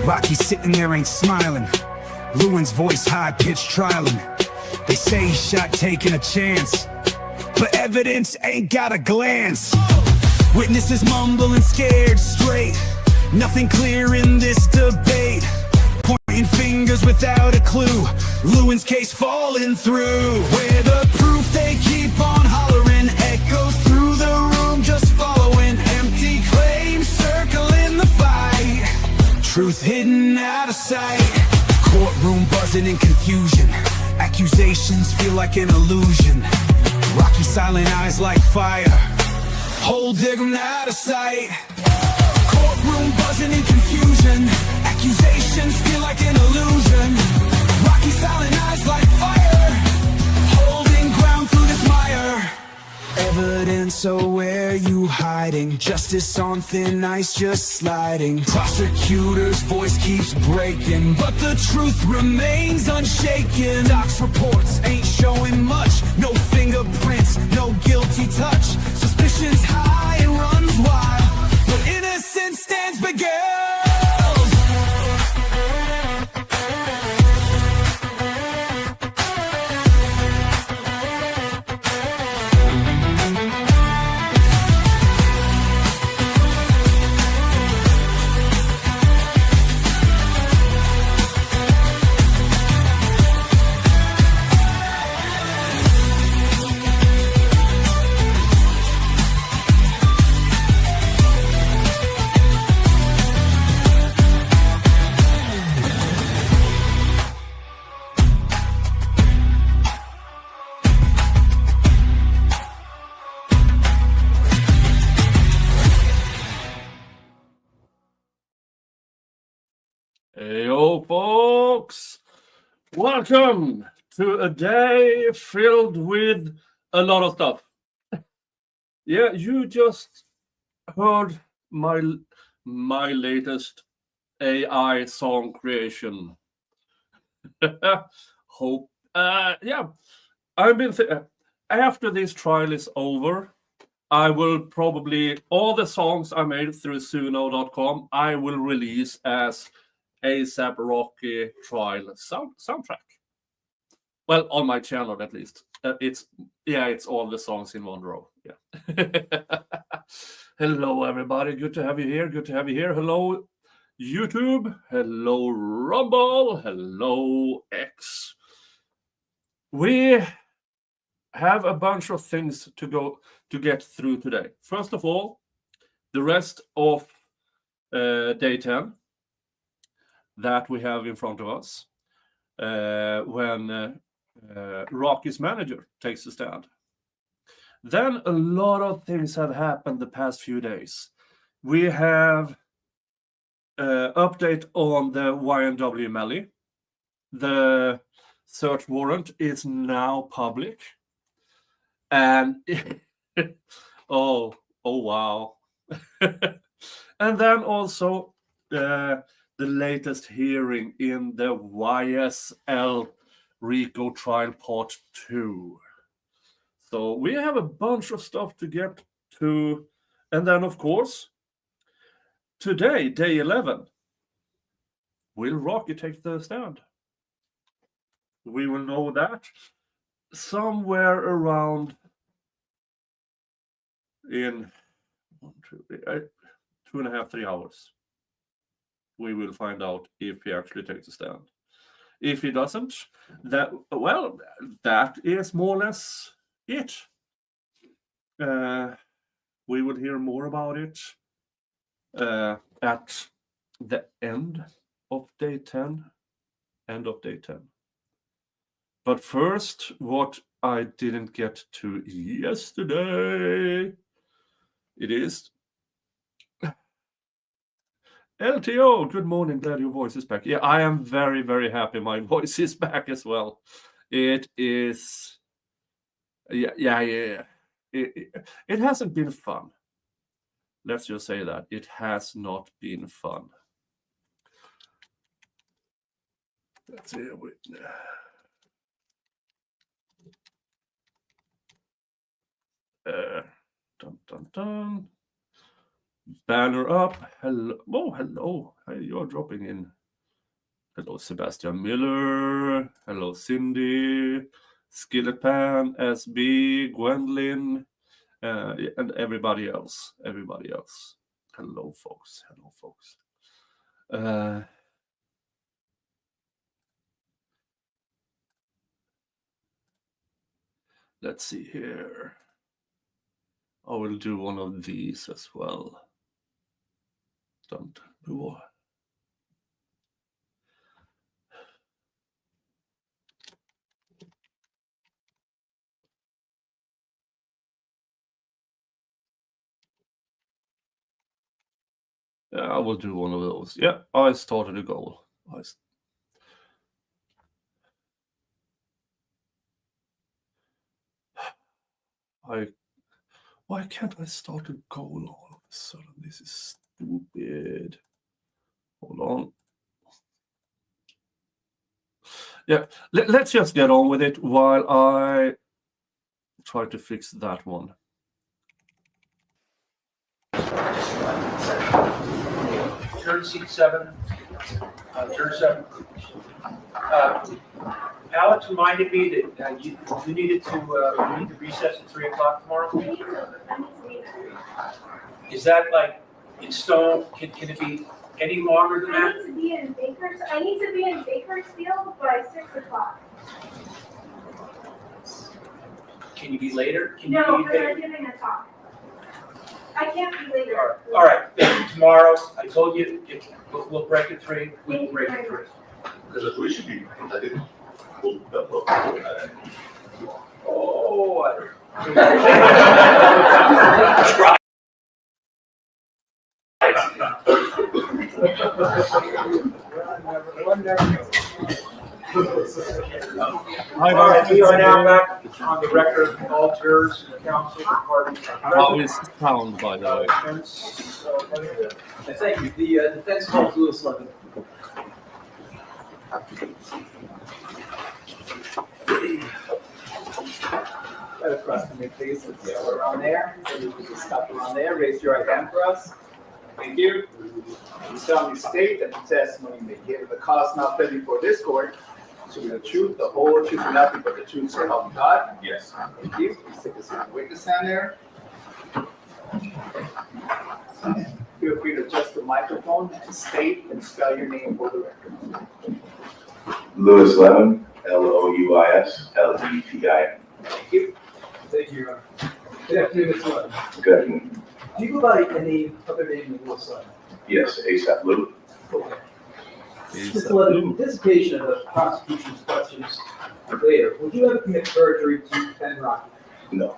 Rocky's sitting there ain't smiling. Lewin's voice high-pitched trialing. They say he shot taking a chance, but evidence ain't got a glance. Witnesses mumbling scared straight. Nothing clear in this debate. Pointing fingers without a clue. Lewin's case falling through. Where the proof they keep on hollering echoes through the room, just following empty claims circling the fight. Truth hidden out of sight. Courtroom buzzing in confusion. Accusations feel like an illusion. Rocky silent eyes like fire. Hold them out of sight. Courtroom buzzing in confusion. Accusations feel like an illusion. Rocky silent eyes like fire. Holding ground through this mire. Evidence, so where you hiding? Justice on thin ice, just sliding. Prosecutor's voice keeps breaking, but the truth remains unshaken. Doc's reports ain't showing much. No fingerprints, no guilty touch. Suspicion's high and runs wild, but innocence stands beguiled. Heyo, folks! Welcome to a day filled with a lot of stuff. Yeah, you just heard my latest AI song creation. Hope, yeah. I've been after this trial is over, I will probably all the songs I made through Suno.com I will release as ASAP Rocky Trial soundtrack. Well, on my channel at least. It's all the songs in one row. Yeah. Hello, everybody. Good to have you here. Good to have you here. Hello, YouTube. Hello, Rumble. Hello, X. We have a bunch of things to get through today. First of all, the rest of day 10 that we have in front of us when Rocky's manager takes a stand. Then a lot of things have happened the past few days. We have update on the YNW Melly. The search warrant is now public. And oh wow. And then also the latest hearing in the YSL Rico Trial Part 2. So we have a bunch of stuff to get to. And then, of course, today, day 11, will Rocky take the stand? We will know that somewhere around in 2.5, 3 hours. We will find out if he actually takes a stand. If he doesn't, that is more or less it. We will hear more about it at the end of day 10. But first, what I didn't get to yesterday, it is LTO, good morning, glad your voice is back. Yeah, I am very, very happy my voice is back as well. It is, It hasn't been fun. Let's just say that. It has not been fun. Let's see. Dun, dun, dun. Banner up. Hello. Oh, hello. Hey, you're dropping in. Hello, Sebastian Miller. Hello, Cindy. Skilletpan, SB, Gwendolyn, and everybody else. Everybody else. Hello, folks. Hello, folks. Let's see here. I will do one of these as well. Don't move. Yeah, I will do one of those. Yeah, I started a goal. Why can't I start a goal all of a sudden? This is stupid. Hold on. Yeah, let's just get on with it while I try to fix that one. 37. Alex reminded me that you needed to recess at 3 o'clock tomorrow. Is that like in stone? Can it be any longer than that? I need to be in Bakersfield by 6 o'clock. Can you be later? No, but I'm giving a talk. I can't be later. All right. Then tomorrow, I told you we'll break at 3. We will break at 3. Because we should be. Oh. All right, we are now back on the record. All jurors and the council parties are How present. is sound, by the way? Thank you. The defense calls Lewis Levin. Right across from me, please. Let's go around there. So you can just stop around there. Raise your right hand for us. Thank you. You solemnly state that the testimony you may give in the cause now pending before this court should be the truth, the whole truth, and nothing but the truth, so help you God. Yes. Thank you. Please take this witness stand there. Feel free to adjust the microphone and state and spell your name for the record. Lewis Levin, Louis-Levin. Thank you. Thank you, Your Honor. Good afternoon, Mr. Levin. Good afternoon. Do you go by any other name than Lewis Levin? Yes, ASAP Lou. Okay. Is Mr. Levin, in anticipation of the prosecution's questions later, would you ever commit perjury to defend Rocky? No.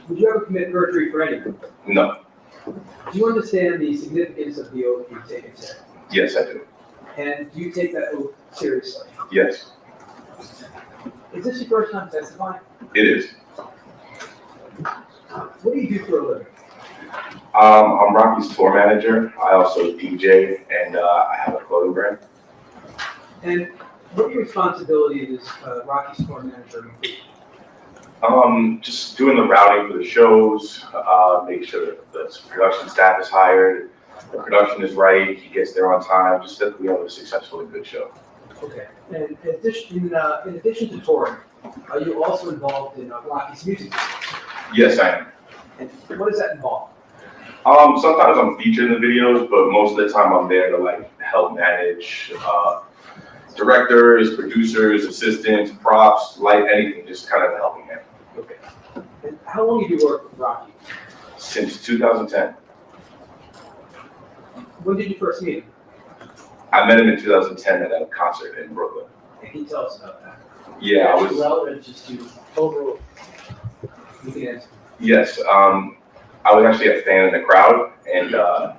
Would you ever commit perjury for anyone? No. Do you understand the significance of the oath you've taken today? Yes, I do. And do you take that oath seriously? Yes, Is this your first time testifying? it is. What do you do for a living? I'm Rocky's tour manager. I also DJ and I have a clothing brand. And what are your responsibilities as Rocky's tour manager include? Just doing the routing for the shows, making sure that the production staff is hired, the production is right, he gets there on time, just that we have a successful and good show. Okay. And in addition to touring, are you also involved in Rocky's music business? Yes, I am. And what does that involve? Sometimes I'm featured in the videos, but most of the time I'm there to like help manage directors, producers, assistants, props, light, anything, just kind of a helping hand. Okay. And how long have you worked with Rocky? Since 2010. When did you first meet him? I met him in 2010 at a concert in Brooklyn. And can you tell us about that? Yeah, I was. Relevant just to overall. You can answer. Yes, I was actually a fan in the crowd, and I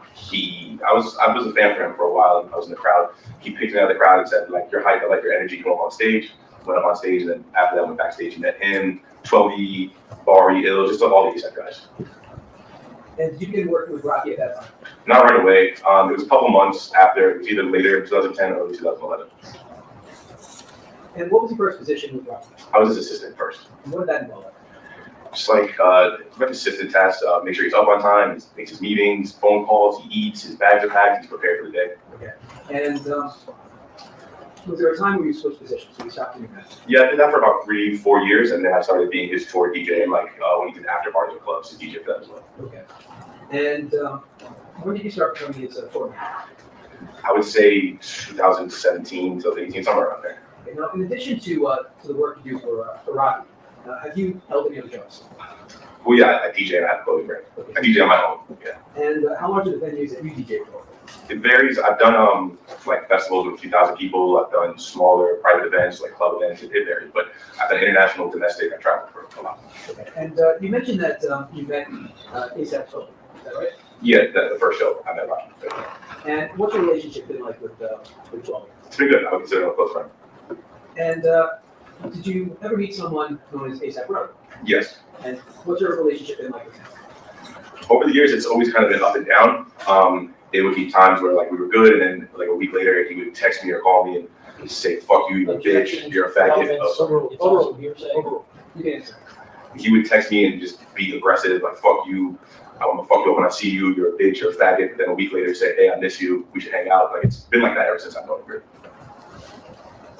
was a fan for him for a while. I was in the crowd. He picked me out of the crowd and said, like, you're hype, I like your energy, come up on stage. Went up on stage, and then after that, went backstage and met him, 12E, Bari, Ill, just all these guys. And did you begin working with Rocky at that time? Not right away. It was a couple months after. It was either later in 2010 or early 2011. And what was your first position with Rocky? I was his assistant first. And what did that involve? Just like assistant tasks, make sure he's up on time, he makes his meetings, phone calls, he eats, his bags are packed, he's prepared for the day. Okay. And was there a time where you switched positions? So you stopped doing that? Yeah, I did that for about 3-4 years, and then I started being his tour DJ, and like when he did after parties or clubs, to DJ for that as well. Okay. And when did you start becoming his tour manager? I would say 2017 to 18, somewhere around there. Okay. Now, in addition to the work you do for Rocky, have you held any other jobs? Well, yeah, I DJ and I have a clothing brand. Okay. I DJ on my own. Yeah. And how much of the venues that you DJ for? It varies. I've done like festivals with a few thousand people. I've done smaller private events, like club events. It varies, but I've done international, domestic. I traveled for a lot. Okay. And you mentioned that you met ASAP Trial. Is that right? Yeah, the first show I met Rocky. And what's your relationship been like with 12? It's been good. I would consider him a close friend. And did you ever meet someone known as ASAP Rocky? Yes. And what's your relationship been like with him? Over the years, it's always kind of been up and down. There would be times where like we were good, and then like a week later, he would text me or call me and say, "Fuck you, you bitch, you're a faggot." You can answer. He would text me and just be aggressive, like "Fuck you, I'm gonna fuck you up when I see you. You're a bitch, you're a faggot." But then a week later, say, "Hey, I miss you. We should hang out." Like it's been like that ever since I've known him. Really.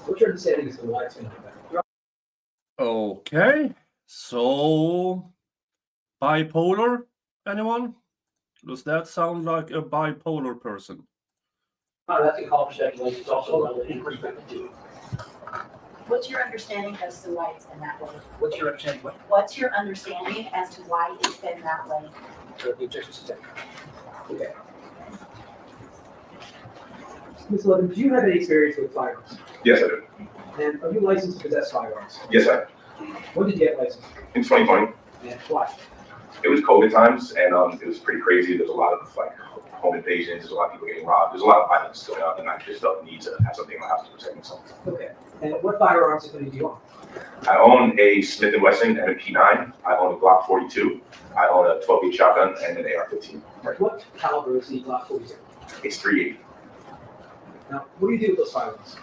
What's your understanding as to why it's been like that? Okay, so bipolar, anyone? Does that sound like a bipolar person? That's a call for speculation. It's also related to perspective too. What's your understanding as to why it's been that way? What's your understanding? What What's your understanding as to why it's been that way? the objections to take? Okay. Ms. Levin, do you have any experience with firearms? Yes, I do. And are you licensed to possess firearms? Yes, I. When did you get licensed? In 2020, And why? it was COVID times, and it was pretty crazy. There's a lot of like home invasions. There's a lot of people getting robbed. There's a lot of violence going on, and I just felt the need to have something in my house to protect myself. Okay. And what firearms, if any, do you own? I own a Smith & Wesson M&P9. I own a Glock 42. I own a 12-gauge shotgun and an AR-15. Right. What caliber is the Glock 42? It's .380. Now, what do you do with those firearms?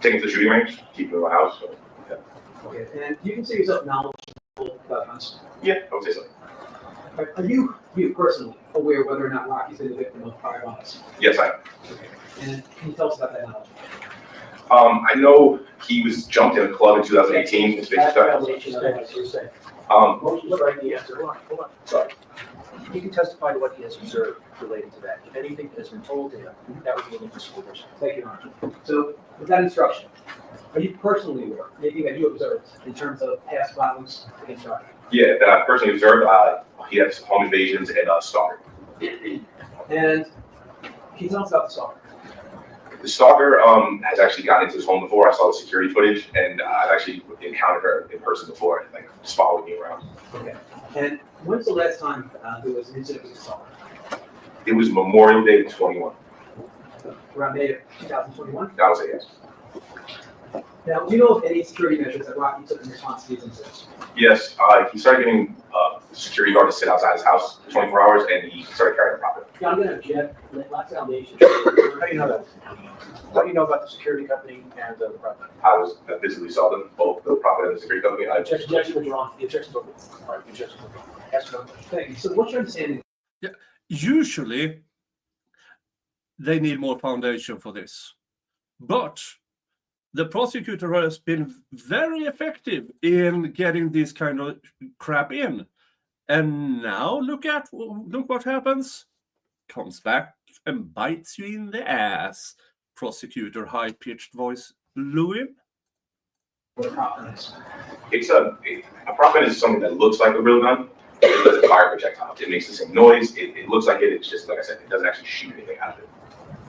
Taking to the shooting range, keep them in my house. So, yeah. Okay. And do you consider yourself knowledgeable about guns? Yeah, I would say so. Are you personally aware whether or not Rocky's been the victim of prior violence? Yes, I am. Okay. And can you tell us about that knowledge? I know he was jumped in a club in 2018. His face was cut. Motion Right, the answer. Hold on. Sorry. He can testify to what he has observed related to that. If anything has been told to him, that would be an impermissible person. Thank you, Your Honor. So, with that instruction, are you personally aware of anything that you observed in terms of past violence against Rocky? Yeah, that I personally observed. He had some home invasions and stalker. And can you tell us about the stalker? The stalker has actually gotten into his home before. I saw the security footage, and I've actually encountered her in person before, like just following me around. Okay. And when's the last time there was an incident with the stalker? It was Memorial Day 21. Around May of 2021? I would say yes. Now, do you know of any security measures that Rocky took in response to these incidents? Yes, he started getting the security guard to sit outside his house for 24 hours, and he started carrying a profit. Yeah, I'm gonna object. Lots of allegations. How do you know that? What do you know about the security company and the property? I visibly saw them, both the profit and the security company. Objection withdrawn. The objection's over. All right, the objection's over. Ask one. Thank you. So, what's your understanding? Usually, they need more foundation for this. But the prosecutor has been very effective in getting this kind of crap in. And now look what happens. Comes back and bites you in the ass. Prosecutor, high-pitched voice, Louis. What a problem is. It's a profit is something that looks like a real gun. It doesn't fire a projectile. It makes the same noise. It looks like it. It's just like I said. It doesn't actually shoot anything out of it.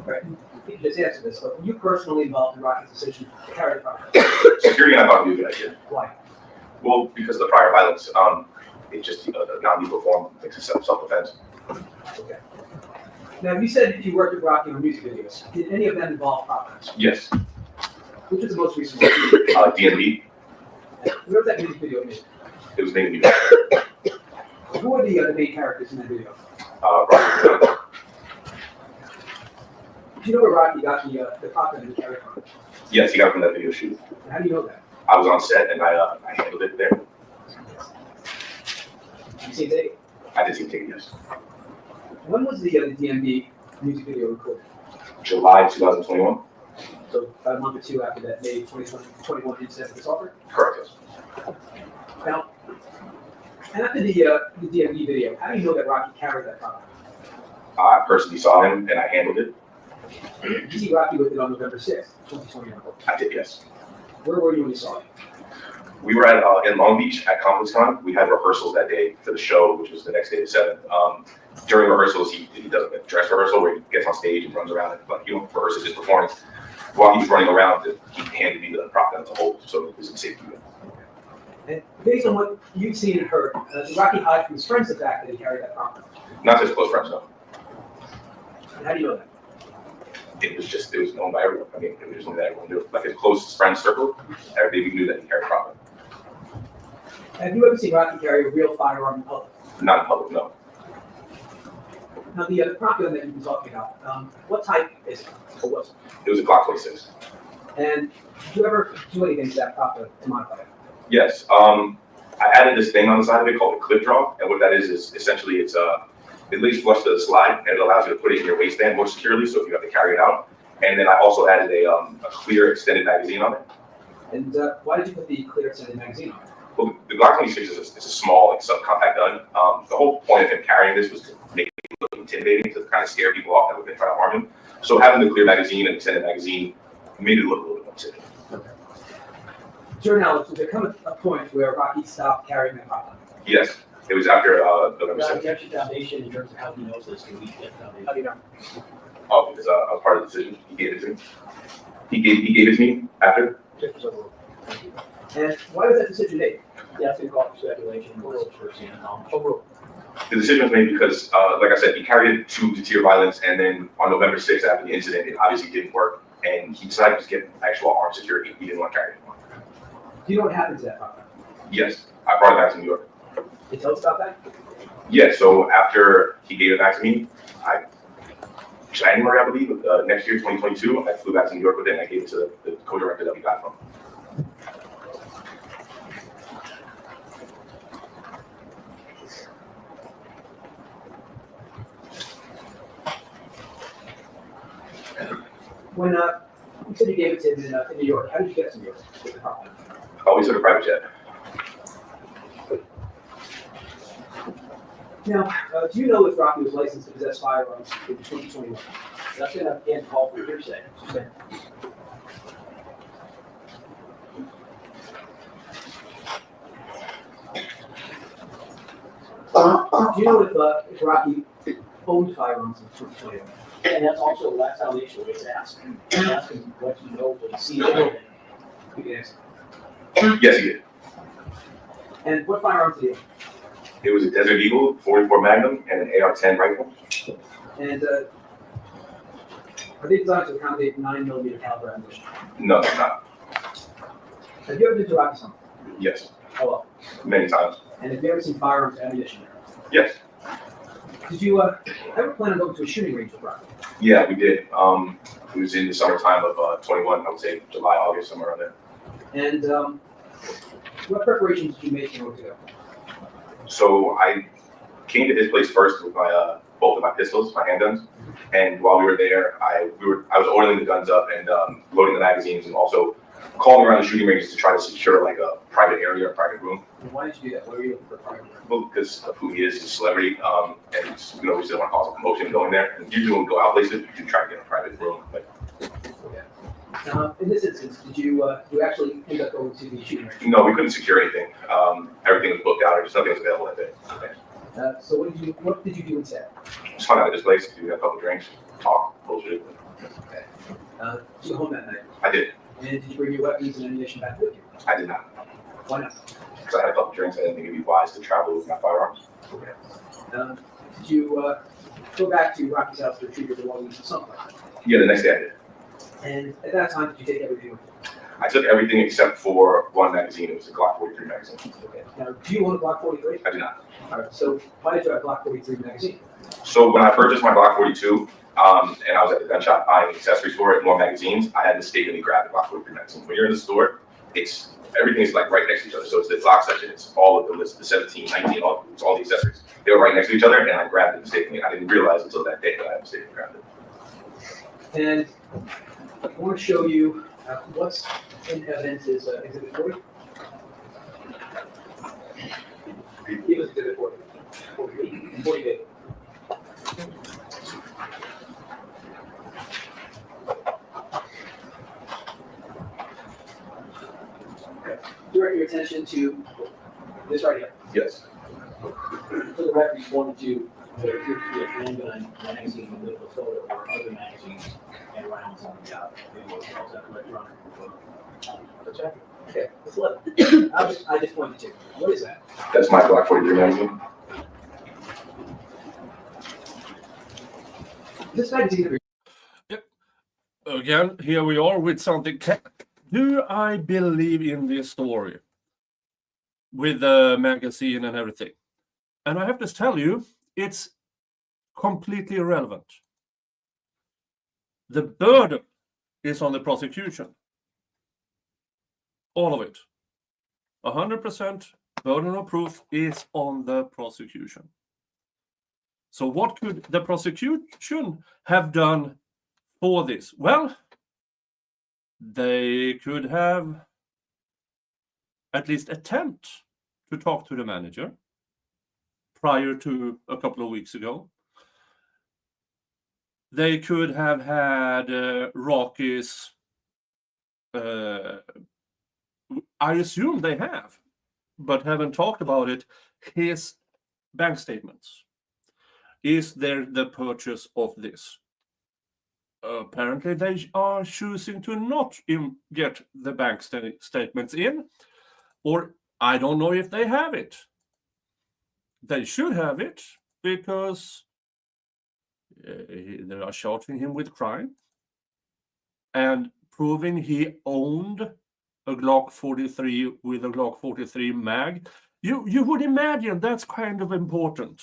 Right. You can just answer this, but were you personally involved in Rocky's decision to carry the property? Security, I thought would be a good idea. Why? Well, because of the prior violence. It's just a non-lethal form. It's a self-defense. Okay. Now, you said you worked with Rocky on music videos. Did any of them involve properties? Yes. Which was the most recent one? DNB. Where was that music video made? It was named Who were the main characters in that video? Rocky. Do you know where Rocky got the property he carried from? Yes, he got it from that video shoot. How do you know that? I was on set and I handled it there. You see today? I did see him take it, yes. When was the DMV music video recorded? July 2021? So about a month or two after that May 2021 incident with the stalker? Correct, yes. Now, and after the DMV video, how do you know that Rocky carried that product? I personally saw him and I handled it. Did you see Rocky with it on November 6th, 2021? I did, yes. Where were you when you saw it? We were at in Long Beach at ComplexCon. We had rehearsals that day for the show, which was the next day, the 7th. During rehearsals, he does a dress rehearsal where he gets on stage and runs around and rehearses his performance. While he's running around, he handed me the prop gun to hold, so it was in safety. And based on what you've seen and heard, did Rocky hide from his friends the fact that he carried that product? Not just close friends, no. And how do you know that? It was known by everyone. I mean, it was just known that everyone knew. Like his closest friend circle, everybody knew that he carried a prop gun. Have you ever seen Rocky carry a real firearm in public? Not in public, no. Now, the prop gun that you've been talking about, what type is it, or was it? It was a Glock 26. And did you ever do anything to that prop gun to modify it? Yes. I added this thing on the side of it called a clip draw, and what that is essentially it lays flush to the slide, and it allows you to put it in your waistband more securely, so if you have to carry it out. And then I also added a clear extended magazine on it. And why did you put the clear extended magazine on it? Well, the Glock 26 is a small, like, subcompact gun. The whole point of him carrying this was to make it look intimidating, to kind of scare people off that would try to harm him. So having the clear magazine and extended magazine made it look a little bit more intimidating. Okay. To your knowledge, did there come a point where Rocky stopped carrying that prop gun? Yes, it was after November Now, 7th. the extra foundation in terms of how he knows this, can we get foundation? How do you know? Oh, because I was part of the decision. He gave it to me. He gave it to me after. And why was that decision made? Yeah, that's gonna call for speculation, or firsthand knowledge. The decision was made because, like I said, he carried it to deter violence, and then on November 6th, after the incident, it obviously didn't work, and he decided to just get actual armed security. He didn't want to carry it anymore. Do you know what happened to that prop gun? Yes, I brought it back to New York. Can you tell us about that? Yeah, so after he gave it back to me, January, I believe, next year, 2022, I flew back to New York with it, and I gave it to the co-director that we got from. When you said you gave it to him in New York, how did you get to New York with the prop gun? Oh, we took a private jet. Now, do you know if Rocky was licensed to possess firearms in 2021? That's gonna again call for hearsay. Do you know if Rocky owned firearms in 2021? And that's also, that's how they should always ask. Ask him what he knows, what he sees, everything. You can answer. Yes, he did. And what firearms did he own? It was a Desert Eagle 44 Magnum and an AR-10 rifle. And are they designed to accommodate 9mm caliber ammunition? No, they're not. Have you ever been to Rocky Summit? Yes, Oh, well. many times. And have you ever seen firearms ammunition there? Yes. Did you ever plan on going to a shooting range with Rocky? Yeah, we did. It was in the summertime of 21, I would say July, August, somewhere around there. And what preparations did you make in order to go? So I came to his place first with my both of my pistols, my handguns, and while we were there, I was oiling the guns up and loading the magazines, and also calling around the shooting ranges to try to secure like a private area, a private room. And why did you do that? Why were you looking for a private room? Well, because of who he is, he's a celebrity, and we just don't want to cause a commotion going there. And usually when we go out places, we do try to get a private room. But In this instance, did you actually end up going to the shooting range? no, we couldn't secure anything. Everything was booked out, or just nothing was available that day. So what did you do instead? Just hung out at this place, we had a couple drinks, talk, bullshit. Did you go home that night? I did. And did you bring your weapons and ammunition back with you? I did not. Why not? Because I had a couple drinks, I didn't think it'd be wise to travel with my firearms. Did you go back to Rocky's house to retrieve your belongings or something like that? Yeah, the next day I did. And at that time, did you take everything with you? I took everything except for one magazine. It was a Glock 43 magazine. Okay. Now, do you own a Glock 43? I did not. All right. So why did you have a Glock 43 magazine? So when I purchased my Glock 42, and I was at the gun shop buying accessories for it, more magazines, I had mistakenly grabbed the Glock 43 magazine. When you're in the store, it's everything is like right next to each other. So it's the lock section. It's all of the list, the 17, 19, it's all the accessories. They were right next to each other, and I grabbed it mistakenly. I didn't realize until that day that I mistakenly grabbed it. And I want to show you what's in evidence is Exhibit 40. Give us Exhibit 40. 40. Direct your attention to this right here. Yes. For the record, you wanted to, there appears to be a handgun magazine with a photo or other magazines and rounds on the job. Is that electronic? That's right. Okay, let's look. I just pointed to. What is that? That's my Glock 43 magazine. This magazine. Again, here we are with something. Do I believe in this story with the magazine and everything? And I have to tell you, it's completely irrelevant. The burden is on the prosecution. All of it. 100% burden of proof is on the prosecution. So what could the prosecution have done for this? Well, they could have at least attempt to talk to the manager prior to a couple of weeks ago. They could have had Rocky's, I assume they have, but haven't talked about it, his bank statements. Is there the purchase of this? Apparently they are choosing to not get the bank statements in, or I don't know if they have it. They should have it because they are charging him with crime and proving he owned a Glock 43 with a Glock 43 mag. You would imagine that's kind of important.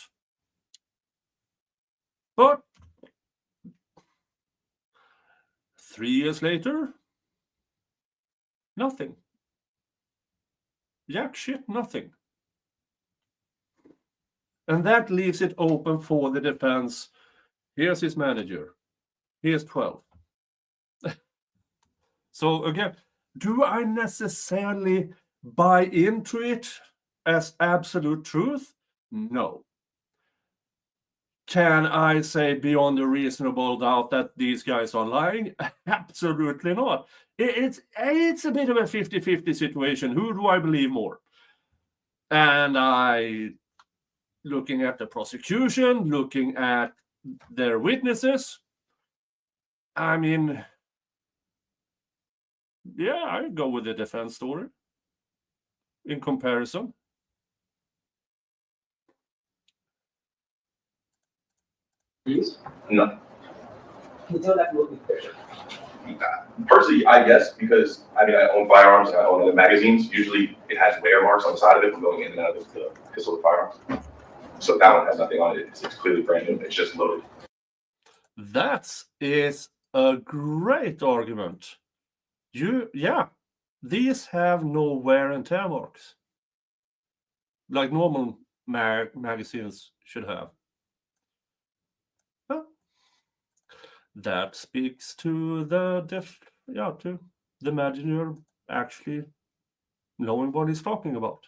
But 3 years later, nothing. Jack shit, nothing. And that leaves it open for the defense. Here's his manager. Here's 12. So again, do I necessarily buy into it as absolute truth? No. Can I say beyond a reasonable doubt that these guys are lying? Absolutely not. It's a bit of a 50-50 situation. Who do I believe more? And looking at the prosecution, looking at their witnesses, I mean, yeah, I go with the defense story in comparison. No. Can you tell that from looking at the picture? Personally, I guess, because I mean, I own firearms and I own other magazines. Usually it has wear marks on the side of it from going in and out of the pistol of firearms. So that one has nothing on it. It's clearly brand new. It's just loaded. That is a great argument. These have no wear and tear marks, like normal magazines should have. That speaks to the manager actually knowing what he's talking about.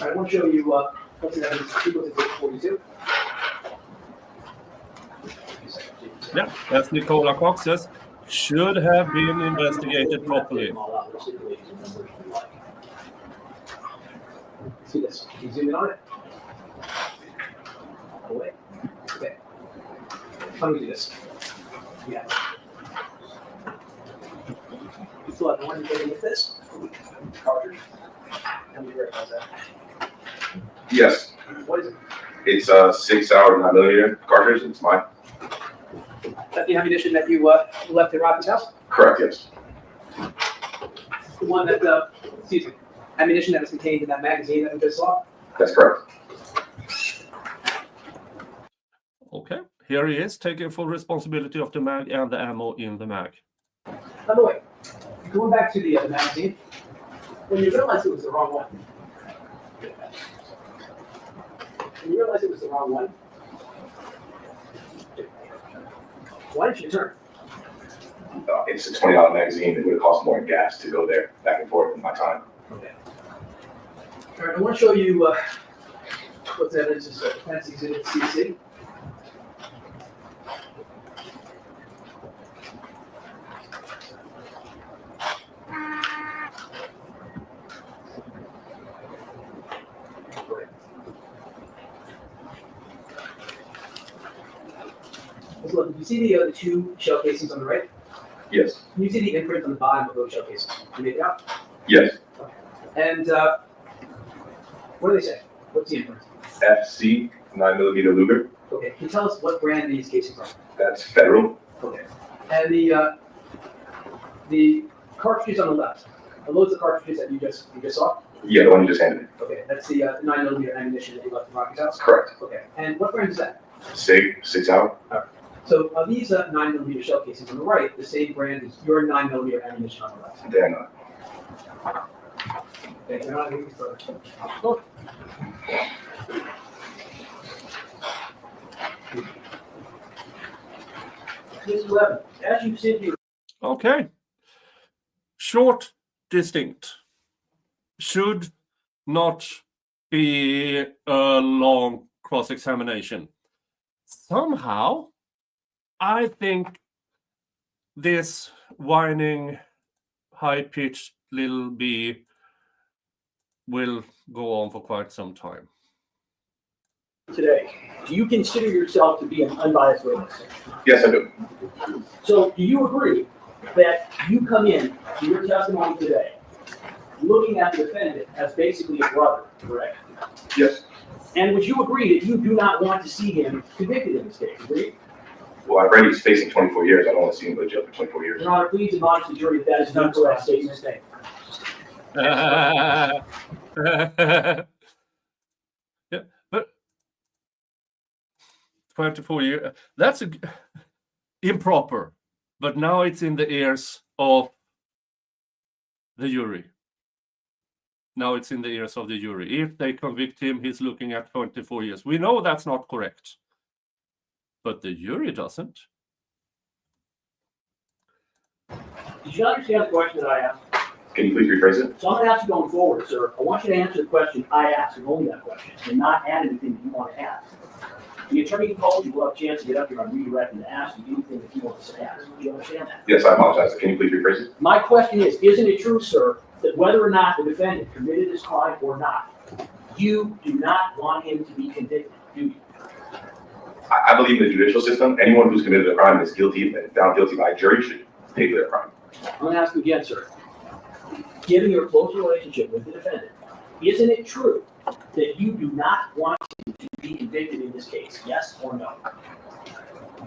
I want to show you what's in evidence. Equals to 42. Yeah, as Nicola Cox says, should have been investigated properly. See this? Can you zoom in on it? Away. Okay. How do we do this? Yeah. So I want to get with this. Cartridge. How many recognize that? Yes, What is it? it's a 6-hour 9mm cartridge. It's mine. Is that the ammunition that you left at Robbie's house? Correct, yes. The one that, excuse me, ammunition that was contained in that magazine that we just saw? That's correct. Okay, here he is taking full responsibility of the mag and the ammo in the mag. By the way, going back to the magazine, when you realized it was the wrong one, why didn't you turn? It's a $20 magazine. It would have cost more in gas to go there back and forth in my time. Okay. All right, I want to show you what's evidence is defense exhibit CC. So look, you see the two shell casings on the right? Yes. Can you see the imprint on the bottom of those shell casings? Can you make it out? Yes. And what do they say? What's the imprint? FC 9mm Luger. Okay, can you tell us what brand these casings are? That's Federal. Okay. And the cartridges on the left, are those the cartridges that you just saw? Yeah, the one you just handed me. Okay, that's the 9mm ammunition that you left in Rocky's house? Correct. Okay, and what brand is that? SIG 6-hour. So are these 9mm shell casings on the right the same brand as your 9mm ammunition on the left? They're not. Okay, they're not moving further. Mr. Levin, as you sit here. Okay. Short, distinct. Should not be a long cross-examination. Somehow, I think this whining, high-pitched little bee will go on for quite some time. Today, do you consider yourself to be an unbiased witness? Yes, I do. So do you agree that you come in to your testimony today looking at the defendant as basically a brother, correct? Yes. And would you agree that you do not want to see him convicted in this case, agree? Well, I've already facing 24 years. I don't want to see him go to jail for 24 years. Your Honor, please admonish the jury that is an incorrect statement. Yeah, but 24 years, that's improper. But now it's in the ears of the jury. Now it's in the ears of the jury. If they convict him, he's looking at 24 years. We know that's not correct. But the jury doesn't. Did you understand the question that I asked? Can you please rephrase it? So I'm going to ask you going forward, sir. I want you to answer the question I asked and only that question, and not add anything that you want to add. The attorney who called you will have a chance to get up here and redirect and to ask you anything that you want to ask. Do you understand that? Yes, I apologize. Can you please rephrase it? My question is, isn't it true, sir, that whether or not the defendant committed this crime or not, you do not want him to be convicted, do you? I believe in the judicial system. Anyone who's committed a crime is guilty and found guilty by a jury should pay for their crime. I'm going to ask you again, sir. Given your close relationship with the defendant, isn't it true that you do not want him to be convicted in this case? Yes or no?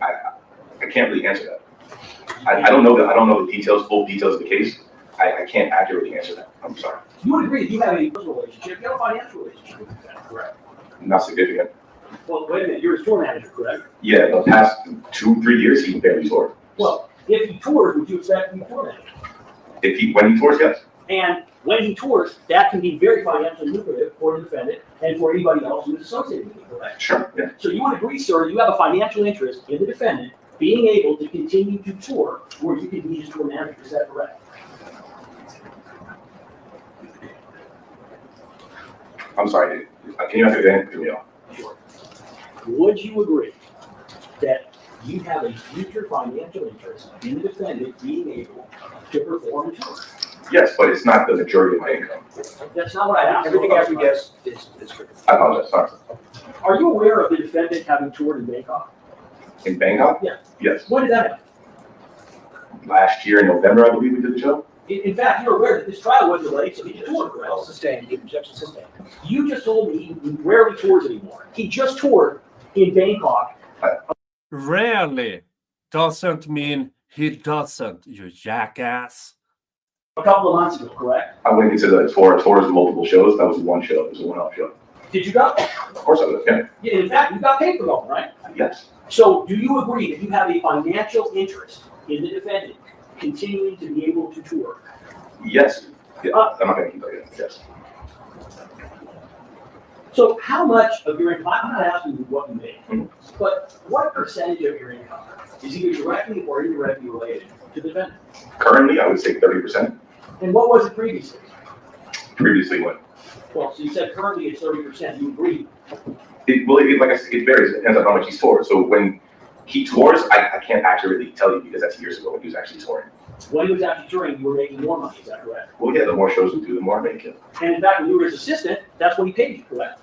I can't really answer that. I don't know the details, full details of the case. I can't accurately answer that. I'm sorry. You would agree that you have a close relationship, you have a financial relationship with the defendant, correct? Not significant. Well, wait a minute, you're a store manager, correct? Yeah, the past 2-3 years, he barely toured. Well, if he tours, would you expect him to be a store manager? When he tours, yes. And when he tours, that can be very financially lucrative for the defendant and for anybody else who is associated with him, correct? Sure, yeah. So you would agree, sir, you have a financial interest in the defendant being able to continue to tour where you can be his store manager, is that correct? I'm sorry, can you ask it again? Hear me out. Sure. Would you agree that you have a future financial interest in the defendant being able to perform a tour? Yes, but it's not the majority of my income. That's not what I asked. Everything after you guess is true. I apologize, sorry. Are you aware of the defendant having toured in Bangkok? In Bangkok? Yeah. Yes. When did that happen? Last year in November, I believe we did the show. In fact, you're aware that this trial was delayed, so he just toured, correct? Well, sustained, the objection sustained. You just told me he rarely tours anymore. He just toured in Bangkok. Rarely doesn't mean he doesn't, you jackass. A couple of months ago, correct? I wouldn't consider that a tour. A tour is multiple shows. That was one show. It was a one-off show. Did you go? Of course I would. Yeah. Yeah, in fact, you got paid for going, right? Yes. So do you agree that you have a financial interest in the defendant continuing to be able to tour? Yes. Yeah. I'm not going to keep that in. Yes. So how much of your income, I'm not asking you what you make, but what percentage of your income is either directly or indirectly related to the defendant? Currently, I would say 30%. And what was it previously? Previously, what? Well, so you said currently it's 30%, you agree? Like I said, it varies. It depends on how much he's toured. So when he tours, I can't accurately tell you because that's years ago when he was actually touring. When he was actually touring, you were making more money, is that correct? Well, yeah, the more shows we do, the more I make it. And in fact, when you were his assistant, that's when he paid you, correct?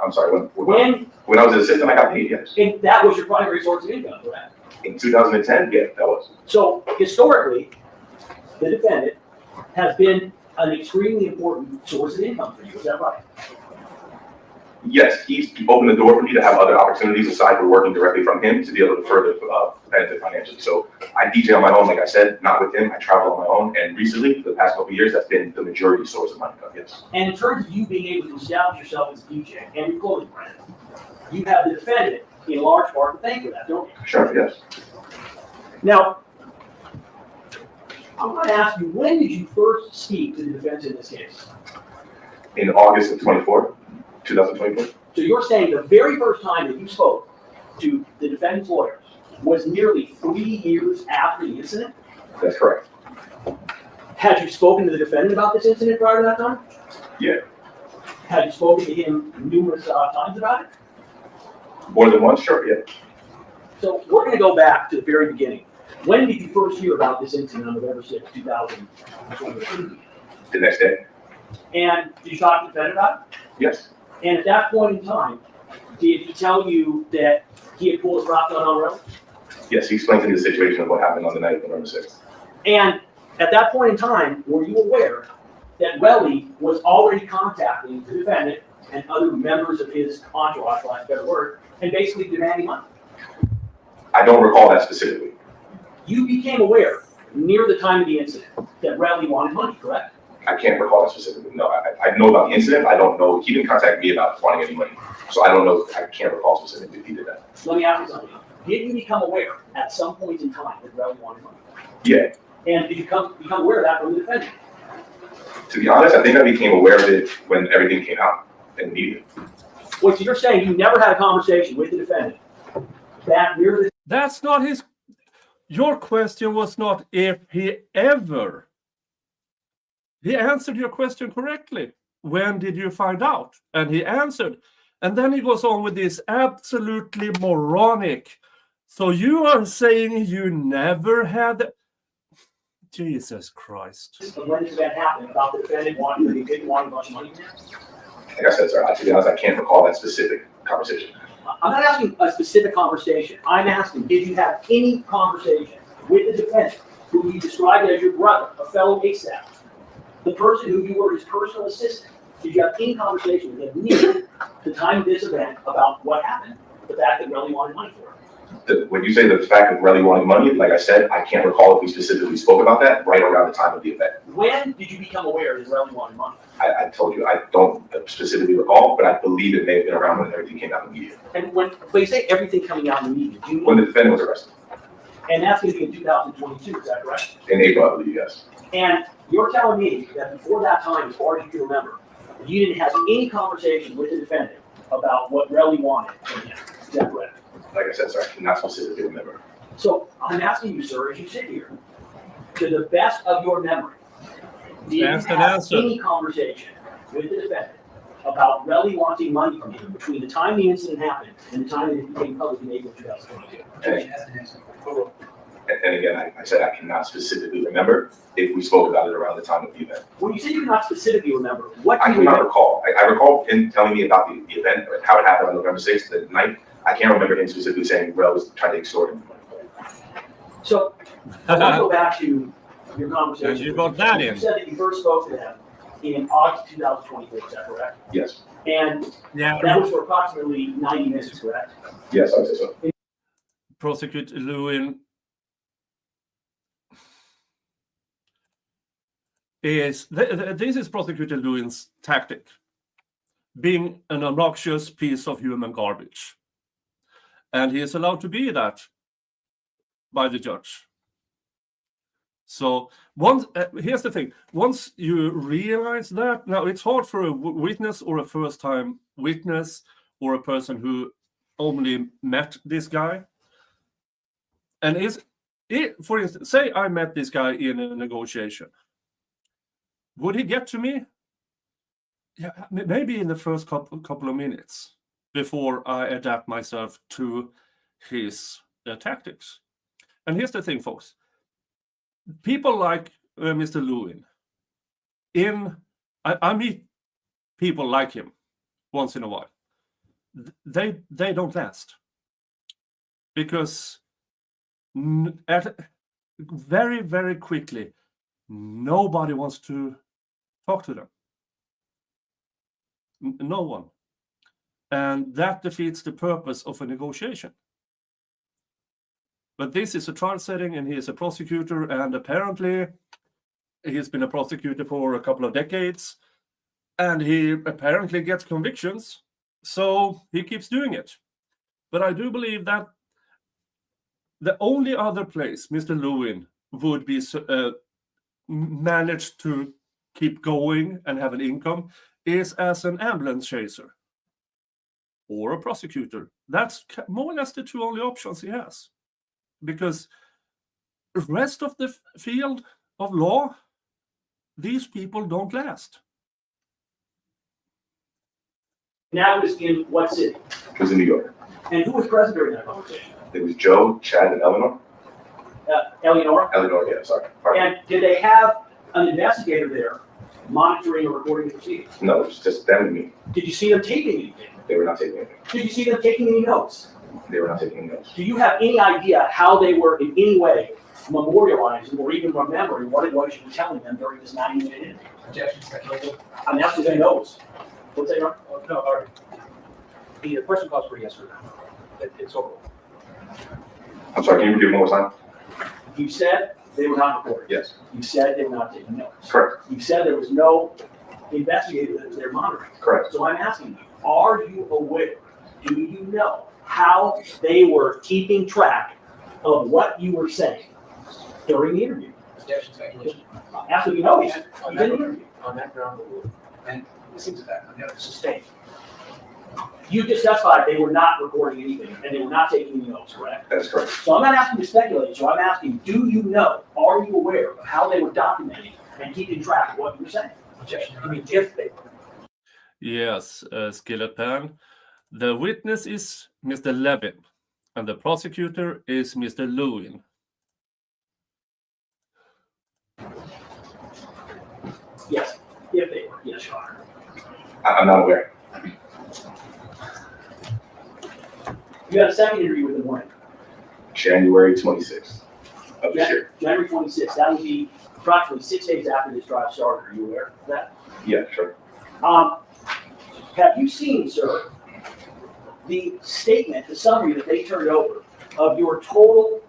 I'm sorry, when I was an assistant, I got paid, yes. And that was your primary source of income, correct? In 2010, yeah, that was. So historically, the defendant has been an extremely important source of income for you, is that right? Yes, he's opened the door for me to have other opportunities aside from working directly from him to be able to further benefit financially. So I DJ on my own, like I said, not with him. I travel on my own. And recently, for the past couple of years, that's been the majority source of my income, yes. And in terms of you being able to establish yourself as a DJ and your clothing brand, you have the defendant in large part to thank for that, don't you? Sure, yes. Now, I'm going to ask you, when did you first speak to the defense in this case? In August of 2024. So you're saying the very first time that you spoke to the defendant's lawyers was nearly 3 years after the incident? That's correct. Had you spoken to the defendant about this incident prior to that time? Yeah. Had you spoken to him numerous times about it? More than once, sure, yeah. So we're going to go back to the very beginning. When did you first hear about this incident on November 6, 2022? The next day. And did you talk to the defendant about it? Yes. And at that point in time, did he tell you that he had pulled a prop gun on Relly? Yes, he explained to me the situation of what happened on the night of November 6th. And at that point in time, were you aware that Relly was already contacting the defendant and other members of his entourage, for lack of a better word, and basically demanding money? I don't recall that specifically. You became aware near the time of the incident that Relly wanted money, correct? I can't recall that specifically. No, I know about the incident. I don't know. He didn't contact me about wanting any money. So I don't know. I can't recall specifically if he did that. Let me ask you something. Did you become aware at some point in time that Relly wanted money? Yeah. And did you become aware of that from the defendant? To be honest, I think I became aware of it when everything came out in the media. Wait, so you're saying you never had a conversation with the defendant that near the... That's not his. Your question was not if he ever. He answered your question correctly. When did you find out? And he answered. And then he goes on with this absolutely moronic. So you are saying you never had. Jesus Christ. When did that happen about the defendant wanting that he didn't want a bunch of money? Like I said, sir, to be honest, I can't recall that specific conversation. I'm not asking a specific conversation. I'm asking, did you have any conversation with the defendant who you described as your brother, a fellow ASAP, the person who you were his personal assistant? Did you have any conversation with him near the time of this event about what happened, the fact that Relly wanted money for it? When you say the fact that Relly wanted money, like I said, I can't recall if we specifically spoke about that right around the time of the event. When did you become aware that Relly wanted money? I told you, I don't specifically recall, but I believe it may have been around when everything came out in the media. And when you say everything coming out in the media, do you When know? the defendant was arrested. And that's going to be in 2022, is that correct? In April, I believe, yes. And you're telling me that before that time, as far as you can remember, you didn't have any conversation with the defendant about what Relly wanted from him. Is that correct? Like I said, sir, I cannot specifically remember. So I'm asking you, sir, as you sit here, to the best of your memory, did you Ask and have answer. any conversation with the defendant about Relly wanting money from him between the time the incident happened and the time that it became public in April 2022? And again, I said I cannot specifically remember if we spoke about it around the time of the event. When you say you cannot specifically remember, what I do you cannot remember? recall. I recall him telling me about the event, or how it happened on November 6th, the night. I can't remember him specifically saying Rel was trying to extort him. So I want to go back to your conversation. And you got that You in. said that you first spoke to them in August 2024, is that correct? Yes. And Yeah. that was for approximately 90 minutes, correct? Yes, I would say so. Prosecutor Lewin is this is Prosecutor Lewin's tactic, being an obnoxious piece of human garbage, and he is allowed to be that by the judge. So here's the thing: once you realize that, now it's hard for a witness or a first-time witness or a person who only met this guy, and for instance, say I met this guy in a negotiation. Would he get to me? Yeah, maybe in the first couple of minutes before I adapt myself to his tactics. And here's the thing, folks. People like Mr. Lewin, I meet people like him once in a while. They don't last. Because very, very quickly, nobody wants to talk to them. No one. And that defeats the purpose of a negotiation. But this is a trial setting, and he is a prosecutor, and apparently he's been a prosecutor for a couple of decades, and he apparently gets convictions, so he keeps doing it. But I do believe that the only other place Mr. Lewin would be managed to keep going and have an income is as an ambulance chaser or a prosecutor. That's more or less the two only options he has. Because the rest of the field of law, these people don't last. Now it's in what city? It was in New York. And who was present during that conversation? It was Joe, Chad, and Eleanor. Eleanor? Eleanor, yeah, sorry. Pardon. And did they have an investigator there monitoring or recording the proceedings? No, it was just them and me. Did you see them taking anything? They were not taking anything. Did you see them taking any notes? They were not taking any notes. Do you have any idea how they were in any way memorializing or even remembering what it was you were telling them during this 90-minute interview? Objection, speculation. I'm asking their notes. What's that, Ron? No, all right. The question calls for yes or no. It's over. I'm sorry, can you repeat it one more time? You said they were not recording. Yes. You said they were not taking notes. Correct. You said there was no investigator that was there monitoring. Correct. So I'm asking you, are you aware, do you know how they were keeping track of what you were saying during the interview? Objection, speculation. Absolutely no. You On didn't that, interview. on that ground, and it seems a fact, on the other, Sustained. You just testified they were not recording anything and they were not taking any notes, correct? That is correct. So I'm not asking you to speculate, so I'm asking, do you know, are you aware of how they were documenting and keeping track of what you were saying? objection, I mean, if they were. Yes, Skillet Pan. The witness is Mr. Levin, and the prosecutor is Mr. Lewin. Yes, if they were, yes, Your Honor. I'm not aware. You had a second interview with them when? January 26th of this year. January 26th, that would be approximately 6 days after this trial started. Are you aware of that? Yeah, sure. Have you seen, sir, the statement, the summary that they turned over of your total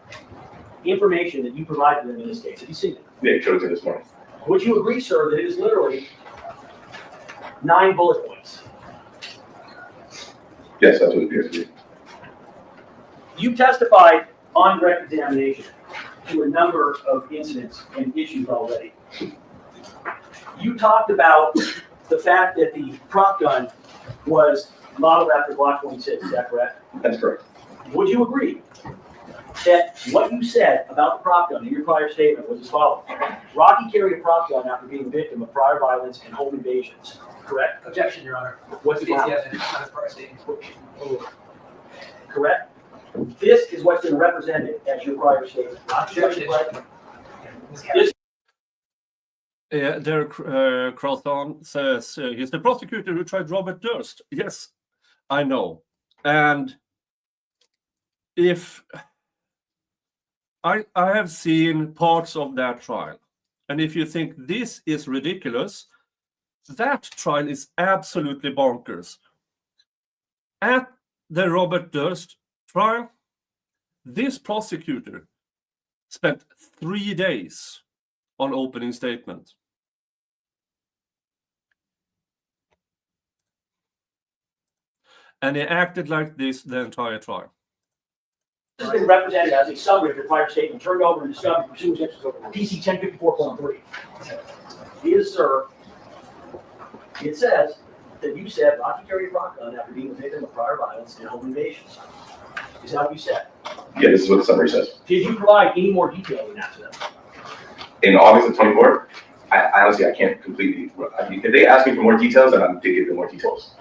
information that you provided them in this case? Have you seen it? Yeah, you showed it to me this morning. Would you agree, sir, that it is literally 9 bullet points? Yes, that's what it appears to be. You testified on direct examination to a number of incidents and issues already. You talked about the fact that the prop gun was modeled after Glock 26, is that correct? That's correct. Would you agree that what you said about the prop gun in your prior statement was as follows? Rocky carried a prop gun after being a victim of prior violence and home invasions, correct? Objection, Your Honor. What's the Yes, and it's not a prior statement. Correct? This is what's been represented as your prior statement. Objection. This Derek Crosthorne says he's the prosecutor who tried Robert Durst. Yes, I know. And if I have seen parts of that trial, And if you think this is ridiculous, that trial is absolutely bonkers. At the Robert Durst trial, this prosecutor spent 3 days on opening statement. And he acted like this the entire trial. This has been represented as a summary of the prior statement turned over and discovered pursuant to PC 1054.3. Yes, sir. It says that you said Rocky carried a rock gun after being the victim of prior violence and home invasions. Is that what you said? Yeah, this is what the summary says. Did you provide any more detail than that to them? In August of 24, I honestly, I can't completely, if they ask me for more details, then I'm going to give them more details.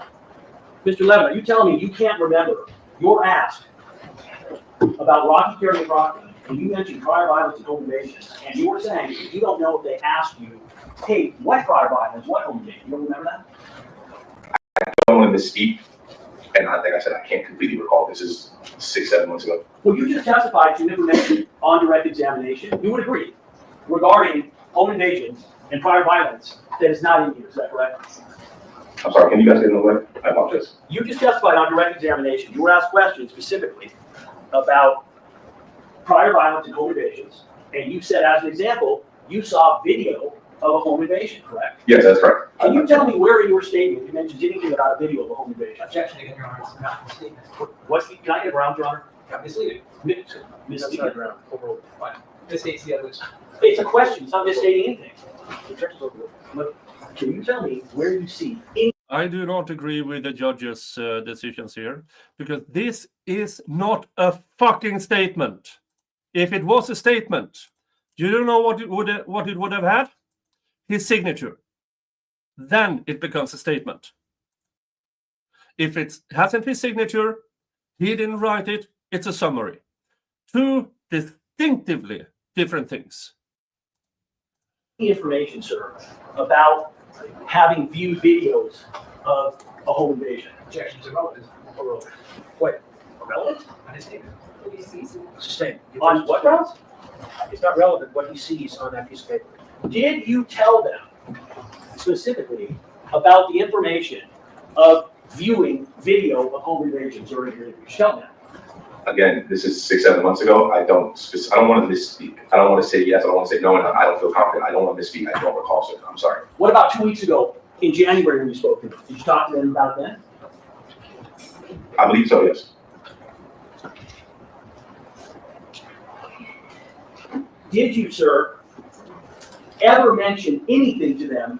Mr. Levin, are you telling me you can't remember your ask about Rocky carrying a rock gun, and you mentioned prior violence and home invasions, and you were saying you don't know if they asked you, hey, what prior violence, what home invasion? You don't remember that? I don't want to misspeak, and like I said, I can't completely recall. This is 6-7 months ago. Well, you just testified to information on direct examination. You would agree regarding home invasions and prior violence that is not in here. Is that correct? I'm sorry, can you guys get in the way? I apologize. You just testified on direct examination. You were asked questions specifically about prior violence and home invasions, and you said, as an example, you saw video of a home invasion, correct? Yes, that's correct. Can you tell me where in your statement you mentioned anything about a video of a home invasion? Objection again, Your Honor. It's not misleading. Can I get around, Your Honor? Misleading. Misleading. Overruled. Fine. Misstates the evidence. It's a question. It's not misstating anything. But can you tell me where you see any? I do not agree with the judge's decisions here, because this is not a fucking statement. If it was a statement, you don't know what it would have had? His signature. Then it becomes a statement. If it hasn't his signature, he didn't write it, it's a summary. Two distinctively different things. Information, sir, about having viewed videos of a home invasion. Objection is irrelevant. Overruled. Wait. Relevant? On his statement. Sustained. On what grounds? It's not relevant what he sees on that piece of paper. Did you tell them specifically about the information of viewing video of home invasions during your interview? Tell them. Again, this is 6-7 months ago. I don't want to misspeak. I don't want to say yes. I don't want to say no, and I don't feel confident. I don't want to misspeak. I don't recall, sir. I'm sorry. What about 2 weeks ago in January when you spoke to them? Did you talk to them about it then? I believe so, yes. Did you, sir, ever mention anything to them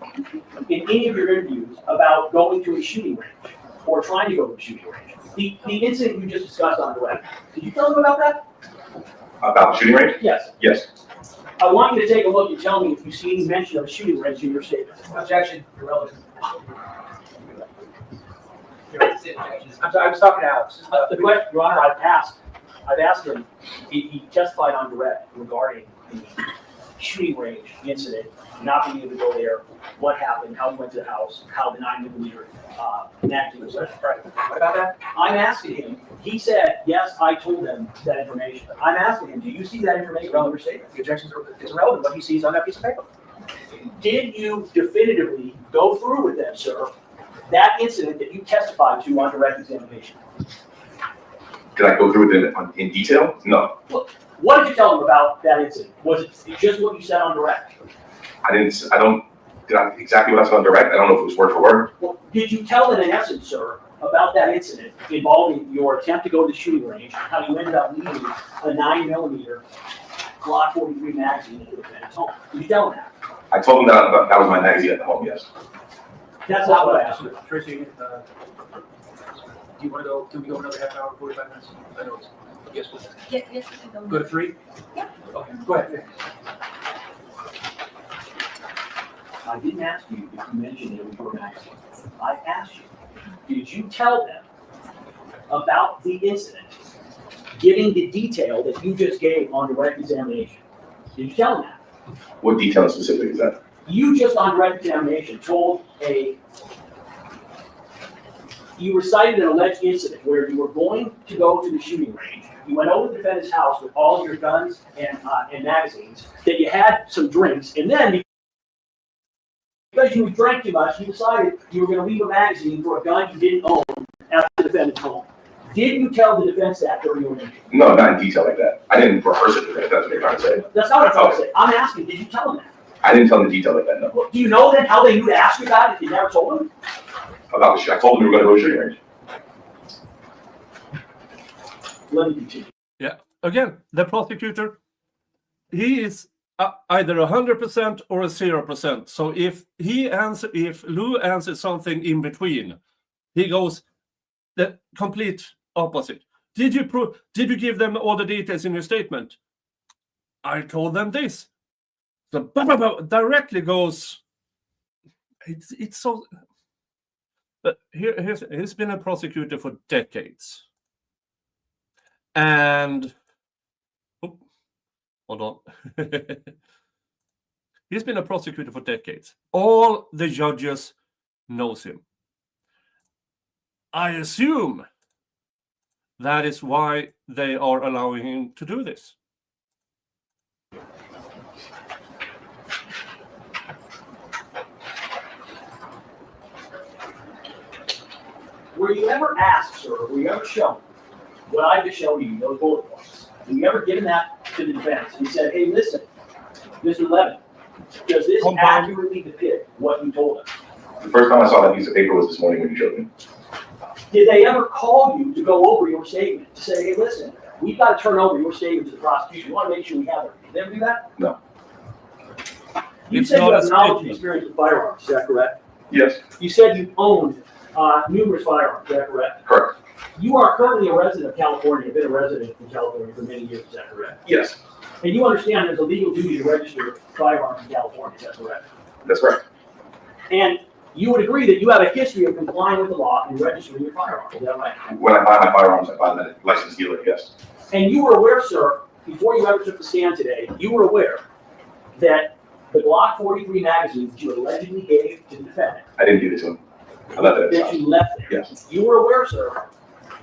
in any of your interviews about going to a shooting range or trying to go to a shooting range? The incident you just discussed on direct, did you tell them about that? About the shooting range? Yes. Yes. I want you to take a look and tell me if you see any mention of a shooting range in your statement. Objection. Irrelevant. I'm sorry, I was talking to Alex. The question, Your Honor, I've asked him, he testified on direct regarding the shooting range incident, not being able to go there, what happened, how he went to the house, how the 9mm magazine was left. Right. What about that? I'm asking him, he said, yes, I told them that information. I'm asking him, do you see that information in your statement? The objections are, it's irrelevant what he sees on that piece of paper. Did you definitively go through with them, sir, that incident that you testified to on direct examination? Did I go through it in detail? No. What did you tell them about that incident? Was it just what you said on direct? Exactly what I said on direct. I don't know if it was word for word. Well, did you tell them in essence, sir, about that incident involving your attempt to go to the shooting range, how you ended up leaving a 9mm Glock 43 magazine at the defendant's home? Did you tell them that? I told them that was my magazine at the home, yes. That's not what I asked you. Tracy, do you want to go, can we go another half hour, 45 minutes? I know it's, yes, please. Yes, we can go. Go to 3? Yeah. Okay, go ahead. I didn't ask you if you mentioned it was your magazine. I asked you, did you tell them about the incident, giving the detail that you just gave on direct examination? Did you tell them that? What detail specifically is that? You just on direct examination you recited an alleged incident where you were going to go to the shooting range. you went over to the defendant's house with all of your guns and magazines, that you had some drinks, and then because you drank too much, you decided you were going to leave a magazine for a gun you didn't own at the defendant's home. Did you tell the defense that during your interview? No, not in detail like that. I didn't rehearse it, if that's what you're trying to say. That's not what I'm trying to say. I'm asking, did you tell them that? I didn't tell them in detail like that, no. Well, do you know then how they knew to ask you about it if you never told them? About the shooting. I told them we were going to go to shooting range. Let me continue. Yeah. Again, the prosecutor, he is either 100% or a 0%. So if Lou answers something in between, he goes the complete opposite. Did you give them all the details in your statement? I told them this. So directly goes. It's so. But he's been a prosecutor for decades, and hold on. He's been a prosecutor for decades. All the judges knows him. I assume that is why they are allowing him to do this. Were you ever asked, sir, were you ever shown what I just showed you, those bullet points? Were you ever given that to the defense and said, hey, listen, Mr. Levin, does this accurately depict what you told us? The first time I saw that piece of paper was this morning when you showed me. Did they ever call you to go over your statement, to say, hey, listen, we've got to turn over your statement to the prosecution. We want to make sure we have it. Did they ever do that? No. You It's said you not have a knowledge and statement. experience with firearms, is that correct? Yes. You said you owned numerous firearms, is that correct? Correct. You are currently a resident of California, have been a resident in California for many years, is that correct? Yes. And you understand there's a legal duty to register firearms in California, is that correct? That's correct. And you would agree that you have a history of complying with the law and registering your firearms, is that right? When I buy my firearms, I buy them at a licensed dealer, yes. And you were aware, sir, before you ever took the stand today, you were aware that the Glock 43 magazine that you allegedly gave to the defendant, I didn't give it to him. I left it at his that house. you left there. Yes. You were aware, sir,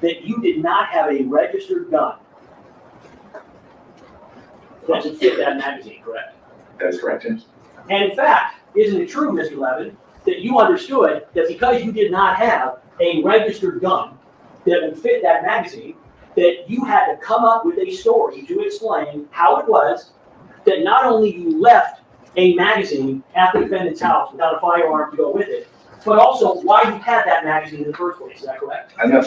that you did not have a registered gun that would fit that magazine, correct? That is correct, yes. And in fact, isn't it true, Mr. Levin, that you understood that because you did not have a registered gun that would fit that magazine, that you had to come up with a story to explain how it was that not only you left a magazine at the defendant's house without a firearm to go with it, but also why you had that magazine in the first place, is that correct? I didn't have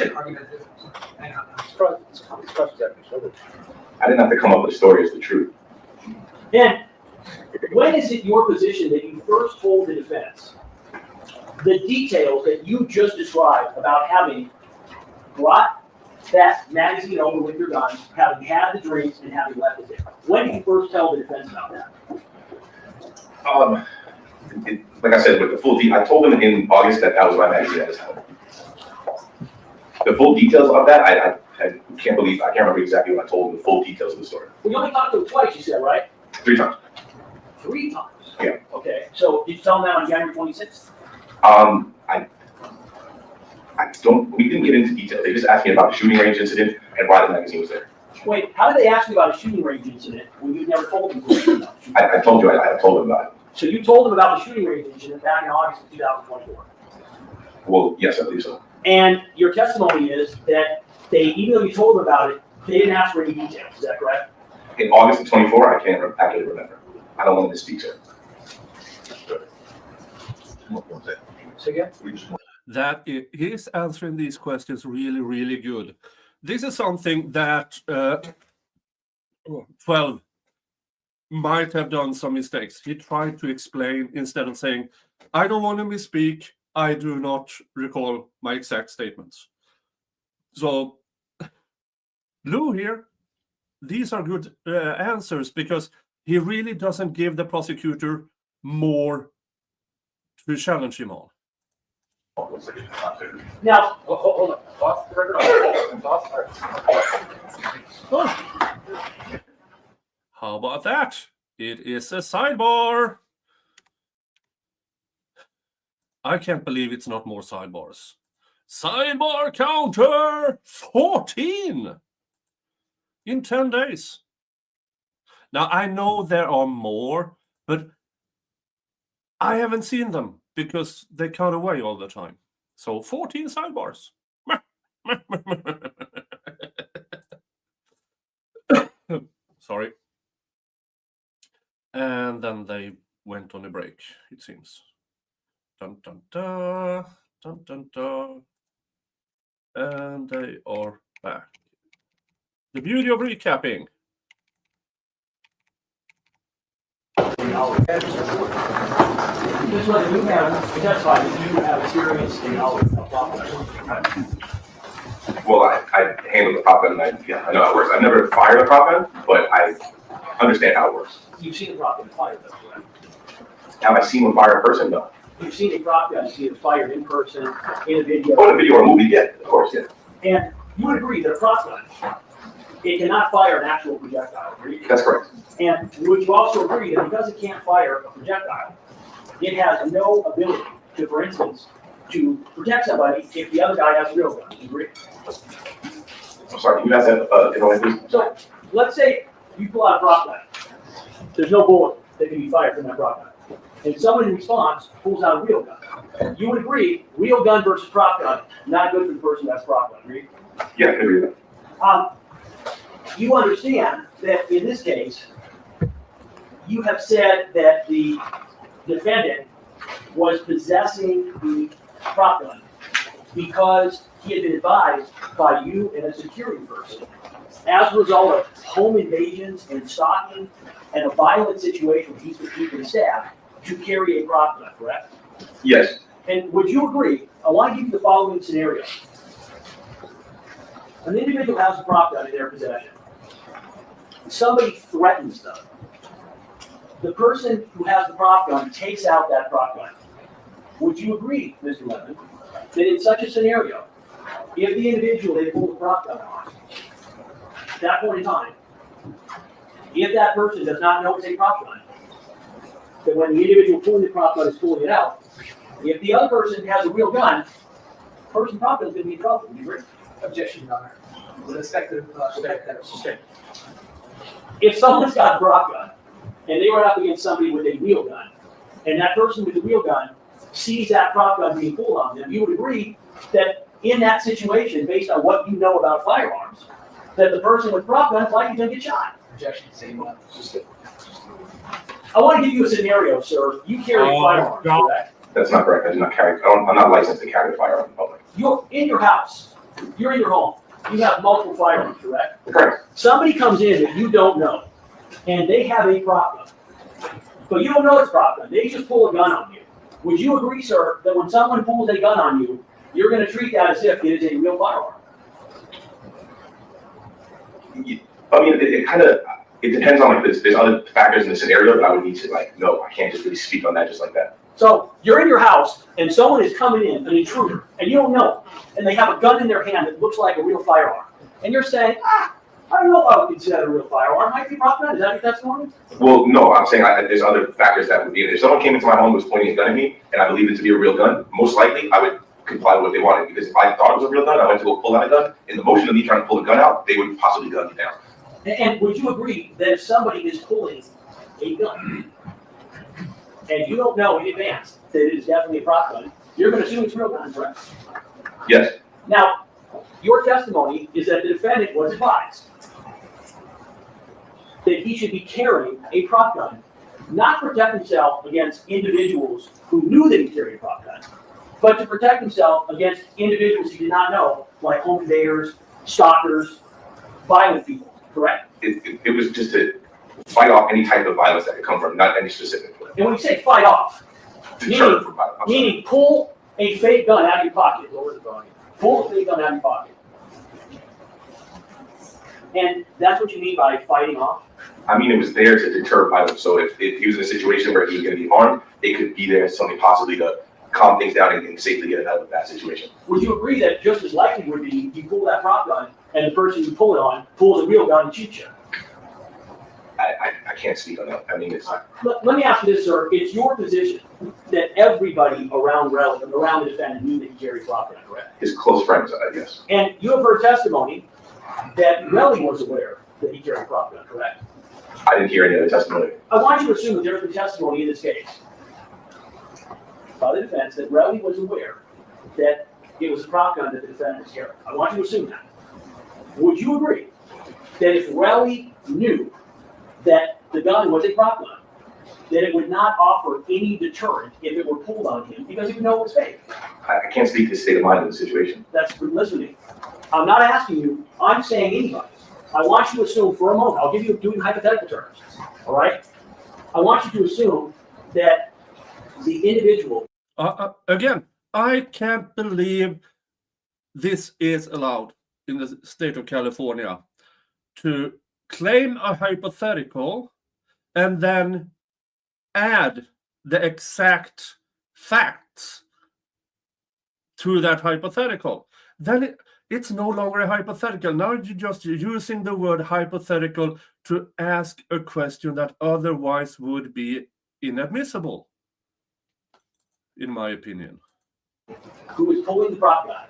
to come up with a story, it's the truth. And when is it your position that you first told the defense the details that you just described about having brought that magazine over with your gun, having had the drinks, and having left it there? When did you first tell the defense about that? Like I said, with the full I told him in August that was my magazine at his home. The full details of that, I can't believe, I can't remember exactly what I told him, the full details of the story. Well, you only talked to him twice, you said, right? 3 times. 3 times? Yeah. Okay, so did you tell him that on January 26th? We didn't get into detail. They just asked me about the shooting range incident and why the magazine was there. Wait, how did they ask you about a shooting range incident when you never told them? I told you, I told them about it. So you told them about the shooting range incident back in August of 2024? Well, yes, I believe so. And your testimony is that even though you told them about it, they didn't ask for any details, is that correct? In August of 24, I can't accurately remember. I don't want to misspeak, sir. That he's answering these questions really, really good. This is something that 12 might have done some mistakes. He tried to explain instead of saying, I don't want to misspeak. I do not recall my exact statements. So, Lou here, these are good answers because he really doesn't give the prosecutor more to challenge him on. Now, Hold on. How about that? It is a sidebar. I can't believe it's not more sidebars. Sidebar counter 14. in 10 days. Now, I know there are more, but I haven't seen them because they cut away all the time. So 14 sidebars. Sorry. And then they went on a break, it seems. Dun dun dun, dun dun dun. And they are back. The beauty of recapping. Just let you have, that's fine, if you have experience in knowledge of prop gun. Well, I handle the prop gun, and I know how it works. I've never fired a prop gun, but I understand how it works. You've seen a prop gun fired though, correct? Have I seen one fire a person? No. You've seen a prop gun, you see it fired in person, in a video. Oh, in a video or a movie, yeah, of course, yeah. And you would agree that a prop gun, it cannot fire an actual projectile, right? That's correct. And would you also agree that because it can't fire a projectile, it has no ability to, for instance, to protect somebody if the other guy has a real gun? Do you agree? I'm sorry, can you ask that different way, please? So let's say you pull out a prop gun. There's no bullet that can be fired from that prop gun. And someone in response pulls out a real gun. You would agree, real gun versus prop gun, not good for the person that's prop gun, agree? Yeah, I agree with that. You understand that in this case, you have said that the defendant was possessing the prop gun because he had been advised by you and a security person as a result of home invasions and stalking and a violent situation where he's been stabbed to carry a prop gun, correct? Yes. And would you agree, I want to give you the following scenario. An individual has a prop gun in their possession. Somebody threatens them. The person who has the prop gun takes out that prop gun. Would you agree, Mr. Levin, that in such a scenario, if the individual they pull the prop gun on, at that point in time, if that person does not know it's a prop gun, that when the individual pulling the prop gun is pulling it out, if the other person has a real gun, the person prop gun is going to be in trouble. Would you agree? Objection, Your Honor. With respect to, If someone's got a prop gun and they run up against somebody with a real gun, and that person with the real gun sees that prop gun being pulled on them, you would agree that in that situation, based on what you know about firearms, that the person with prop gun is likely going to get shot. objection, same one. I want to give you a scenario, sir. You carry firearms, correct? That's not correct. I do not carry, I'm not licensed to carry a firearm in public. You're in your house. You're in your home. You have multiple firearms, correct? Correct. Somebody comes in that you don't know, and they have a prop gun. But you don't know it's prop gun. They just pull a gun on you. Would you agree, sir, that when someone pulls a gun on you, you're going to treat that as if it is a real firearm? I mean, it depends on, like, there's other factors in the scenario that I would need to, like, no, I can't just really speak on that just like that. So you're in your house, and someone is coming in, an intruder, and you don't know, and they have a gun in their hand that looks like a real firearm. And you're saying, I don't know if I would consider that a real firearm. Might be prop gun. Is that your testimony? Well, no, I'm saying there's other factors that would be in it. If someone came into my home and was pointing a gun at me, and I believed it to be a real gun, most likely I would comply with what they wanted. Because if I thought it was a real gun, I went to go pull out a gun. In the motion of me trying to pull the gun out, they would possibly gun me down. And would you agree that if somebody is pulling a gun, and you don't know in advance that it is definitely a prop gun, you're going to assume it's a real gun, correct? Yes. Now, your testimony is that the defendant was advised that he should be carrying a prop gun, not to protect himself against individuals who knew that he carried a prop gun, but to protect himself against individuals he did not know, like home invaders, stalkers, violent people, correct? It was just to fight off any type of violence that could come from, not any specific. And when you say fight off, Deter from violence. meaning pull a fake gun out of your pocket. Lower the volume. Pull a fake gun out of your pocket. And that's what you mean by fighting off? I mean, it was there to deter violence. So if he was in a situation where he was going to be harmed, it could be there as something possibly to calm things down and safely get out of that situation. Would you agree that just as likely would be you pull that prop gun and the person you pull it on pulls a real gun and shoots you? I can't speak on that. I mean, it's Let me ask you this, sir. It's your position that everybody around the defendant knew that he carried a prop gun, correct? his close friends, I guess. And you have heard testimony that Melly was aware that he carried a prop gun, correct? I didn't hear any other testimony. I want you to assume that there's been testimony in this case by the defense that Relly was aware that it was a prop gun that the defendant was carrying. I want you to assume that. Would you agree that if Relly knew that the gun was a prop gun, that it would not offer any deterrent if it were pulled on him because he would know it was fake? I can't speak to the state of mind of the situation. Listen to me. I'm not asking you, I'm saying anybody. I want you to assume for a moment, I'll give you doing hypothetical terms, all right? I want you to assume that the individual. Again, I can't believe this is allowed in the state of California to claim a hypothetical and then add the exact facts to that hypothetical. Then it's no longer a hypothetical. Now you're just using the word hypothetical to ask a question that otherwise would be inadmissible, in my opinion. Who is pulling the prop gun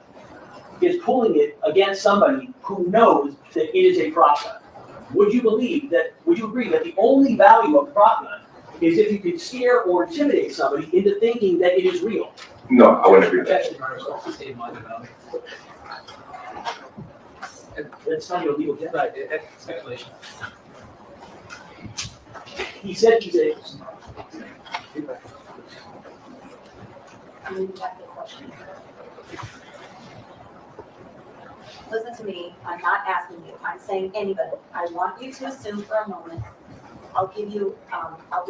is pulling it against somebody who knows that it is a prop gun. Would you agree that the only value of the prop gun is if you can scare or intimidate somebody into thinking that it is real? No, I wouldn't agree with that. Objection, Your Honor, it's also state of mind about it. That's not illegal. Right, it's speculation. He said he's a. Listen to me, I'm not asking you, I'm saying anybody. I want you to assume for a moment, I'll do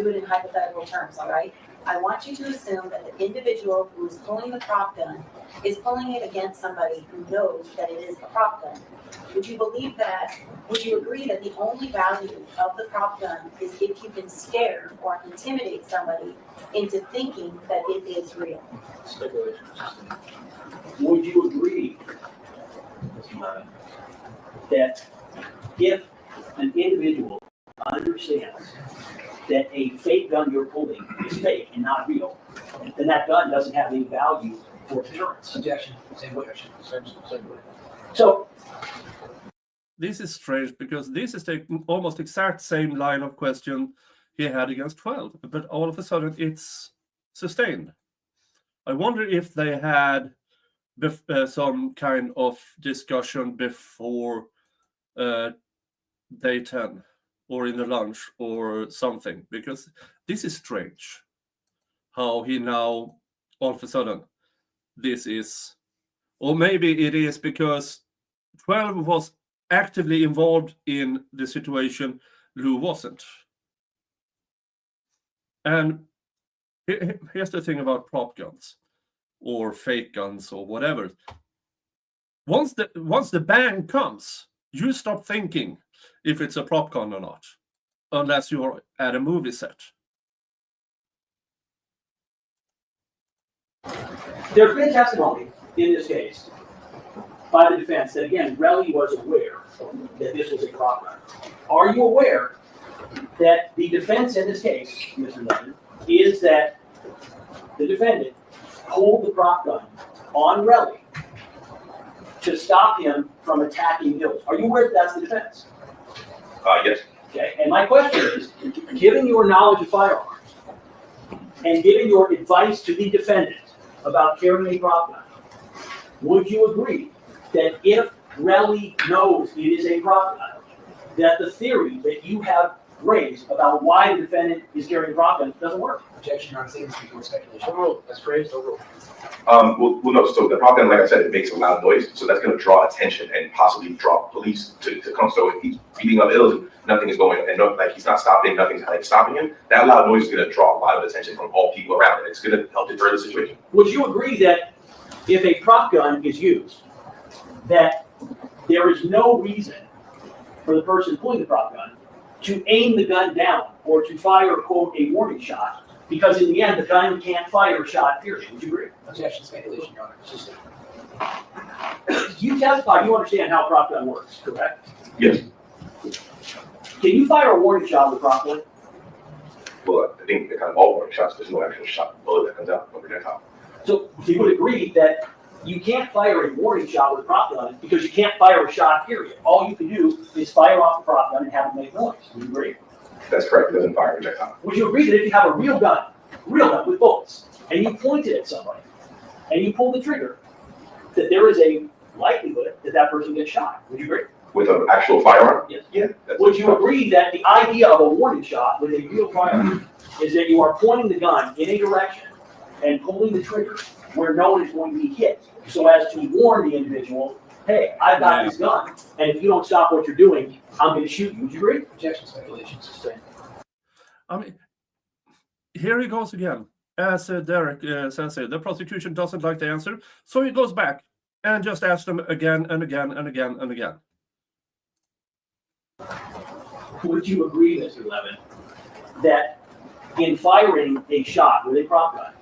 it in hypothetical terms, all right? I want you to assume that the individual who is pulling the prop gun is pulling it against somebody who knows that it is a prop gun. Would you believe that? Would you agree that the only value of the prop gun is if you can scare or intimidate somebody into thinking that it is real? Speculation. Would you agree that if an individual understands that a fake gun you're pulling is fake and not real, then that gun doesn't have any value for deterrence? Objection, same way. Same way. So This is strange because this is the almost exact same line of question he had against 12, but all of a sudden it's sustained. I wonder if they had some kind of discussion before day 10 or in the lunch or something, because this is strange how he now all of a sudden this is, or maybe it is because 12 was actively involved in the situation, Lou wasn't. And here's the thing about prop guns or fake guns or whatever. Once the ban comes, you stop thinking if it's a prop gun or not, unless you're at a movie set. there's been testimony in this case by the defense that, again, Relly was aware that this was a prop gun. Are you aware that the defense in this case, Mr. Levin, is that the defendant pulled the prop gun on Relly to stop him from attacking Mills? Are you aware that that's the defense? Yes. Okay, and my question is, given your knowledge of firearms and given your advice to the defendant about carrying a prop gun, would you agree that if Relly knows it is a prop gun, that the theory that you have raised about why the defendant is carrying a prop gun doesn't work? Objection, Your Honor, statements before speculation. Overruled. That's phrased, overruled. Well, no, so the prop gun, like I said, it makes a loud noise, so that's going to draw attention and possibly draw police to come. So if he's beating up Ills, nothing is going, and no, like he's not stopping, nothing's like stopping him, that loud noise is going to draw a lot of attention from all people around, and it's going to help deter the situation. Would you agree that if a prop gun is used, that there is no reason for the person pulling the prop gun to aim the gun down or to fire, quote, a warning shot, because in the end, the gun can't fire a shot, period? Would you agree? Objection, speculation, Your Honor. Just You testify, you understand how a prop gun works, correct? Yes. Can you fire a warning shot with a prop gun? Well, I think they're kind of all warning shots. There's no actual shot bullet that comes out from the projectile. So you would agree that You can't fire a warning shot with a prop gun because you can't fire a shot, period. All you can do is fire off the prop gun and have it make noise. Would you agree? That's correct. It doesn't fire projectile. Would you agree that if you have a real gun with bullets, and you point it at somebody, and you pull the trigger, that there is a likelihood that that person gets shot? Would you agree? With an actual firearm? Yes. Yeah. Would you agree that the idea of a warning shot with a real firearm is that you are pointing the gun in a direction and pulling the trigger where no one is going to be hit, so as to warn the individual, hey, I've got this gun, and if you don't stop what you're doing, I'm going to shoot you. Would you agree? Objection, speculation, sustained. I mean, here he goes again. As Derek says here, the prosecution doesn't like the answer, so he goes back and just asks them again and again and again and again. Would you agree, Mr. Levin, that in firing a shot with a prop gun,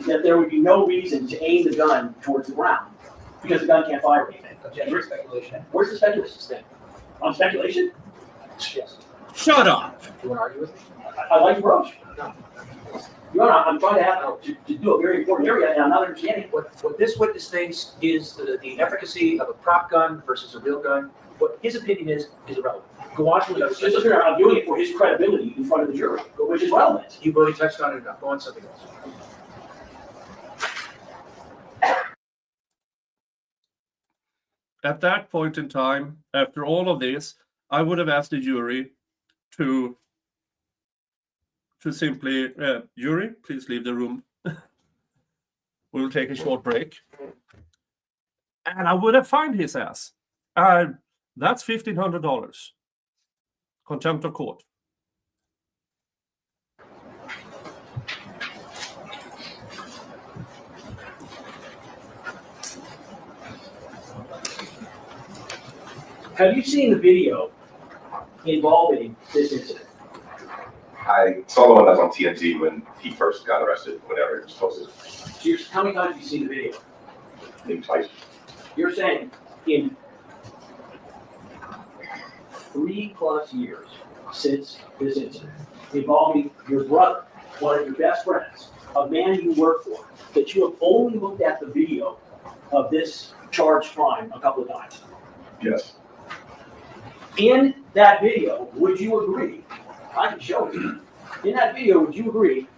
that there would be no reason to aim the gun towards the ground because the gun can't fire anything? Objection, speculation. Where's the speculation? Sustained. On speculation? Yes. Shut up! You want to argue with me? I like your approach. No. Your Honor, I'm trying to do a very important area, and I'm not understanding. What this witness thinks is the efficacy of a prop gun versus a real gun. What his opinion is irrelevant. Go on to Just look here, I'm doing it for his credibility in front of the jury, which is relevant. You've already touched on it enough. Go on to something else. At that point in time, after all of this, I would have asked the jury to simply, jury, please leave the room. We'll take a short break. And I would have fined his ass. That's $1,500. Contempt of court. Have you seen the video involving this incident? I saw the one that's on TNT when he first got arrested, whatever it was posted. So how many times have you seen the video? Maybe twice. You're saying in 3+ years since this incident involving your brother, one of your best friends, a man you work for, that you have only looked at the video of this charged crime a couple of times. Yes. In that video, would you agree, I can show you, in that video, would you agree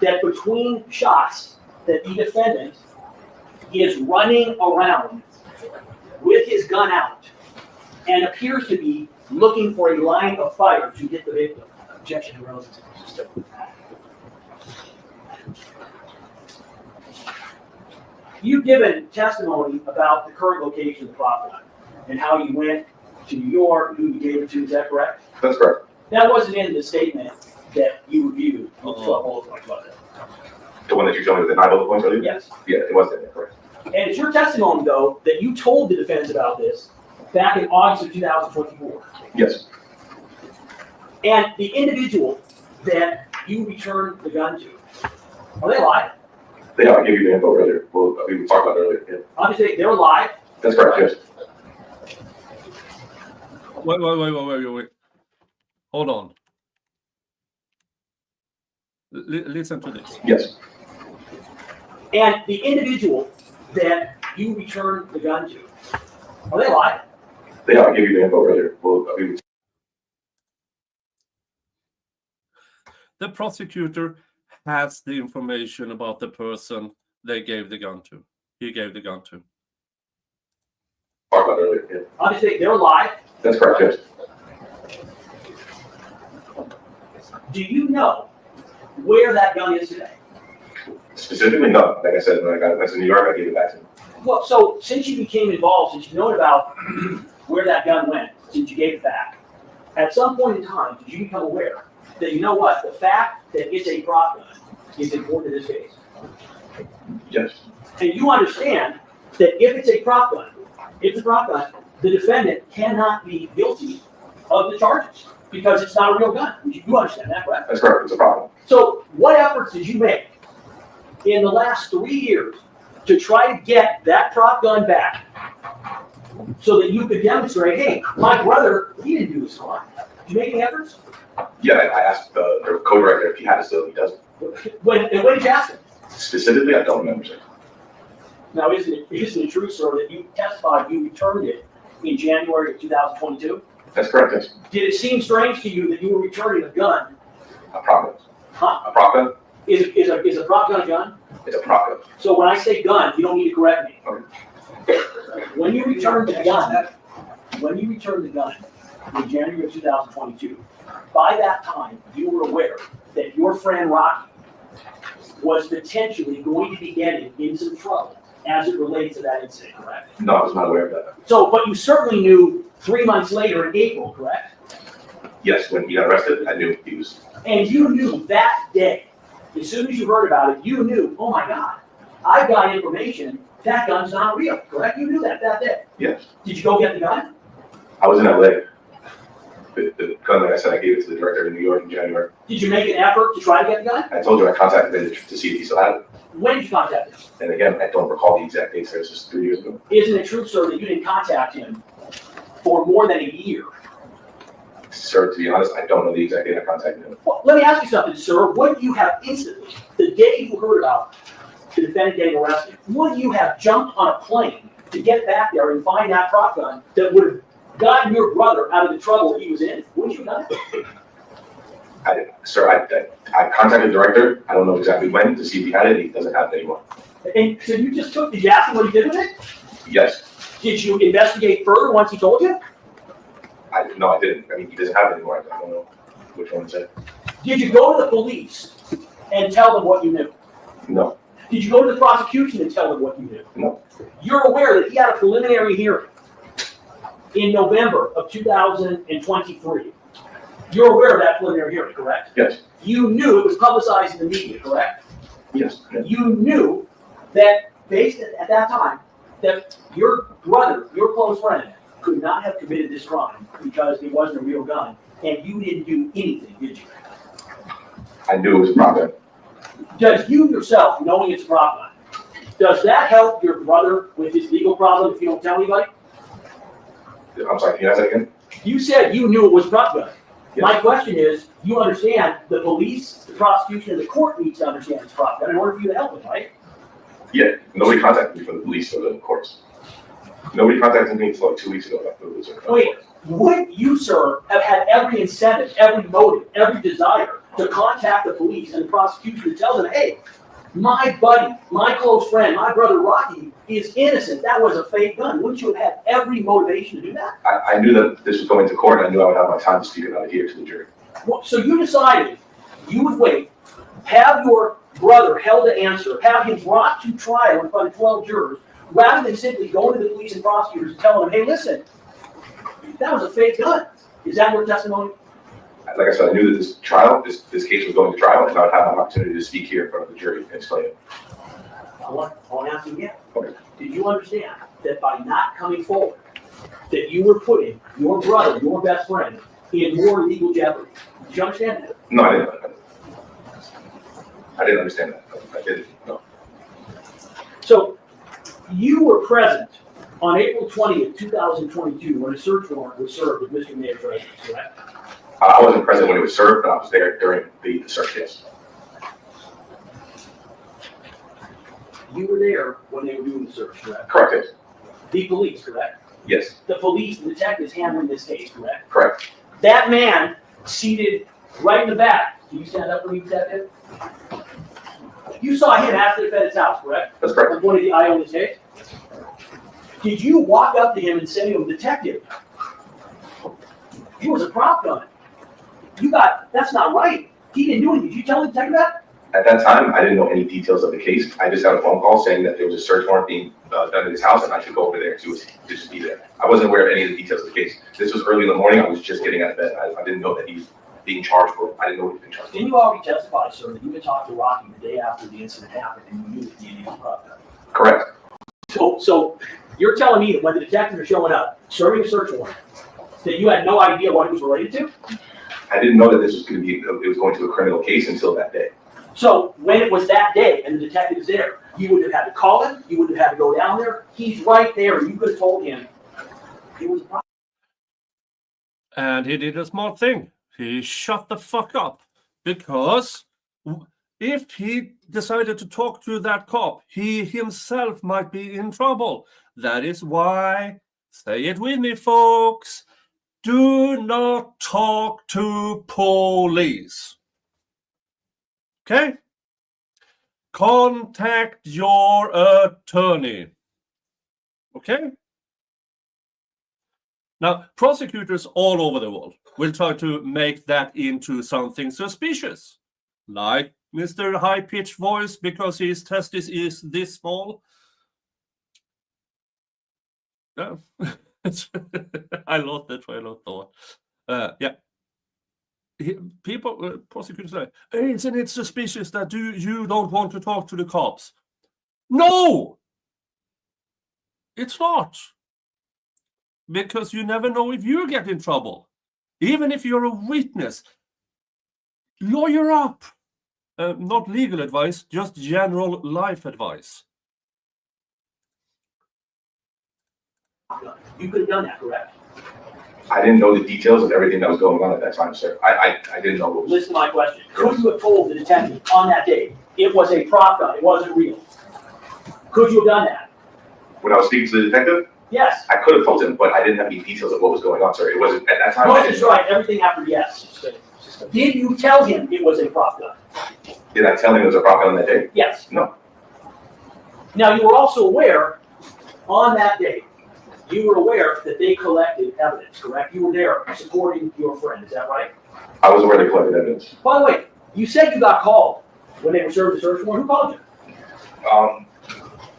that between shots that the defendant is running around with his gun out and appears to be looking for a line of fire to hit the victim? Objection, irrelevant. Sustained. You've given testimony about the current location of the prop gun and how you went to New York, who you gave it to, is that correct? That's correct. That wasn't in the statement that you reviewed with 12 bullet points, was it? The one that you showed me with the 9 bullet points earlier? Yes. Yeah, it was there, correct. And it's your testimony, though, that you told the defense about this back in August of 2024. Yes. And the individual that you returned the gun to, are they alive? They I gave you the info earlier. Well, we talked about it earlier. Yeah. Obviously, they're alive. That's correct, yes. Wait. Hold on. Listen to this. Yes. And the individual that you returned the gun to, are they alive? They I gave you the info earlier. Well, The prosecutor has the information about the person they gave the gun to. He gave the gun to. talked about it earlier. Yeah. Obviously, they're alive. That's correct, yes. Do you know where that gun is today? Specifically, no. Like I said, when I got it to New York, I gave it back to him. Well, so since you became involved, since you know about where that gun went, since you gave it back, at some point in time, did you become aware that, you know what, the fact that it's a prop gun is important in this case? Yes. And you understand that if it's a prop gun, the defendant cannot be guilty of the charges because it's not a real gun. You understand that, correct? That's correct. It's a problem. So what efforts did you make in the last 3 years to try to get that prop gun back so that you could demonstrate, hey, my brother, he didn't do this crime? Did you make any efforts? Yeah, I asked the co-director if he had it still. He doesn't. When did you ask him? Specifically, I don't remember, sir. Now, isn't it true, sir, that you testified you returned it in January of 2022? That's correct, yes. Did it seem strange to you that you were returning a gun? A prop gun. Huh? A prop gun? Is a prop gun a gun? It's a prop gun. So when I say gun, you don't need to correct me. Okay. When you returned the gun in January of 2022, by that time, you were aware that your friend Rocky was potentially going to be getting in some trouble as it relates to that incident, correct? No, I was not aware of that. So, but you certainly knew 3 months later in April, correct? Yes, when he got arrested, I knew he was. And you knew that day, as soon as you heard about it, you knew, oh my God, I got information, that gun's not real, correct? You knew that day. Yes. Did you go get the gun? I was in LA. The gun, like I said, I gave it to the director in New York in January. Did you make an effort to try to get the gun? I told you I contacted him to see if he still had it. When did you contact him? And again, I don't recall the exact dates. It was just 3 years ago. Isn't it true, sir, that you didn't contact him for more than a year? Sir, to be honest, I don't know the exact date I contacted him. Well, let me ask you something, sir. Would you have instantly, the day you heard about the defendant getting arrested, would you have jumped on a plane to get back there and find that prop gun that would have gotten your brother out of the trouble he was in? Wouldn't you have done it? I didn't. Sir, I contacted the director. I don't know exactly when to see if he had it. He doesn't have it anymore. And so you just did you ask him what he did with it? Yes. Did you investigate further once he told you? No, I didn't. I mean, he doesn't have it anymore. I don't know which one is it. Did you go to the police and tell them what you knew? No. Did you go to the prosecution and tell them what you knew? No. You're aware that he had a preliminary hearing in November of 2023. You're aware of that preliminary hearing, correct? Yes. You knew it was publicized in the media, correct? Yes. You knew that, based at that time, that your brother, your close friend, could not have committed this crime because it wasn't a real gun, and you didn't do anything, did you? I knew it was a prop gun. Does you yourself, knowing it's a prop gun, does that help your brother with his legal problem if you don't tell anybody? I'm sorry, can you ask that again? You said you knew it was a prop gun. Yes. My question is, you understand the police, the prosecution, and the court needs to understand it's a prop gun in order for you to help them, right? Yeah. Nobody contacted me from the police or the courts. Nobody contacted me until like 2 weeks ago. After it was Wait, would you, sir, have had every incentive, every motive, every desire to contact the police and the prosecution to tell them, hey, my buddy, my close friend, my brother Rocky is innocent. That was a fake gun. Wouldn't you have had every motivation to do that? I knew that this was going to court, and I knew I would have my time to speak about it here to the jury. Well, so you decided you would wait, have your brother held to answer, have him brought to trial in front of 12 jurors, rather than simply going to the police and prosecutors and telling them, hey, listen, that was a fake gun. Is that your testimony? Like I said, I knew that this trial, this case was going to trial, and I would have an opportunity to speak here in front of the jury and explain it. I want to ask you again. Okay. Did you understand that by not coming forward, that you were putting your brother, your best friend, in more legal jeopardy? Did you understand that? No, I didn't understand that. I didn't. No. So you were present on April 20th, 2022, when a search warrant was served with Mr. Mayor's residence, correct? I wasn't present when it was served, but I was there during the search, yes. You were there when they were doing the search, correct? Correct, yes. The police, correct? Yes, The police, the detectives handling this case, correct? correct. That man seated right in the back. Can you stand up for me, detective? You saw him at the defendant's house, correct? That's correct. Like one of the eye on his case? Did you walk up to him and say to him, detective, he was a prop gun. That's not right. He didn't do anything. Did you tell the detective that? At that time, I didn't know any details of the case. I just got a phone call saying that there was a search warrant being done at his house, and I should go over there to just be there. I wasn't aware of any of the details of the case. This was early in the morning. I was just getting out of bed. I didn't know that he was being charged for. I didn't know what he was being charged for. Didn't you already testify, sir, that you had talked to Rocky the day after the incident happened and you knew that he was a prop gun? Correct. So you're telling me that when the detectives are showing up, serving a search warrant, that you had no idea what it was related to? I didn't know that this was going to a criminal case until that day. So when it was that day and the detective is there, you wouldn't have had to call him, you wouldn't have had to go down there. He's right there, and you could have told him it was a prop. And he did a smart thing. He shut the fuck up. Because if he decided to talk to that cop, he himself might be in trouble. That is why, say it with me, folks, do not talk to police. Okay? Contact your attorney. Okay? Now, prosecutors all over the world will try to make that into something suspicious, like Mr. High-pitched voice because his testis is this small. Yeah. I love that trail of thought. Yeah. People, prosecutors say, hey, isn't it suspicious that you don't want to talk to the cops? No! It's not. Because you never know if you get in trouble. Even if you're a witness, lawyer up. Not legal advice, just general life advice. You could have done that, correct? I didn't know the details of everything that was going on at that time, sir. I didn't know what was. Listen to my question. Could you have told the detective on that day it was a prop gun, it wasn't real? Could you have done that? When I was speaking to the detective, Yes. I could have told him, but I didn't have any details of what was going on, sir. It wasn't at that time. No, I that's didn't know. right. Everything after yes. Did you tell him it was a prop gun? Did I tell him it was a prop gun on that day? Yes. No. Now, you were also aware on that day, you were aware that they collected evidence, correct? You were there supporting your friend, is that right? I was aware they collected evidence. By the way, you said you got called when they were serving the search warrant. Who called you?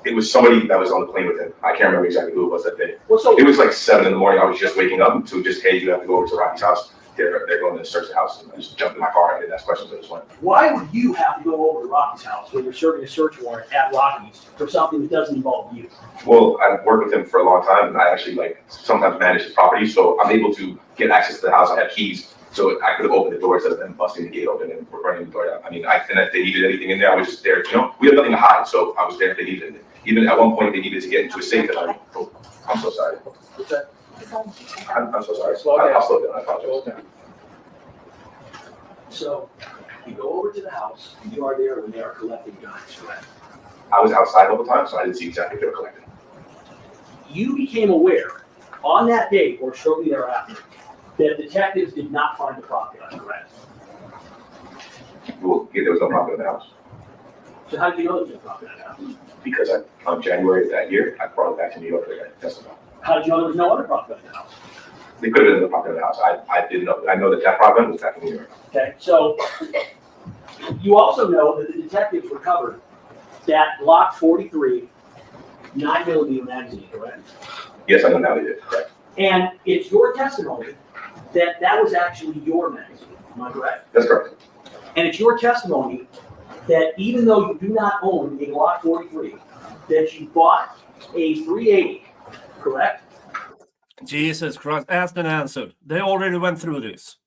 It was somebody that was on the plane with him. I can't remember exactly who it was that day. Well, so It was like 7 in the morning. I was just waking up to just, hey, you have to go over to Rocky's house. They're going to search the house. And I just jumped in my car and didn't ask questions. I just went. why would you have to go over to Rocky's house when you're serving a search warrant at Rocky's for something that doesn't involve you? Well, I've worked with him for a long time, and I actually sometimes manage his property, so I'm able to get access to the house. I have keys, so I could have opened the door instead of them busting the gate open and running the door down. I mean, and if they needed anything in there, I was just there. We have nothing to hide, so I was there if they needed it. Even at one point, they needed to get into a safe. And I'm so sorry. What's that? I'm so sorry. Slow down. I'll slow down. I apologize. So you go over to the house, and you are there when they are collecting guns, correct? I was outside all the time, so I didn't see exactly what they were collecting. You became aware on that day or shortly thereafter that detectives did not find the prop gun, correct? Well, there was no problem in the house. So how did you know there was no prop gun in the house? Because on January of that year, I brought it back to New York to testify. How did you know there was no other prop gun in the house? They could have been in the prop gun in the house. I didn't know. I know that prop gun was back in New York. Okay, so you also know that the detectives recovered that Glock 43 9mm magazine, correct? Yes, I know now they did. Correct. And it's your testimony that that was actually your magazine, am I correct? That's correct. And it's your testimony that even though you do not own a Glock 43, that you bought a 380, correct? Jesus Christ, asked and answered. They already went through this.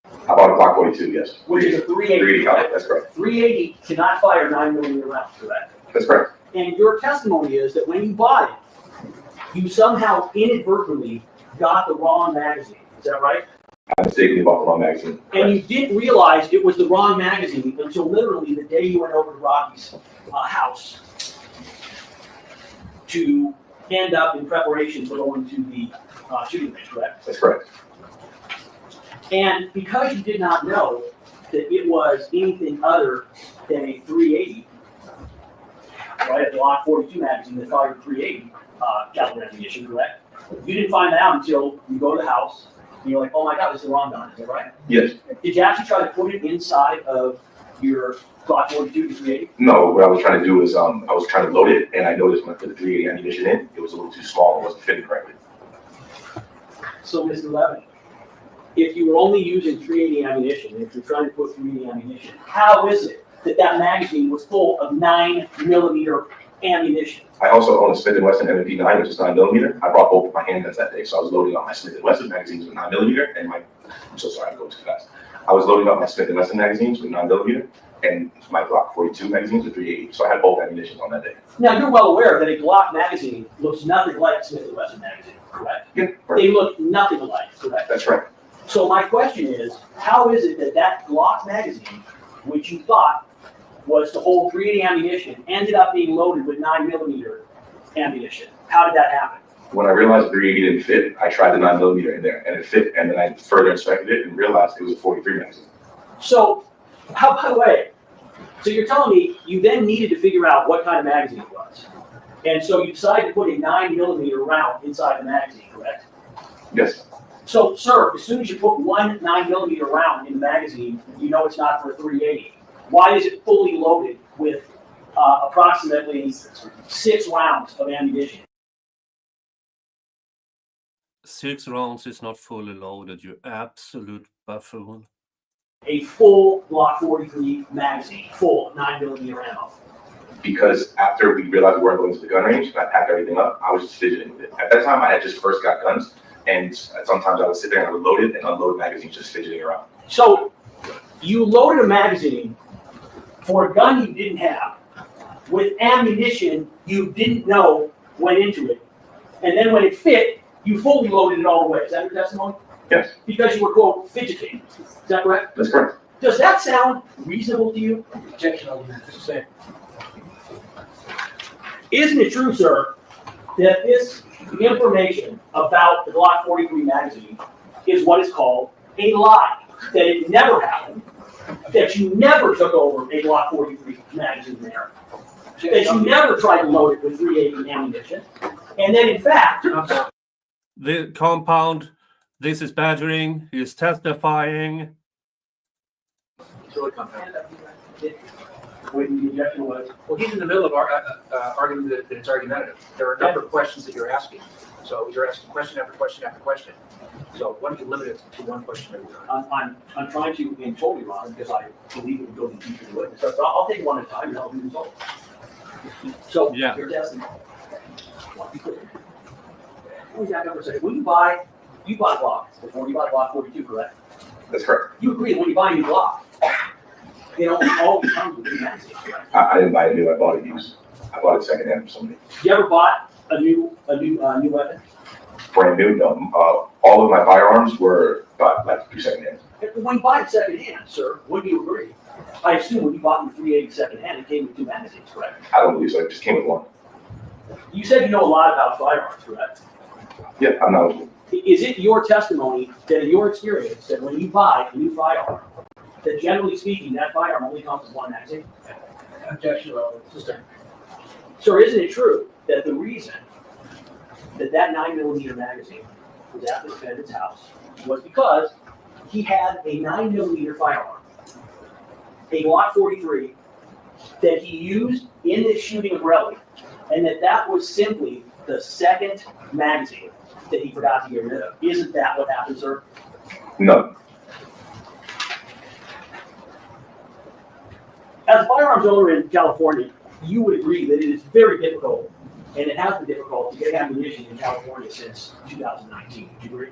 I bought a Glock 42, yes. Which is a 380. 380 caliber, that's correct. 380 cannot fire 9mm rounds, correct? That's correct. And your testimony is that when you bought it, you somehow inadvertently got the wrong magazine. Is that right? I mistakenly bought the wrong magazine. And you didn't realize it was the wrong magazine until literally the day you went over to Rocky's house to end up in preparation for going to the shooting range, correct? That's correct. And because you did not know that it was anything other than a 380, right, a Glock 42 magazine that fired 380 caliber ammunition, correct? You didn't find that out until you go to the house and you're like, oh my God, this is the wrong gun, is that right? Yes. Did you actually try to put it inside of your Glock 42 to 380? No, what I was trying to do is I was trying to load it, and I noticed when I put the 380 ammunition in, it was a little too small and wasn't fitting correctly. So, Mr. Levin, if you were only using 380 ammunition, if you're trying to put 380 ammunition, how is it that that magazine was full of 9mm ammunition? I also own a Smith & Wesson M&P 9, which is 9mm. I brought both of my handguns that day, so I was loading up my Smith & Wesson magazines with 9mm, and I'm so sorry, I'm going too fast. I was loading up my Smith & Wesson magazines with 9mm, and my Glock 42 magazines with 380, so I had both ammunitions on that day. Now, you're well aware that a Glock magazine looks nothing like a Smith & Wesson magazine, correct? Yeah, They look nothing alike, correct? that's right. So my question is, how is it that that Glock magazine which you thought was to hold .380 ammunition, ended up being loaded with 9mm ammunition. How did that happen? When I realized 380 didn't fit, I tried the 9mm in there and it fit, and then I further inspected it and realized it was a 43 magazine. So, by the way, so you're telling me you then needed to figure out what kind of magazine it was. And so you decided to put a 9mm round inside the magazine, correct? Yes. So, sir, as soon as you put one 9mm round in the magazine, you know it's not for a .380. Why is it fully loaded with approximately 6 rounds of ammunition? 6 rounds is not fully loaded, you absolute buffoon. A full Glock 43 magazine, full 9mm ammo. Because after we realized we weren't going to the gun range and I packed everything up, I was just fidgeting with it. At that time, I had just first got guns, and sometimes I would sit there and I would load it and unload magazines just fidgeting around. So you loaded a magazine for a gun you didn't have with ammunition you didn't know went into it. And then when it fit, you fully loaded it all the way. Is that your testimony? Yes, Because you were, quote, fidgeting. Is that correct? that's correct. Does that sound reasonable to you? Objection, Alderman. Mr. Sam. Isn't it true, sir, that this information about the Glock 43 magazine is what is called a lie? That it never happened, that you never took over a Glock 43 magazine there, that you never tried to load it with .380 ammunition, and then in fact, The compound, this is badgering, he is testifying. when the objection was, Well, he's in the middle of arguing that it's argumentative. There are a number of questions that you're asking. So you're asking question after question after question. So why don't you limit it to one question at a time? I'm trying to, and totally wrong, because I believe it would go to the future of the witness. So I'll take one at a time and I'll do the result. So, Yeah. your testimony. Let me back up for a second. When you bought Glock before, you bought Glock 42, correct? That's correct. You agree that when you buy a new Glock, it always comes with new magazines, correct? I didn't buy it new, I bought it used. I bought it secondhand from somebody. You ever bought a new weapon? Brand new, no. All of my firearms were bought like secondhand. When you buy it secondhand, sir, would you agree? I assume when you bought the .380 secondhand, it came with 2 magazines, correct? I don't believe so, it just came with one. You said you know a lot about firearms, correct? Yeah, I'm not. Is it your testimony that in your experience, that when you buy a new firearm, that generally speaking, that firearm only comes with 1 magazine? Objection, Sister. Sir, isn't it true that the reason that 9mm magazine was at the defendant's house was because he had a 9mm firearm, a Glock 43, that he used in this shooting of Relly, and that was simply the second magazine that he forgot to get rid of? Isn't that what happened, sir? No. As a firearms owner in California, you would agree that it is very difficult, and it has been difficult to get ammunition in California since 2019. Would you agree?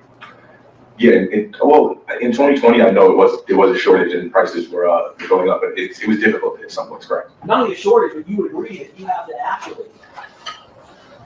Yeah, well, in 2020, I know it was a shortage and prices were going up, but it was difficult at some points, correct? Not only a shortage, but you would agree that you have to actually,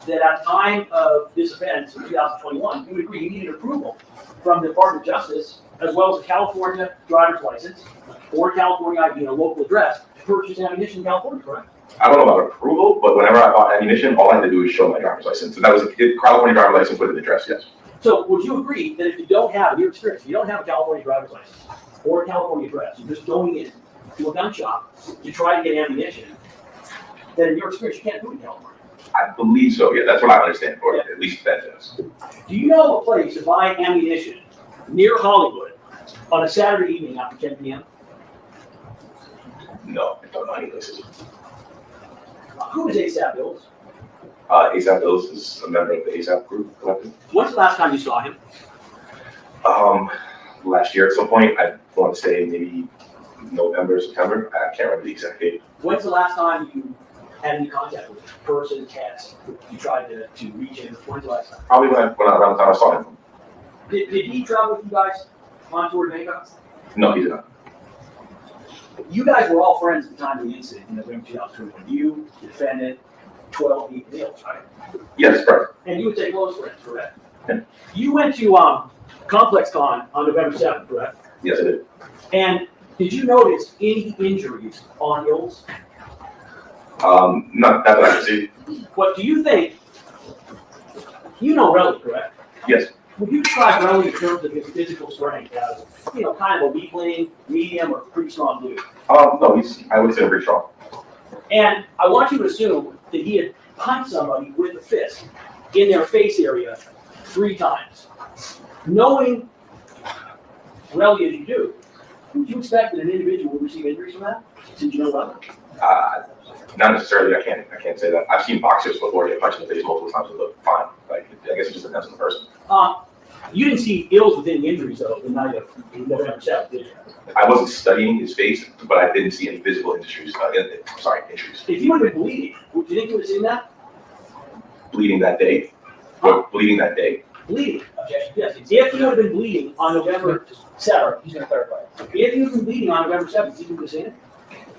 that at the time of this offense in 2021, you would agree you needed approval from the Department of Justice, as well as a California driver's license or California ID and a local address to purchase ammunition in California, correct? I don't know about approval, but whenever I bought ammunition, all I had to do was show my driver's license. And that was a California driver's license with an address, yes. So would you agree that if you don't have, in your experience, if you don't have a California driver's license or a California address, you're just going in to a gun shop to try to get ammunition, then in your experience, you can't do it in California? I believe so, yeah, that's what I understand, or at least that is. Do you know a place to buy ammunition near Hollywood on a Saturday evening after 10 p.m.? No, I don't know any places. Who is ASAP Bills? ASAP Bills is a member of the ASAP group collective. When's the last time you saw him? Last year at some point, I want to say maybe November, September, I can't remember the exact date. When's the last time you had any contact with him? Person, text, you tried to reach him? When's the last time? Probably around the time I saw him. Did he travel with you guys on tour to Bangkok? No, he did not. You guys were all friends at the time of the incident in November 2021. You, the defendant, 12 people else, right? Yes, correct. And you would say close friends, correct? Yeah. You went to Complex Con on November 7th, correct? Yes, I did. And Did you notice any injuries on Hills? Not that I can see. What do you think? You know Relly, correct? Yes. Would you describe Relly in terms of his physical strength as, kind of a weakling, medium, or pretty strong dude? No, I would say pretty strong. And I want you to assume that he had punched somebody with a fist in their face area 3 times. Knowing Relly as you do, would you expect that an individual would receive injuries from that? Since you know Relly? Not necessarily. I can't say that. I've seen boxers before get punched in the face multiple times and look fine. Like, I guess it just depends on the person. You didn't see ills with any injuries though the night of November 7th, did you? I wasn't studying his face, but I didn't see any physical injuries. Injuries. If you would have been bleeding, would you think you would have seen that? Bleeding that day. What? Bleeding that day. Bleeding. Objection. Yes. If you would have been bleeding on November 7th, He's gonna clarify. if you had been bleeding on November 7th, you would have seen it?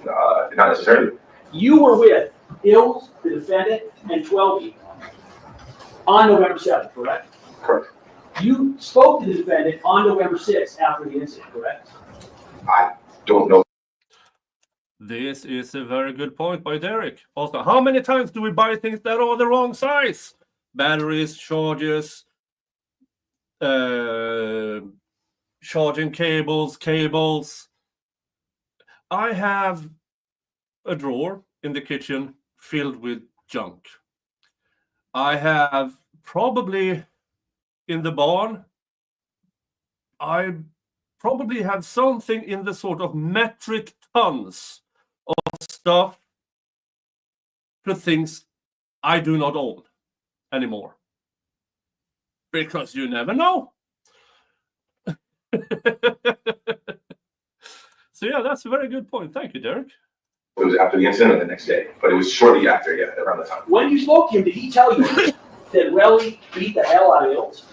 Not necessarily. You were with Ills, the defendant, and 12 people on November 7th, correct? Correct. You spoke to the defendant on November 6th after the incident, correct? I don't know. This is a very good point by Derek. Also, how many times do we buy things that are the wrong size? Batteries, chargers, charging cables. I have a drawer in the kitchen filled with junk. I have probably in the barn, I probably have something in the sort of metric tons of stuff to things I do not own anymore. Because you never know. So yeah, that's a very good point. Thank you, Derek. It was after the incident or the next day, but it was shortly after, yeah, around the time. When you spoke to him, did he tell you that Relly beat the hell out of Ills?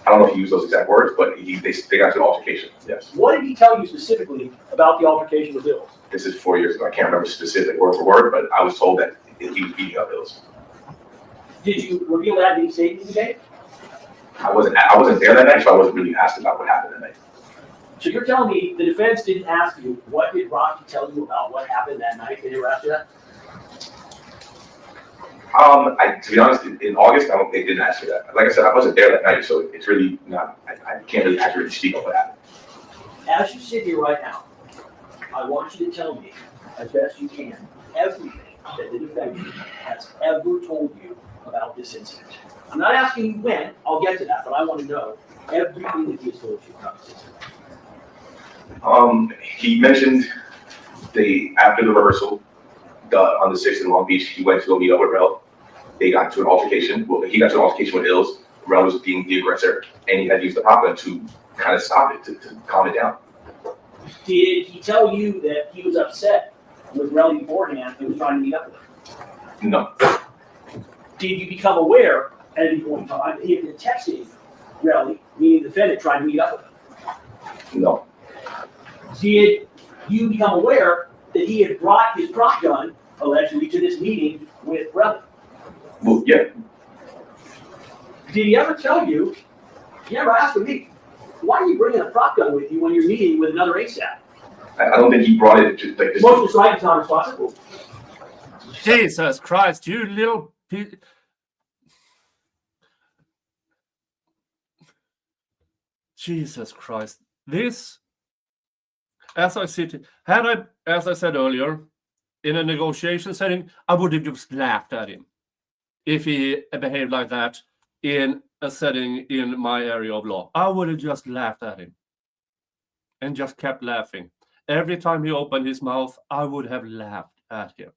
I don't know if he used those exact words, but they got to an altercation, yes. What did he tell you specifically about the altercation with Ills? This is 4 years ago. I can't remember specific word for word, but I was told that he was beating up Ills. Did you reveal that in the statement you gave? I wasn't there that night, so I wasn't really asked about what happened that night. So you're telling me the defense didn't ask you, what did Rocky tell you about what happened that night? They never asked you that? To be honest, in August, they didn't ask me that. Like I said, I wasn't there that night, so it's really not, I can't really accurately speak on what happened. As you sit here right now, I want you to tell me, as best you can, everything that the defendant has ever told you about this incident. I'm not asking you when, I'll get to that, but I want to know everything that he has told you about this incident. He mentioned after the rehearsal on the 6th in Long Beach, he went to go meet up with Rel. They got into an altercation. Well, he got into an altercation with Ills. Rel was being the aggressor, and he had used the pop gun to kind of stop it, to calm it down. Did he tell you that he was upset with Rel beforehand and was trying to meet up with him? No. Did you become aware at any point in time that he had been texting Rel, meaning the defendant, trying to meet up with him? No. Did you become aware that he had brought his prop gun, allegedly, to this meeting with Rel? Well, yeah. Did he ever tell you, he never asked me, why are you bringing a prop gun with you when you're meeting with another ASAP? I don't think he brought it to like this. Most of the strike is not responsible. Jesus Christ, you little Jesus Christ. This, as I said earlier, in a negotiation setting, I would have just laughed at him if he behaved like that in a setting in my area of law. I would have just laughed at him and just kept laughing. Every time he opened his mouth, I would have laughed at him.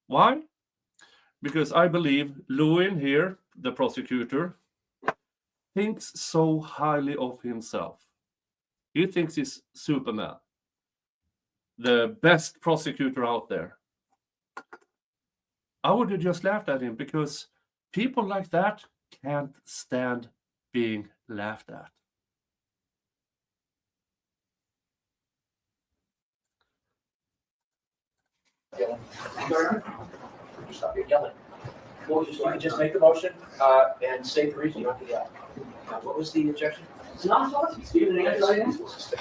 Why? Because I believe Lewin here, the prosecutor, thinks so highly of himself. He thinks he's Superman, the best prosecutor out there. I would have just laughed at him because people like that can't stand being laughed at. Stop your yelling. What was You your can just make the motion and state the reason you don't do that. What was the objection? It's not responsible. Stephen, an answer I asked.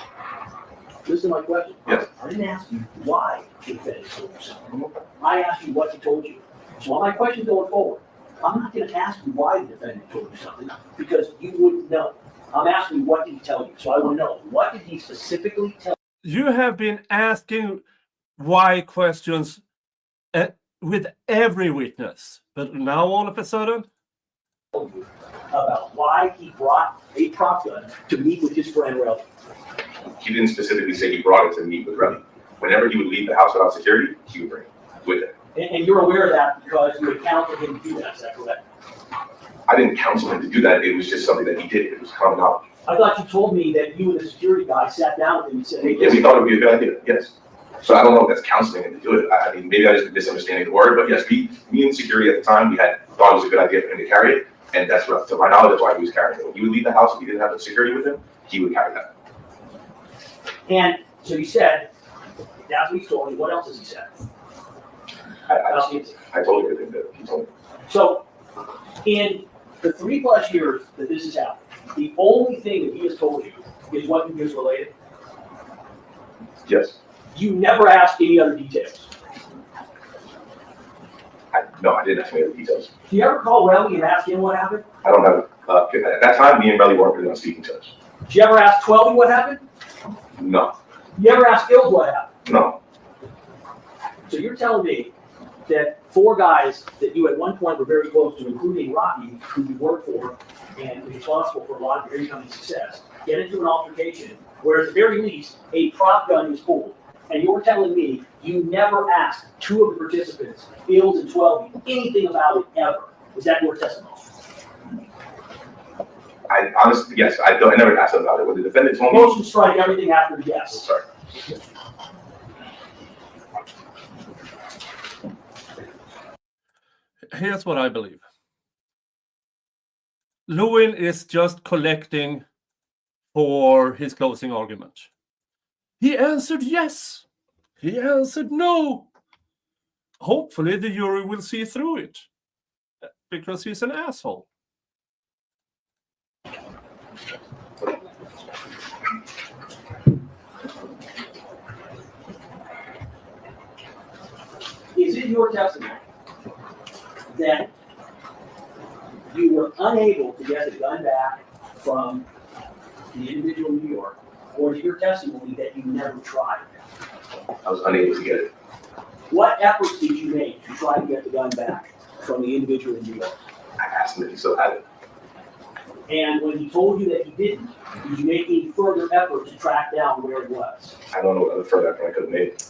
listen to my question. Yes. I didn't ask you why the defendant told you something. I asked you what he told you. So on my question going forward, I'm not gonna ask you why the defendant told you something, because you wouldn't know. I'm asking you, what did he tell you? So I want to know, what did he specifically tell You have been asking why questions with every witness, but now all of a sudden, you about why he brought a prop gun to meet with his friend Relly? He didn't specifically say he brought it to meet with Relly. Whenever he would leave the house without security, he would bring it with him. And you're aware of that because you had counseled him to do that, is that correct? I didn't counsel him to do that. It was just something that he did. It was common knowledge. I thought you told me that you and the security guy sat down with him and said, hey, Yeah, we thought it would be a good idea. Yes. So I don't know if that's counseling him to do it. I mean, maybe I just misunderstanding the word, but yes, me and security at the time, we thought it was a good idea for him to carry it, and that's what, to my knowledge, that's why he was carrying it. When he would leave the house, if he didn't have the security with him, he would carry that. and so he said, that's what he told you. What else has he said? I told you everything that he told me. So, in the 3+ years that this has happened, the only thing that he has told you is what you is related. Yes. You never asked any other details. No, I didn't ask any other details. Do you ever call Relly and ask him what happened? I don't have, at that time, me and Relly weren't really on speaking terms. Did you ever ask Twelby what happened? No, You ever ask Ills what happened? no. So you're telling me that 4 guys that you at one point were very close to, including Rocky, who you worked for and was responsible for a lot of your incoming success, get into an altercation where at the very least a prop gun is pulled, and you're telling me you never asked 2 of the participants, Ills and Twelby, anything about it ever. Is that your testimony? I honestly, yes, I never asked him about it. When the defendant told me, Motion strike everything after the yes. sorry. here's what I believe. Lewin is just collecting for his closing argument. He answered yes. He answered no. Hopefully the jury will see through it because he's an asshole. Is it your testimony that you were unable to get the gun back from the individual in New York, or is your testimony that you never tried? I was unable to get it. What efforts did you make to try to get the gun back from the individual in New York? I asked him if he still had it. And when he told you that he didn't, did you make any further effort to track down where it was? I don't know what other further effort I could have made.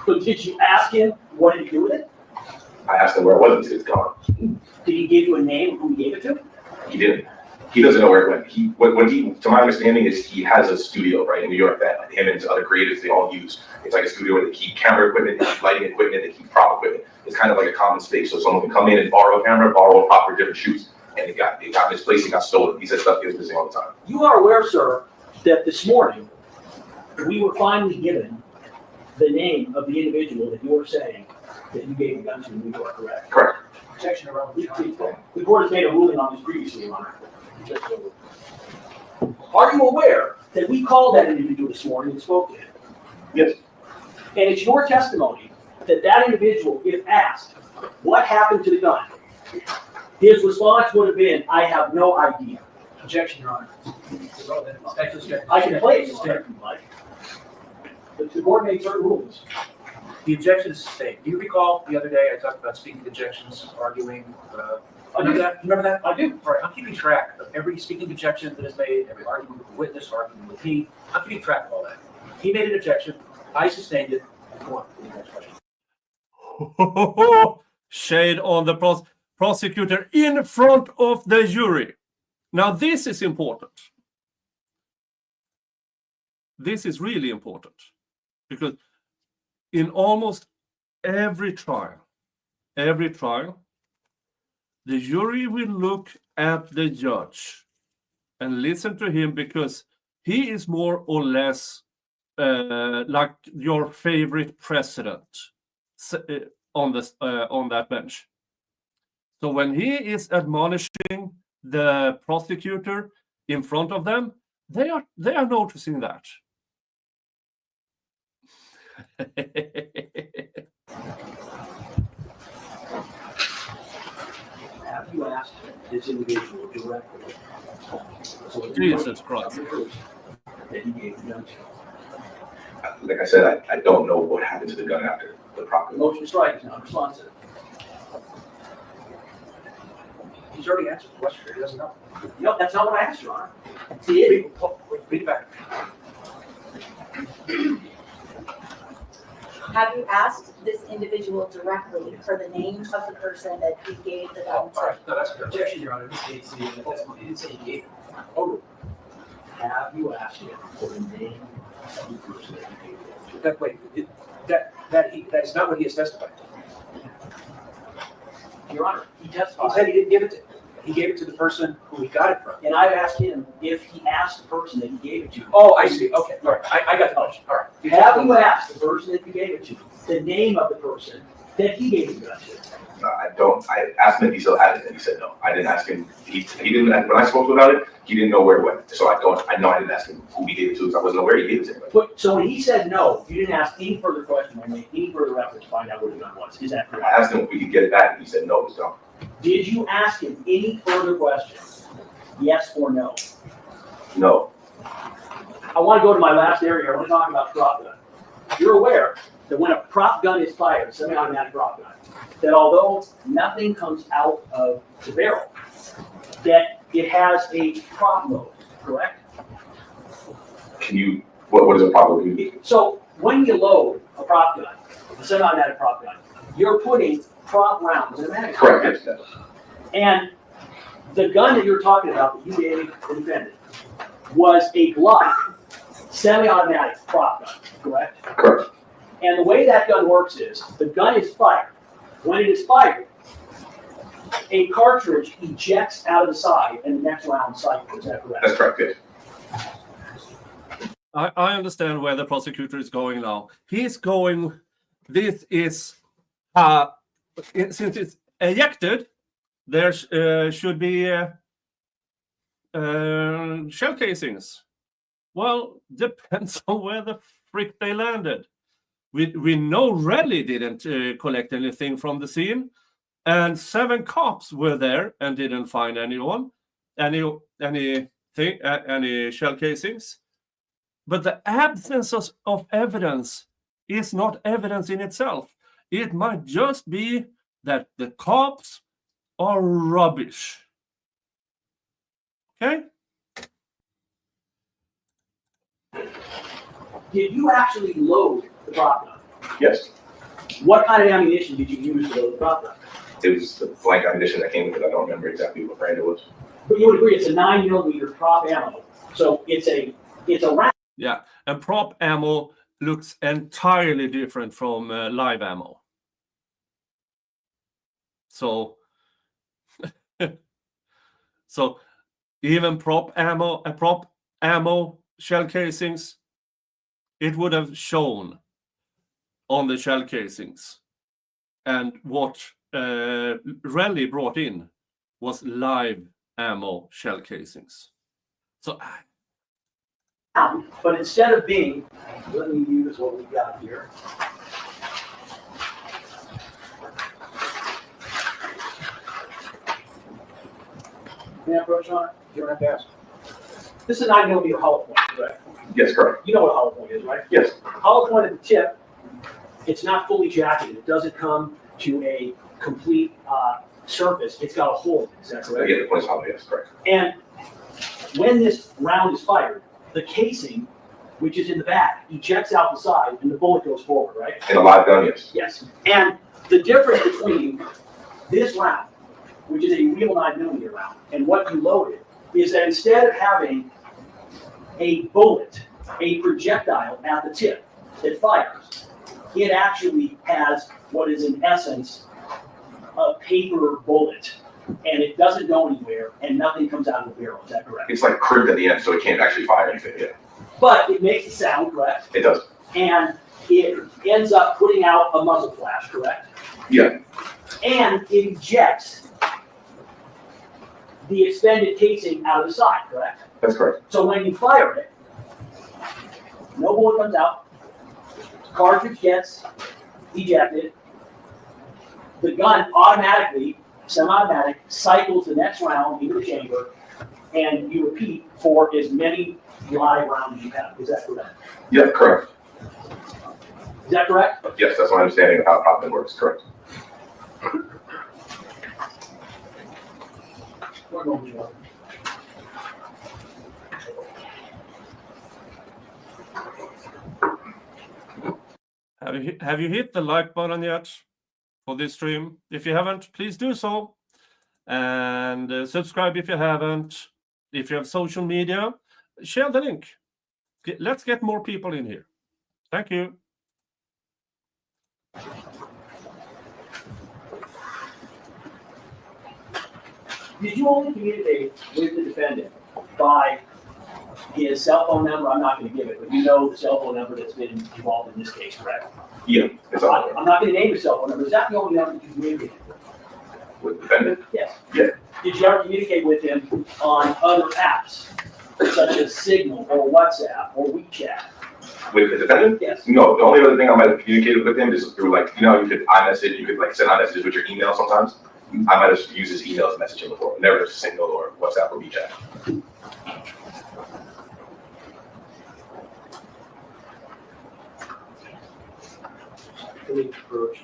But did you ask him what did he do with it? I asked him where it was, and he said it's gone. Did he give you a name of who he gave it to? He didn't. He doesn't know where it went. To my understanding, is he has a studio right in New York that him and his other creatives they all use. It's like a studio where they keep camera equipment, they keep lighting equipment, they keep prop equipment. It's kind of like a common space, so someone can come in and borrow a camera, borrow a prop for different shoots, and it got misplaced, it got stolen. He said stuff he was missing all the time. You are aware, sir, that this morning we were finally given the name of the individual that you are saying that you gave the gun to in New York, correct? Correct. Objection around the time. The court has made a ruling on this previously, Your Honor. Are you aware that we called that individual this morning and spoke to him? Yes. And it's your testimony that that individual, if asked, what happened to the gun, his response would have been, I have no idea. Objection, Your Honor. I can play it, Your Honor, if you'd like. But the court made certain rulings. The objection is sustained. Do you recall the other day I talked about speaking objections, arguing? Remember that? Remember that? I do. All right, I'm keeping track of every speaking objection that is made, every argument with the witness, argument with me. I'm keeping track of all that. He made an objection. I sustained it. Go on. Next question. Shade on the prosecutor in front of the jury. Now this is important. This is really important because in almost every trial, the jury will look at the judge and listen to him because he is more or less like your favorite president on that bench. So when he is admonishing the prosecutor in front of them, they are noticing that. Have you asked this individual directly? So Jesus Christ. that he gave the gun to. Like I said, I don't know what happened to the gun after the property. Motion to strike is not responsive. He's already answered the question. He doesn't know. No, that's not what I asked, Your Honor. Did Read it back. Have you asked this individual directly for the name of the person that he gave the gun All to? right, no, that's good. Objection, Your Honor, this case, the testimony, he didn't say he gave it. Oh, have you asked him for the name of the person that he gave it that, wait, that's not what he has testified to. to? Your Honor, he He testified. said he didn't give it to, he gave it to the person who he got it from. And I've asked him if he asked the person that he gave it to. Oh, I see, okay, all right, I got the question, all right. Have you asked the person that you gave it to the name of the person that he gave the gun to? I don't. I asked him if he still had it, and he said no. I didn't ask him. He didn't. When I spoke to him about it, he didn't know where it went. So I know I didn't ask him who he gave it to, because I wasn't aware he gave it to anybody. But, so when he said no, you didn't ask any further question or make any further effort to find out where the gun was. Is that I correct? asked him if we could get it back, and he said no, it was gone. Did you ask him any further questions? Yes or no? No. I want to go to my last area. I want to talk about prop gun. You're aware that when a prop gun is fired, semi-automatic prop gun, that although nothing comes out of the barrel, that it has a prop mode, correct? Can you? What is a problem mean? So when you load a prop gun, a semi-automatic prop gun, you're putting prop rounds in a magazine. Correct. Yes. And the gun that you're talking about that you gave the defendant was a Glock semi-automatic prop gun, correct? Correct. And the way that gun works is the gun is fired. When it is fired, a cartridge ejects out of the side and the next round cycles. Is that correct? That's correct. Yes. I understand where the prosecutor is going now. He's going, this is, since it's ejected, there should be shell casings. Well, depends on where the frick they landed. We know Relly didn't collect anything from the scene, and 7 cops were there and didn't find anyone, any shell casings. But the absence of evidence is not evidence in itself. It might just be that the cops are rubbish. Okay? Did you actually load the prop gun? Yes. What kind of ammunition did you use to load the prop gun? It was the blank ammunition that came with it. I don't remember exactly what brand it was. But you would agree it's a 9mm prop ammo. So it's a round. Yeah, and prop ammo looks entirely different from live ammo. So, so even prop ammo shell casings, it would have shown on the shell casings. And what Relly brought in was live ammo shell casings. So, But instead of being, let me use what we got here. May I approach on it? You don't have to ask. This is a 9mm hollow point, correct? Yes, correct. You know what a hollow point is, right? Yes. Hollow point at the tip, it's not fully jacketed. It doesn't come to a complete surface. It's got a hole in it. Is that correct? Yeah, the point's hollow. Yes, correct. And when this round is fired, the casing, which is in the back, ejects out the side and the bullet goes forward, right? In a live gun, yes. Yes. And the difference between this round, which is a real 9mm round, and what you loaded is that instead of having a bullet, a projectile at the tip that fires, it actually has what is in essence a paper bullet, and it doesn't go anywhere, and nothing comes out of the barrel. Is that correct? It's like crimped at the end, so it can't actually fire anything. Yeah, But it makes a sound, correct? it does. And it ends up putting out a muzzle flash, correct? Yeah. And it ejects the expended casing out of the side, correct? That's correct. So when you fire it, no bullet comes out, cartridge gets ejected, the gun automatically, semi-automatic, cycles the next round into the chamber, and you repeat for as many live rounds as you have. Is that correct? Yeah, correct. Is that correct? Yes, that's my understanding of how it works, correct. One moment, Joe. Have you hit the like button yet for this stream? If you haven't, please do so. And subscribe if you haven't. If you have social media, share the link. Let's get more people in here. Thank you. Did you only communicate with the defendant by his cell phone number? I'm not going to give it, but you know the cell phone number that's been involved in this case, correct? Yeah, it's all I'm not going to name your cell phone number. Is that the only number you communicated with? with the defendant. Yes. Yeah. Did you ever communicate with him on other apps, such as Signal or WhatsApp or WeChat? With the defendant? Yes. No, the only other thing I might have communicated with him is through like, you know, you could iMessage, you could like send iMessages with your email sometimes. I might have used his email to message him before, never Signal or WhatsApp or WeChat.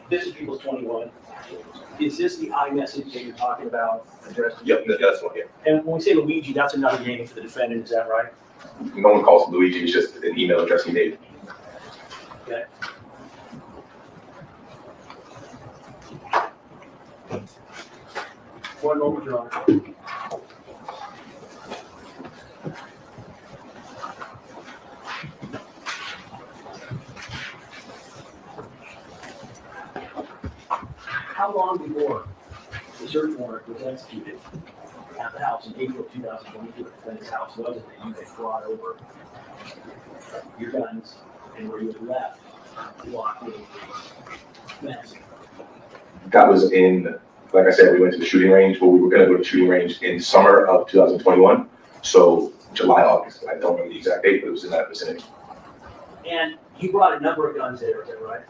This is People's 21. Is this the iMessage that you're talking about addressed? Yep, that's one, yeah. And when we say Luigi, that's another name for the defendant, is that right? No one calls him Luigi, it's just an email address he made. Okay. One moment, Your Honor. How long before the search warrant was executed at the house in April 2022 at the defendant's house was it that you had brought over your guns and where you had left locked in magazine? That was in, like I said, we went to the shooting range. Well, we were going to go to the shooting range in summer of 2021. So July, August. I don't remember the exact date, but it was in that vicinity. And you brought a number of guns there, is that right?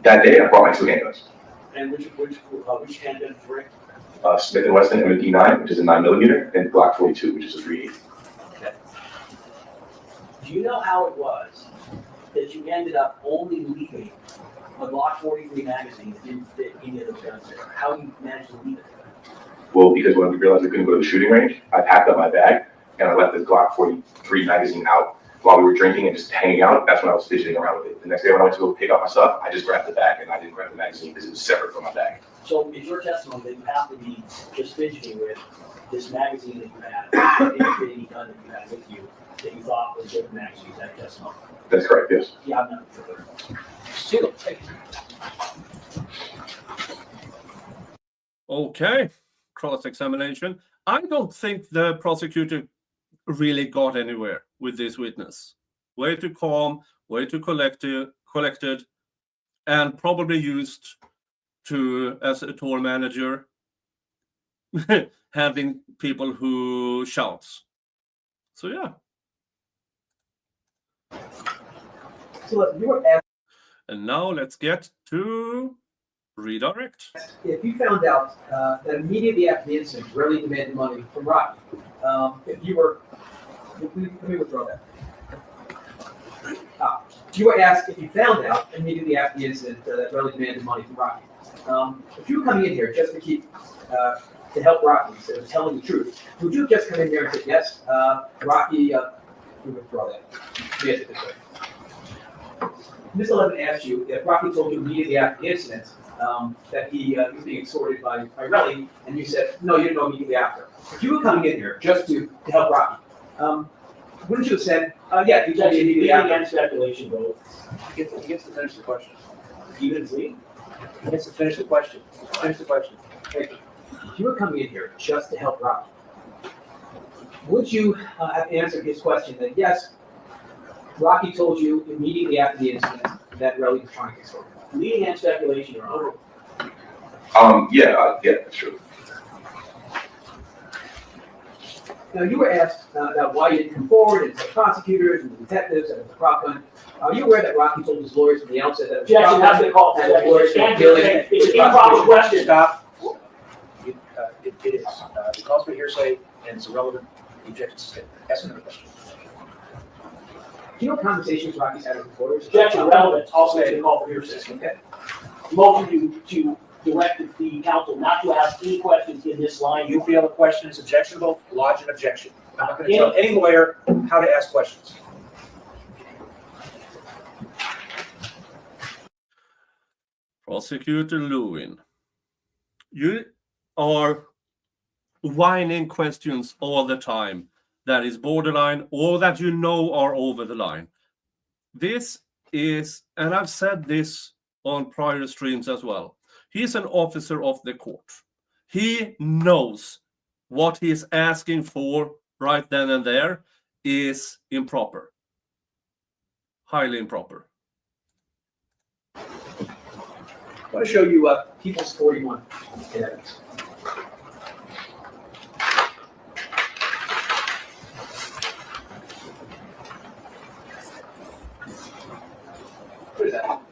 That day, I brought my two handguns. And which handgun were it? Smith & Wesson M&P 9, which is a 9mm, and Glock 42, which is a 380. Okay. Do you know how it was that you ended up only leaving a Glock 43 magazine that didn't fit any of those guns there? How you managed to leave it there? Well, because when we realized I couldn't go to the shooting range, I packed up my bag and I left the Glock 43 magazine out while we were drinking and just hanging out. That's when I was fidgeting around with it. The next day when I went to go pick up my stuff, I just grabbed the bag and I didn't grab the magazine because it was separate from my bag. So it's your testimony that you have to be just fidgeting with this magazine that you had, that didn't fit any gun that you had with you, that you thought was a different magazine. Is that testimony? That's correct, yes. Yeah, I'm not sure. Still, take it. Okay, cross-examination. I don't think the prosecutor really got anywhere with this witness. Way too calm, way too collected, and probably used to, as a tour manager, having people who shouts. So yeah. So you were asked And now let's get to redirect. if you found out that immediately after the incident, Relly demanded money from Rocky. If you were, let me withdraw that. You were asked if you found out immediately after the incident that Relly demanded money from Rocky. If you were coming in here just to keep to help Rocky instead of telling the truth, would you just come in here and say yes, Rocky? Let me withdraw that. Yes, it this way. Ms. Levin asked you if Rocky told you immediately after the incident that he was being extorted by Relly, and you said, no, you didn't know immediately after. If you were coming in here just to help Rocky, wouldn't you have said, yeah, he told me immediately after? Against speculation, bro. He gets to finish the question. Even if we, He gets to finish the question. Finish the question. If you were coming in here just to help Rocky, would you have answered his question that yes, Rocky told you immediately after the incident that Relly was trying to extort him? leading and speculation are over. Yeah, that's true. Now, you were asked about why you didn't come forward and tell prosecutors and the detectives and the prop gun. Are you aware that Rocky told his lawyers from the outset that Objection, that's been called. and the lawyers were It's dealing an improper question. Stop. It is. It calls for hearsay and it's irrelevant. The objection sustained. Ask another question. Do you know conversations Rocky's had with his lawyers? Objection relevant, also been called for hearsay. Okay. Motion to direct the counsel not to ask any questions in this line. You feel a question is objectionable, lodge an objection. I'm not going to tell any lawyer how to ask questions. Prosecutor Lewin, you are whining questions all the time that is borderline or that you know are over the line. This is, and I've said this on prior streams as well, he's an officer of the court. He knows what he's asking for right then and there is improper. Highly improper. I want to show you People's 41 in evidence. What is that?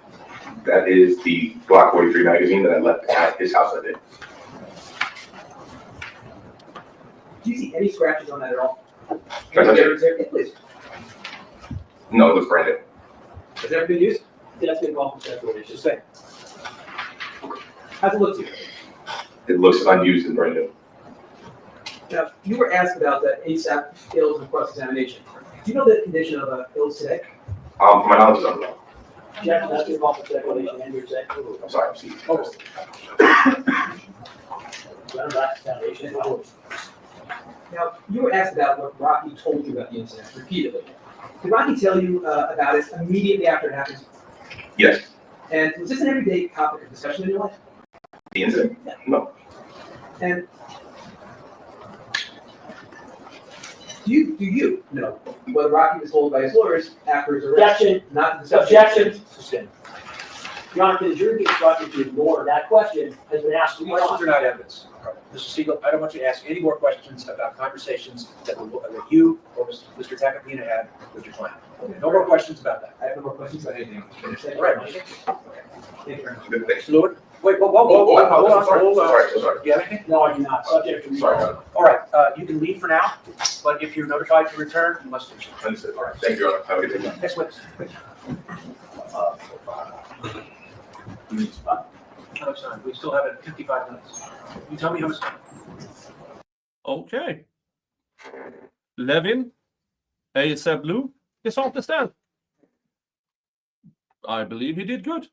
That is the Block 43 magazine that I left at his house that day. Do you see any scratches on that at all? Can I touch it? Yeah, please. No, it was brand new. Has it ever been used? That's been called for sexual issues. Just say. How's it look to you? It looks unused and brand new. Now, you were asked about the ASAP ills and cross-examination. Do you know the condition of ills today? For my knowledge, is unreal. Objection, that's been called for sexual issues and hearsay. I'm sorry, I'm seeing. Foundation. Now, you were asked about what Rocky told you about the incident repeatedly. Did Rocky tell you about it immediately after it happened? Yes. And was this an everyday topic of discussion in your life? The incident? Yeah. No. And do you know whether Rocky was told by his lawyers after his arrest Objection. not to discuss Objection. Sustained. Your Honor, the jury being instructed to ignore that question has been asked. Questions are not evidence. Mr. Siegel, I don't want you to ask any more questions about conversations that you or Mr. Tacopina had with your client. No more questions about that. I have no more questions about anything. All right. Thank you very much. Good, thanks. Lewin, wait, whoa, hold on. Sorry. You have anything? No, I do not. Subject to. Sorry. All right, you can leave for now, but if you're notified to return, you must do so. Understood. All right. Thank you, Your Honor. Have a good day. Next witness. How much time? We still have it 55 minutes. You tell me how much time. Okay. Levin, ASAP Blue, is on the stand. I believe he did good.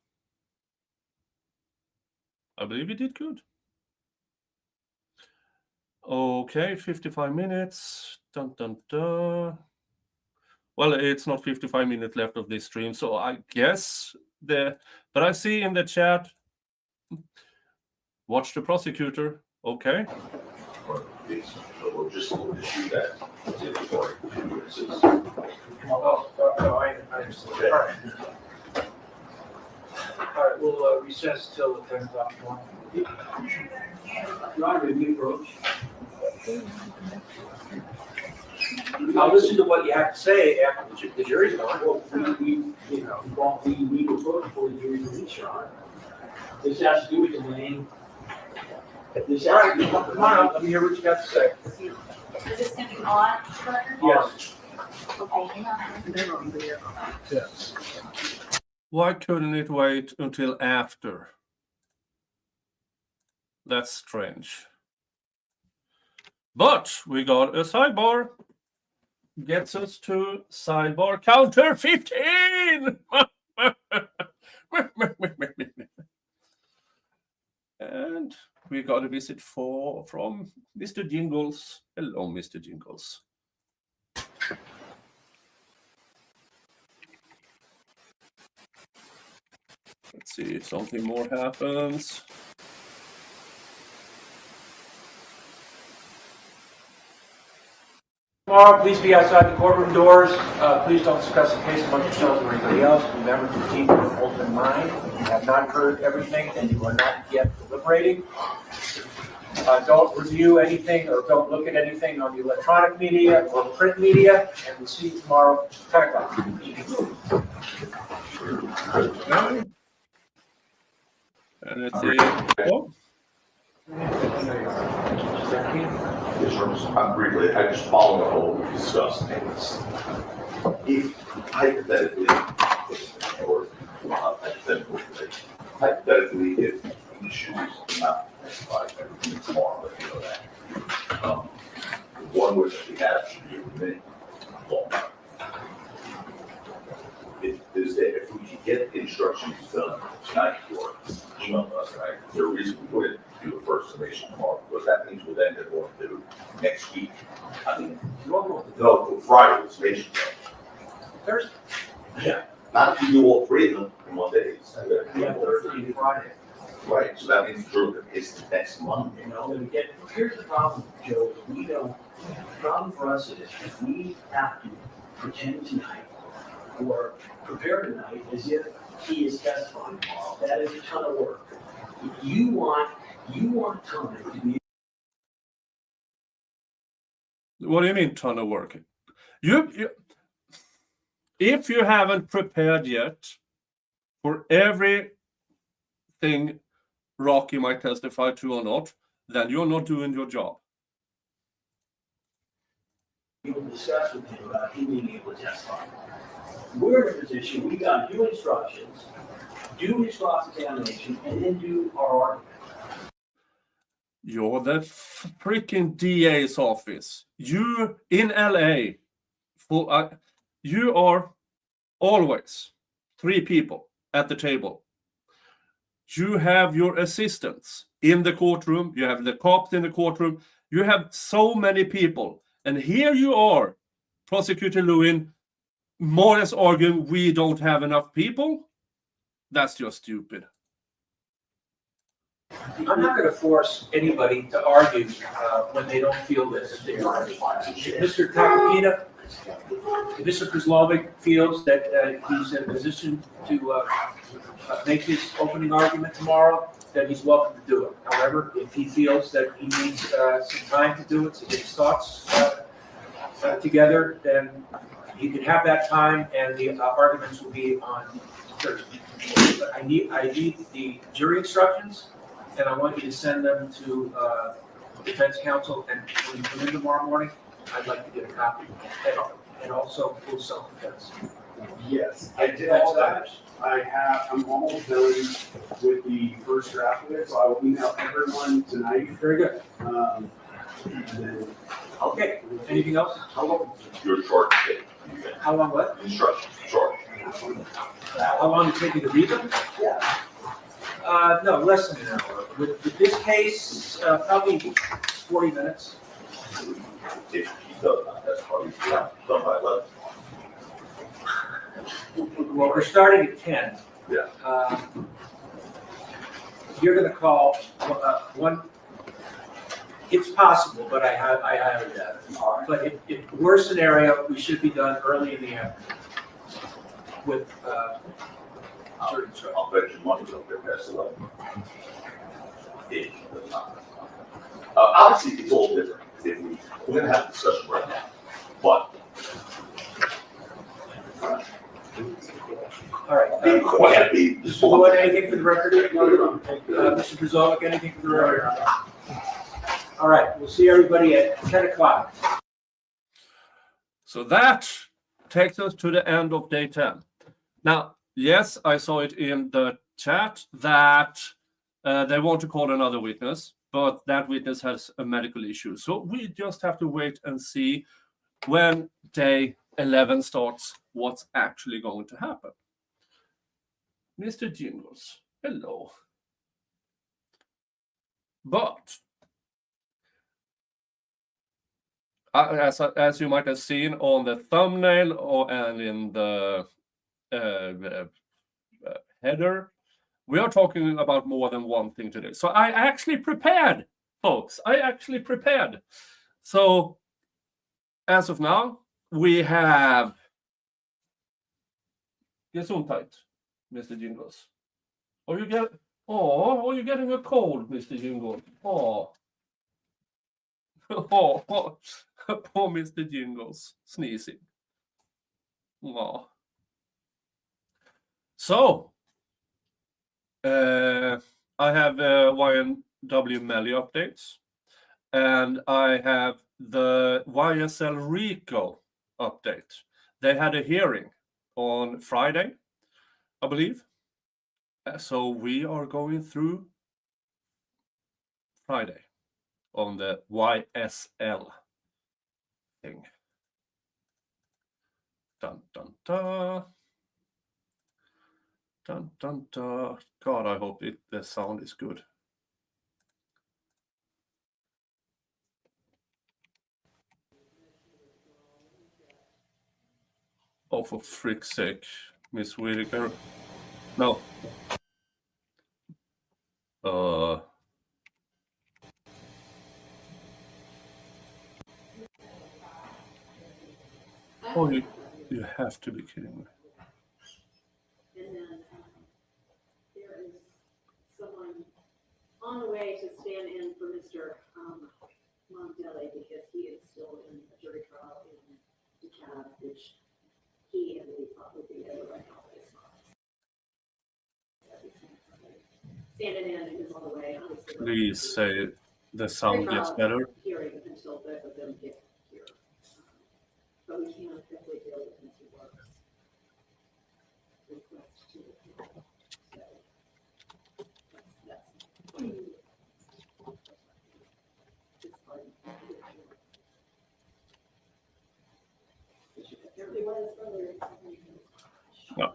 Okay, 55 minutes. Dun, dun, dun. Well, it's not 55 minutes left of this stream, so I guess but I see in the chat, watch the prosecutor. Okay. We'll just do that. I understand. All right. All right, we'll recess till 10 o'clock tomorrow. Your Honor, review approach. I'll listen to what you have to say after the jury's gone. We need to approach before the jury's released, Your Honor. This has to do with delaying. This All has right, to do come on up, let me hear what you got to say. Is this gonna be on the record? Yes. Okay, hang on. Why couldn't it wait until after? That's strange. But we got a sidebar. Gets us to sidebar counter 15! And we got a visit from Mr. Jingles. Hello, Mr. Jingles. Let's see if something more happens. Tomorrow, please be outside the courtroom doors. Please don't discuss the case among yourselves or anybody else. Remember to keep an open mind. You have not heard everything and you are not yet deliberating. Don't review anything or don't look at anything on the electronic media or print media, and we'll see you tomorrow, 10 o'clock. Anything? Oh, Briefly, I just follow up on what we discussed. If hypothetically, or hypothetically, if the issues not testified everything tomorrow, let you know that. One which we have should be remaining long. If we can get the instructions done tonight or email us tonight, there a reason we wouldn't do the first summation tomorrow, because that means we'll then go to do next week. I mean, no, Friday, the summation. Thursday. Yeah, not if you do all three of them in one day. Yeah, Thursday and Friday. Right, so that means it's the next Monday. You know, and again, here's the problem, Joe, we don't, the problem for us is we have to pretend tonight or prepare tonight as if he is testifying tomorrow. That is a ton of work. You want time to be. what do you mean ton of work? You if you haven't prepared yet for everything Rocky might testify to or not, then you're not doing your job. We will discuss with him about him being able to testify. We're in a position, we got to do instructions, do his cross-examination, and then do our argument. You're the freaking DA's office. You in LA, you are always 3 people at the table. You have your assistants in the courtroom. You have the cops in the courtroom. You have so many people. And here you are, Prosecutor Lewin, more or less arguing we don't have enough people. That's just stupid. I'm not going to force anybody to argue when they don't feel that they are. If Mr. Takapina, if Mr. Kozlovic feels that he's in a position to make his opening argument tomorrow, then he's welcome to do it. However, if he feels that he needs some time to do it, to get his thoughts together, then he can have that time, and the arguments will be on Thursday. But I need the jury instructions, and I want you to send them to defense counsel, and when you come in tomorrow morning, I'd like to get a copy, and also full self-defense. Yes, I did all that. I'm almost done with the first draft of it, so I will email everyone tonight. Very good. And then, Okay, anything else? How long your short day? How long what? Instructions, short. How long did it take you to read them? Yeah. No, less than an hour. With this case, probably 40 minutes. If he does not, that's probably done by 11. Well, we're starting at 10. Yeah. You're gonna call one, it's possible, but I highly doubt it. But if worst scenario, we should be done early in the afternoon with, jury instruction. I'll bet you money they'll get past 11. If he does not. Obviously, it's all different. We're gonna have a discussion right now, but. All right. Be quiet, be. Mr. Lloyd, anything for the record? Mr. Kozlovic, anything for the record? All right, we'll see everybody at 10 o'clock. So that takes us to the end of day 10. Now, yes, I saw it in the chat that they want to call another witness, but that witness has a medical issue. So we just have to wait and see when day 11 starts what's actually going to happen. Mr. Jingles, hello. But as you might have seen on the thumbnail and in the header, we are talking about more than one thing today. So I actually prepared, folks. I actually prepared. So as of now, we have Gesundheit, Mr. Jingles. Are you getting a cold, Mr. Jingles? Oh, Oh, poor Mr. Jingles sneezing. Oh. So, I have YNW Melly updates, and I have the YSL Rico update. They had a hearing on Friday, I believe. So we are going through Friday on the YSL thing. Dun dun dun. Dun dun dun. God, I hope the sound is good. Oh, for frick's sake, Miss Whitaker. No. Oh, you have to be kidding me. And then there is someone on the way to stand in for Mr. Mondelli because he is still in a jury trial in DeKalb, which he and we thought would be able to right now. Standing in is on the way. Obviously, Please say the sound gets better. hearing until both of them get here. But we can't quickly deal with Mr. Works. Request to appeal. So that's there was earlier. No.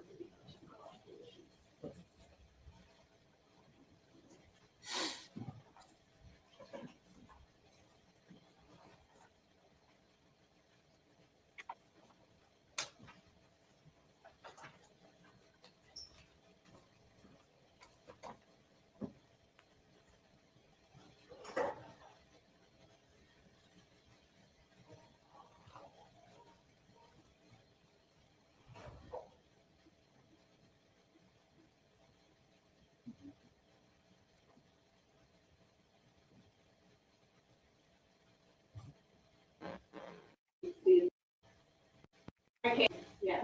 Yeah.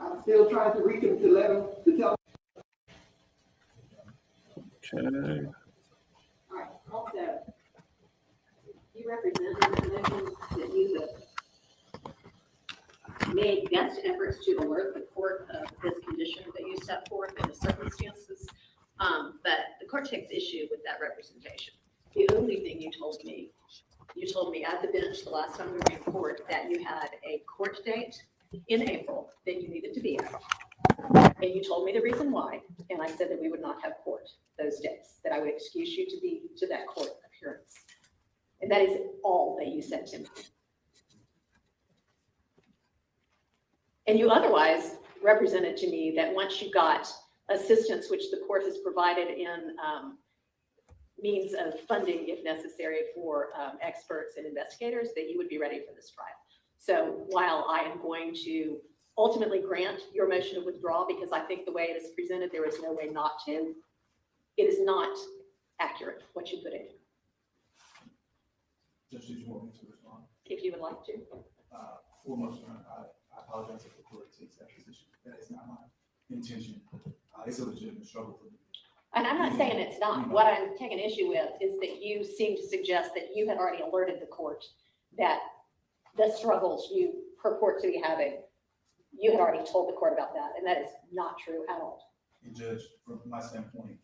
I'm still trying to reach him to let him, to tell. Okay. All right, also, you represent the commission that you have made best efforts to alert the court of this condition that you set forth in the circumstances. But the court takes issue with that representation. The only thing you told me at the bench the last time we were in court that you had a court date in April that you needed to be at. And you told me the reason why, and I said that we would not have court those days, that I would excuse you to be to that court appearance. And that is all that you said to me. And you otherwise represented to me that once you got assistance, which the court has provided in means of funding, if necessary, for experts and investigators, that you would be ready for this trial. So while I am going to ultimately grant your motion to withdraw, because I think the way it is presented, there is no way not to, it is not accurate what you put in. Judge, did you want me to respond? If you would like to. Foremost, I apologize if the court takes that position. That is not my intention. It's a legitimate struggle for me. And I'm not saying it's not. What I'm taking issue with is that you seem to suggest that you had already alerted the court that the struggles you purport to be having, you had already told the court about that, and that is not true at all. And Judge, from my standpoint,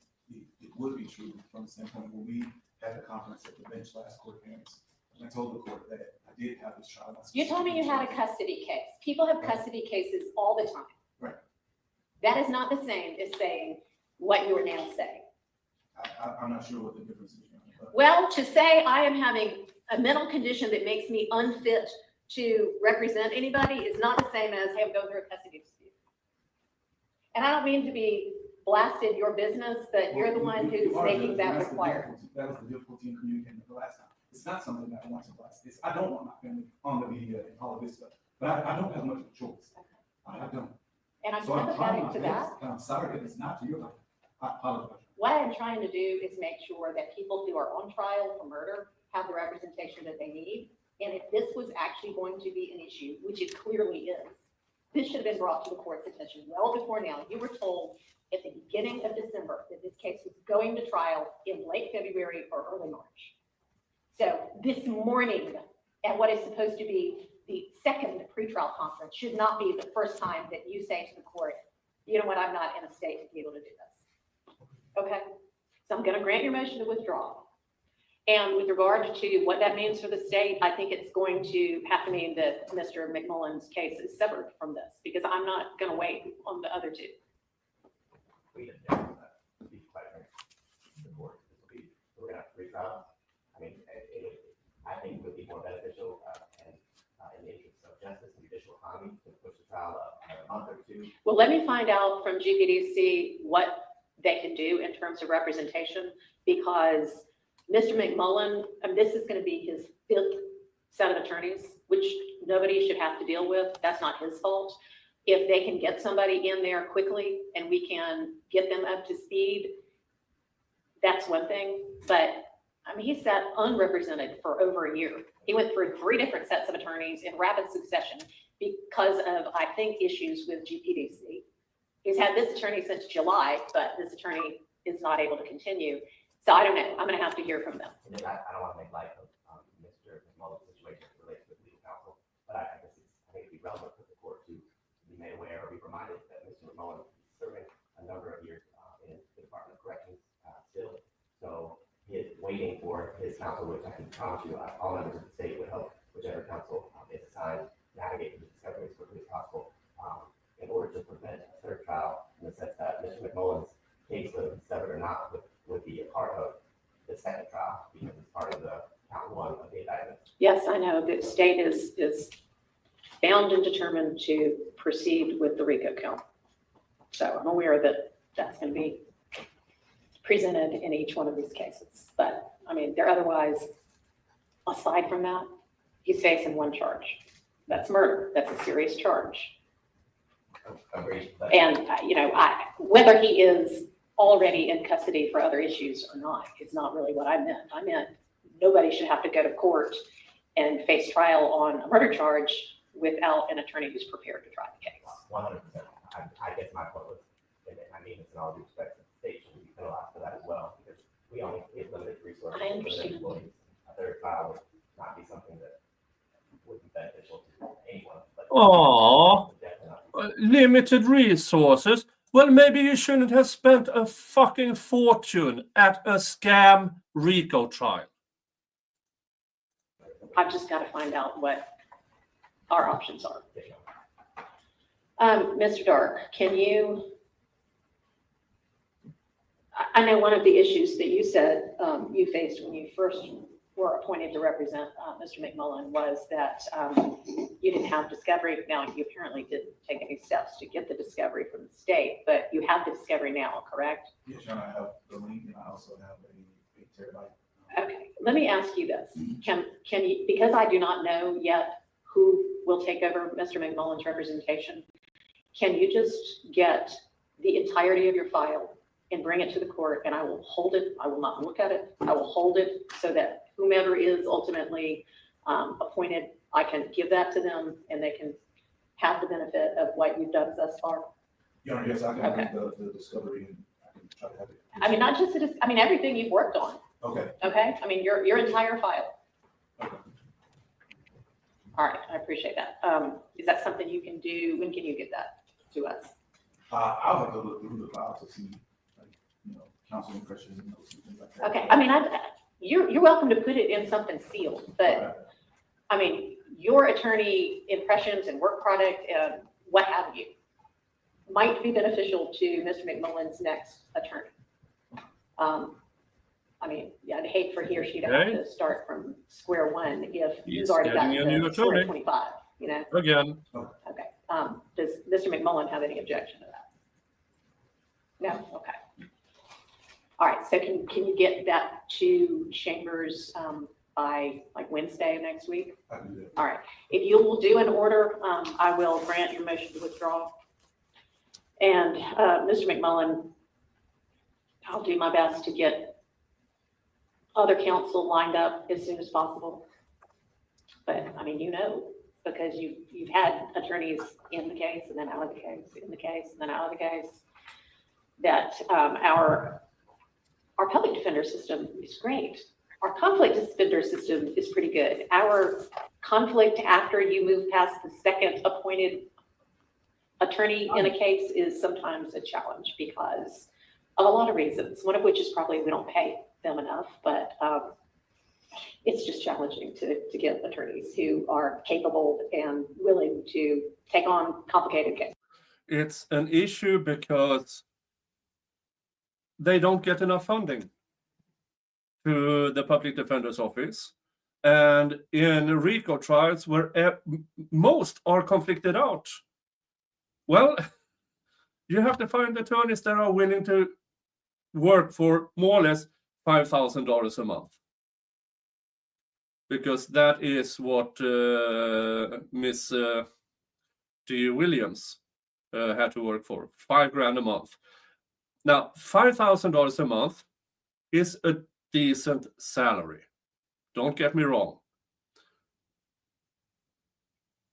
it would be true from the standpoint when we had the conference at the bench last court hearings. And I told the court that I did have this trial. You told me you had a custody case. People have custody cases all the time. Right. That is not the same as saying what you are now saying. I'm not sure what the difference is. Well, to say I am having a mental condition that makes me unfit to represent anybody is not the same as, hey, I'm going through a custody dispute. And I don't mean to be blasted your business, but you're the one who's making that required. That was the difficulty in communicating the last time. It's not something that I want to blast. I don't want my family on the media and all of this stuff, but I don't have much of a choice. I don't. And I'm So trying sympathetic my to best, that. and I'm sorry if it's not to your life. I apologize. What I'm trying to do is make sure that people who are on trial for murder have the representation that they need. And if this was actually going to be an issue, which it clearly is, this should have been brought to the court's attention well before now. You were told at the beginning of December that this case was going to trial in late February or early March. So this morning, at what is supposed to be the second pretrial conference, should not be the first time that you say to the court, you know what, I'm not in a state to be able to do this. Okay, so I'm going to grant your motion to withdraw. And with regard to what that means for the state, I think it's going to have to mean that Mr. McMullen's case is severed from this, because I'm not going to wait on the other two. We didn't know that, to be quite frank. The court, we're going to have to retrial. I mean, I think it would be more beneficial and in the interest of justice and judicial economy to push the trial up a month or two. Well, let me find out from GPDC what they can do in terms of representation, because Mr. McMullen, this is going to be his 5th set of attorneys, which nobody should have to deal with. That's not his fault. If they can get somebody in there quickly and we can get them up to speed, that's one thing. But I mean, he sat unrepresented for over a year. He went through 3 different sets of attorneys in rapid succession because of, I think, issues with GPDC. He's had this attorney since July, but this attorney is not able to continue. So I don't know. I'm going to have to hear from them. And then I don't want to make light of Mr. McMullen's situation related with legal counsel, but I think it'd be relevant for the court to be made aware or be reminded that Mr. McMullen is serving a number of years in the Department of Corrections still. So he is waiting for his counsel, which I can promise you all members of the state would help whichever counsel is assigned navigate the discovery as quickly as possible in order to prevent a third trial, in the sense that Mr. McMullen's case, whether it's severed or not, would be a part of the second trial because it's part of the count 1 of the indictment. Yes, I know the state is bound and determined to proceed with the RICO count. So I'm aware that that's going to be presented in each one of these cases. But I mean, they're otherwise, aside from that, he's facing 1 charge. That's murder. That's a serious charge. Agreed. And, you know, whether he is already in custody for other issues or not, is not really what I meant. I meant nobody should have to go to court and face trial on a murder charge without an attorney who's prepared to try the case. 100%. I guess my point was, and I mean this in all due respect, the state should be penalized for that as well, because we only have limited resources. I understand. Employees. A third trial would not be something that would be beneficial to anyone. Aww, limited resources. Well, maybe you shouldn't have spent a fucking fortune at a scam RICO trial. I've just got to find out what our options are. Mr. Dark, can you, I know one of the issues that you said you faced when you first were appointed to represent Mr. McMullen was that you didn't have discovery. Now, you apparently didn't take any steps to get the discovery from the state, but you have the discovery now, correct? Yes, Your Honor, I have the link and I also have a terabyte. Okay, let me ask you this. Can you, because I do not know yet who will take over Mr. McMullen's representation, can you just get the entirety of your file and bring it to the court, and I will hold it. I will not look at it. I will hold it so that whomever is ultimately appointed, I can give that to them and they can have the benefit of what you've done thus far. Your Honor, yes, I can make the discovery and I can try to have it. I mean, not just, I mean, everything you've worked on. Okay. Okay, I mean, your entire file. Okay. All right, I appreciate that. Is that something you can do? When can you get that to us? I'll have to look through the file to see, like, you know, counsel impressions and those things like that. Okay, I mean, you're welcome to put it in something sealed, but I mean, your attorney impressions and work product and what have you might be beneficial to Mr. McMullen's next attorney. I mean, yeah, I'd hate for he or she to have to start from square 1 if he's already got to square 25, you know? Again. Okay. Does Mr. McMullen have any objection to that? No? Okay. All right, so can you get that to Chambers by like Wednesday of next week? I can do that. All right. If you will do an order, I will grant your motion to withdraw. And Mr. McMullen, I'll do my best to get other counsel lined up as soon as possible. But, I mean, you know, because you've had attorneys in the case and then out of the case, in the case and then out of the case, that our public defender system is great. Our conflict defender system is pretty good. Our conflict after you move past the second appointed attorney in a case is sometimes a challenge because of a lot of reasons, one of which is probably we don't pay them enough, but it's just challenging to get attorneys who are capable and willing to take on complicated cases. It's an issue because they don't get enough funding to the public defender's office. And in RICO trials where most are conflicted out, well, you have to find attorneys that are willing to work for more or less $5,000 a month. Because that is what Miss G. Williams had to work for, $5,000 a month. Now, $5,000 a month is a decent salary. Don't get me wrong.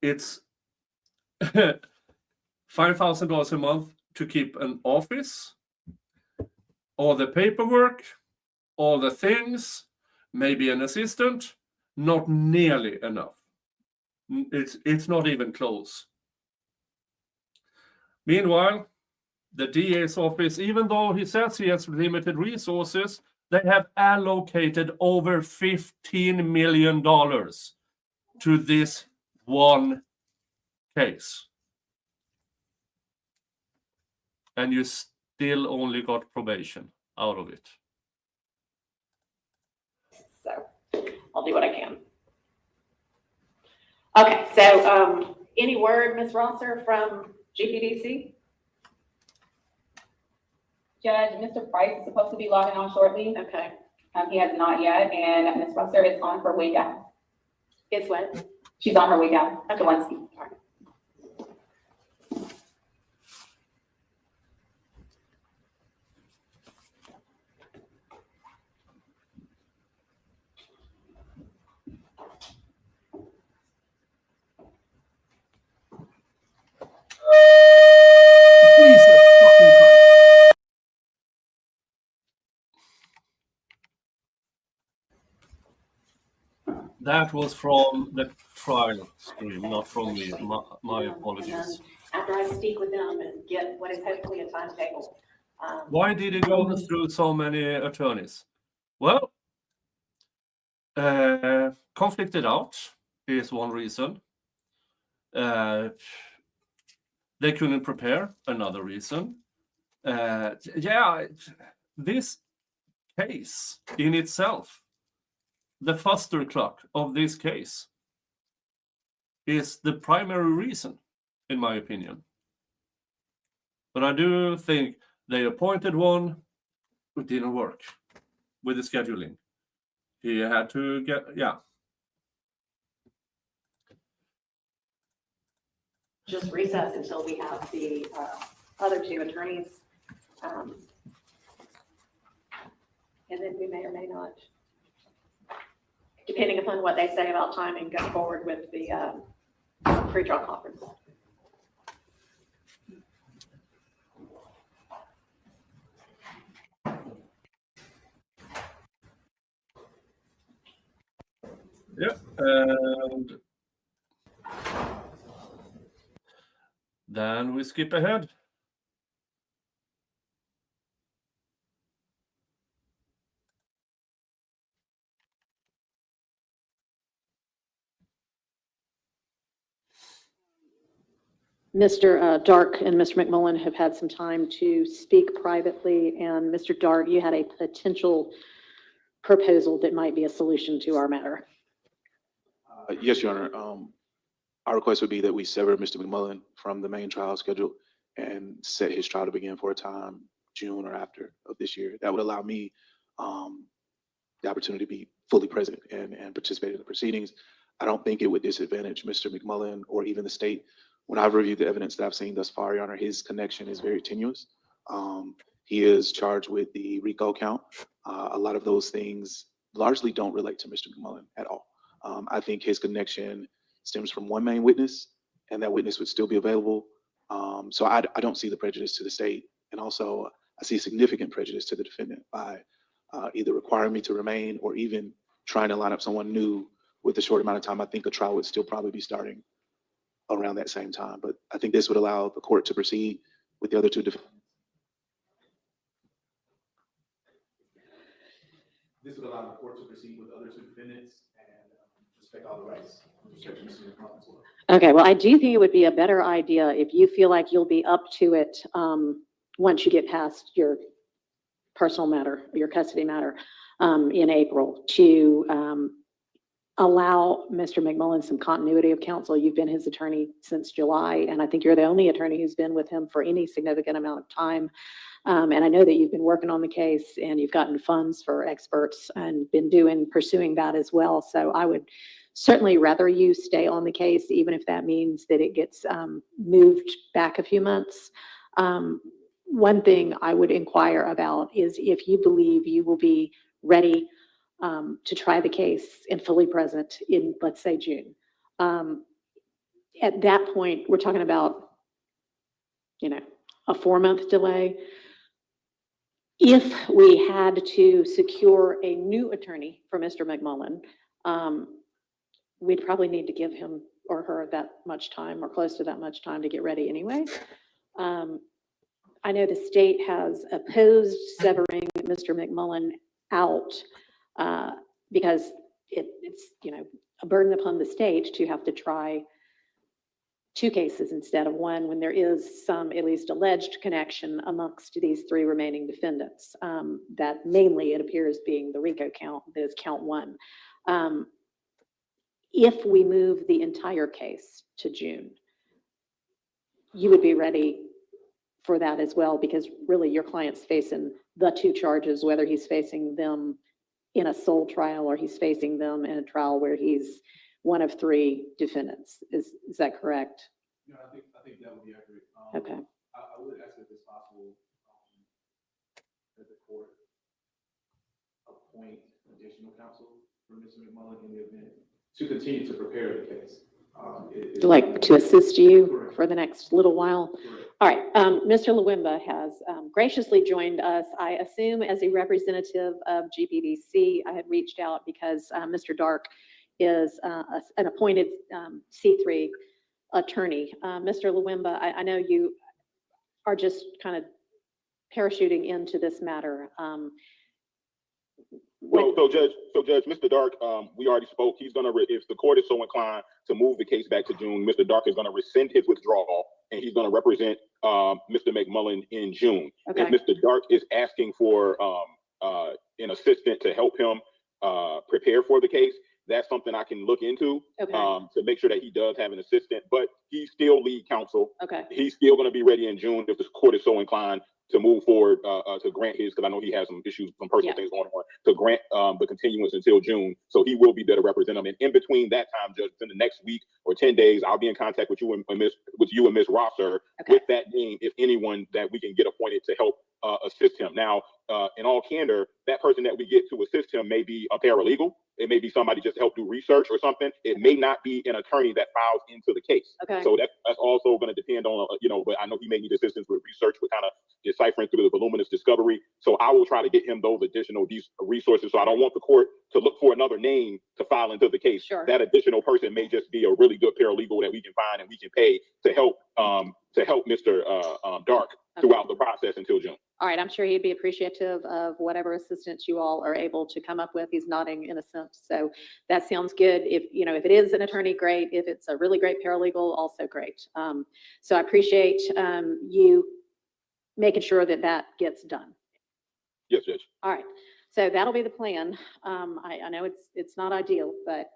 It's $5,000 a month to keep an office, all the paperwork, all the things, maybe an assistant, not nearly enough. It's not even close. Meanwhile, the DA's office, even though he says he has limited resources, they have allocated over $15 million to this one case. And you still only got probation out of it. So I'll do what I can. Okay, so any word, Ms. Rosser, from GPDC? Judge, Mr. Price is supposed to be logging on shortly. Okay. He has not yet, and Ms. Rosser is on her way down. It's what? She's on her way down to Wednesday. That was from the trial stream, not from me. My apologies. After I speak with them and get what is hopefully a timetable. Why did it go through so many attorneys? Well, conflicted out is one reason. They couldn't prepare, another reason. This case in itself, the fuster clock of this case is the primary reason, in my opinion. But I do think they appointed one who didn't work with the scheduling. He had to get, Just recess until we have the other two attorneys. And then we may or may not, depending upon what they say about timing, go forward with the pre-trial conference. Yeah, and then we skip ahead. Mr. Dark and Mr. McMullen have had some time to speak privately, and Mr. Dark, you had a potential proposal that might be a solution to our matter. Yes, Your Honor. Our request would be that we sever Mr. McMullen from the main trial schedule and set his trial to begin for a time, June or after of this year. That would allow me the opportunity to be fully present and participate in the proceedings. I don't think it would disadvantage Mr. McMullen or even the state. When I've reviewed the evidence that I've seen thus far, Your Honor, his connection is very tenuous. He is charged with the RICO count. A lot of those things largely don't relate to Mr. McMullen at all. I think his connection stems from one main witness, and that witness would still be available. So I don't see the prejudice to the state. And also, I see significant prejudice to the defendant by either requiring me to remain or even trying to line up someone new with a short amount of time. I think a trial would still probably be starting around that same time. But I think this would allow the court to proceed with the other two defendants. This would allow the court to proceed with the other two defendants and respect all the rights. Okay, well, I do think it would be a better idea if you feel like you'll be up to it once you get past your personal matter, your custody matter in April, to allow Mr. McMullen some continuity of counsel. You've been his attorney since July, and I think you're the only attorney who's been with him for any significant amount of time. And I know that you've been working on the case and you've gotten funds for experts and been pursuing that as well. So I would certainly rather you stay on the case, even if that means that it gets moved back a few months. One thing I would inquire about is if you believe you will be ready to try the case and fully present in, let's say, June. At that point, we're talking about, a 4-month delay. If we had to secure a new attorney for Mr. McMullen, we'd probably need to give him or her that much time or close to that much time to get ready anyway. I know the state has opposed severing Mr. McMullen out because it's a burden upon the state to have to try 2 cases instead of 1 when there is some at least alleged connection amongst these 3 remaining defendants. That mainly it appears being the RICO count, that is count 1. If we move the entire case to June, you would be ready for that as well, because really your client's facing the 2 charges, whether he's facing them in a sole trial or he's facing them in a trial where he's one of 3 defendants. Is that correct? No, I think that would be accurate. Okay. I would ask if it's possible that the court appoint additional counsel for Mr. McMullen in the event to continue to prepare the case. Like to assist you for the next little while? All right, Mr. Lawimba has graciously joined us, I assume as a representative of GPDC. I had reached out because Mr. Dark is an appointed C3 attorney. Mr. Lawimba, I know you are just kind of parachuting into this matter. So Judge, Mr. Dark, we already spoke. He's gonna, if the court is so inclined to move the case back to June, Mr. Dark is gonna rescind his withdrawal, and he's gonna represent Mr. McMullen in June. Okay. If Mr. Dark is asking for an assistant to help him prepare for the case, that's something I can look into to make sure that he does have an assistant, but he's still lead counsel. Okay. He's still gonna be ready in June if the court is so inclined to move forward to grant his, because I know he has some issues, some personal things going on, to grant the continuance until June. So he will be there to represent him. And in between that time, Judge, in the next week or 10 days, I'll be in contact with you and Miss Rosser with that name, if anyone that we can get appointed to help assist him. Now, in all candor, that person that we get to assist him may be a paralegal. It may be somebody just to help do research or something. It may not be an attorney that files into the case. Okay. So that's also going to depend on, but I know he may need assistance with research, with kind of deciphering through the voluminous discovery. So I will try to get him those additional resources. So I don't want the court to look for another name to file into the case. Sure. That additional person may just be a really good paralegal that we can find and we can pay to help Mr. Dark throughout the process until June. All right, I'm sure he'd be appreciative of whatever assistance you all are able to come up with. He's nodding in a sense, so that sounds good. If it is an attorney, great. If it's a really great paralegal, also great. So I appreciate you making sure that gets done. Yes, Judge. All right, so that'll be the plan. I know it's not ideal, but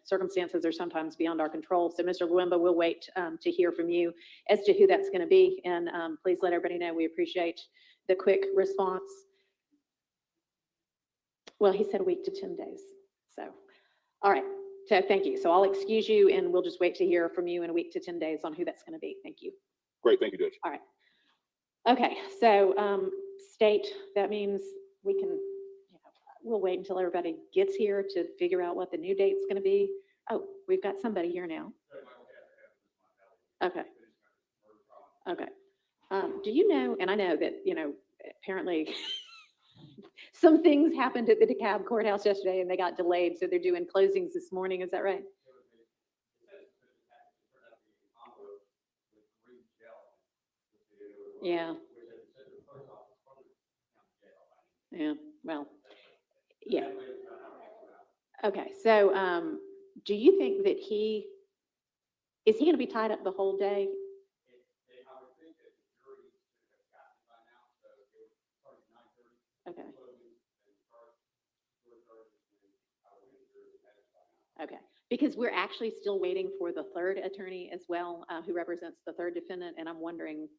circumstances are sometimes beyond our control. So Mr. Lawimba, we'll wait to hear from you as to who that's going to be, and please let everybody know we appreciate the quick response. Well, he said a week to 10 days. So, all right. So thank you. So I'll excuse you, and we'll just wait to hear from you in a week to 10 days on who that's going to be. Thank you. Great. Thank you, Judge. All right. Okay. So state, that means we can, we'll wait until everybody gets here to figure out what the new date's gonna be. Oh, we've got somebody here now. Okay. Okay. Do you know, and I know that, apparently some things happened at the DeKalb courthouse yesterday and they got delayed, so they're doing closings this morning, is that right? Yeah. Yeah, well, yeah. Okay, so, do you think that is he gonna be tied up the whole day? Okay. Okay, because we're actually still waiting for the third attorney as well, who represents the third defendant, and I'm wondering,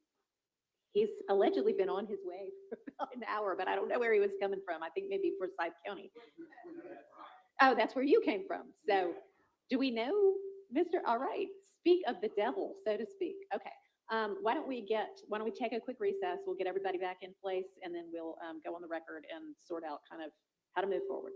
he's allegedly been on his way for about an hour, but I don't know where he was coming from. I think maybe Forsyth County. Oh, that's where you came from. So do we know, all right, speak of the devil, so to speak. Okay. Why don't we take a quick recess? We'll get everybody back in place and then we'll go on the record and sort out kind of how to move forward.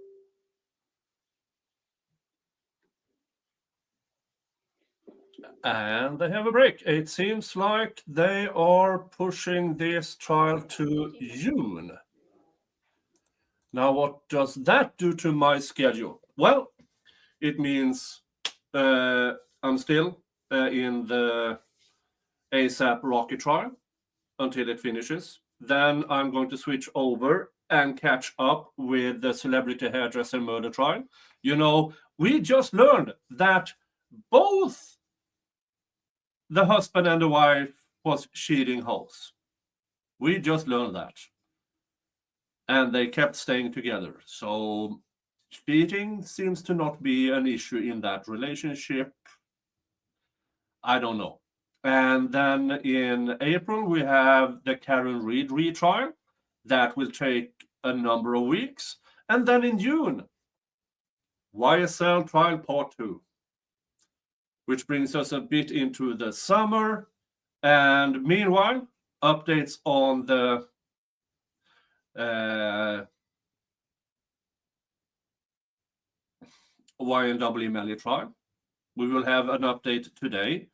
And they have a break. It seems like they are pushing this trial to June. Now, what does that do to my schedule? Well, it means I'm still in the ASAP Rocky trial until it finishes. Then I'm going to switch over and catch up with the celebrity hairdresser murder trial. We just learned that both the husband and the wife was cheating hoes. We just learned that. And they kept staying together. So cheating seems to not be an issue in that relationship. I don't know. And then in April, we have the Karen Reed retrial. That will take a number of weeks. And then in June, YSL Trial Part 2, which brings us a bit into the summer. And meanwhile, updates on the YNW Melly trial. We will have an update today.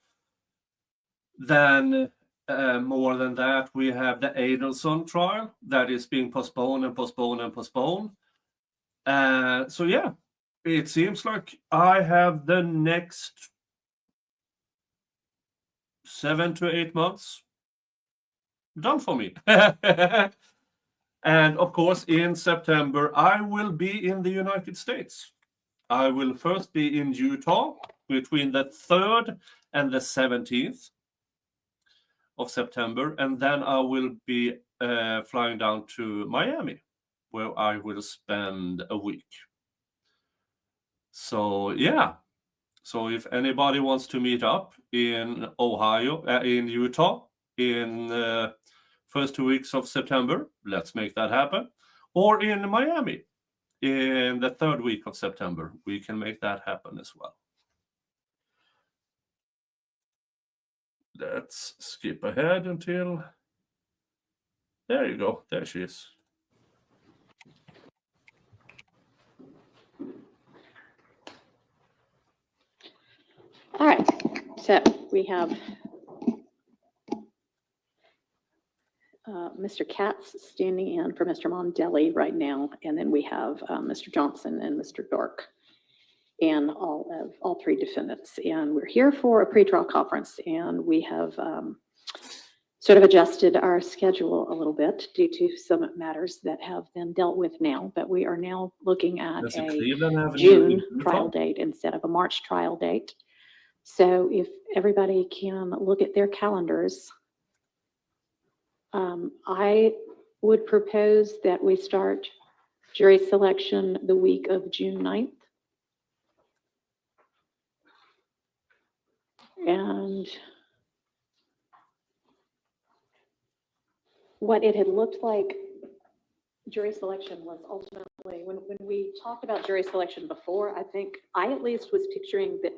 Then, more than that, we have the Adelson trial that is being postponed and postponed and postponed. So yeah, it seems like I have the next 7 to 8 months done for me. And of course, in September, I will be in the United States. I will first be in Utah between the 3rd and the 17th of September, and then I will be flying down to Miami, where I will spend a week. So yeah, so if anybody wants to meet up in Ohio, in Utah, in the first 2 weeks of September, let's make that happen. Or in Miami, in the 3rd week of September, we can make that happen as well. Let's skip ahead until, there you go, there she is. All right, so we have Mr. Katz standing in for Mr. Mondelli right now, and then we have Mr. Johnson and Mr. Dork, and all three defendants. And we're here for a pretrial conference, and we have sort of adjusted our schedule a little bit due to some matters that have been dealt with now, but we are now looking at a June trial date instead of a March trial date. So if everybody can look at their calendars, I would propose that we start jury selection the week of June 9th. And what it had looked like jury selection was ultimately, when we talked about jury selection before, I think I at least was picturing that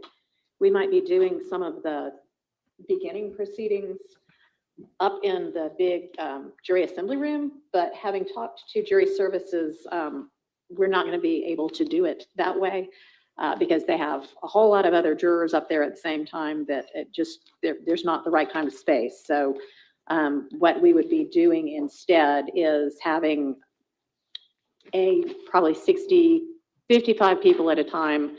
we might be doing some of the beginning proceedings up in the big jury assembly room, but having talked to jury services we're not going to be able to do it that way because they have a whole lot of other jurors up there at the same time that it just, there's not the right kind of space. So what we would be doing instead is having probably 55 people at a time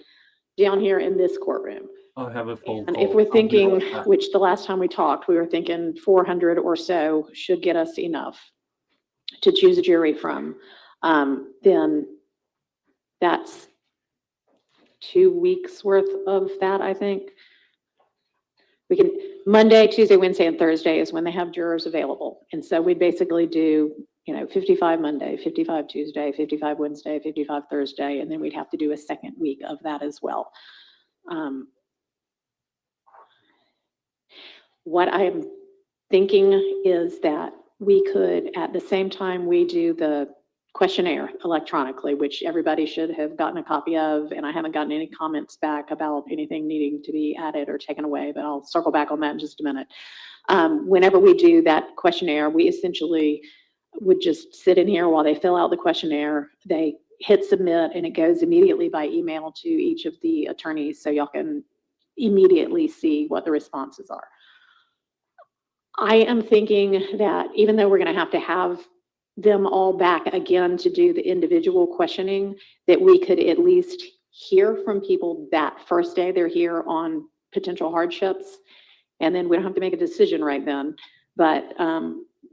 down here in this courtroom. I have a phone And call. if we're I'll be thinking, right back. which the last time we talked, we were thinking 400 or so should get us enough to choose a jury from, then that's 2 weeks worth of that, I think. We can, Monday, Tuesday, Wednesday, and Thursday is when they have jurors available. And so we basically do, 55 Monday, 55 Tuesday, 55 Wednesday, 55 Thursday, and then we'd have to do a second week of that as well. What I'm thinking is that we could, at the same time we do the questionnaire electronically, which everybody should have gotten a copy of, and I haven't gotten any comments back about anything needing to be added or taken away, but I'll circle back on that in just a minute. Whenever we do that questionnaire, we essentially would just sit in here while they fill out the questionnaire. They hit submit, and it goes immediately by email to each of the attorneys, so y'all can immediately see what the responses are. I am thinking that even though we're going to have them all back again to do the individual questioning, that we could at least hear from people that first day they're here on potential hardships. And then we don't have to make a decision right then, but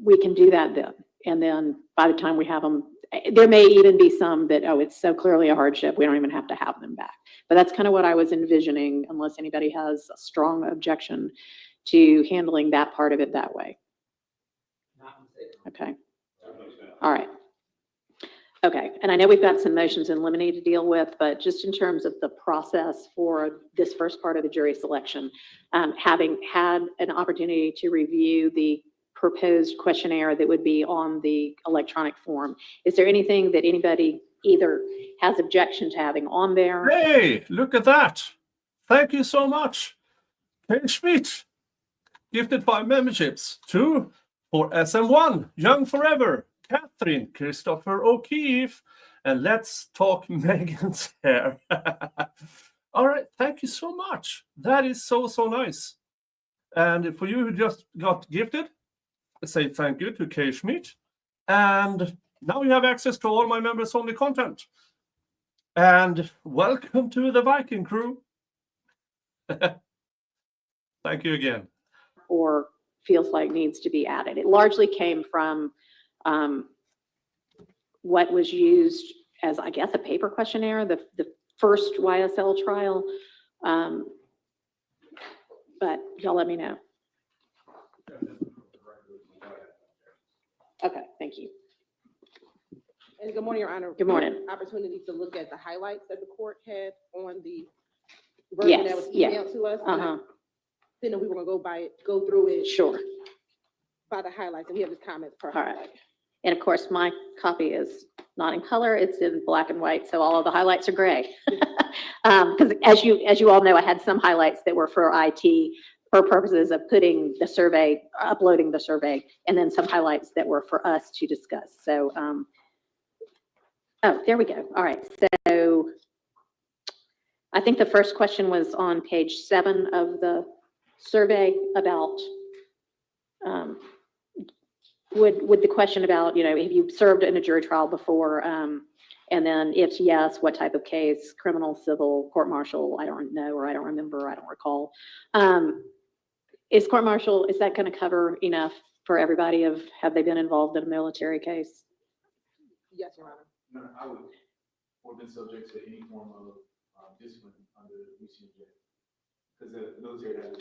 we can do that then. And then by the time we have them, there may even be some that, oh, it's so clearly a hardship, we don't even have to have them back. But that's kind of what I was envisioning, unless anybody has a strong objection to handling that part of it that way. Okay. All right. Okay. And I know we've got some motions in limine to deal with, but just in terms of the process for this first part of the jury selection, having had an opportunity to review the proposed questionnaire that would be on the electronic form, is there anything that anybody either has objection to having on there? Hey, look at that. Thank you so much. Kay Schmidt gifted 5 memberships. 2 for SM1, Young Forever, Catherine, Christopher O'Keefe, and Let's Talk Megan's Hair. All right, thank you so much. That is so nice. And for you who just got gifted, I say thank you to Kay Schmidt. And now you have access to all my members-only content. And welcome to the Viking crew. Thank you again. Or feels like needs to be added. It largely came from what was used as, I guess, a paper questionnaire, the first YSL trial. But y'all let me know. Okay, thank you. And good morning, Your Honor. Good morning. Opportunity to look at the highlights that the court had on the version that was emailed to us. Then we were gonna go through it. Sure. By the highlights, and we have the comments per All highlight. right. And of course, my copy is not in color, it's in black and white, so all of the highlights are gray. Because as you all know, I had some highlights that were for IT for purposes of putting the survey, uploading the survey, and then some highlights that were for us to discuss. So, oh, there we go. All right, so I think the first question was on page 7 of the survey about, would the question about, have you served in a jury trial before? And then if yes, what type of case? Criminal, civil, court-martial? I don't know, or I don't remember, I don't recall. Is court-martial, is that going to cover enough for everybody of, have they been involved in a military case? Yes, Your Honor. No, I would, or been subject to any form of discipline under the UCMJ. Because the military has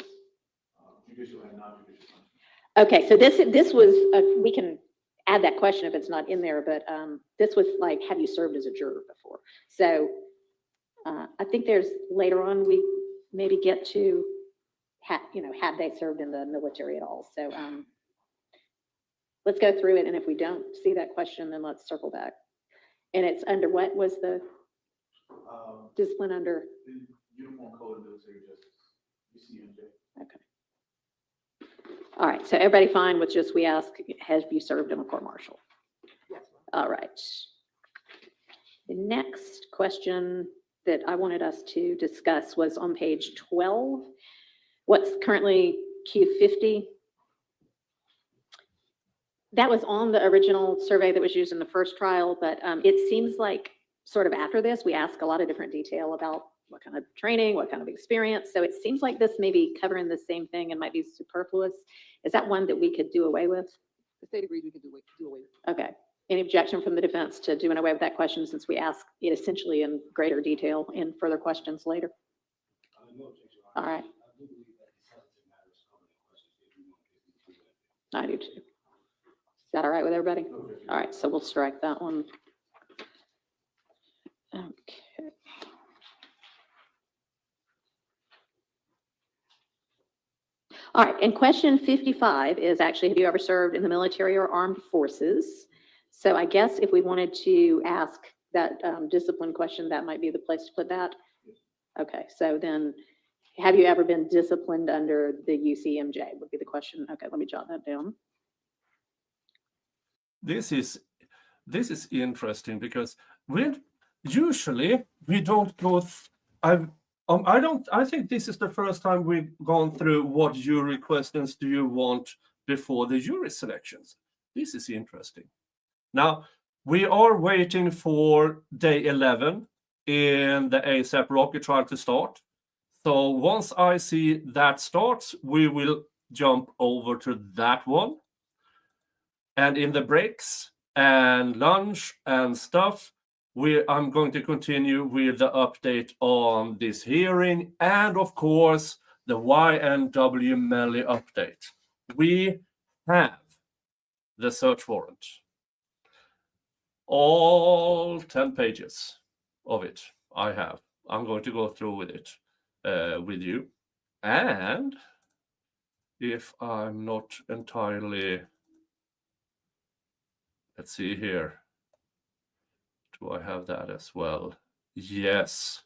judicial and non-judicial punishment. Okay, so this was, we can add that question if it's not in there, but this was like, have you served as a juror before? So I think there's, later on, we maybe get to, had they served in the military at all? So let's go through it, and if we don't see that question, then let's circle back. And it's under, what was the discipline under? The Uniform Code of Military Justice, UCMJ. Okay. All right, so everybody fine with just, we ask, have you served in a court-martial? Yes. All right. The next question that I wanted us to discuss was on page 12. What's currently Q50? That was on the original survey that was used in the first trial, but it seems like sort of after this, we ask a lot of different detail about what kind of training, what kind of experience. So it seems like this may be covering the same thing and might be superfluous. Is that one that we could do away with? The state agrees we can do away with it. Okay. Any objection from the defense to doing away with that question since we ask it essentially in greater detail in further questions later? All right. I do too. Is that all right with everybody? All right, so we'll strike that one. Okay. All right, and question 55 is actually, have you ever served in the military or armed forces? So I guess if we wanted to ask that discipline question, that might be the place to put that. Okay, so then, have you ever been disciplined under the UCMJ would be the question. Okay, let me jot that down. This is interesting because usually we don't go. I think this is the first time we've gone through what jury questions do you want before the jury selections. This is interesting. Now we are waiting for day 11 in the ASAP rocket trial to start. So once I see that starts, we will jump over to that one. And in the breaks and lunch and stuff, I'm going to continue with the update on this hearing and, of course, the YNW Melly update. We have the search warrant. All 10 pages of it I have. I'm going to go through with it with you. And if I'm not entirely... Let's see here. Do I have that as well? Yes.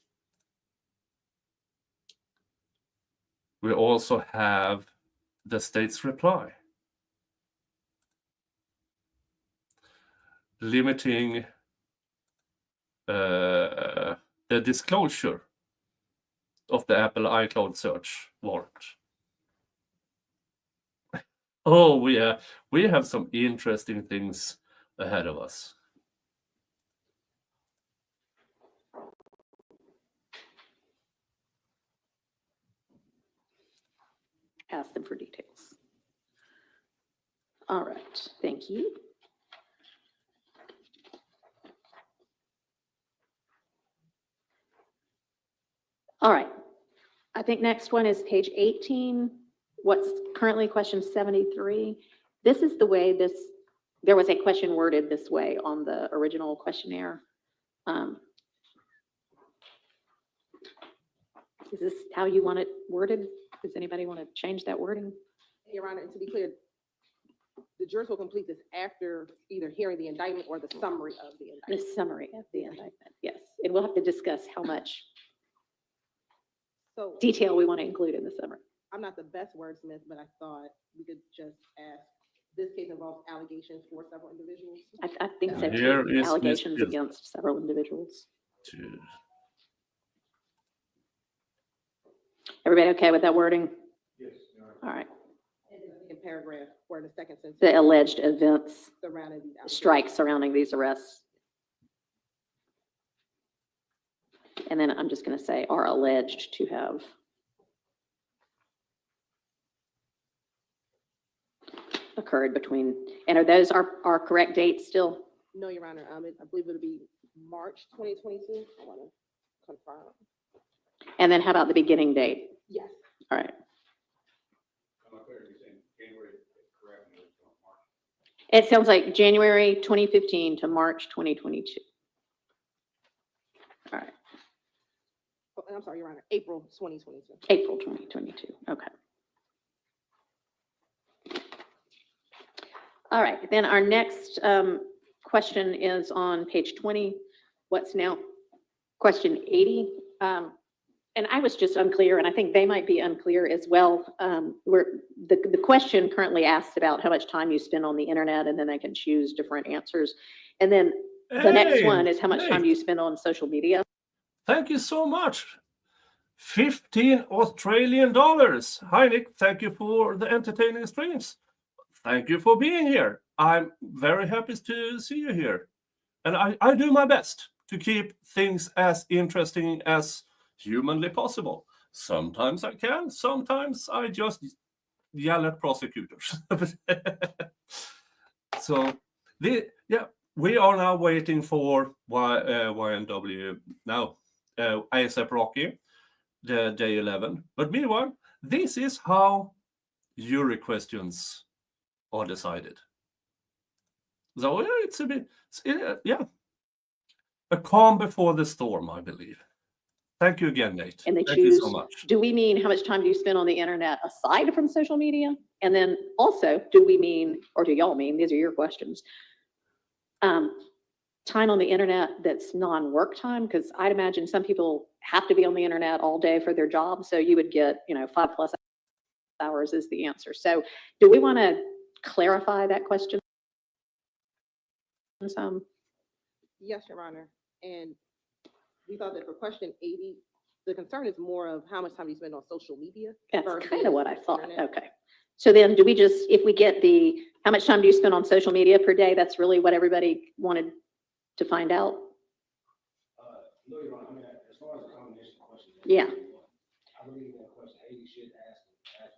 We also have the state's reply. Limiting the disclosure of the Apple iCloud search warrant. Oh, we have some interesting things ahead of us. Ask them for details. All right, thank you. All right, I think next one is page 18. What's currently question 73. This is the way there was a question worded this way on the original questionnaire. Is this how you want it worded? Does anybody want to change that wording? Your Honor, and to be clear, the jurors will complete this after either hearing the indictment or the summary of the indictment. The summary of the indictment, yes. And we'll have to discuss how much detail we want to include in the summary. I'm not the best wordsmith, but I thought we could just ask, this case involves allegations for several individuals. I think so Here too. is Allegations Ms. against several individuals. Everybody okay with that wording? Yes. All right. In paragraph or in the second sentence. The alleged events, Surrounding these allegations. strikes surrounding these arrests. And then I'm just going to say are alleged to have occurred between, and are those our correct dates still? No, Your Honor, I believe it'll be March 2022. I want to confirm. And then how about the beginning date? Yes. All right. It sounds like January 2015 to March 2022. All right. Oh, I'm sorry, Your Honor, April 2022. April 2022. Okay. All right. Then our next question is on page 20. What's now question 80? And I was just unclear, and I think they might be unclear as well. Where the question currently asks about how much time you spend on the internet, and then they can choose different answers. And then The next Hey, one is how much time Nate. do you spend on social media? Thank you so much. 15 Australian dollars. Hi, Nick. Thank you for the entertaining streams. Thank you for being here. I'm very happy to see you here. And I do my best to keep things as interesting as humanly possible. Sometimes I can, sometimes I just yell at prosecutors. So, we are now waiting for YNW now, ASAP Rocky, the day 11. But meanwhile, this is how jury questions are decided. So it's a bit, a calm before the storm, I believe. Thank you again, Nate. And they Thank you choose, so much. do we mean how much time do you spend on the internet aside from social media? And then also, do we mean, or do y'all mean, these are your questions, time on the internet that's non-work time? Because I'd imagine some people have to be on the internet all day for their job, so you would get, 5+ hours is the answer. So do we want to clarify that question some? Yes, Your Honor. And we thought that for question 80, the concern is more of how much time you spend on social media. That's versus kind of what I thought. internet. Okay. So then do we just, if we get the, how much time do you spend on social media per day? That's really what everybody wanted to find out? No, Your Honor, I mean, as far as the combination of questions. Yeah. I believe that question 80 should ask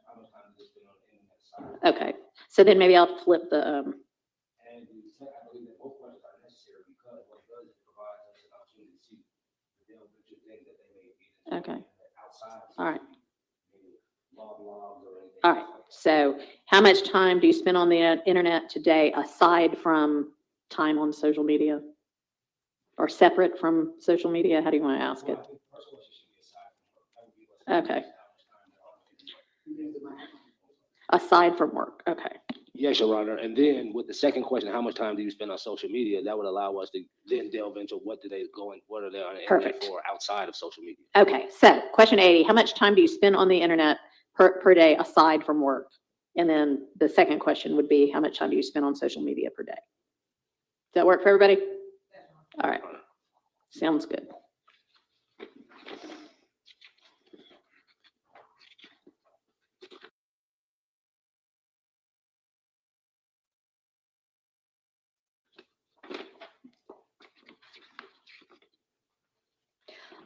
how much time do you spend on the internet side. Okay. So then maybe I'll flip the, And I believe that both questions are necessary because what it does is it provides us an opportunity to see the delve into things that they may be okay. outside. All right. Maybe blogs or anything. All right. So how much time do you spend on the internet today aside from time on social media? Or separate from social media? How do you want to ask it? Okay. Aside from work. Okay. Yes, Your Honor. And then with the second question, how much time do you spend on social media? That would allow us to then delve into what are they on the internet for outside of social media. Okay. So question 80, how much time do you spend on the internet per day aside from work? And then the second question would be, how much time do you spend on social media per day? Does that work for everybody? All right. Sounds good.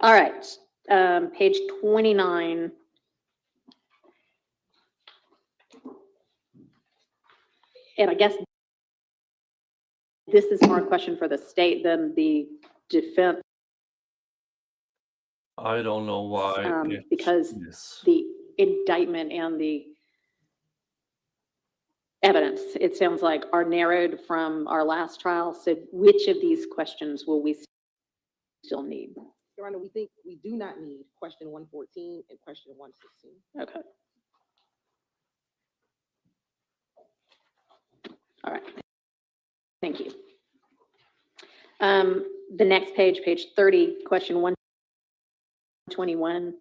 All right, page 29. And I guess this is more a question for the state than the defense. I don't know why. Because the indictment and the evidence, it sounds like, are narrowed from our last trial. So which of these questions will we still need? Your Honor, we think we do not need question 114 and question 116. Okay. All right. Thank you. The next page, page 30, question 121.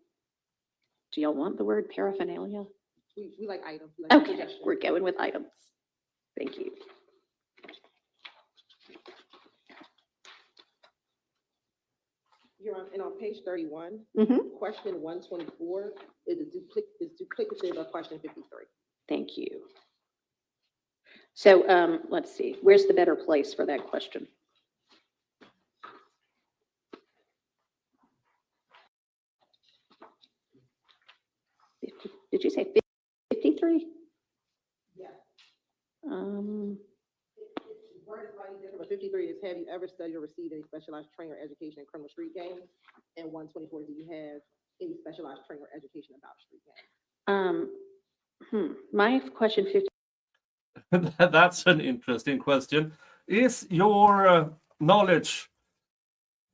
Do y'all want the word paraphernalia? We like items. We like Okay, suggestions. we're going with items. Thank you. Your Honor, and on page 31, Mhm. question 124 is duplicative of question 53. Thank you. So let's see, where's the better place for that question? Did you say 53? Yeah. Word is slightly different, but 53 is, have you ever studied or received any specialized training or education in criminal street gangs? And 124, do you have any specialized training or education about street gangs? My question 50. That's an interesting question. Is your knowledge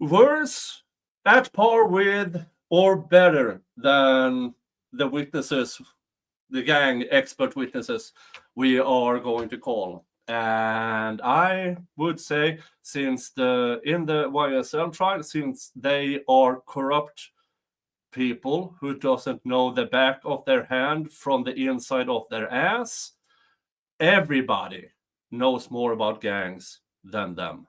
worse, at par with, or better than the witnesses, the gang expert witnesses we are going to call? And I would say, since in the YSL trial, since they are corrupt people who doesn't know the back of their hand from the inside of their ass, everybody knows more about gangs than them.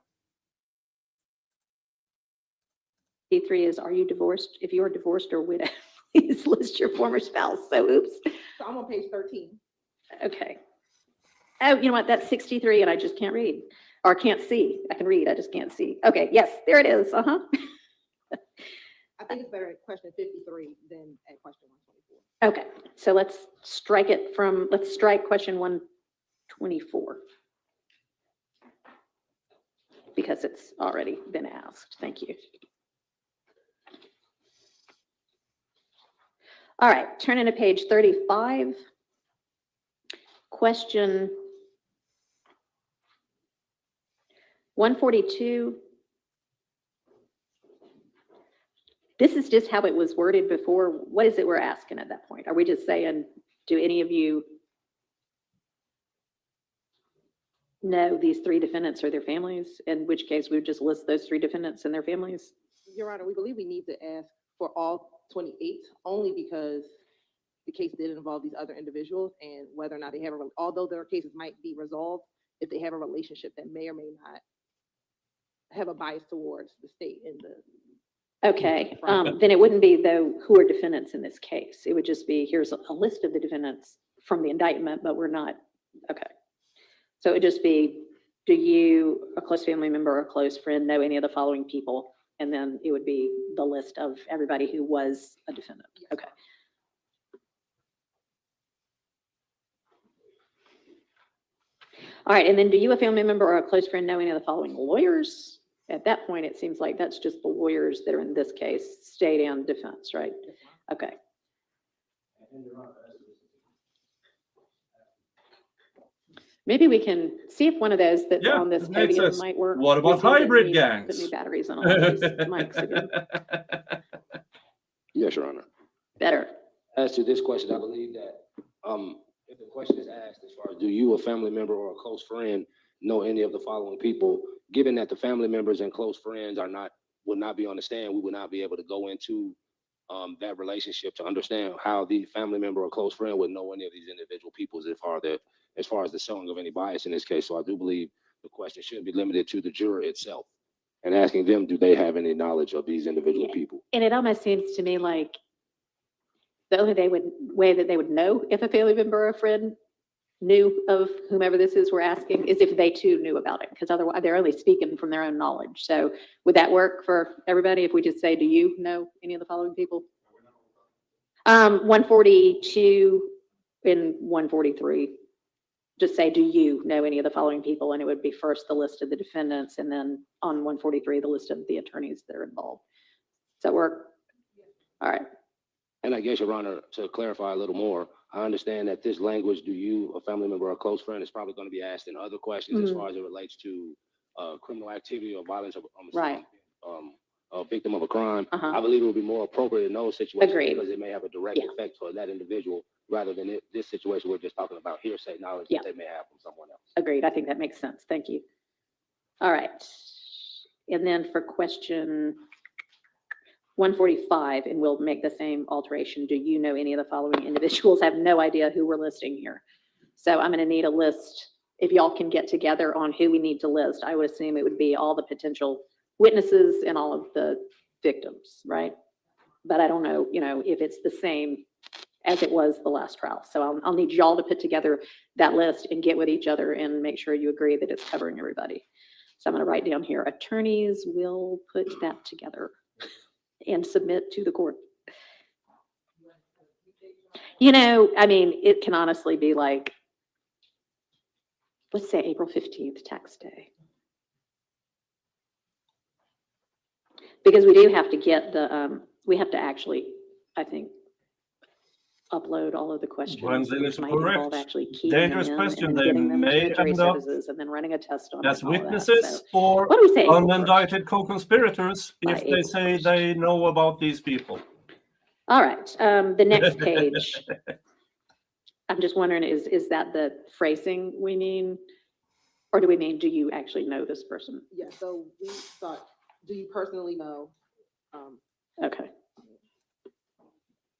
D3 is, are you divorced? If you are divorced or widowed, please list your former spouse. So oops. So I'm on page 13. Okay. Oh, you know what? That's 63 and I just can't read or can't see. I can read, I just can't see. Okay, yes, there it is. Uh-huh. I think it's better at question 53 than at question 124. Okay, so let's strike question 124. Because it's already been asked. Thank you. All right, turning to page 35. Question 142. This is just how it was worded before. What is it we're asking at that point? Are we just saying, do any of you know these 3 defendants or their families? In which case we would just list those 3 defendants and their families? Your Honor, we believe we need to ask for all 28 only because the case did involve these other individuals and whether or not they have although their cases might be resolved, if they have a relationship that may or may not have a bias towards the state and the. Okay, then it wouldn't be though who are defendants in this case. It would just be, here's a list of the defendants from the indictment, but we're not, okay. So it would just be, do you, a close family member or a close friend, know any of the following people? And then it would be the list of everybody who was a defendant. Okay. All right, and then do you, a family member or a close friend, know any of the following lawyers? At that point, it seems like that's just the lawyers that are in this case, state and defense, right? Okay. Maybe we can see if one of those that's on this podium might work. What about hybrid gangs? Put new batteries on all these mics again. Yes, Your Honor. Better. As to this question, I believe that if the question is asked as far as do you, a family member or a close friend, know any of the following people, given that the family members and close friends would not be on the stand, we would not be able to go into that relationship to understand how the family member or close friend would know any of these individual people as far as the showing of any bias in this case. So I do believe the question should be limited to the juror itself and asking them, do they have any knowledge of these individual people? And it almost seems to me like the only way that they would know if a family member or a friend knew of whomever this is we're asking is if they too knew about it, because otherwise they're only speaking from their own knowledge. So would that work for everybody if we just say, do you know any of the following people? 142 and 143. Just say, do you know any of the following people? And it would be first the list of the defendants, and then on 143, the list of the attorneys that are involved. Does that work? All right. And I guess, Your Honor, to clarify a little more, I understand that this language, do you, a family member or a close friend, is probably going to be asked in other questions as far as it relates to criminal activity or violence of a victim of a crime. I believe it would be more appropriate in those situations because it may have a direct effect for that individual rather than this situation we're just talking about hearsay knowledge that they may have from someone else. Agreed. I think that makes sense. Thank you. All right. And then for question 145, and we'll make the same alteration. Do you know any of the following individuals? I have no idea who we're listing here. So I'm going to need a list. If y'all can get together on who we need to list, I would assume it would be all the potential witnesses and all of the victims, right? But I don't know, if it's the same as it was the last trial. So I'll need y'all to put together that list and get with each other and make sure you agree that it's covering everybody. So I'm going to write down here, attorneys will put that together and submit to the court. It can honestly be like, let's say April 15th, tax day. Because we do have to get we have to actually, I think, upload all of the questions. Which might involve actually keeping dangerous them question. and They getting them may to jury end up services and then running a test on as it and all that. witnesses So, or what do we say? unindicted co-conspirators if they April say they know about these people. All right, the next page. I'm just wondering, is that the phrasing we mean? Or do we mean, do you actually know this person? Yeah, so we thought, do you personally know? Okay.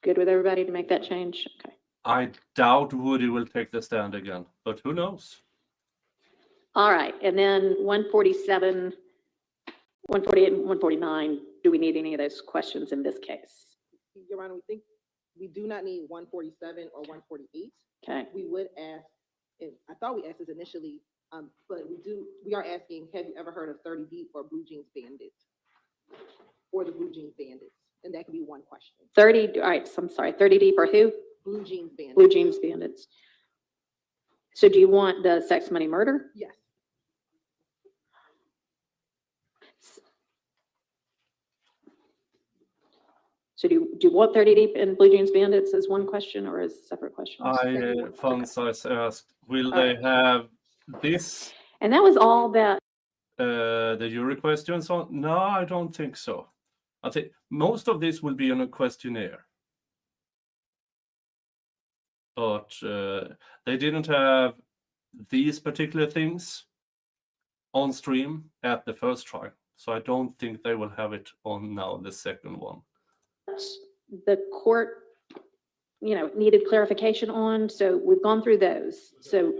Good with everybody to make that change? Okay. I doubt Woody will take the stand again, but who knows? All right, and then 147, 148, and 149. do we need any of those questions in this case? Your Honor, we think we do not need 147 or 148. Okay. We would ask, and I thought we asked this initially, but we are asking, have you ever heard of 30 Deep or Blue Jeans Bandits? Or the Blue Jeans Bandits? And that could be one question. 30, all right, so I'm sorry, 30 Deep or who? Blue Jeans Bandits. Blue Jeans Bandits. So do you want the sex, money, murder? Yes. So do you want 30 Deep and Blue Jeans Bandits as one question or as a separate question? Fund size asked, will All they right. have this? And that was all that. The jury questions on? No, I don't think so. I think most of this will be on a questionnaire. But they didn't have these particular things on stream at the first trial. So I don't think they will have it on now, the second one. The court, needed clarification on, so we've gone through those. So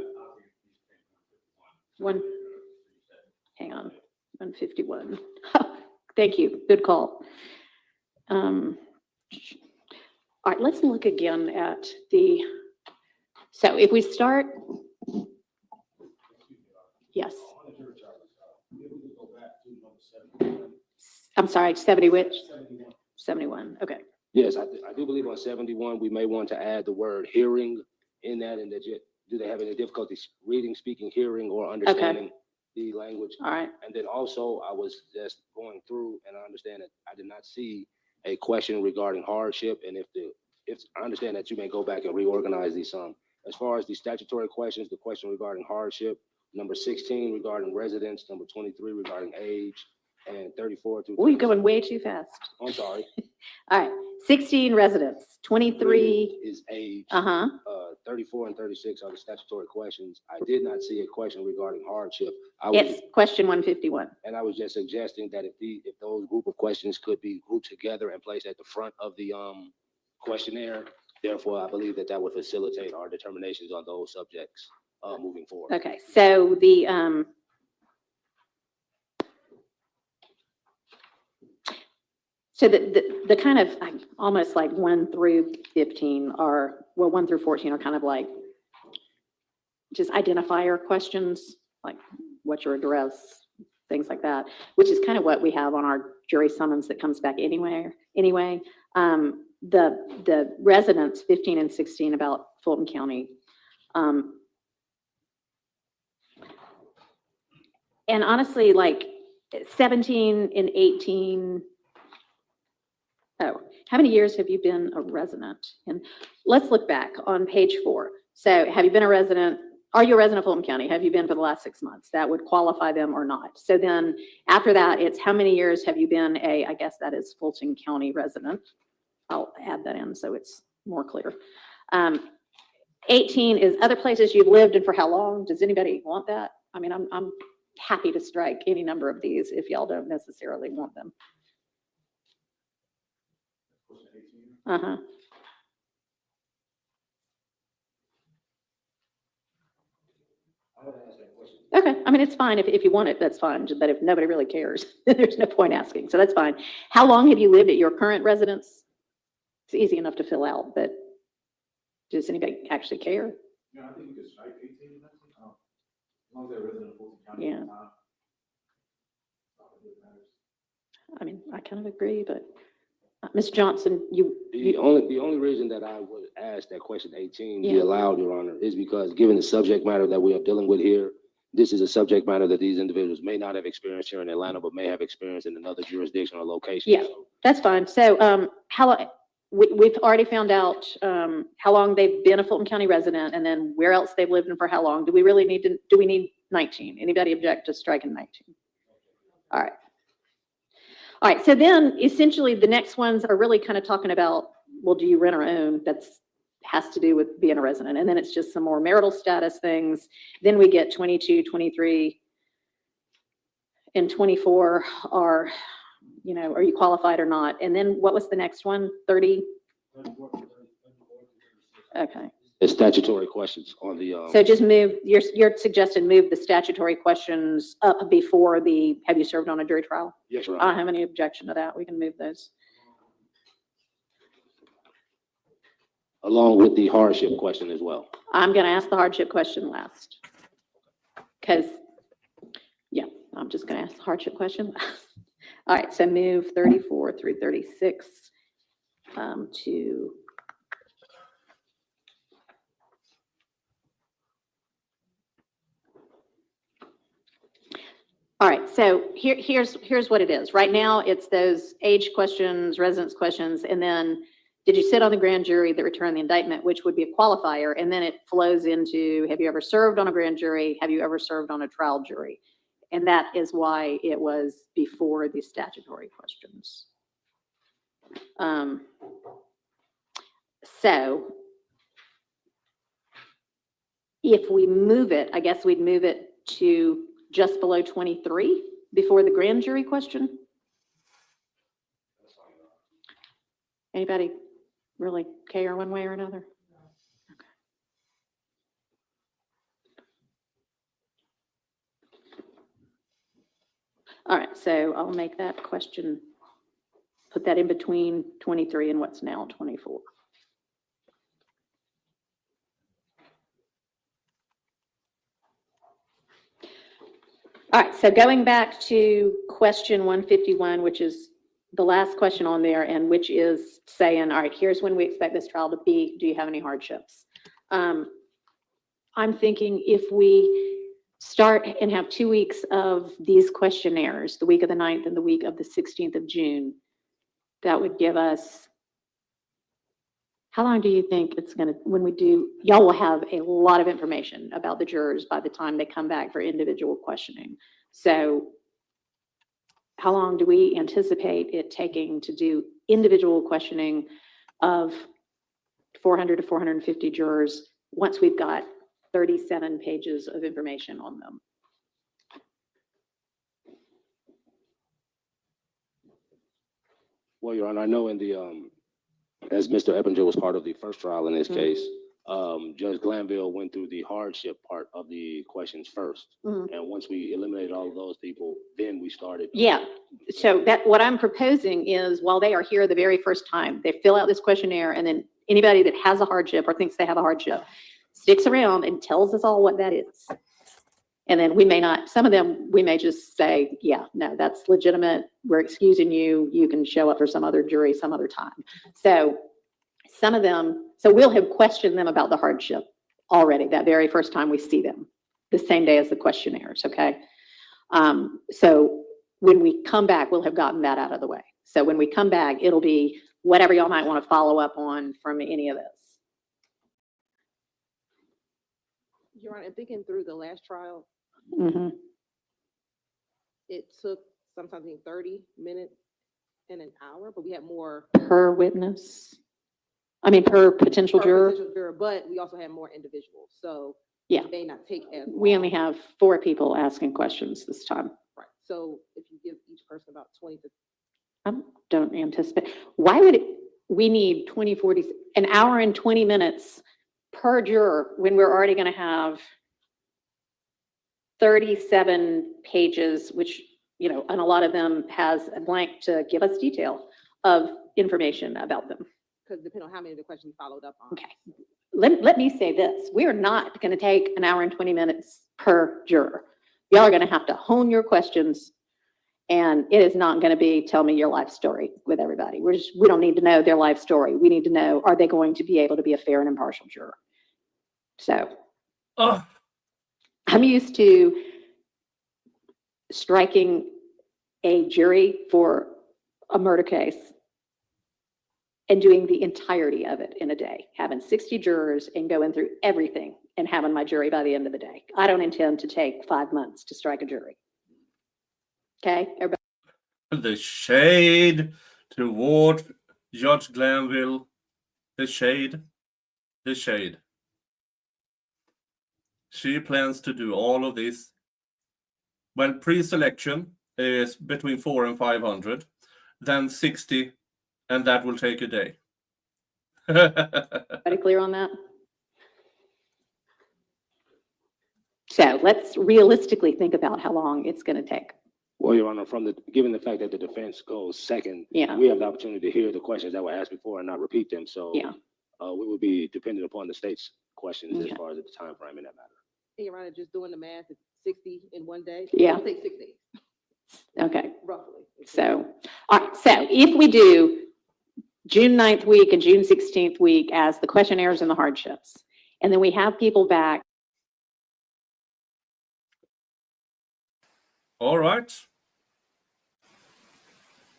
hang on, 151. Thank you, good call. All right, let's look again at so if we start, yes. I'm sorry, 70 which? 71, okay. Yes, I do believe on 71, we may want to add the word hearing in that, and do they have any difficulties reading, speaking, hearing, or understanding the language? All right. And then also, I was just going through, and I understand that I did not see a question regarding hardship, and if I understand that you may go back and reorganize these some. As far as the statutory questions, the question regarding hardship, number 16 regarding residence, number 23 regarding age, and 34 through. Oh, you're going way too fast. I'm sorry. All right, 16 residents, 23 is age. 34 and 36 are the statutory questions. I did not see a question regarding hardship. It's question 151. And I was just suggesting that if those group of questions could be grouped together and placed at the front of the questionnaire, therefore I believe that would facilitate our determinations on those subjects moving forward. Okay, so the kind of almost like 1 through 15 are, well, 1 through 14 are kind of like just identifier questions, like what's your address, things like that, which is kind of what we have on our jury summons that comes back anyway. The residents 15 and 16 about Fulton County. And honestly, like 17 and 18, oh, how many years have you been a resident? And let's look back on page 4. So have you been a resident? Are you a resident of Fulton County? Have you been for the last 6 months? That would qualify them or not. So then after that, it's how many years have you been I guess that is Fulton County resident. I'll add that in so it's more clear. 18 is other places you've lived and for how long? Does anybody want that? I mean, I'm happy to strike any number of these if y'all don't necessarily want them. Okay, I mean, it's fine if you want it, that's fine, but if nobody really cares, there's no point asking, so that's fine. How long have you lived at your current residence? It's easy enough to fill out, but does anybody actually care? Yeah, I think we could strike 18 and 19. As long as they're resident of Fulton County. Yeah. I mean, I kind of agree, but Ms. Johnson, The only reason that I would ask that question 18 be allowed, Your Honor, is because given the subject matter that we are dealing with here, this is a subject matter that these individuals may not have experienced here in Atlanta, but may have experienced in another jurisdiction or location. Yeah, that's fine. So how long, we've already found out how long they've been a Fulton County resident and then where else they've lived and for how long. Do we need 19? Anybody object to striking 19? All right. All right, so then essentially the next ones are really kind of talking about, well, do you rent or own? Has to do with being a resident. And then it's just some more marital status things. Then we get 22, 23, and 24 are, are you qualified or not? And then what was the next one? 30? Okay. It's statutory questions on the, So just move, you're suggesting move the statutory questions up before the, have you served on a jury trial? yes, Your I don't Honor. have any objection to that. We can move those. Along with the hardship question as well. I'm going to ask the hardship question last. Because, yeah, I'm just going to ask the hardship question last. All right, so move 34 through 36 to all right, so here's what it is. Right now, it's those age questions, residence questions, and then did you sit on the grand jury that returned the indictment, which would be a qualifier, and then it flows into, have you ever served on a grand jury? Have you ever served on a trial jury? And that is why it was before the statutory questions. So if we move it, I guess we'd move it to just below 23 before the grand jury question. Anybody really care one way or another? Okay. All right, so I'll make that question, put that in between 23 and what's now 24. All right, so going back to question 151, which is the last question on there, and which is saying, all right, here's when we expect this trial to be. Do you have any hardships? I'm thinking if we start and have 2 weeks of these questionnaires, the week of the 9th and the week of the 16th of June, that would give us, how long do you think it's going to, when we do, y'all will have a lot of information about the jurors by the time they come back for individual questioning. So how long do we anticipate it taking to do individual questioning of 400 to 450 jurors once we've got 37 pages of information on them? Well, Your Honor, I know in the, as Mr. Eppinger was part of the first trial in this case, Judge Glanville went through the hardship part of the questions first. And once we eliminated all of those people, then we started. Yeah, so that what I'm proposing is while they are here the very first time, they fill out this questionnaire, and then anybody that has a hardship or thinks they have a hardship sticks around and tells us all what that is. And then we may not, some of them, we may just say, yeah, no, that's legitimate. We're excusing you. You can show up for some other jury some other time. So some of them, so we'll have questioned them about the hardship already that very first time we see them, the same day as the questionnaires, okay? So when we come back, we'll have gotten that out of the way. So when we come back, it'll be whatever y'all might want to follow up on from any of this. Your Honor, and thinking through the last trial, it took sometimes 30 minutes and an hour, but we had more. Per witness? I mean, per potential juror? Potential juror, but we also had more individuals, so Yeah. it may not take as long. We only have 4 people asking questions this time. Right, so if you give each person about 20 to. I don't anticipate. Why would we need 20, 40, an hour and 20 minutes per juror when we're already going to have 37 pages, which, you know, and a lot of them has a blank to give us detail of information about them. Because depending on how many of the questions followed up on. Okay. Let me say this. We are not going to take an hour and 20 minutes per juror. Y'all are going to have to hone your questions, and it is not going to be tell me your life story with everybody. We don't need to know their life story. We need to know, are they going to be able to be a fair and impartial juror? So I'm used to striking a jury for a murder case and doing the entirety of it in a day, having 60 jurors and going through everything and having my jury by the end of the day. I don't intend to take 5 months to strike a jury. Okay, everybody? The shade toward Judge Glanville. The shade. The shade. She plans to do all of this. Well, pre-selection is between 400 and 500, then 60, and that will take a day. Everybody clear on that? So let's realistically think about how long it's going to take. Well, Your Honor, given the fact that the defense goes second, Yeah. we have the opportunity to hear the questions that were asked before and not repeat them. So Yeah. We would be dependent upon the state's questions Okay. as far as the time frame in that matter. Your Honor, just doing the math, it's 60 in one day. Yeah. It'll take 6 days, Okay. roughly. So, all right. So if we do June 9th week and June 16th week as the questionnaires and the hardships, and then we have people back. All right.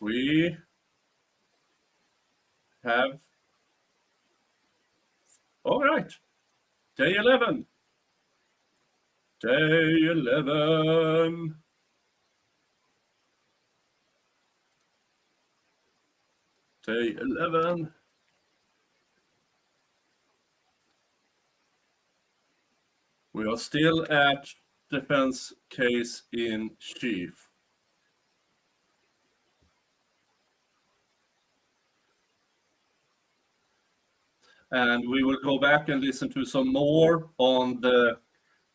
We have, all right, day 11. Day 11. Day 11. We are still at defense case in chief. And we will go back and listen to some more on the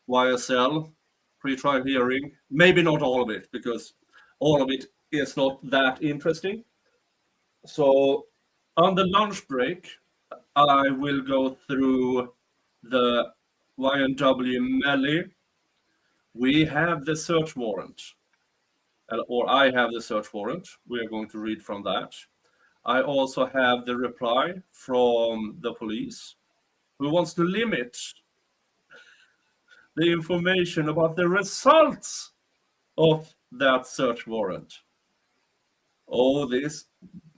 YSL pre-trial hearing. Maybe not all of it, because all of it is not that interesting. So on the lunch break, I will go through the YNW Melly. We have the search warrant, or I have the search warrant. We are going to read from that. I also have the reply from the police, who wants to limit the information about the results of that search warrant. Oh, the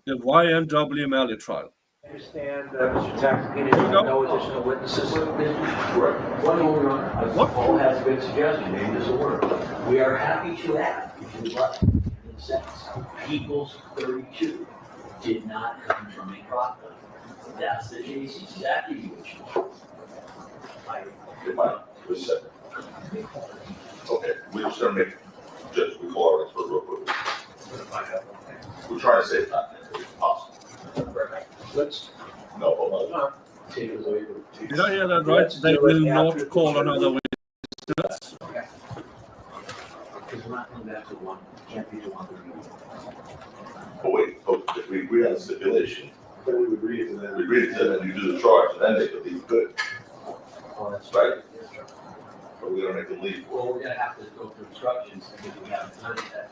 YNW Melly trial. I understand, Mr. Tacopina, no additional witnesses. One more, Your Honor. Paul has a good suggestion, maybe this will work. We are happy to add, if you would like, in the sentence, People's 32 did not come from a crop. That's the case, exactly which one. Okay, we're just gonna make, just, we call our expert real quick. We're trying to save time, if possible. Let's. No, hold on. Did I hear that right? They will not call another witness. Okay. Because we're not coming back to one, can't be the one. But wait, if we agree on the stipulation, then we would agree to that. We agree to that, and you do the charge, and then they could leave good. Oh, that's right. But we're gonna make them leave. Well, we're gonna have to go through instructions, because we haven't done that.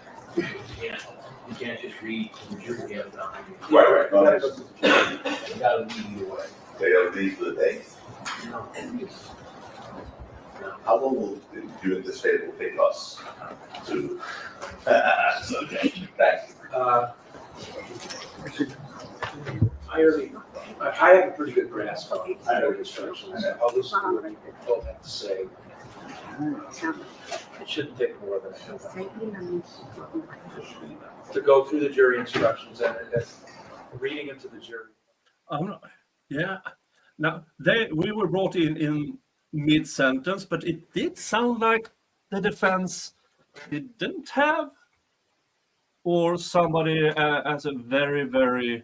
You can't just read the jury have done. Right. You gotta leave either way. They gotta leave for the day. No. How long will you anticipate it will take us to? Okay, thank you. I have a pretty good grasp on the instructions. I'll listen to what you both have to say. It shouldn't take more than a half hour to go through the jury instructions and reading it to the jury. Yeah. Now, we were brought in mid-sentence, but it did sound like the defense didn't have, or somebody as a very, very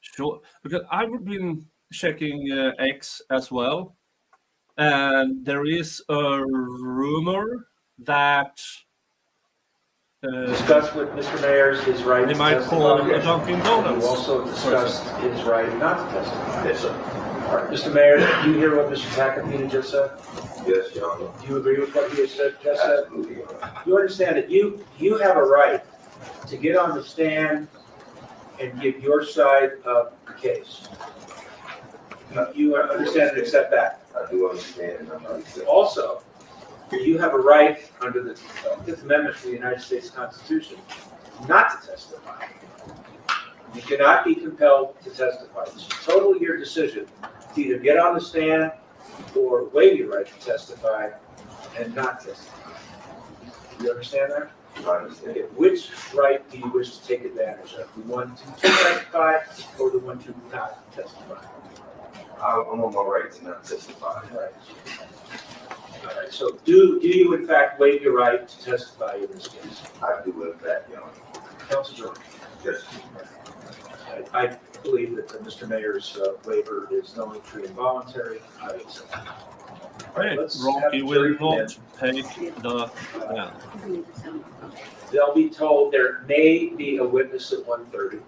short, because I've been checking X as well, and there is a rumor that discussed with Mr. Mayers his right they to might testify. call a Dunkin' Donuts. You also discussed his right not to testify. Yes, sir. All right, Mr. Mayor, do you hear what Mr. Tacopina just said? Yes, Your Honor. Do you agree with what he has just said? Absolutely. You understand that you have a right to get on the stand and give your side of the case. You understand and accept that? I do understand, and I'm understanding. Also, you have a right under the Fifth Amendment to the United States Constitution not to testify. You cannot be compelled to testify. It's totally your decision to either get on the stand or waive your right to testify and not testify. You understand that? I understand. Okay, which right do you wish to take advantage of? The one to testify or the one to not testify? I'm on my right to not testify. Right. All right, so do you in fact waive your right to testify in this case? I do in fact, Your Honor. Counsel Jordan? Yes. I believe that Mr. Mayor's waiver is knowingly free and voluntary. I accept it. Hey, Let's have Rocky the will jury come in. not take the stand. They'll be told there may be a witness at 1:30.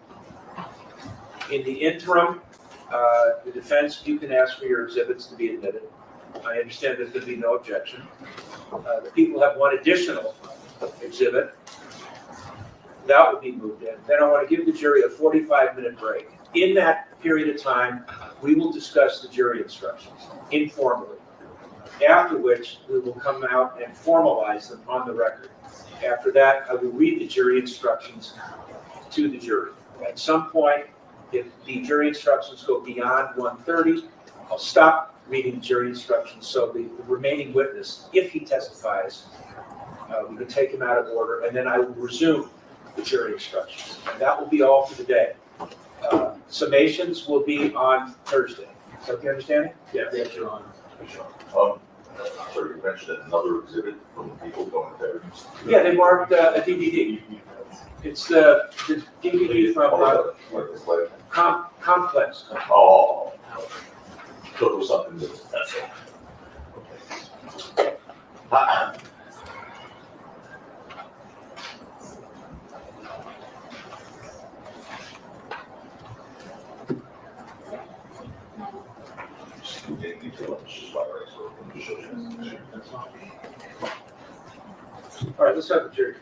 In the interim, the defense, you can ask for your exhibits to be admitted. I understand there's going to be no objection. The people have one additional exhibit. That will be moved in. Then I want to give the jury a 45-minute break. In that period of time, we will discuss the jury instructions informally. After which, we will come out and formalize them on the record. After that, I will read the jury instructions to the jury. At some point, if the jury instructions go beyond 1:30, I'll stop reading the jury instructions so the remaining witness, if he testifies, we can take him out of order, and then I will resume the jury instructions. And that will be all for the day. Summations will be on Thursday. Is that the understanding? Yes, Your Honor. So you mentioned another exhibit from the people going there. Yeah, they marked a DVD. It's the DVD from Complex. Oh. So it was something that's all. All right, let's have the jury.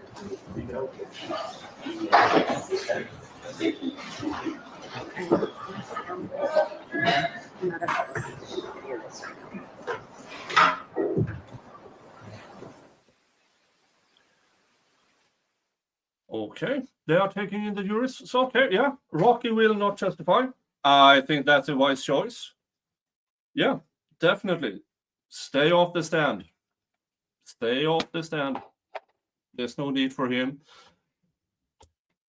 Okay, they are taking in the juries. So, okay, yeah, Rocky will not testify. I think that's a wise choice. Yeah, definitely. Stay off the stand. Stay off the stand. There's no need for him.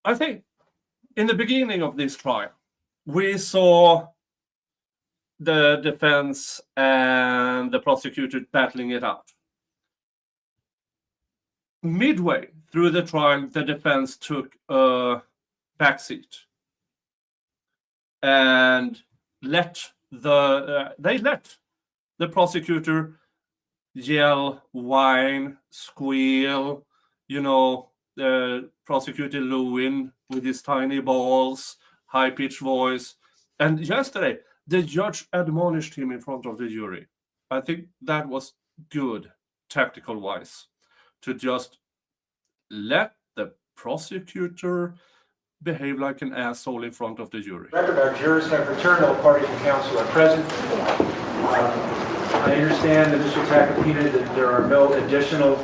I think in the beginning of this trial, we saw the defense and the prosecutor battling it out. Midway through the trial, the defense took a backseat and let the prosecutor yell, whine, squeal, Prosecutor Lewin with his tiny balls, high-pitched voice. And yesterday, the judge admonished him in front of the jury. I think that was good, tactical-wise, to just let the prosecutor behave like an asshole in front of the jury. Record, our jurors have returned, all parties and counsel are present. I understand that Mr. Tacopina, that there are no additional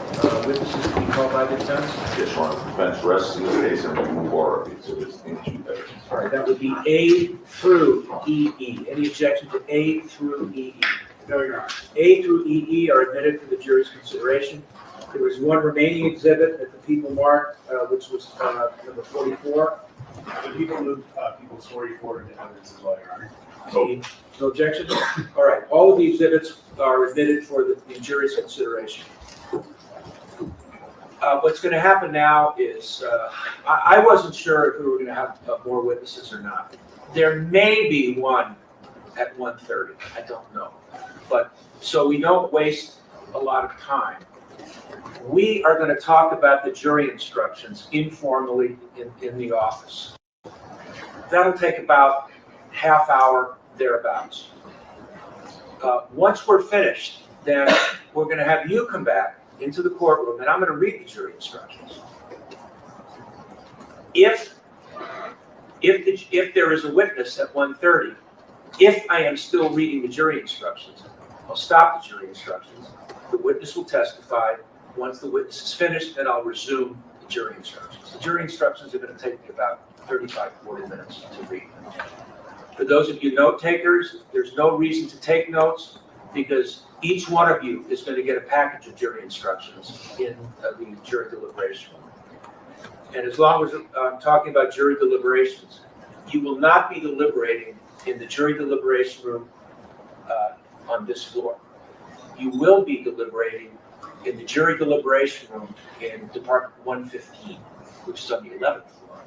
witnesses to be called by the defense. Yes, Your Honor. The defense rests in this case and we move our exhibits into evidence. All right, that would be A through EE. Any objection to A through EE? No, Your Honor. A through EE are admitted for the jury's consideration. There was one remaining exhibit that the people marked, which was number 44. The people moved people's 44 into evidence as well, Your Honor. No objection? All right, all of the exhibits are admitted for the jury's consideration. What's going to happen now is, I wasn't sure if we were going to have more witnesses or not. There may be one at 1:30, I don't know. But, so we don't waste a lot of time. We are going to talk about the jury instructions informally in the office. That'll take about half hour, thereabouts. Once we're finished, then we're going to have you come back into the courtroom, and I'm going to read the jury instructions. If there is a witness at 1:30, if I am still reading the jury instructions, I'll stop the jury instructions. The witness will testify. Once the witness is finished, then I'll resume the jury instructions. The jury instructions are going to take me about 35, 40 minutes to read. For those of you note takers, there's no reason to take notes because each one of you is going to get a package of jury instructions in the jury deliberation room. And as long as I'm talking about jury deliberations, you will not be deliberating in the jury deliberation room on this floor. You will be deliberating in the jury deliberation room in Department 115, which is on the 11th floor.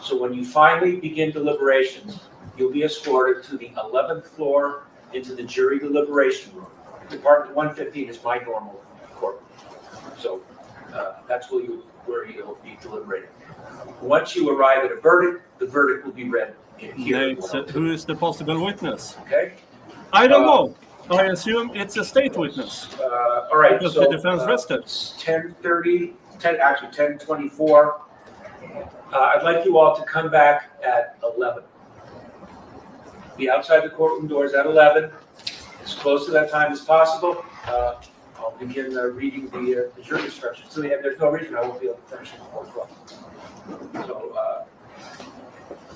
So when you finally begin deliberations, you'll be escorted to the 11th floor into the jury deliberation room. Department 115 is my normal court. So that's where you'll be deliberating. Once you arrive at a verdict, the verdict will be read here. Who is the possible witness? Okay. I don't know. I assume it's a state witness. All right. Because So the defense rested. 10:30, actually 10:24. I'd like you all to come back at 11. Be outside the courtroom doors at 11. As close to that time as possible. I'll begin reading the jury instructions. So there's no reason I won't be able to finish at 4 o'clock. So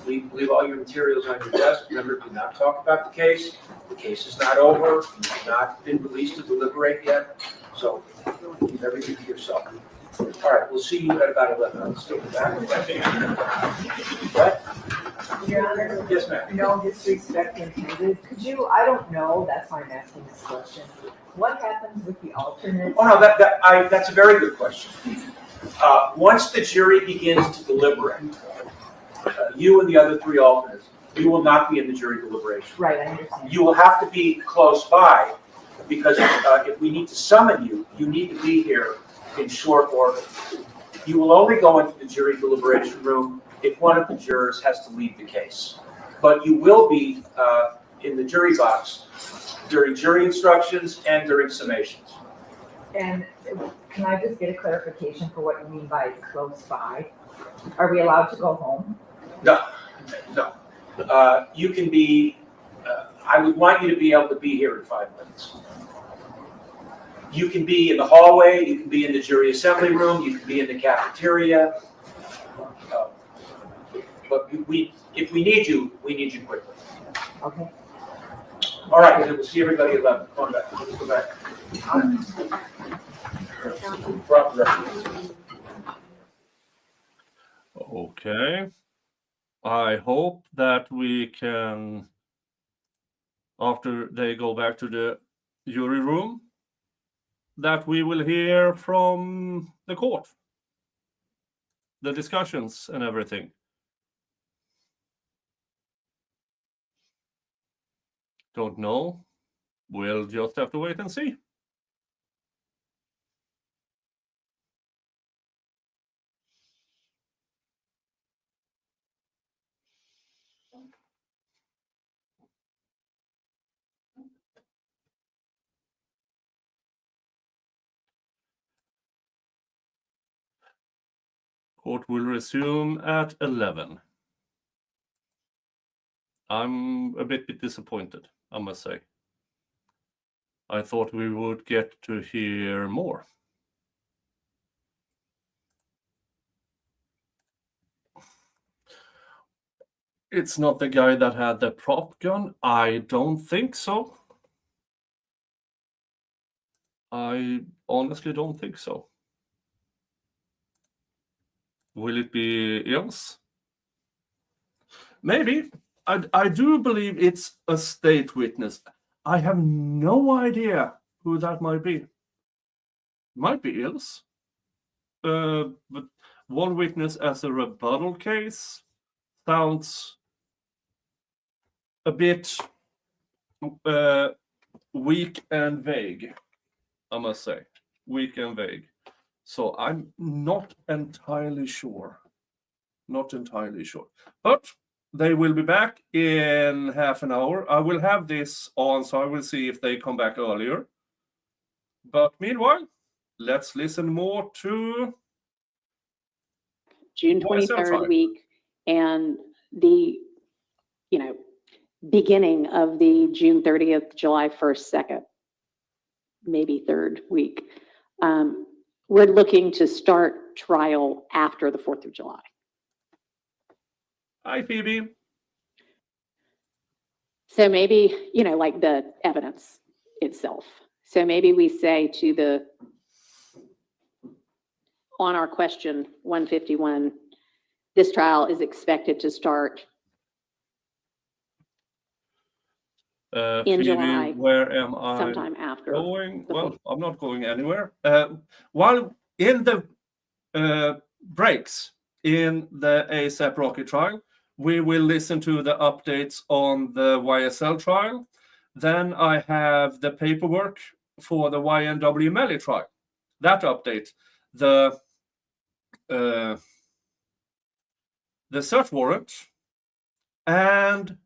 leave all your materials on your desk. Remember, do not talk about the case. The case is not over. You've not been released to deliberate yet. So keep everything to yourself. All right, we'll see you at about 11. I'll still be back. What? Your Honor? Yes, ma'am. No disrespect intended. Could you, I don't know, that's why I'm asking this question. What happens with the alternates? Oh, no, that's a very good question. Once the jury begins to deliberate, you and the other 3 alternates, you will not be in the jury deliberation. Right, I understand. You will have to be close by because if we need to summon you, you need to be here in short order. You will only go into the jury deliberation room if one of the jurors has to leave the case. But you will be in the jury box during jury instructions and during summations. And can I just get a clarification for what you mean by close by? Are we allowed to go home? No. You can be, I would want you to be able to be here in 5 minutes. You can be in the hallway, you can be in the jury assembly room, you can be in the cafeteria. But if we need you, we need you quickly. Okay. All right, we'll see everybody at 11. Come on back. Let's go back. Okay. I hope that we can, after they go back to the jury room, that we will hear from the court, the discussions and everything. Don't know. We'll just have to wait and see. Court will resume at 11. I'm a bit disappointed, I must say. I thought we would get to hear more. It's not the guy that had the prop gun. I don't think so. I honestly don't think so. Will it be Eels? Maybe. I do believe it's a state witness. I have no idea who that might be. Might be Eels. But one witness as a rebuttal case sounds a bit weak and vague, I must say. Weak and vague. So I'm not entirely sure. Not entirely sure. But they will be back in half an hour. I will have this on, so I will see if they come back earlier. But meanwhile, let's listen more to June 23rd week and the, beginning of the June 30th, July 1st, 2nd, maybe 3rd week. We're looking to start trial after the 4th of July. Hi, Phoebe. So maybe, like the evidence itself. So maybe we say on our question 151, this trial is expected to start in Phoebe, July, where am I sometime after going? the Well, I'm not going anywhere. While in the breaks in the ASAP Rocket trial, we will listen to the updates on the YSL trial. Then I have the paperwork for the YNW Melly trial. That update, the search warrant and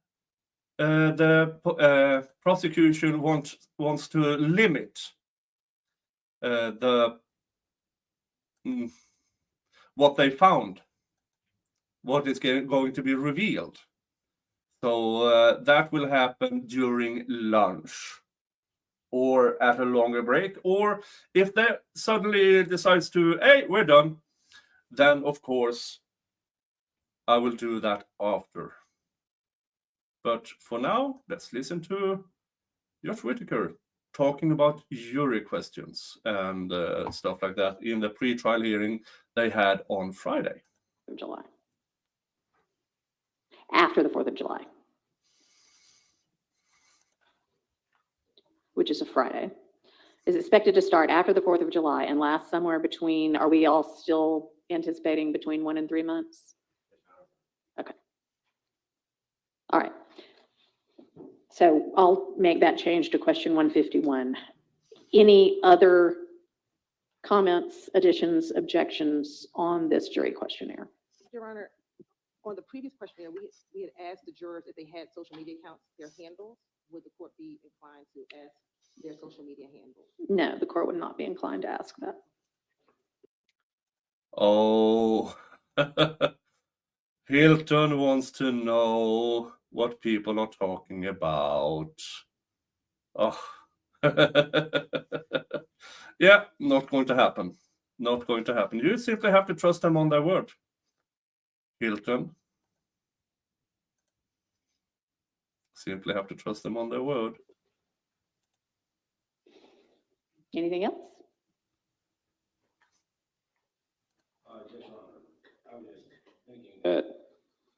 the prosecution wants to limit what they found, what is going to be revealed. So that will happen during lunch or at a longer break, or if they suddenly decides to, hey, we're done, then of course I will do that after. But for now, let's listen to Josh Whitaker talking about jury questions and stuff like that in the pre-trial hearing they had on Friday. July. After the 4th of July. Which is a Friday. Is expected to start after the 4th of July and last somewhere between, are we all still anticipating between 1 and 3 months? Okay. All right. So I'll make that change to question 151. Any other comments, additions, objections on this jury questionnaire? Your Honor, on the previous questionnaire, we had asked the jurors if they had social media accounts, their handles. Would the court be inclined to ask their social media handles? No, the court would not be inclined to ask that. Oh, Hilton wants to know what people are talking about. Oh, yeah, not going to happen. Not going to happen. You simply have to trust them on their word. Hilton. Simply have to trust them on their word. Anything else? That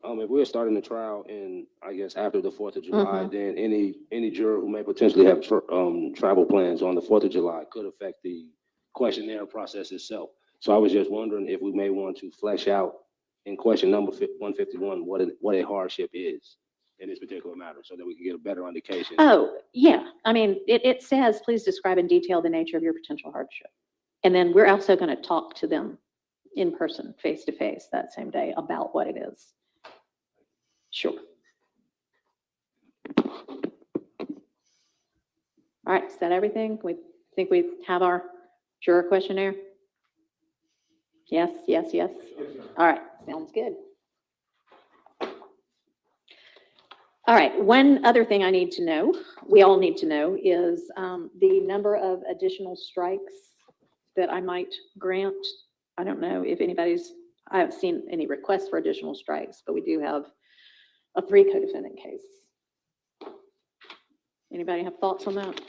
if we're starting the trial in, I guess, after the 4th of July, then any juror who may potentially have travel plans on the 4th of July could affect the questionnaire process itself. So I was just wondering if we may want to flesh out in question number 151 what a hardship is in this particular matter, so that we can get a better indication. Oh, yeah. I mean, it says, please describe in detail the nature of your potential hardship. And then we're also going to talk to them in person, face to face, that same day about what it is. Sure. All right, is that everything? We think we have our juror questionnaire? Yes, yes, yes. All right, sounds good. All right, one other thing I need to know, we all need to know, is the number of additional strikes that I might grant. I don't know if I haven't seen any requests for additional strikes, but we do have a 3 co-defendant case. Anybody have thoughts on that?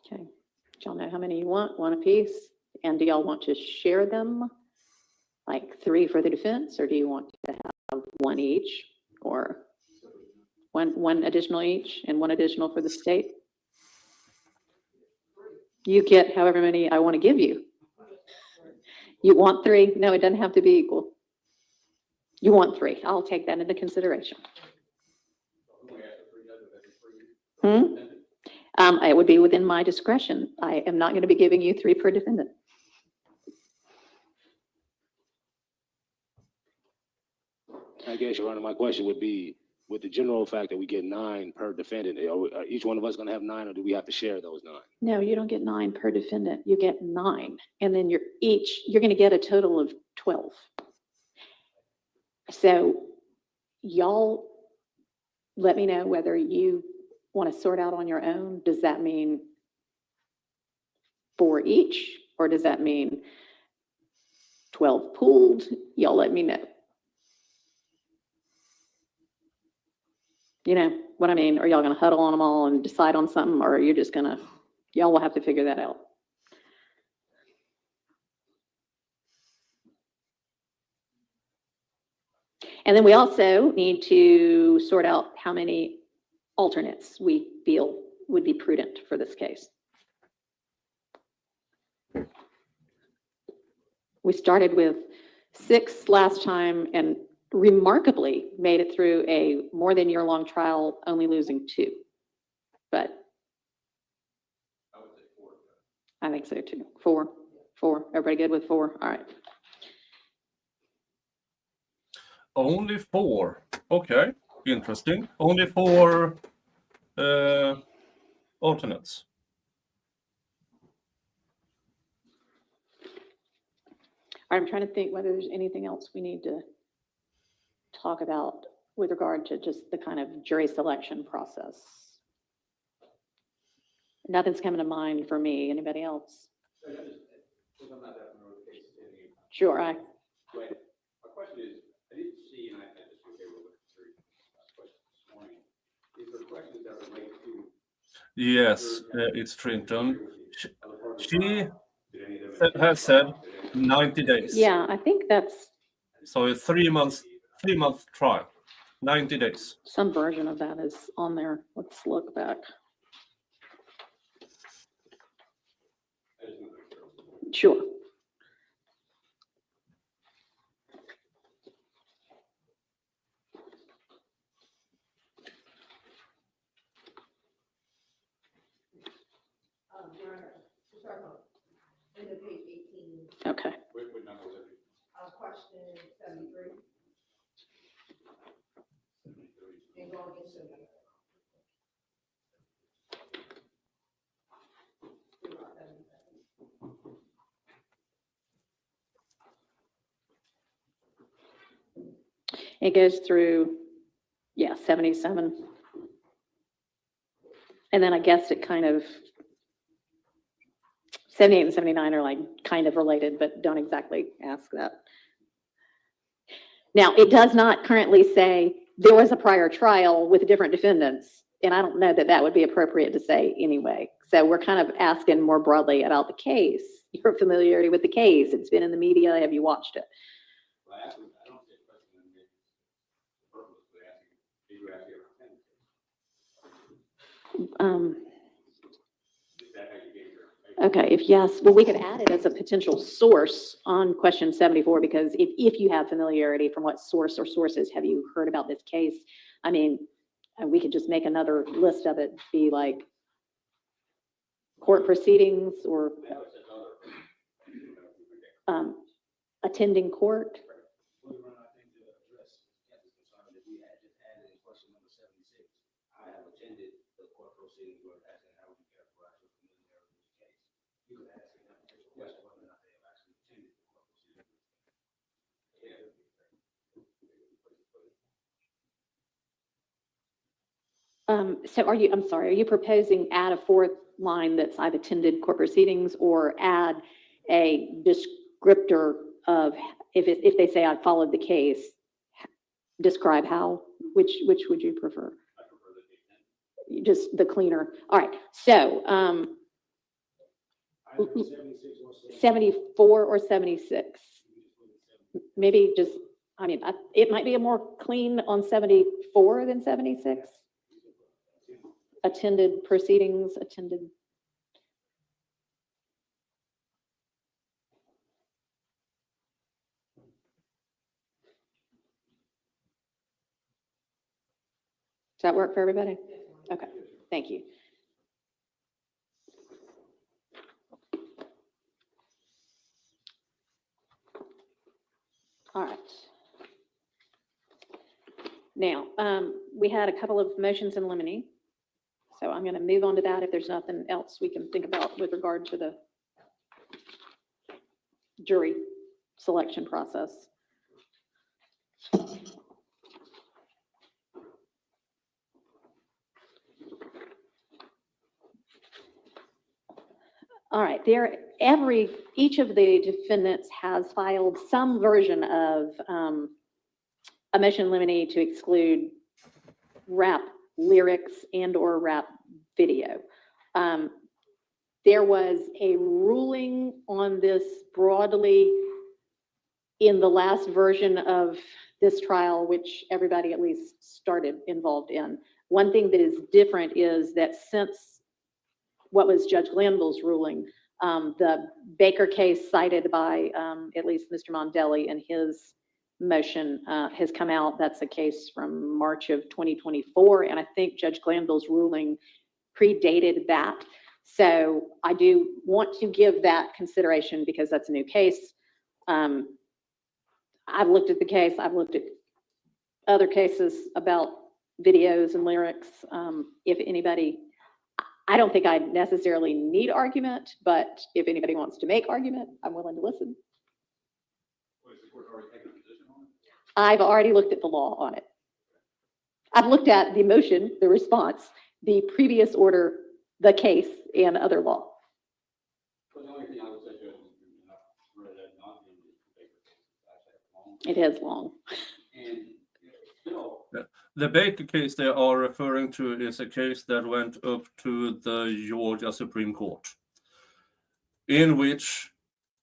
Okay, do y'all know how many you want? 1 apiece? And do y'all want to share them? Like 3 for the defense, or do you want to have 1 each, or one additional each and 1 additional for the state? You get however many I want to give you. You want 3? No, it doesn't have to be equal. You want 3. I'll take that into consideration. It would be within my discretion. I am not going to be giving you 3 per defendant. I guess, Your Honor, my question would be, with the general fact that we get 9 per defendant, are each one of us going to have 9, or do we have to share those 9? No, you don't get 9 per defendant. You get 9, and then you're going to get a total of 12. So y'all let me know whether you want to sort out on your own. Does that mean 4 each, or does that mean 12 pooled? Y'all let me know. You know what I mean? Are y'all going to huddle on them all and decide on something, or are you just going to, y'all will have to figure that out. And then we also need to sort out how many alternates we feel would be prudent for this case. We started with 6 last time and remarkably made it through a more than year-long trial, only losing 2. But I think so too. 4. Everybody good with 4? All right. Only 4. Okay, interesting. Only 4 alternates. I'm trying to think whether there's anything else we need to talk about with regard to just the kind of jury selection process. Nothing's coming to mind for me. Anybody else? Sure. My question is, I didn't see, and I just went over with the questions this morning. Is there questions that relate to? Yes, it's Trinton. She has said 90 days. Yeah, I think that's So a 3-month trial, 90 days. some version of that is on there. Let's look back. Sure. Okay. Question 73. It goes through, 77. And then I guess it kind of, 78 and 79 are like kind of related, but don't exactly ask that. Now, it does not currently say there was a prior trial with different defendants, and I don't know that that would be appropriate to say anyway. So we're kind of asking more broadly about the case, your familiarity with the case. It's been in the media. Have you watched it? Well, actually, I don't see a question in the purpose, but asking, did you actually ever attend? Is that how you gave your? Okay, if yes, well, we could add it as a potential source on question 74, because if you have familiarity, from what source or sources have you heard about this case? I mean, we could just make another list of it, be like court proceedings or attending court. I have attended the court proceedings where asking how would you characterize your familiarity with the case. You could ask them that particular question whether or not they have actually attended the court proceedings. So I'm sorry, are you proposing add a 4th line that's I've attended court proceedings, or add a descriptor of, if they say I followed the case, describe how? Which would you prefer? Just the cleaner. All right, so 74 or 76? Maybe just, I mean, it might be a more clean on 74 than 76. Attended proceedings, attended. Does that work for everybody? Okay, thank you. All right. Now, we had a couple of motions in limine. So I'm going to move on to that if there's nothing else we can think about with regard to the jury selection process. All right, each of the defendants has filed some version of a motion in limine to exclude rap lyrics and or rap video. There was a ruling on this broadly in the last version of this trial, which everybody at least started involved in. One thing that is different is that since what was Judge Glanville's ruling, The Baker case cited by at least Mr. Mondelli in his motion has come out. That's a case from March of 2024, and I think Judge Glanville's ruling predated that. So I do want to give that consideration because that's a new case. I've looked at the case. I've looked at other cases about videos and lyrics. If anybody, I don't think I necessarily need argument, but if anybody wants to make argument, I'm willing to listen. I've already looked at the law on it. I've looked at the motion, the response, the previous order, the case, and other law. Well, the only thing I would say, Judge, is I've read that not in the Baker case. It is long. And still, The Baker case they are referring to is a case that went up to the Georgia Supreme Court, in which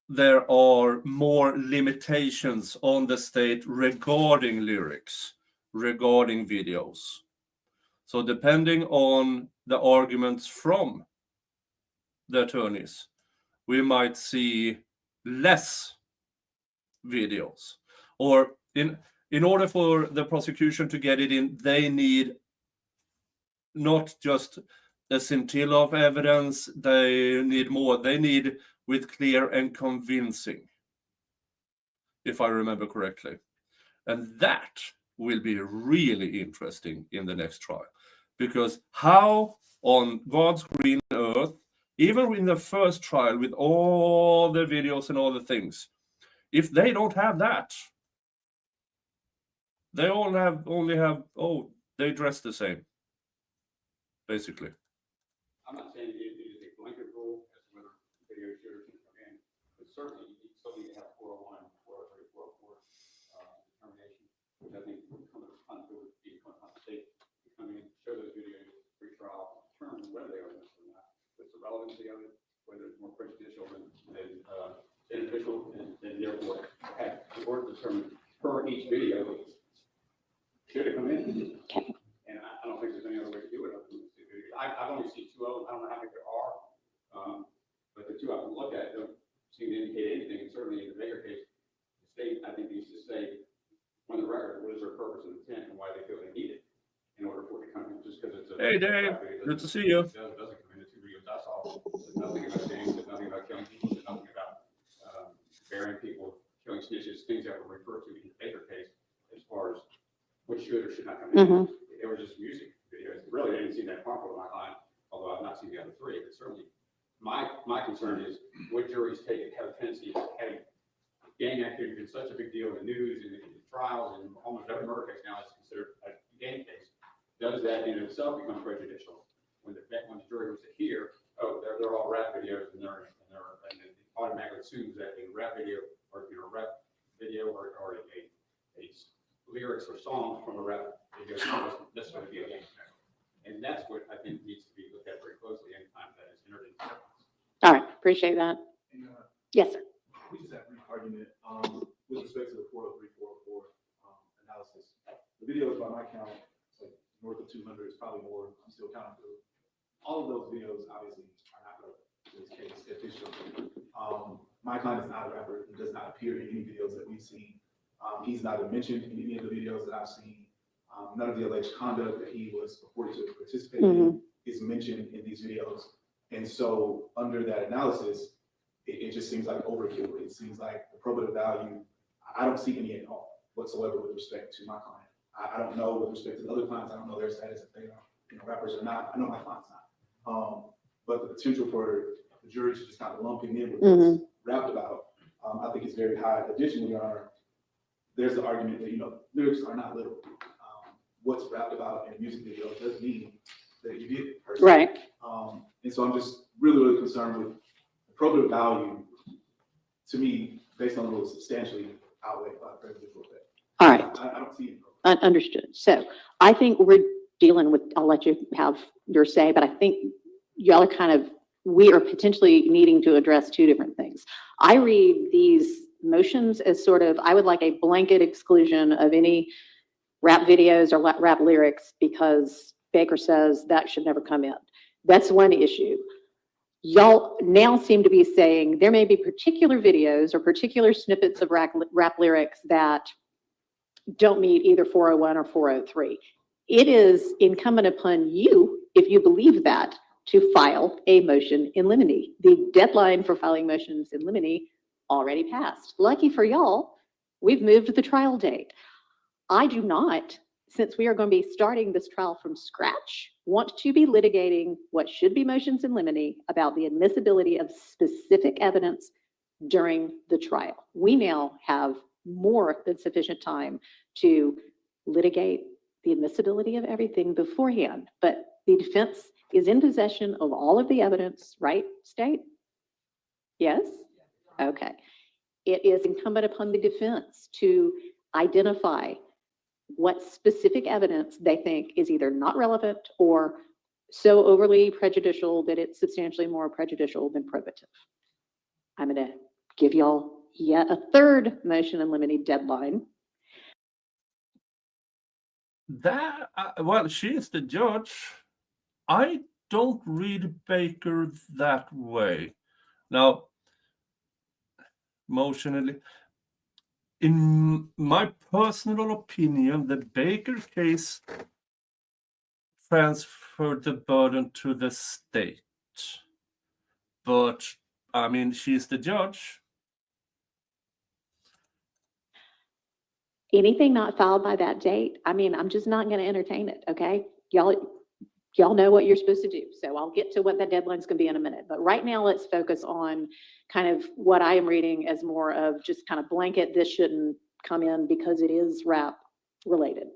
there are more limitations on the state regarding lyrics, regarding videos. So depending on the arguments from the attorneys, we might see less videos. Or in order for the prosecution to get it in, they need not just a scintilla of evidence, they need more. They need with clear and convincing, if I remember correctly. And that will be really interesting in the next trial. Because how on God's green earth, even in the first trial with all the videos and all the things, if they don't have that, they only have, they dress the same, basically. I'm not saying it is a blanket rule as to whether video shooters can come in, but certainly you still need to have 401, 403, 404 determination, which I think would come to be on the state to come in, show those videos, pre-trial, determine whether they are necessary or not, what's the relevancy of it, whether it's more prejudicial than beneficial, and therefore have the court determine per each video should it come in. Okay. And I don't think there's any other way to do it. I've only seen 2 of them. I don't know how many there are. But the 2 I've looked at don't seem to indicate anything. And certainly in the Baker case, the state, I think, needs to say on the record what is their purpose and intent and why they feel they need it in order for it to come in. Just because it's a. Hey, Dave. Good to see you. It doesn't come in. The 2 videos I saw. There's nothing about gangs. There's nothing about killing people. There's nothing about burying people, killing snitches, things that were referred to in the Baker case as far as what should or should not come in. Mm-hmm. They were just music videos. Really, I didn't see that harmful to my client, although I've not seen the other 3. But certainly, my concern is what juries have a tendency of having gang activity been such a big deal in the news and in the trials, and almost every murder case now is considered a gang case. Does that in itself become prejudicial when the jury was to hear, oh, they're all rap videos, and it automatically assumes that a rap video or rap video or a lyrics or songs from a rap video must necessarily be a gang. And that's what I think needs to be looked at very closely anytime that is entered into evidence. All right, appreciate that. Yes, sir. We just have a brief argument with respect to the 403, 404 analysis. The videos by my count, it's like north of 200, it's probably more. I'm still counting through. All of those videos obviously are not relevant to this case officially. My client is not a rapper. He does not appear in any videos that we've seen. He's not mentioned in any of the videos that I've seen. None of the alleged conduct that he was purported to participate in is mentioned in these videos. And so under that analysis, it just seems like overkill. It seems like the probative value, I don't see any at all whatsoever with respect to my client. I don't know with respect to the other clients. I don't know their status if they are rappers or not. I know my client's not. But the potential for the jury to just kind of lump him in with what's rapped about, I think is very high. Additionally, there's the argument that, lyrics are not literal. What's rapped about in a music video doesn't mean that you did it personally. Right. And so I'm just really, really concerned with the probative value, to me, based on the rules, substantially outweighed by the prejudicial effect. All right. I don't see it. Understood. So I think we're dealing with, I'll let you have your say, but I think y'all are we are potentially needing to address 2 different things. I read these motions as sort of, I would like a blanket exclusion of any rap videos or rap lyrics because Baker says that should never come in. That's one issue. Y'all now seem to be saying there may be particular videos or particular snippets of rap lyrics that don't meet either 401 or 403. It is incumbent upon you, if you believe that, to file a motion in limine. The deadline for filing motions in limine already passed. Lucky for y'all, we've moved the trial date. I do not, since we are going to be starting this trial from scratch, want to be litigating what should be motions in limine about the admissibility of specific evidence during the trial. We now have more than sufficient time to litigate the admissibility of everything beforehand, but the defense is in possession of all of the evidence, right, State? Yes? Okay. It is incumbent upon the defense to identify what specific evidence they think is either not relevant or so overly prejudicial that it's substantially more prejudicial than probative. I'm going to give y'all yet a third motion in limine deadline. That, well, she is the judge. I don't read Baker that way. Now, in my personal opinion, the Baker case transferred the burden to the state. But, I mean, she's the judge. Anything not filed by that date, I mean, I'm just not going to entertain it, okay? Y'all know what you're supposed to do. So I'll get to what that deadline's going to be in a minute. But right now, let's focus on kind of what I am reading as more of just kind of blanket, this shouldn't come in because it is rap related.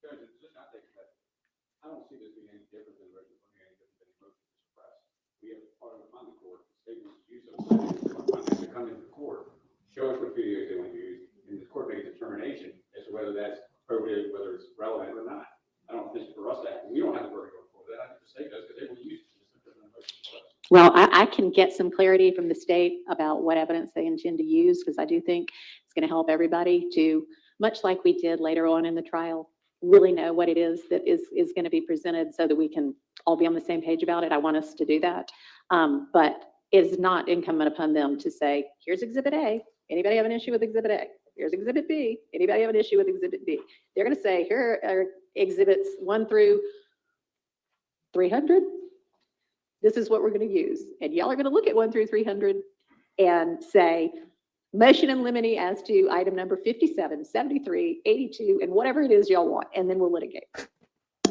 I don't see this being any different than any different than motion to suppress. We have part of the funding court, statements use of funding to come into court, show us what videos they want to use, and the court make a determination as to whether that's appropriate, whether it's relevant or not. I don't think for us that we don't have the burden going forward. That I think the state does because they will use it. Well, I can get some clarity from the state about what evidence they intend to use, because I do think it's going to help everybody to, much like we did later on in the trial, really know what it is that is going to be presented so that we can all be on the same page about it. I want us to do that. But it's not incumbent upon them to say, here's Exhibit A. Anybody have an issue with Exhibit A? Here's Exhibit B. Anybody have an issue with Exhibit B? They're going to say, here are Exhibits 1 through 300. This is what we're going to use. And y'all are going to look at 1 through 300 and say, motion in limine as to item number 57, 73, 82, and whatever it is y'all want, and then we'll litigate. The other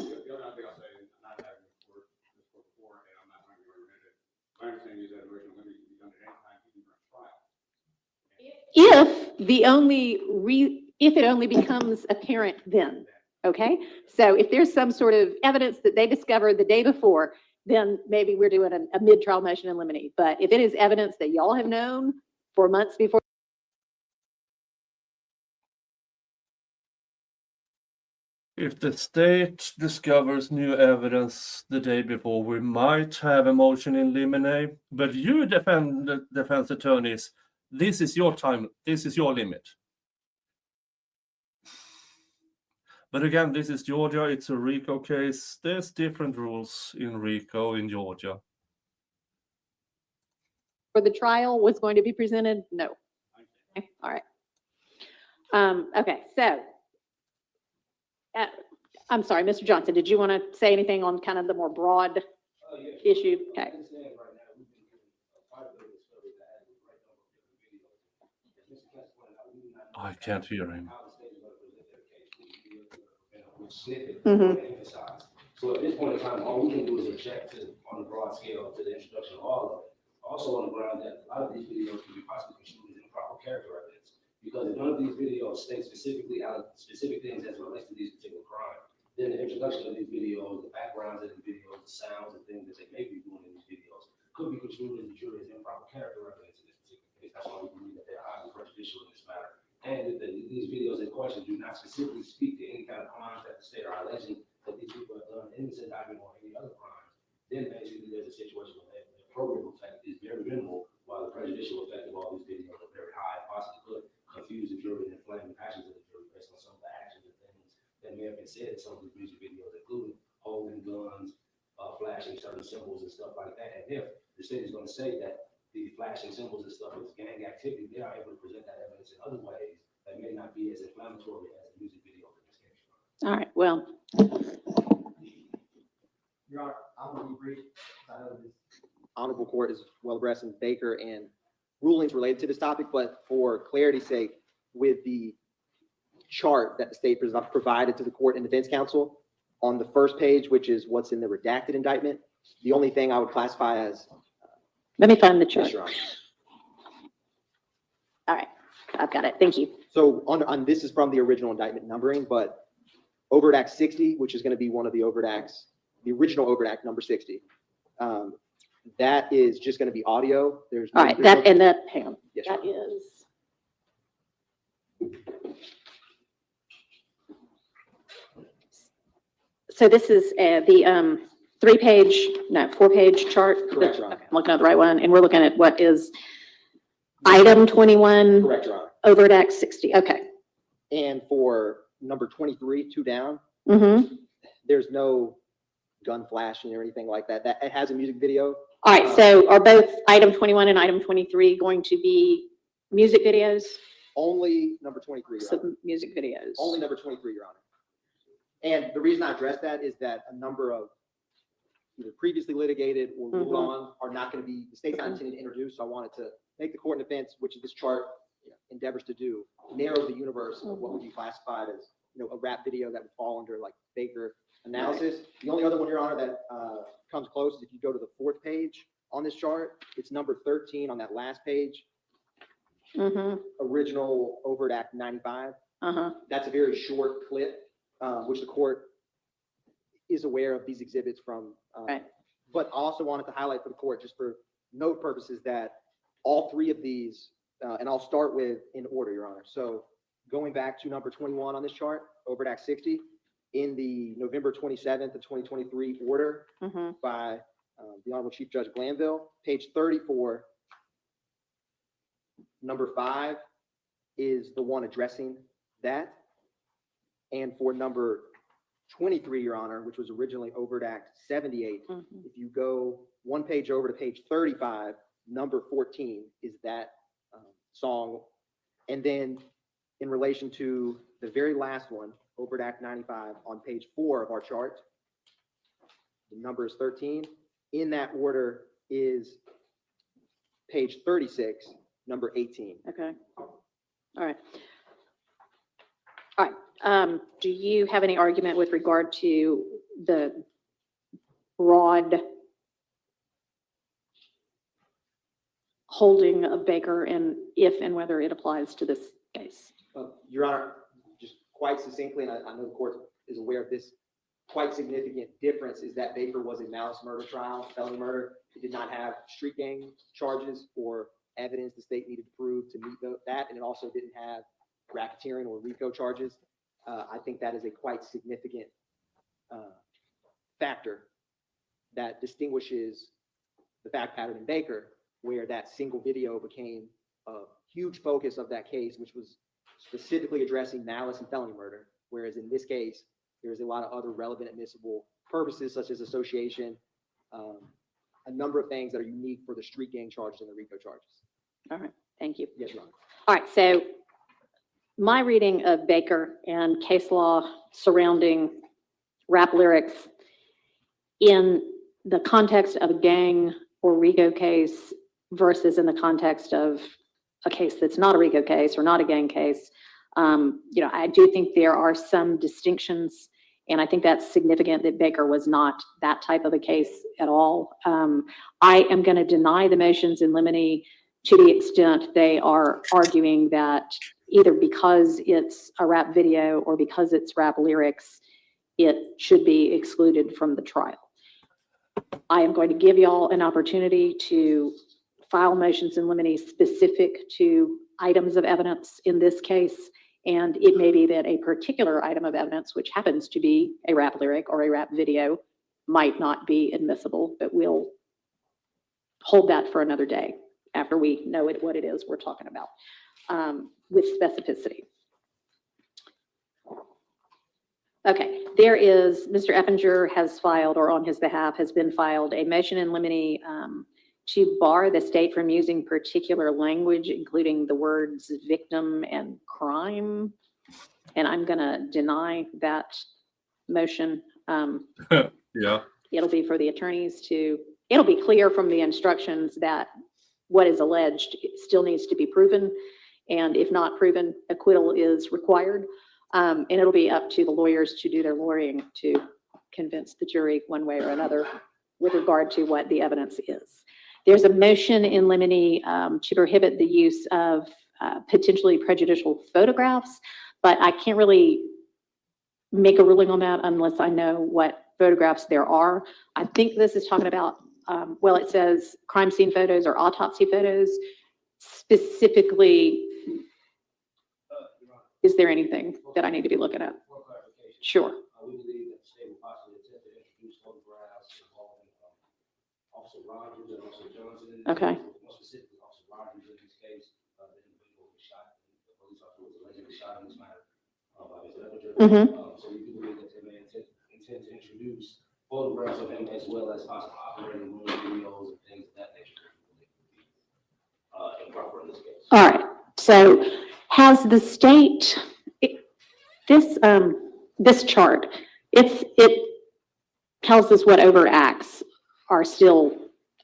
thing I'll say is I'm not having this court before, and I'm not trying to be argumentative. My understanding is that motion limit can be done at any time, even during trial. If it only becomes apparent then, okay? So if there's some sort of evidence that they discovered the day before, then maybe we're doing a mid-trial motion in limine. But if it is evidence that y'all have known for months before, If the state discovers new evidence the day before, we might have a motion in limine. But you defense attorneys, this is your time, this is your limit. But again, this is Georgia, it's a RICO case. There's different rules in RICO in Georgia. for the trial was going to be presented? No. Okay, all right. Okay, so I'm sorry, Mr. Johnson, did you want to say anything on kind of the more broad issue? Okay. I can't hear him. So at this point in time, all we can do is object to, on a broad scale, to the introduction of all of it. Also on the ground that a lot of these videos can be possibly construed as improper character evidence. Because if none of these videos state specifically out specific things as it relates to these particular crimes, then the introduction of these videos, the backgrounds of the videos, the sounds and things that they may be doing in these videos could be construed as the jury as improper character evidence in this particular case. That's why we believe that they're highly prejudicial in this matter. And that these videos in question do not specifically speak to any kind of crimes that the state are alleging that these people have done in this indictment or any other crimes. Then basically there's a situation where the probative effect is very minimal, while the prejudicial effect of all these videos are very high, possibly could confuse the jury and inflame the passions of the jury based on some of the actions and things that may have been said in some of these music videos, including holding guns, flashing certain symbols and stuff like that. And if the the city's gonna say that the flashing symbols and stuff is gang activity, they are able to present that evidence in other ways that may not be as inflammatory as the music video in this case. All right, well, Your Honor, I'm gonna be brief. I know this honorable court is well abreast in Baker and rulings related to this topic, but for clarity's sake, with the chart that the state provided to the court and defense counsel on the first page, which is what's in the redacted indictment, the only thing I would classify as. Let me find the chart. Yes, Your Honor. All right, I've got it. Thank you. So on this is from the original indictment numbering, but overt act 60, which is going to be one of the overt acts, the original overt act number 60. That is just going to be audio. There's All right, that, and that, hang on. Yes, That Your Honor. is. So this is the 4-page chart. Correct, Your Honor. Okay, I'm looking at the right one, and we're looking at what is item 21. Correct, Your Honor. Overt act 60. Okay. And for number 23, 2 down, Mm-hmm. there's no gun flashing or anything like that. It has a music video. All right. So are both item 21 and item 23 going to be music videos? Only number 23, Your Honor. Some music videos. Only number 23, Your Honor. And the reason I address that is that a number of either previously litigated or ruled on are not going to be, the state's not intending to introduce. So I wanted to make the court in defense, which this chart endeavors to do, narrow the universe of what would be classified as, a rap video that would fall under like Baker analysis. Right. The only other one, Your Honor, that comes close is if you go to the 4th page on this chart, it's number 13 on that last page. Original overt act 95. That's a very short clip, which the court is aware of these exhibits from. Right. But I also wanted to highlight for the court, just for note purposes, that all 3 of these, and I'll start with in order, Your Honor. So going back to number 21 on this chart, overt act 60, in the November 27th of 2023 order by the Honorable Chief Judge Glanville, page 34, number 5 is the one addressing that. And for number 23, Your Honor, which was originally overt act 78, if you go 1 page over to page 35, number 14 is that song. And then in relation to the very last one, overt act 95, on page 4 of our chart, the number is 13. In that order is page 36, number 18. Okay. All right. All right. Do you have any argument with regard to the broad holding of Baker and if and whether it applies to this case? Your Honor, just quite succinctly, and I know the court is aware of this, quite significant difference is that Baker was a malice murder trial, felony murder. It did not have street gang charges or evidence the state needed to prove to meet that, and it also didn't have racketeering or RICO charges. I think that is a quite significant factor that distinguishes the fact pattern in Baker, where that single video became a huge focus of that case, which was specifically addressing malice and felony murder, whereas in this case, there's a lot of other relevant admissible purposes, such as association, a number of things that are unique for the street gang charges and the RICO charges. All right, thank you. Yes, Your Honor. All right, so my reading of Baker and case law surrounding rap lyrics in the context of a gang or RICO case versus in the context of a case that's not a RICO case or not a gang case, I do think there are some distinctions, and I think that's significant that Baker was not that type of a case at all. I am going to deny the motions in limine to the extent they are arguing that either because it's a rap video or because it's rap lyrics, it should be excluded from the trial. I am going to give y'all an opportunity to file motions in limine specific to items of evidence in this case, and it may be that a particular item of evidence, which happens to be a rap lyric or a rap video, might not be admissible, but we'll hold that for another day after we know what it is we're talking about with specificity. Okay, there is, Mr. Eppinger has filed, or on his behalf has been filed, a motion in limine to bar the state from using particular language, including the words victim and crime. And I'm gonna deny that motion. Yeah. It'll be for the attorneys to, it'll be clear from the instructions that what is alleged still needs to be proven. And if not proven, acquittal is required. And it'll be up to the lawyers to do their lawyering to convince the jury one way or another with regard to what the evidence is. There's a motion in limine to prohibit the use of potentially prejudicial photographs, but I can't really make a ruling on that unless I know what photographs there are. I think this is talking about, well, it says crime scene photos or autopsy photos. Specifically, is there anything that I need to be looking at? Sure. We believe that the state will possibly attempt to introduce photographs involving Officer Rogers and Officer Johnson. Okay. More specifically, Officer Rogers in this case, the individual who shot, the police officer was allegedly shot in this matter by his editor. So we do believe that they may intend to introduce photographs of him as well as possible operating room videos and things of that nature. Improper in this case. All right. So has the state, this chart, it tells us what overt acts are still,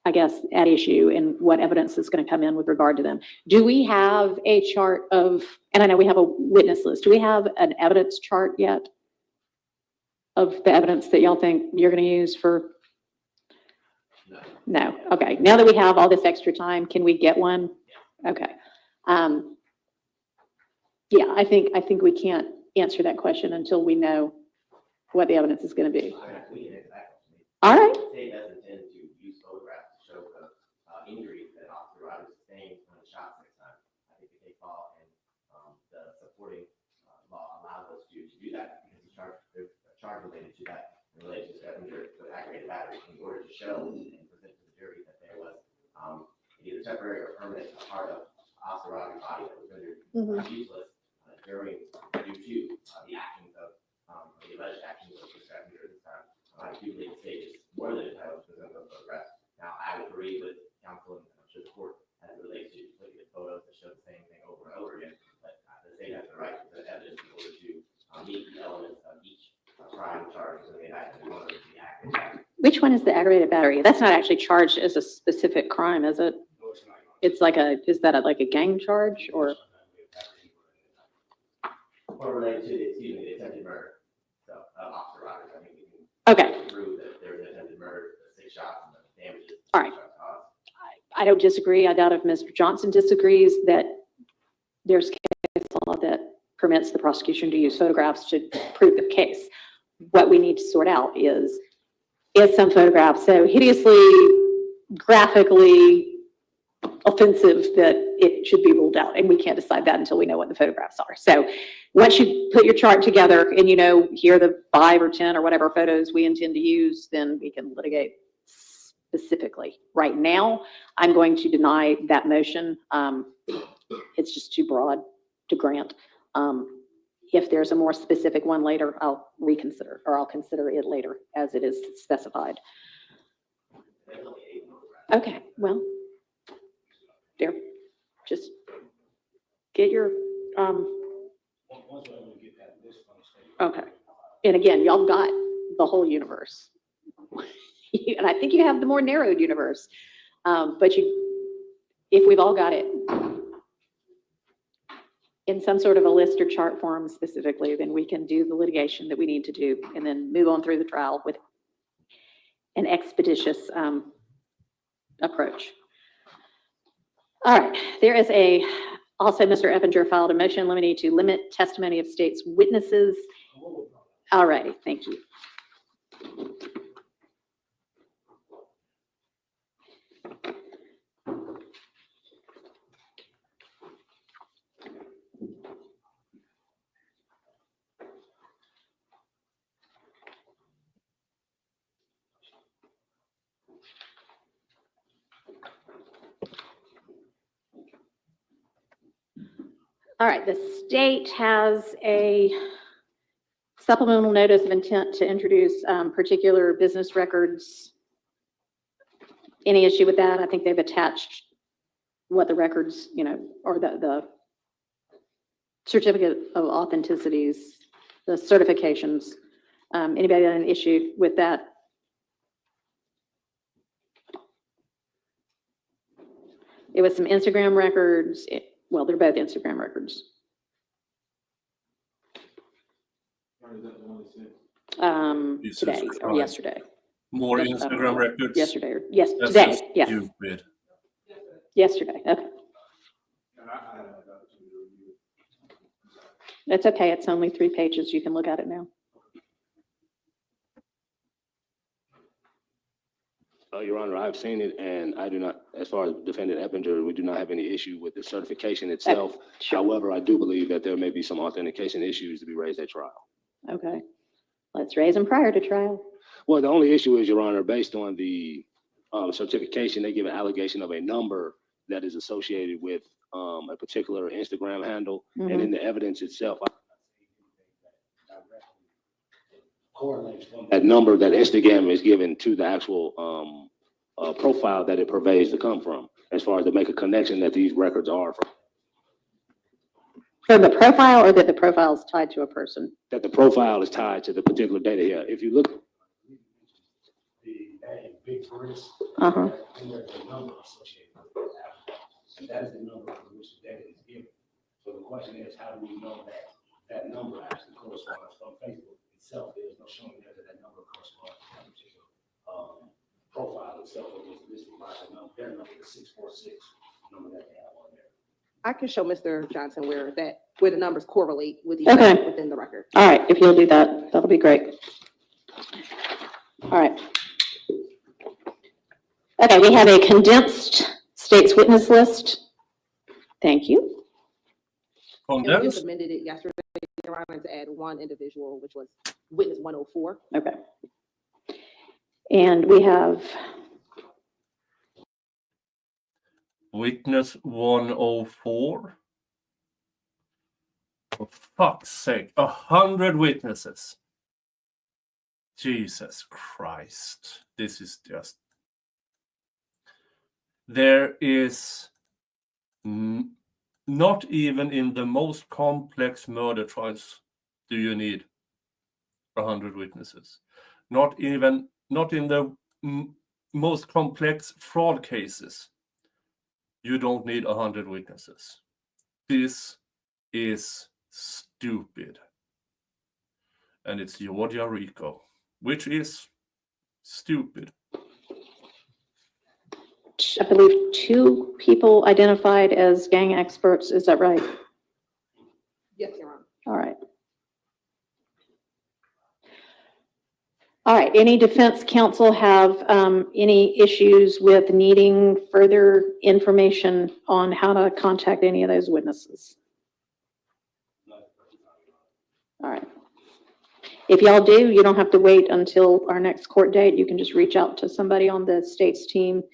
I guess, at issue and what evidence is going to come in with regard to them. Do we have a chart of, and I know we have a witness list, do we have an evidence chart yet of the evidence that y'all think you're going to use for? No. Okay. Now that we have all this extra time, can we get one? Okay. Yeah, I think we can't answer that question until we know what the evidence is going to be. All right. The state doesn't intend to use photographs to show the injuries that Officer Rogers sustained when he shot 6 times. I think the case law and the supporting law allows us to do that because there's a charge related to that in relation to aggravated battery in order to show and present to the jury that there was either temporary or permanent part of Officer Rogers' body that was rendered useless due to the actions of the alleged actions of the second this time. I do believe the state is more than entitled to present those photographs. Now, I would agree with counsel and I'm sure the court as it relates to looking at photos that show the same thing over and over again, but the state has the right to present evidence in order to meet the elements of each crime charge and the indictment in order to be aggravated. Which one is the aggravated battery? That's not actually charged as a specific crime, is it? It's like is that like a gang charge or? Or related to the attempted murder. So, Officer Rogers, I think we can Okay. prove that there was an attempted murder, 6 shots, and the damages. All right. I don't disagree. I doubt if Mr. Johnson disagrees that there's case law that permits the prosecution to use photographs to prove the case. What we need to sort out is some photographs so hideously, graphically offensive that it should be ruled out, and we can't decide that until we know what the photographs are. So once you put your chart together and you know here are the 5 or 10 or whatever photos we intend to use, then we can litigate specifically. Right now, I'm going to deny that motion. It's just too broad to grant. If there's a more specific one later, I'll reconsider, or I'll consider it later as it is specified. Okay, well, there, just get your, okay. And again, y'all got the whole universe. And I think you have the more narrowed universe. But if we've all got it in some sort of a list or chart form specifically, then we can do the litigation that we need to do and then move on through the trial with an expeditious approach. All right, there is also Mr. Eppinger filed a motion limiting to limit testimony of state's witnesses. All righty, thank you. All right, the state has a supplemental notice of intent to introduce particular business records any issue with that. I think they've attached what the records, or the certificate of authenticities, the certifications. Anybody got an issue with that? It was some Instagram records. Well, they're both Instagram records. Today or yesterday. More Instagram records. Yesterday or yes, That's today. just Yes, stupid. yesterday. Okay, that's okay. It's only 3 pages. You can look at it now. Your Honor, I've seen it, and I do not, as far as Defendant Eppinger, we do not have any issue with the certification itself. Sure. However, I do believe that there may be some authentication issues to be raised at trial. Okay, let's raise them prior to trial. Well, the only issue is, Your Honor, based on the certification, they give an allegation of a number that is associated with a particular Instagram handle, and in the evidence itself, correlates from that number that Instagram is given to the actual profile that it purveys to come from, as far as to make a connection that these records are from the profile, or that the profile is tied to a person? That the profile is tied to the particular data here. If you look, the big Chris, and there's a number associated with that, and that is the number for which the data is given. So the question is, how do we know that that number actually corresponds from Facebook itself? There's no showing there that that number corresponds to that particular profile itself. It was listed by the number, their number, the 646 number that they have on there. I can show Mr. Johnson where the numbers correlate with each other within the record. All right, if you'll do that, that'll be great. All right. Okay, we have a condensed state's witness list. Thank you. And we just amended it yesterday, Your Honor, to add one individual, which was witness 104. Okay. And we have Witness 104. For fuck's sake, 100 witnesses. Jesus Christ. This is just... There is not even in the most complex murder trials do you need 100 witnesses. Not in the most complex fraud cases. You don't need 100 witnesses. This is stupid. And it's Georgia Rico, which is stupid. I believe 2 people identified as gang experts. Is that right? Yes, Your Honor. All right. All right. Any defense counsel have any issues with needing further information on how to contact any of those witnesses? All right. If y'all do, you don't have to wait until our next court date. You can just reach out to somebody on the state's team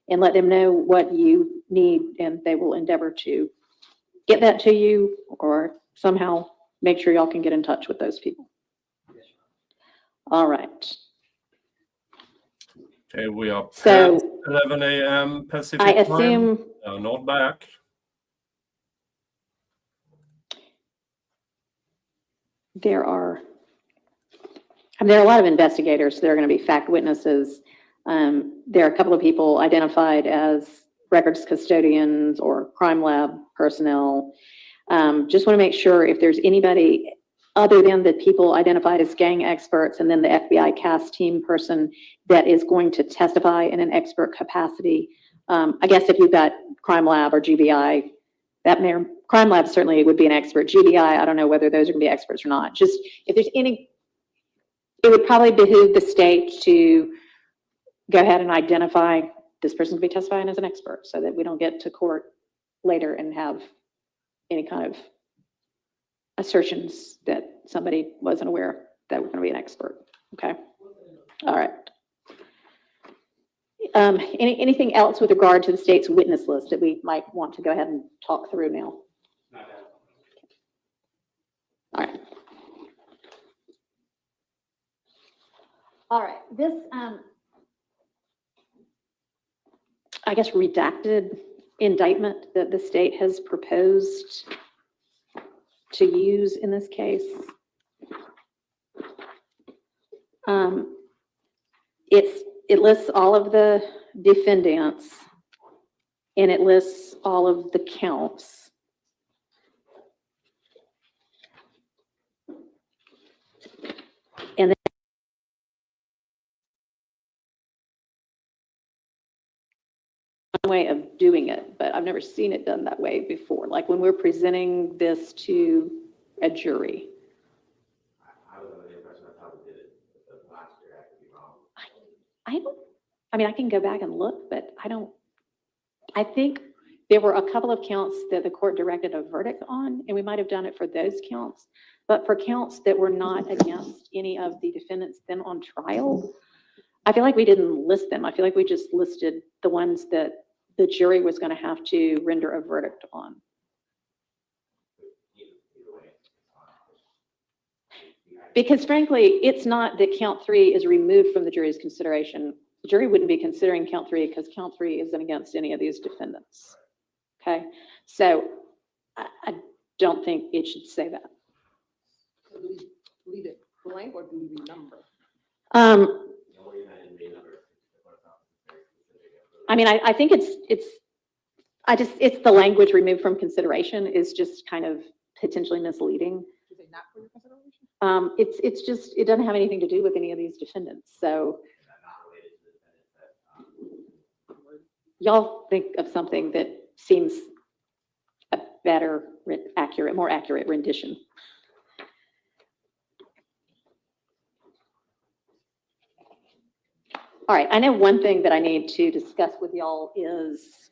and let them know what you need, and they will endeavor to get that to you or somehow make sure y'all can get in touch with those people. All right. Okay, we are past So 11 a.m. Pacific I time. assume No, not back. there are a lot of investigators. There are going to be fact witnesses. There are a couple of people identified as records custodians or crime lab personnel. Just want to make sure if there's anybody other than the people identified as gang experts and then the FBI CAS team person that is going to testify in an expert capacity. I guess if you've got crime lab or GBI, crime lab certainly would be an expert. GBI, I don't know whether those are going to be experts or not. Just if there's any, it would probably behoove the state to go ahead and identify this person to be testifying as an expert so that we don't get to court later and have any kind of assertions that somebody wasn't aware that we're going to be an expert. Okay. All right. Anything else with regard to the state's witness list that we might want to go ahead and talk through now? All right. All right. This I guess, redacted indictment that the state has proposed to use in this case. It lists all of the defendants and it lists all of the counts. And then one way of doing it, but I've never seen it done that way before. Like when we're presenting this to a jury. I was under the impression that's how we did it, but last year I could be wrong. I mean, I can go back and look, but I think there were a couple of counts that the court directed a verdict on, and we might have done it for those counts. But for counts that were not against any of the defendants then on trial, I feel like we didn't list them. I feel like we just listed the ones that the jury was going to have to render a verdict on. Because frankly, it's not that count 3 is removed from the jury's consideration. The jury wouldn't be considering count 3 because count 3 isn't against any of these defendants. Okay, so I don't think it should say that. So do we leave it blank or do we renumber? I mean, I think it's the language removed from consideration is just kind of potentially misleading. Is it not for your consideration? It's just, it doesn't have anything to do with any of these defendants. So y'all think of something that seems a better, more accurate rendition. All right, I know one thing that I need to discuss with y'all is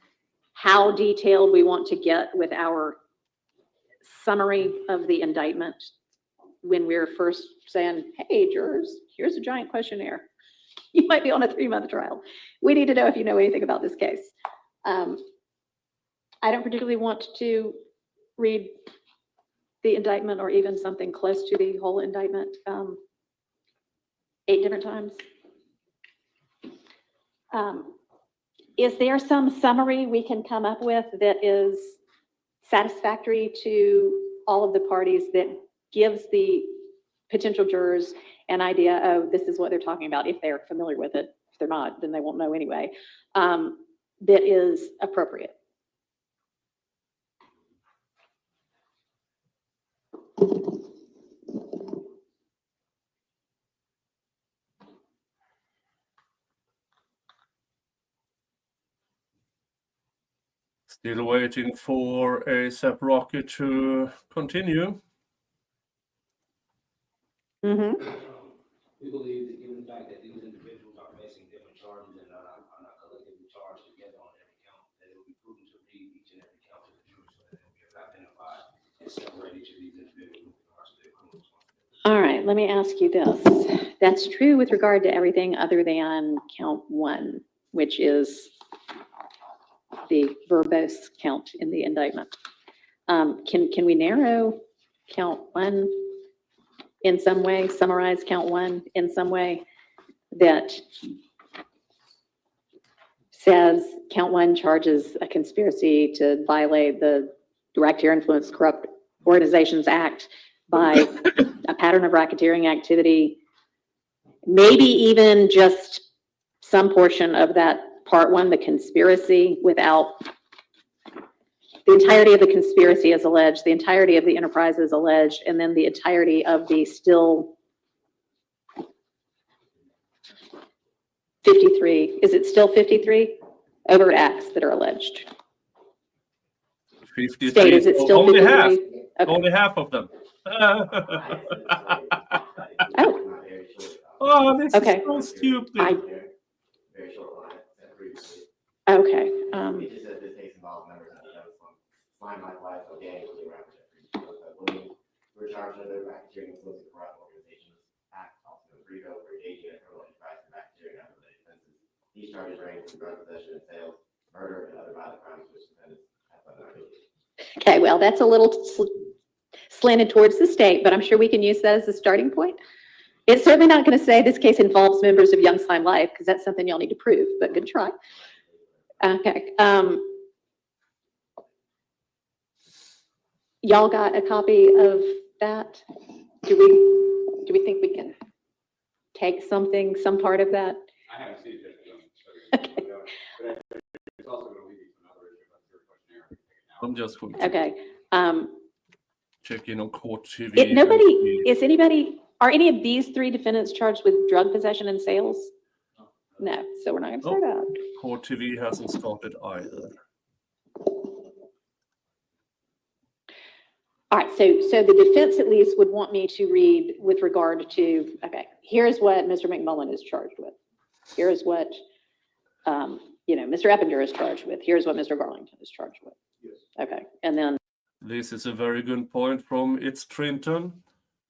how detailed we want to get with our summary of the indictment when we're first saying, hey, jurors, here's a giant questionnaire. You might be on a 3-month trial. We need to know if you know anything about this case. I don't particularly want to read the indictment or even something close to the whole indictment 8 different times. Is there some summary we can come up with that is satisfactory to all of the parties that gives the potential jurors an idea of this is what they're talking about, if they're familiar with it? If they're not, then they won't know anyway. That is appropriate. Still waiting for ASAP Rocket to continue. Mm-hmm. We believe that given the fact that these individuals are facing different charges and are not collectively charged together on every count, that it would be prudent to read each and every count to the jury so that we can identify and separate each of these individuals with regards to their criminal responsibility. All right, let me ask you this. That's true with regard to everything other than count 1, which is the verbose count in the indictment. Can we narrow count 1 in some way, summarize count 1 in some way that says count 1 charges a conspiracy to violate the Direct or Influence Corrupt Organizations Act by a pattern of racketeering activity, maybe even just some portion of that part 1, the conspiracy, without the entirety of the conspiracy is alleged, the entirety of the enterprise is alleged, and then the entirety of the still 53, is it still 53 overt acts that are alleged? 53. State, is it still only 53? half? Okay. Only half of them. Oh. Oh, this Okay. is so stupid. Very short line, that previously. Okay. It just says this case involves members of the Slime Like YSL gang with the racketeering. We're charged under the Racketeering Influence and Corrupt Organizations Act, also known as RICO, for engaging in a criminal enterprise and racketeering and unrelated offenses. These charges range from drug possession and sales, murder, and other violent crimes which defendants have done not guilty. Okay, well, that's a little slanted towards the state, but I'm sure we can use that as a starting point. It's certainly not going to say this case involves members of Young Slime Life, because that's something y'all need to prove, but good try. Okay, y'all got a copy of that? Do we think we can take something, some part of that? I haven't seen it yet. But it's also going to lead to another issue about your questionnaire. I'm just going to Okay, check in on court TV. Are any of these three defendants charged with drug possession and sales? No, so we're not gonna say that. Court TV hasn't started either. All right, so the defense at least would want me to read with regard to, okay, here's what Mr. McMullen is charged with. Here's what, Mr. Eppinger is charged with. Here's what Mr. Garlington is charged with. Okay, and then. This is a very good point from It's Trinton.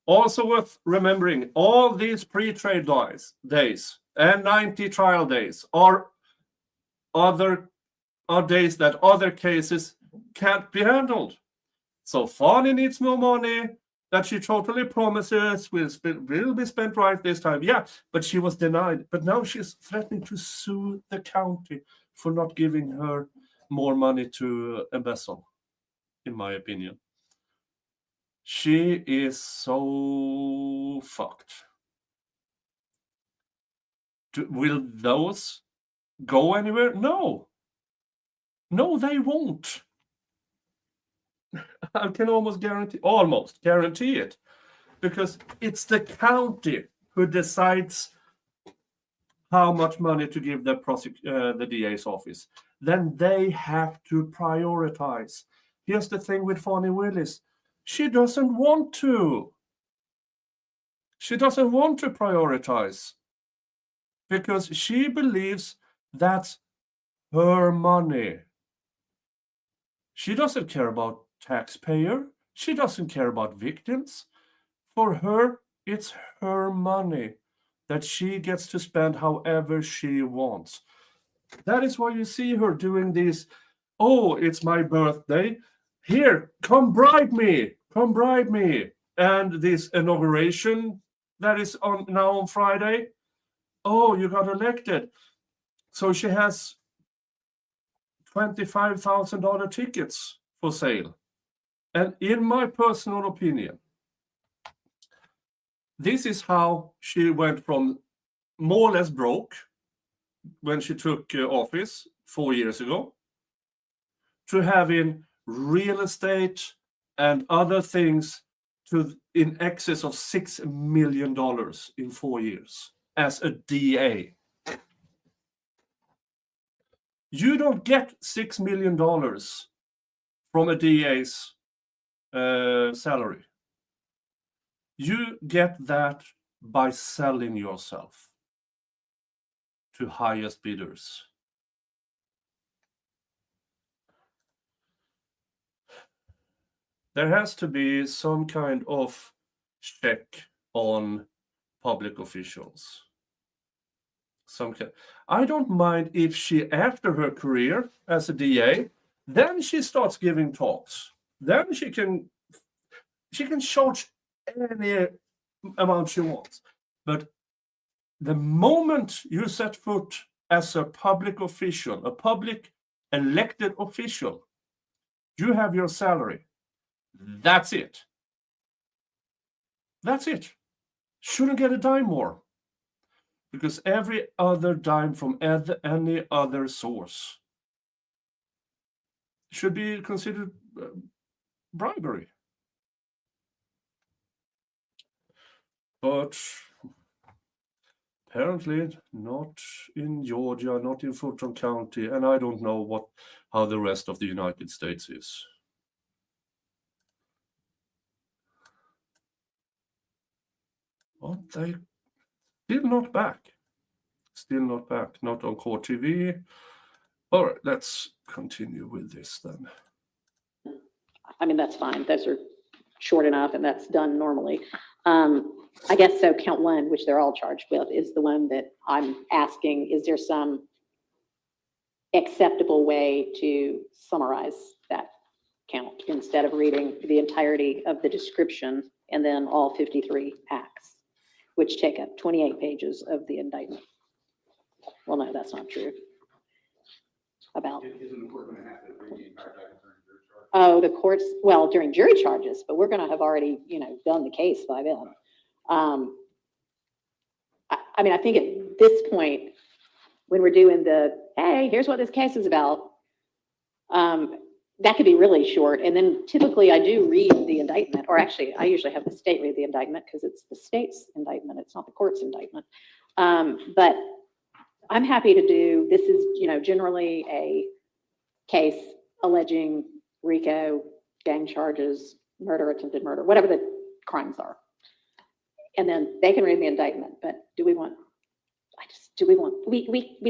Also worth remembering, all these pre-trade days and 90 trial days are days that other cases can't be handled. So Fanny needs more money that she totally promises will be spent right this time. Yeah, but she was denied. But now she's threatening to sue the county for not giving her more money to embezzle, in my opinion. She is so fucked. Will those go anywhere? No. No, they won't. I can almost guarantee it. Because it's the county who decides how much money to give the DA's office. Then they have to prioritize. Here's the thing with Fannie Willis. She doesn't want to. She doesn't want to prioritize because she believes that's her money. She doesn't care about taxpayer. She doesn't care about victims. For her, it's her money that she gets to spend however she wants. That is why you see her doing these, oh, it's my birthday. Here, come bribe me. Come bribe me. And this inauguration that is now on Friday. Oh, you got elected. So she has $25,000 tickets for sale. And in my personal opinion, this is how she went from more or less broke when she took office 4 years ago to having real estate and other things in excess of $6 million in 4 years as a DA. You don't get $6 million from a DA's salary. You get that by selling yourself to highest bidders. There has to be some kind of check on public officials. I don't mind if she, after her career as a DA, then she starts giving talks. Then she can charge any amount she wants. But the moment you set foot as a public official, a public elected official, you have your salary. That's it. That's it. Shouldn't get a dime more. Because every other dime from any other source should be considered bribery. But apparently not in Georgia, not in Fulton County, and I don't know how the rest of the United States is. But they still not back. Still not back. Not on Court TV. All right, let's continue with this then. I mean, that's fine. Those are short enough, and that's done normally. I guess so. Count one, which they're all charged with, is the one that I'm asking, is there some acceptable way to summarize that count instead of reading the entirety of the description and then all 53 acts, which take up 28 pages of the indictment? Well, no, that's not true. about. Isn't the court gonna have to read the entire document during jury charge? Oh, the courts, well, during jury charges, but we're gonna have already, done the case by then. I mean, I think at this point, when we're doing hey, here's what this case is about, that could be really short. And then typically I do read the indictment, or actually I usually have the state read the indictment because it's the state's indictment. It's not the court's indictment. But I'm happy to do, this is, generally a case alleging RICO, gang charges, murder, attempted murder, whatever the crimes are. And then they can read the indictment, but we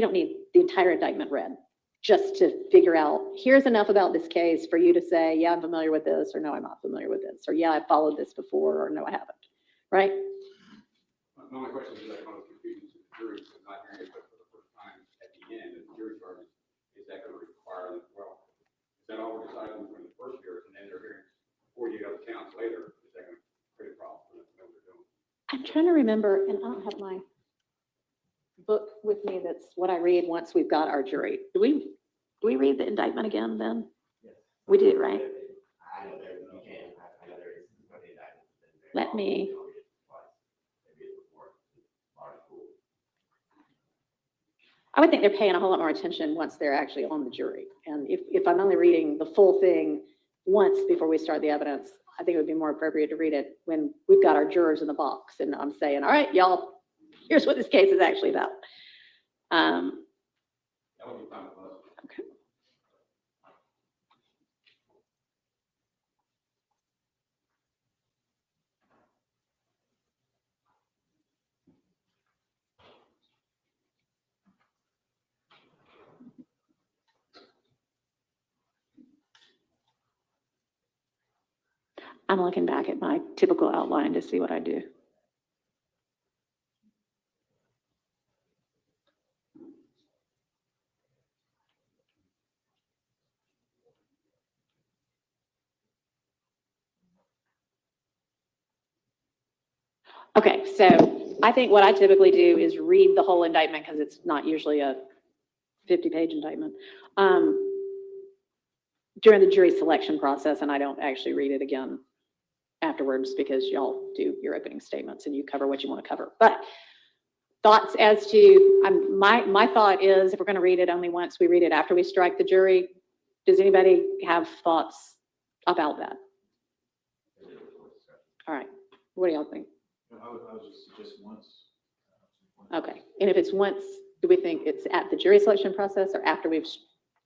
don't need the entire indictment read just to figure out, here's enough about this case for you to say, yeah, I'm familiar with this, or no, I'm not familiar with this, or yeah, I followed this before, or no, I haven't, right? My only question is that one of the confusions to the jury is not hearing it but for the first time at the end of the jury charges, is that going to require, well, is that all we're deciding between the first hearing and then they're hearing 48 other counts later? Is that going to create a problem for them to know what they're doing? I'm trying to remember, and I don't have my book with me. That's what I read once we've got our jury. Do we read the indictment again then? Yes. We do, right? I know there, you can, I know there is some indictments. Let me. I would think they're paying a whole lot more attention once they're actually on the jury. And if I'm only reading the full thing once before we start the evidence, I think it would be more appropriate to read it when we've got our jurors in the box and I'm saying, all right, y'all, here's what this case is actually about. That would be fine with us. Okay. I'm looking back at my typical outline to see what I do. Okay, so I think what I typically do is read the whole indictment because it's not usually a 50-page indictment during the jury selection process, and I don't actually read it again afterwards because y'all do your opening statements and you cover what you want to cover. But thoughts as to, my thought is if we're going to read it only once, we read it after we strike the jury. Does anybody have thoughts about that? All right, what do y'all think? I would just suggest once. Okay, and if it's once, do we think it's at the jury selection process or after we've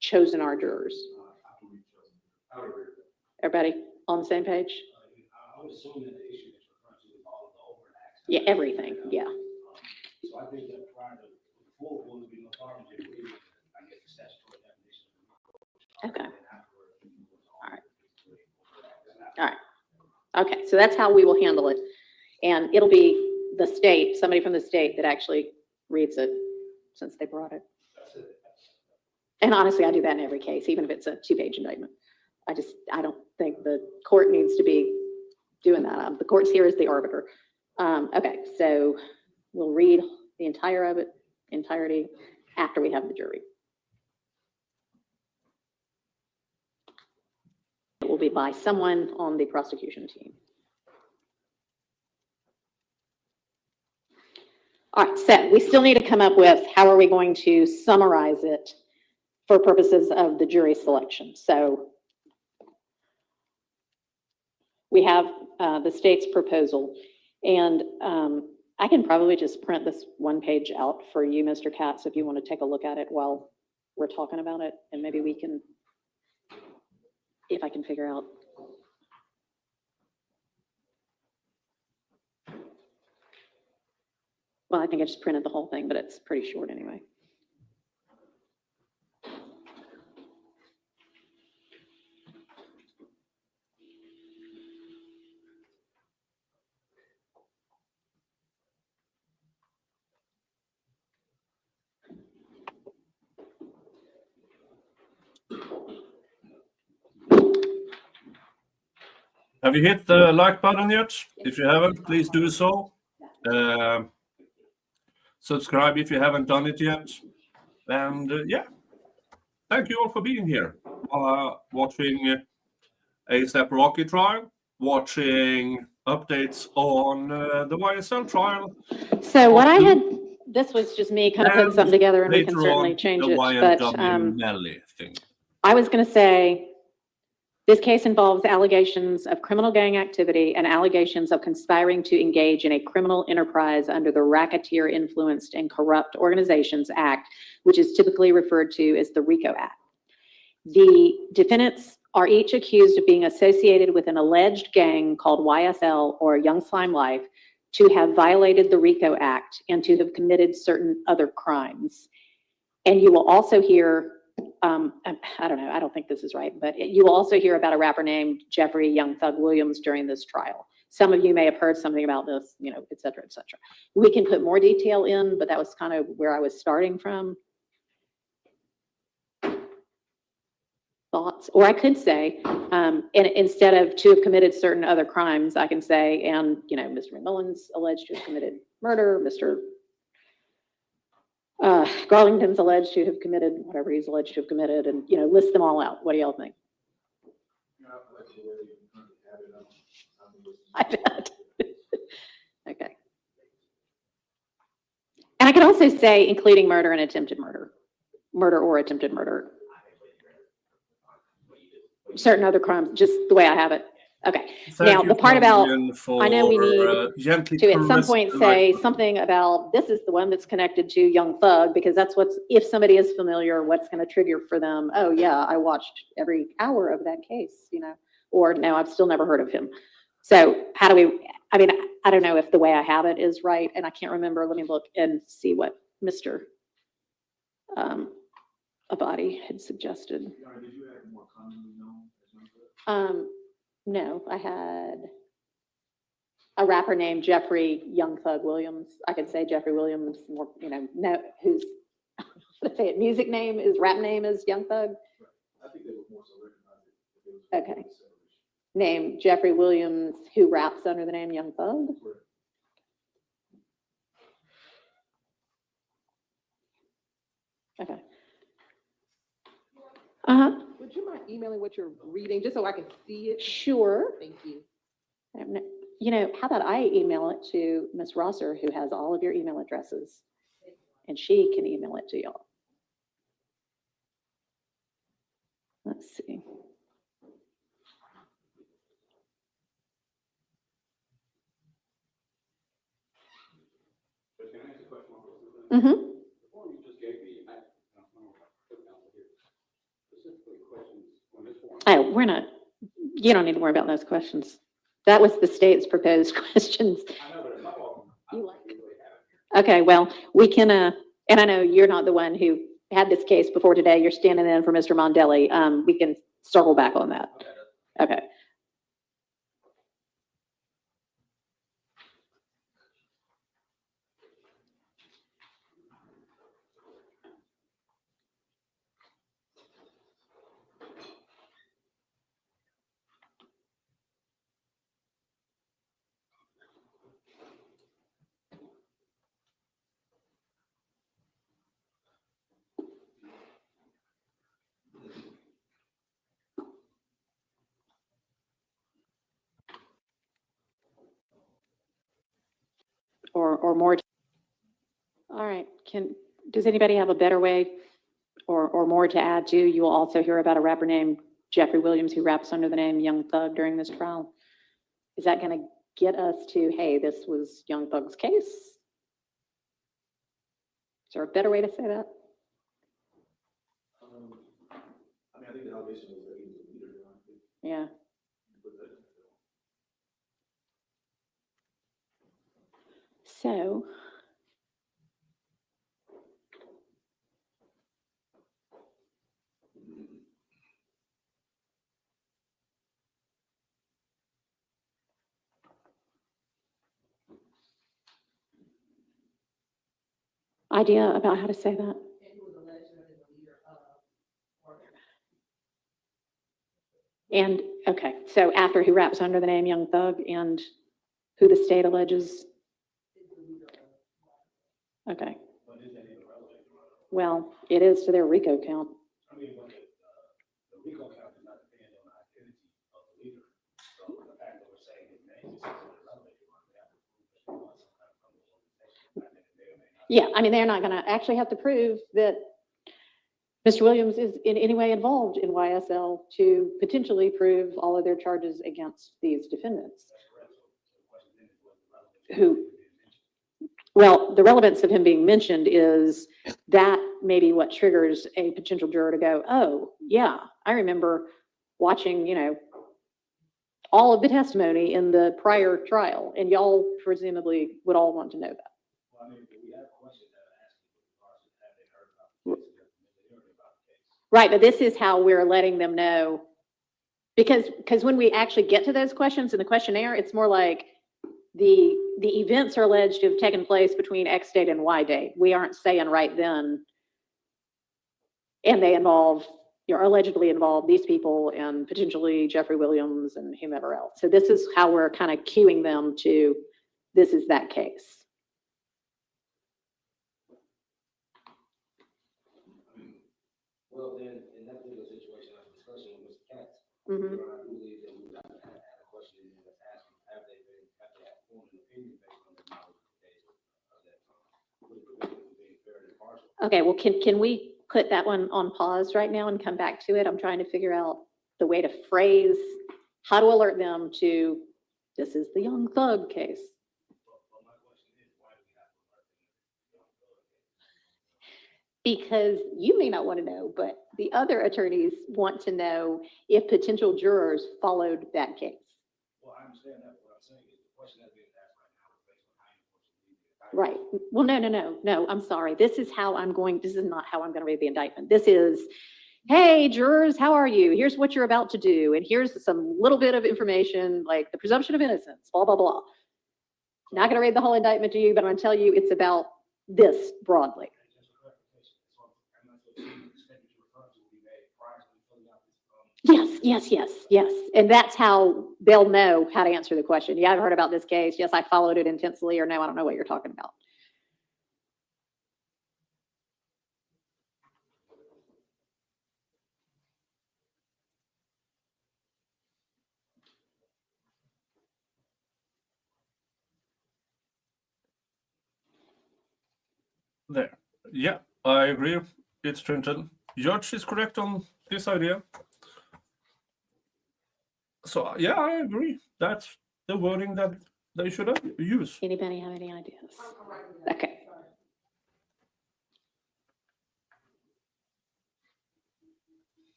chosen our jurors? After we've chosen. I would agree with that. Everybody on the same page? I would assume that the issue that you're referring to is all of the overt acts. Yeah, everything, yeah. So I think that prior to the full one would be no problem to read, I guess, the statutory definition. Okay. All right. All right. Okay, so that's how we will handle it. And it'll be the state, somebody from the state that actually reads it since they brought it. And honestly, I do that in every case, even if it's a 2-page indictment. I don't think the court needs to be doing that. The court's here as the arbiter. Okay, so we'll read the entirety after we have the jury. It will be by someone on the prosecution team. All right, so we still need to come up with how are we going to summarize it for purposes of the jury selection. So we have the state's proposal, and I can probably just print this one page out for you, Mr. Katz, if you want to take a look at it while we're talking about it, and maybe we can, if I can figure out. Well, I think I just printed the whole thing, but it's pretty short anyway. Have you hit the like button yet? If you haven't, please do so. Subscribe if you haven't done it yet. And yeah, thank you all for being here, watching ASAP Rocky trial, watching updates on the YSL trial. So what I had, this was just me kind of putting And something together, and we can later certainly on, change the it, but YNW Melly thing. I was going to say, this case involves allegations of criminal gang activity and allegations of conspiring to engage in a criminal enterprise under the Racketeer Influenced and Corrupt Organizations Act, which is typically referred to as the RICO Act. The defendants are each accused of being associated with an alleged gang called YSL, or Young Slime Life, to have violated the RICO Act and to have committed certain other crimes. And you will also hear, I don't know, I don't think this is right, but you will also hear about a rapper named Jeffrey Young Thug Williams during this trial. Some of you may have heard something about this, you know, et cetera, et cetera. We can put more detail in, but that was kind of where I was starting from. Thoughts? Or I could say, and instead of to have committed certain other crimes, I can say, and, you know, Mr. McMillan's alleged to have committed murder, Mr. Garlington's alleged to have committed whatever he's alleged to have committed, and, you know, list them all out. What do y'all think? I bet. Okay. And I could also say including murder and attempted murder, murder or attempted murder. Certain other crimes, just the way I have it. Okay. Now, the part about, I know we need to at some point say something about this is the one that's connected to Young Thug, because that's what's, if somebody is familiar, what's going to trigger for them. Oh yeah, I watched every hour of that case, you know, or no, I've still never heard of him. So how do we, I mean, I don't know if the way I have it is right, and I can't remember. Let me look and see what Mr. Abadi had suggested. Did you have more commonly known as Young Thug? No, I had a rapper named Jeffrey Young Thug Williams. I could say Jeffrey Williams, more, you know, no, whose music name is, rap name is Young Thug. I think they would more so recognize it. Okay. Name Jeffrey Williams, who raps under the name Young Thug. Okay. Would you mind emailing what you're reading, just so I can see it? Sure. Thank you. You know, how about I email it to Ms. Rosser, who has all of your email addresses, and she can email it to y'all. Let's see. Mm-hmm. The form you just gave me, I don't know if I put it down here. Specifically questions on this form. Oh, we're not, you don't need to worry about those questions. That was the state's proposed questions. I know, but a couple of them, I don't really have it. Okay, well, we can, and I know you're not the one who had this case before today. You're standing in for Mr. Mondelli. We can circle back on that. Okay. Or more. All right, does anybody have a better way or more to add to? You will also hear about a rapper named Jeffrey Williams who raps under the name Young Thug during this trial. Is that going to get us to, hey, this was Young Thug's case? Is there a better way to say that? I mean, I think the allegation was that he was a leader. Yeah. So, idea about how to say that? And, okay, so after who raps under the name Young Thug and who the state alleges? Okay. Well, it is to their RICO count. I mean, when Yeah, I mean, they're not gonna actually have to prove that Mr. Williams is in any way involved in YSL to potentially prove all of their charges against these defendants. Who, well, the relevance of him being mentioned is that maybe what triggers a potential juror to go, oh, yeah, I remember watching, you know, all of the testimony in the prior trial, and y'all presumably would all want to know that. Well, I mean, we have questions that are asking, have they heard about the case? Have they heard about the case? Right, but this is how we're letting them know, because when we actually get to those questions in the questionnaire, it's more like the events are alleged to have taken place between X date and Y date. We aren't saying right then, and they involve, you're allegedly involved these people and potentially Jeffrey Williams and whomever else. So this is how we're kind of cueing them to, this is that case. Well, then, in that particular situation, I was discussing with Mr. Katz. Mhm. I believe that we would have to add a question in there asking, have they formed an opinion based on the knowledge of the case of that time? Would it prevent them from being fair and impartial? Okay, well, can we put that one on pause right now and come back to it? I'm trying to figure out the way to phrase how to alert them to, this is the Young Thug case. Because you may not want to know, but the other attorneys want to know if potential jurors followed that case. Well, I understand that. What I'm saying is the question that's being asked right now is based on how you Right. Well, no, I'm sorry. This is not how I'm going to read the indictment. This is, hey, jurors, how are you? Here's what you're about to do. And here's some little bit of information, like the presumption of innocence, blah, blah, blah. Not going to read the whole indictment to you, but I'm going to tell you it's about this broadly. Yes. And that's how they'll know how to answer the question. Yeah, I've heard about this case. Yes, I followed it intensely, or no, I don't know what you're talking about. There. Yeah, I agree. It's stringent. Judge is correct on this idea. So yeah, I agree. That's the wording that they should use. Anybody have any ideas? Okay.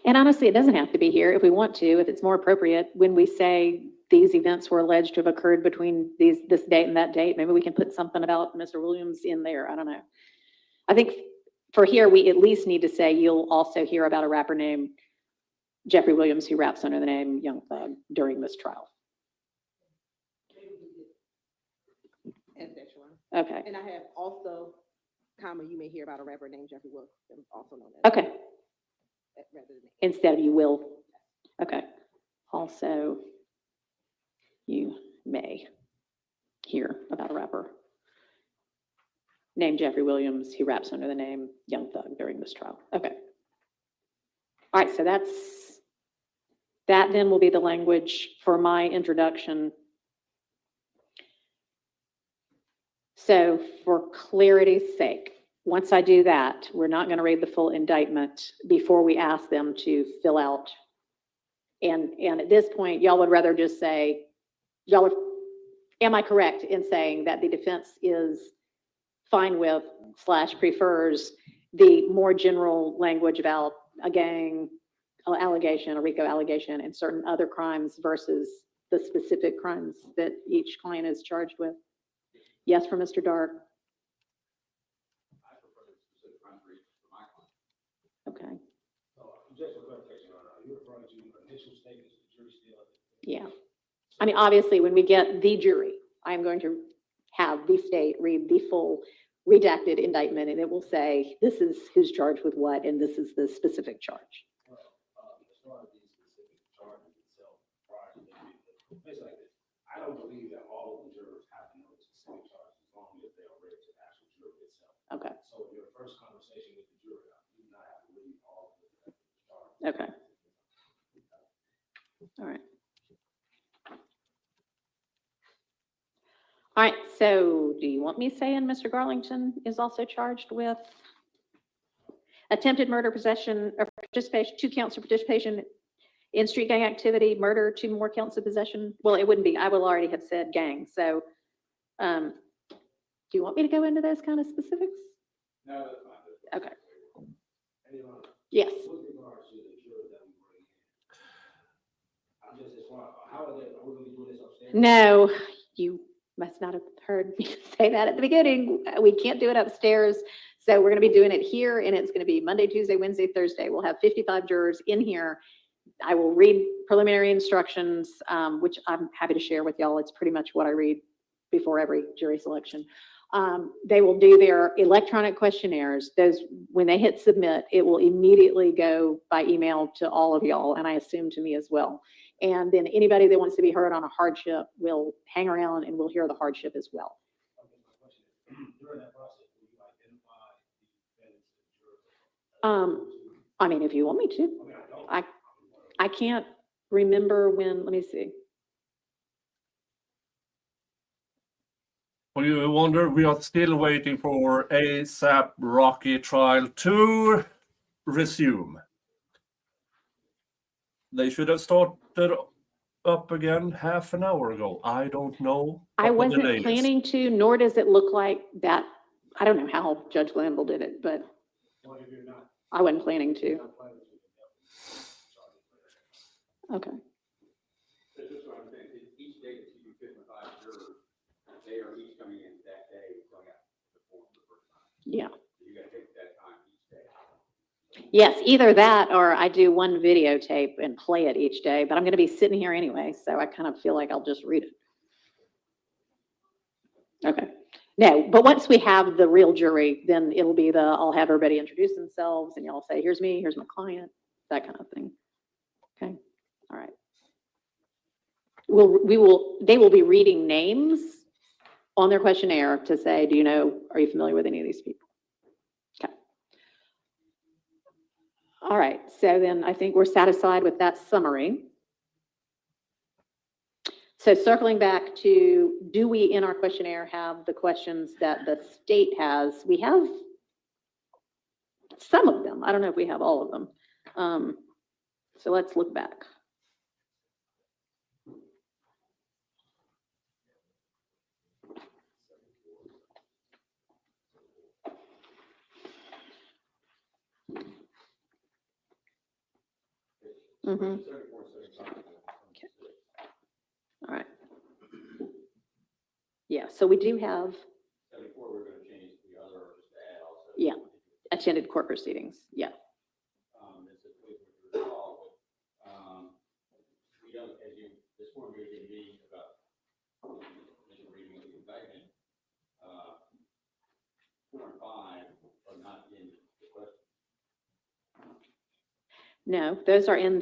And honestly, it doesn't have to be here if we want to, if it's more appropriate, when we say these events were alleged to have occurred between this date and that date, maybe we can put something about Mr. Williams in there. I don't know. I think for here, we at least need to say you'll also hear about a rapper named Jeffrey Williams who raps under the name Young Thug during this trial. Add that one. Okay. And I have also, comma, you may hear about a rapper named Jeffrey Williams, also known as. Okay. Rather than. Instead of you will. Okay. Also, you may hear about a rapper named Jeffrey Williams who raps under the name Young Thug during this trial. Okay. All right, so that then will be the language for my introduction. So for clarity's sake, once I do that, we're not going to read the full indictment before we ask them to fill out. And at this point, y'all would rather just say, am I correct in saying that the defense is fine with / prefers the more general language about a gang allegation, a RICO allegation, and certain other crimes versus the specific crimes that each client is charged with? Yes, for Mr. Dark. Okay. Just for clarification, are you referring to initial statements of the jury still? Yeah. I mean, obviously, when we get the jury, I'm going to have the state read the full redacted indictment, and it will say, this is who's charged with what, and this is the specific charge. Well, as far as the specific charges itself, prior to the basically like this, I don't believe that all of the jurors have to know the specific charges as long as they are read to the actual jury itself. Okay. So in your first conversation with the jury, you do not have to read all of the charges. Okay. All right. All right, so do you want me saying Mr. Garlington is also charged with attempted murder, possession, or participation, 2 counts of participation in street gang activity, murder, 2 more counts of possession? Well, it wouldn't be, I will already have said gang, so, do you want me to go into those kind of specifics? No, that's fine. Okay, Hey, yes. with regards to the jurors that we bring in, I'm just as far, how are we gonna be doing this upstairs? No, you must not have heard me say that at the beginning. We can't do it upstairs. So we're going to be doing it here, and it's going to be Monday, Tuesday, Wednesday, Thursday. We'll have 55 jurors in here. I will read preliminary instructions, which I'm happy to share with y'all. It's pretty much what I read before every jury selection. They will do their electronic questionnaires. Those, when they hit submit, it will immediately go by email to all of y'all, and I assume to me as well. And then anybody that wants to be heard on a hardship will hang around and we'll hear the hardship as well. During that process, will you identify the defendants and jurors? I mean, if you want me to, I can't remember when, let me see. Well, you wonder, we are still waiting for ASAP Rocky trial to resume. They should have started up again half an hour ago. I don't know. I wasn't planning to, nor does it look like that. I don't know how Judge Lamble did it, but I wasn't planning to. Okay. So just so I'm saying, each day that you do 55 jurors, they are each coming in that day, filling out the form for the first time. Yeah. So you gotta take that time each day. Yes, either that or I do one videotape and play it each day, but I'm going to be sitting here anyway, so I kind of feel like I'll just read it. Okay. No, but once we have the real jury, then it'll be I'll have everybody introduce themselves and y'all say, here's me, here's my client, that kind of thing. Okay. All right. They will be reading names on their questionnaire to say, are you familiar with any of these people? Okay. All right, so then I think we're satisfied with that summary. So circling back to, do we in our questionnaire have the questions that the state has? We have some of them. I don't know if we have all of them. So let's look back. Mm-hmm. Okay. All right. Yeah, so we do have. 74, we're gonna change the other, just to add also. Yeah, attended court proceedings, yeah. It's a quick recall, but, we don't, this form you're giving me about, initial reading of the indictment, 4 and 5 are not in the question. No, those are in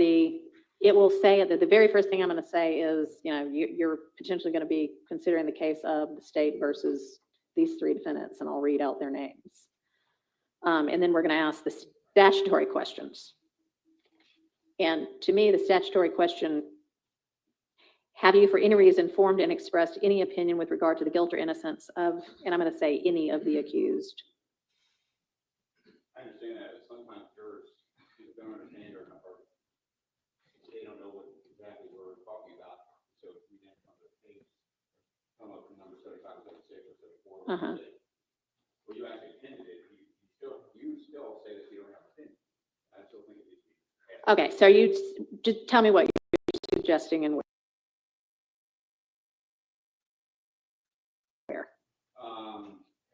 it will say that the very first thing I'm going to say is, you're potentially going to be considering the case of the state versus these 3 defendants, and I'll read out their names. And then we're going to ask the statutory questions. And to me, the statutory question, have you for any reason formed and expressed any opinion with regard to the guilt or innocence of, and I'm going to say any of the accused? I understand that, but sometimes jurors either don't understand or they don't know what exactly we're talking about. So if we didn't come to the case, come up with number 75, 76, or 74, Uh-huh. well, you actually intended it. You still say that you don't have an opinion. I still think it needs to be. Okay, so you just tell me what you're suggesting and where.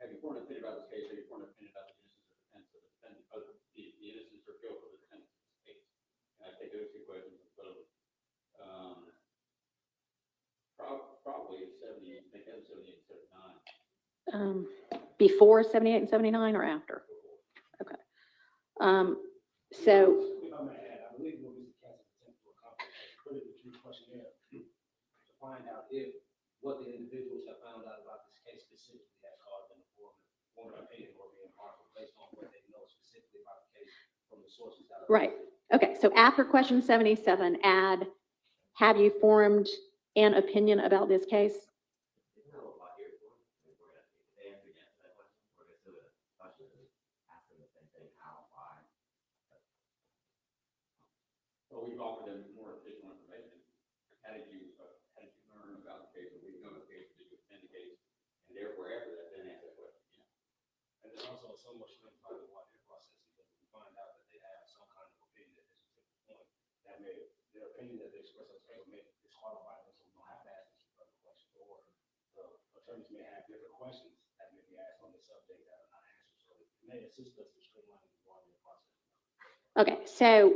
Have you formed an opinion about this case? Have you formed an opinion about the innocence or defense of the defendant, the innocence or guilt of the defendant's case? And I take those 2 questions and put them. Probably at 70, I think that was 78 and 79. Before 78 and 79 or after? Okay. So. If I may add, I believe what Mr. Cass attempted to accomplish is put in the true questionnaire to find out if what the individuals have found out about this case specifically has caused them to form an opinion or be impartial based on what they know specifically about the case from the sources that are. Right. Okay. So after question 77, add have you formed an opinion about this case? Well, we've offered them more additional information. How did you learn about the case, or we know the case, did you attend the case? And therefore, after that, then answer that question. And then also so much by the voir dire process, because we find out that they have some kind of opinion at this particular point, that may, their opinion that they express on the table may disqualify them, so we don't have to ask these further questions, or the attorneys may have different questions that may be asked on the subject that are not answered, so it may assist us in streamlining the voir dire process. Okay, so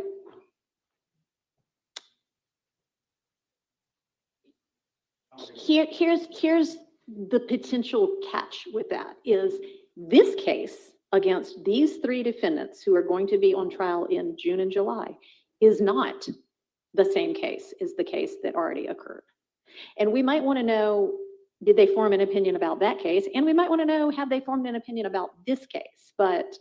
here's the potential catch with that is this case against these three defendants who are going to be on trial in June and July is not the same case as the case that already occurred. And we might want to know, did they form an opinion about that case? And we might want to know, have they formed an opinion about this case? But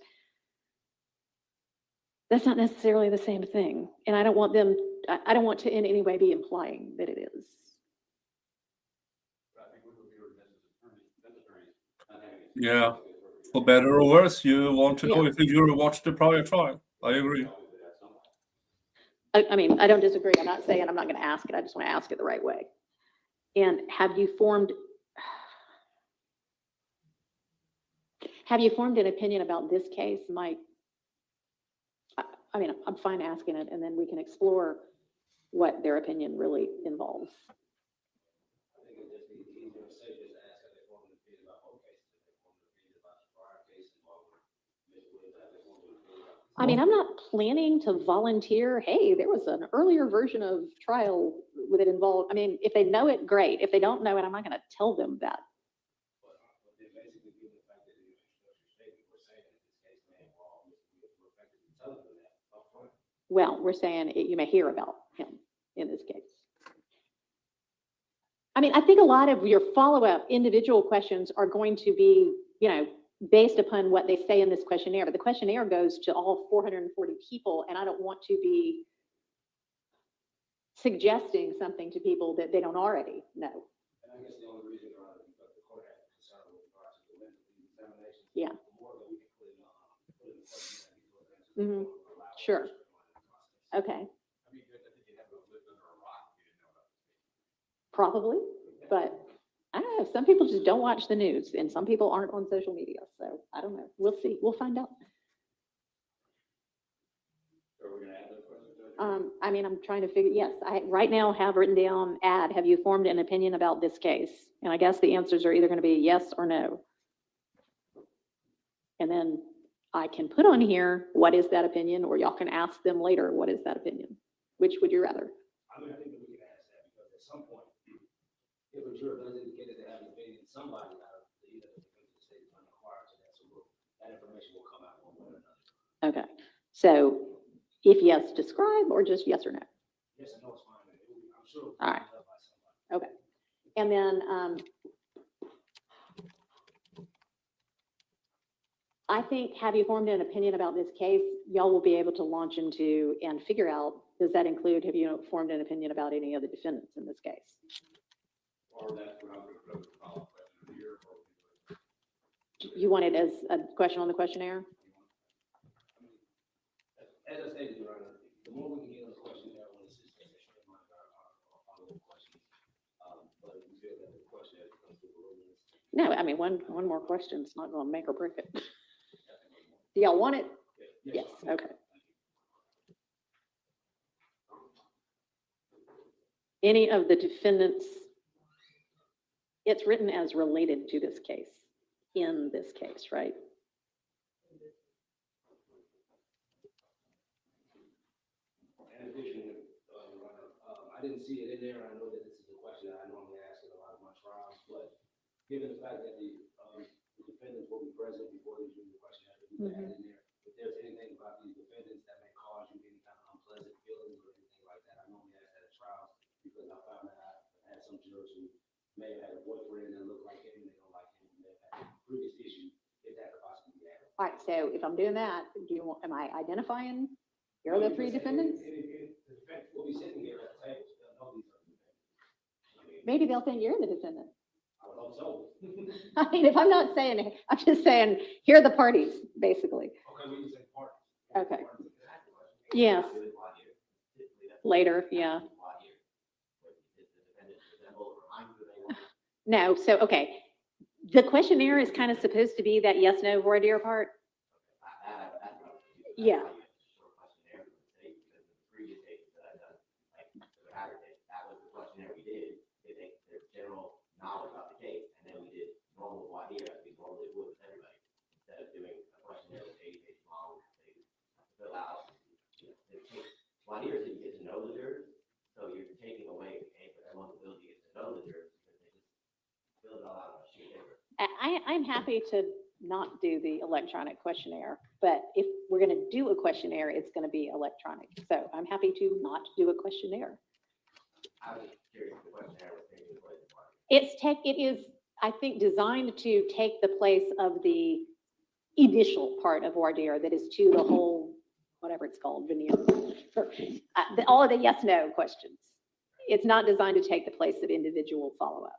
that's not necessarily the same thing. And I don't want to in any way be implying that it is. Yeah, for better or worse, you want to know if the jury watched the prior trial. I agree. I mean, I don't disagree. I'm not saying I'm not going to ask it. I just want to ask it the right way. And have you formed an opinion about this case, Mike? I mean, I'm fine asking it, and then we can explore what their opinion really involves. I think it'd just be easier to say, just ask if they formed an opinion about both cases. If they formed an opinion about the prior case involved with Ms. Williams, have they formed an opinion about I mean, I'm not planning to volunteer, hey, there was an earlier version of trial that involved, I mean, if they know it, great. If they don't know it, I'm not going to tell them that. But then basically, given the fact that in your introductory statement, we're saying that this case may involve Ms. Williams, we're effectively telling them that upfront. Well, we're saying you may hear about him in this case. I mean, I think a lot of your follow-up individual questions are going to be, based upon what they say in this questionnaire, but the questionnaire goes to all 440 people, and I don't want to be suggesting something to people that they don't already know. And I guess the only reason because the court had concern with regards to the length of these examinations. Yeah. The more that we can put in the questionnaire. Sure. Okay. I mean, I think you have to live under a rock if you didn't know about this. Probably, but I don't know. Some people just don't watch the news, and some people aren't on social media. So I don't know. We'll see. We'll find out. Are we gonna add those questions? I mean, I'm trying to figure. Yes, I right now have written down. Have you formed an opinion about this case? And I guess the answers are either going to be yes or no. And then I can put on here what is that opinion, or y'all can ask them later what is that opinion. Which would you rather? I mean, I think that we can ask that because at some point, if a juror does indicate that they have an opinion, somebody out of either the defense or the state is going to inquire to that, so that information will come out one way or another. Okay. So if yes, describe, or just yes or no? Yes and no is fine. I'm sure. All right. Okay. And then I think, have you formed an opinion about this case? Y'all will be able to launch into and figure out, does that include, have you formed an opinion about any of the defendants in this case? Or that's what I'm going to put as a follow-up question here. You want it as a question on the questionnaire? As I stated, Your Honor, the more we can get on the questionnaire, when it's just streamlined our follow-up questions. But if you feel that the questionnaire becomes too voluminous. No, I mean, one more question is not going to make or break it. Do y'all want it? Yes. Okay. Any of the defendants, it's written as related to this case, in this case, right? In addition, Your Honor, I didn't see it in there. I know that this is a question that I normally ask in a lot of my trials, but given the fact that the defendants will be present before they do the questionnaire, we can add in there. If there's anything about these defendants that may cause you any kind of unpleasant feelings or anything like that, I normally ask that at trials because I found that I've had some jurors who may have had a boyfriend that looked like him and they don't like him, and they've had previous issues, if that could possibly be added. All right, so if I'm doing that, am I identifying here are the three defendants? The defendants will be sitting here at the table, so they'll know these are maybe they'll think you're the defendant. I would hope so. I mean, if I'm not saying, I'm just saying, here are the parties, basically. Okay, we can say part. Okay. Yes. Later, yeah. No, so, okay. The questionnaire is kind of supposed to be that yes, no, voir dire part. Yeah. Knowledge about the case, and then we did normal voir dire as we normally would with everybody, instead of doing a questionnaire that's 80 pages long, they fill out. Voir dire is that you get to know the jurors, so you're taking away everyone's ability to get to know the jurors because they just fill it all out on a sheet of paper. I'm happy to not do the electronic questionnaire, but if we're going to do a questionnaire, it's going to be electronic. So I'm happy to not do a questionnaire. I was curious if the questionnaire was taking place in voir dire. It is, I think, designed to take the place of the initial part of voir dire that is to the whole, whatever it's called, veneer. All of the yes, no questions. It's not designed to take the place of individual follow-up.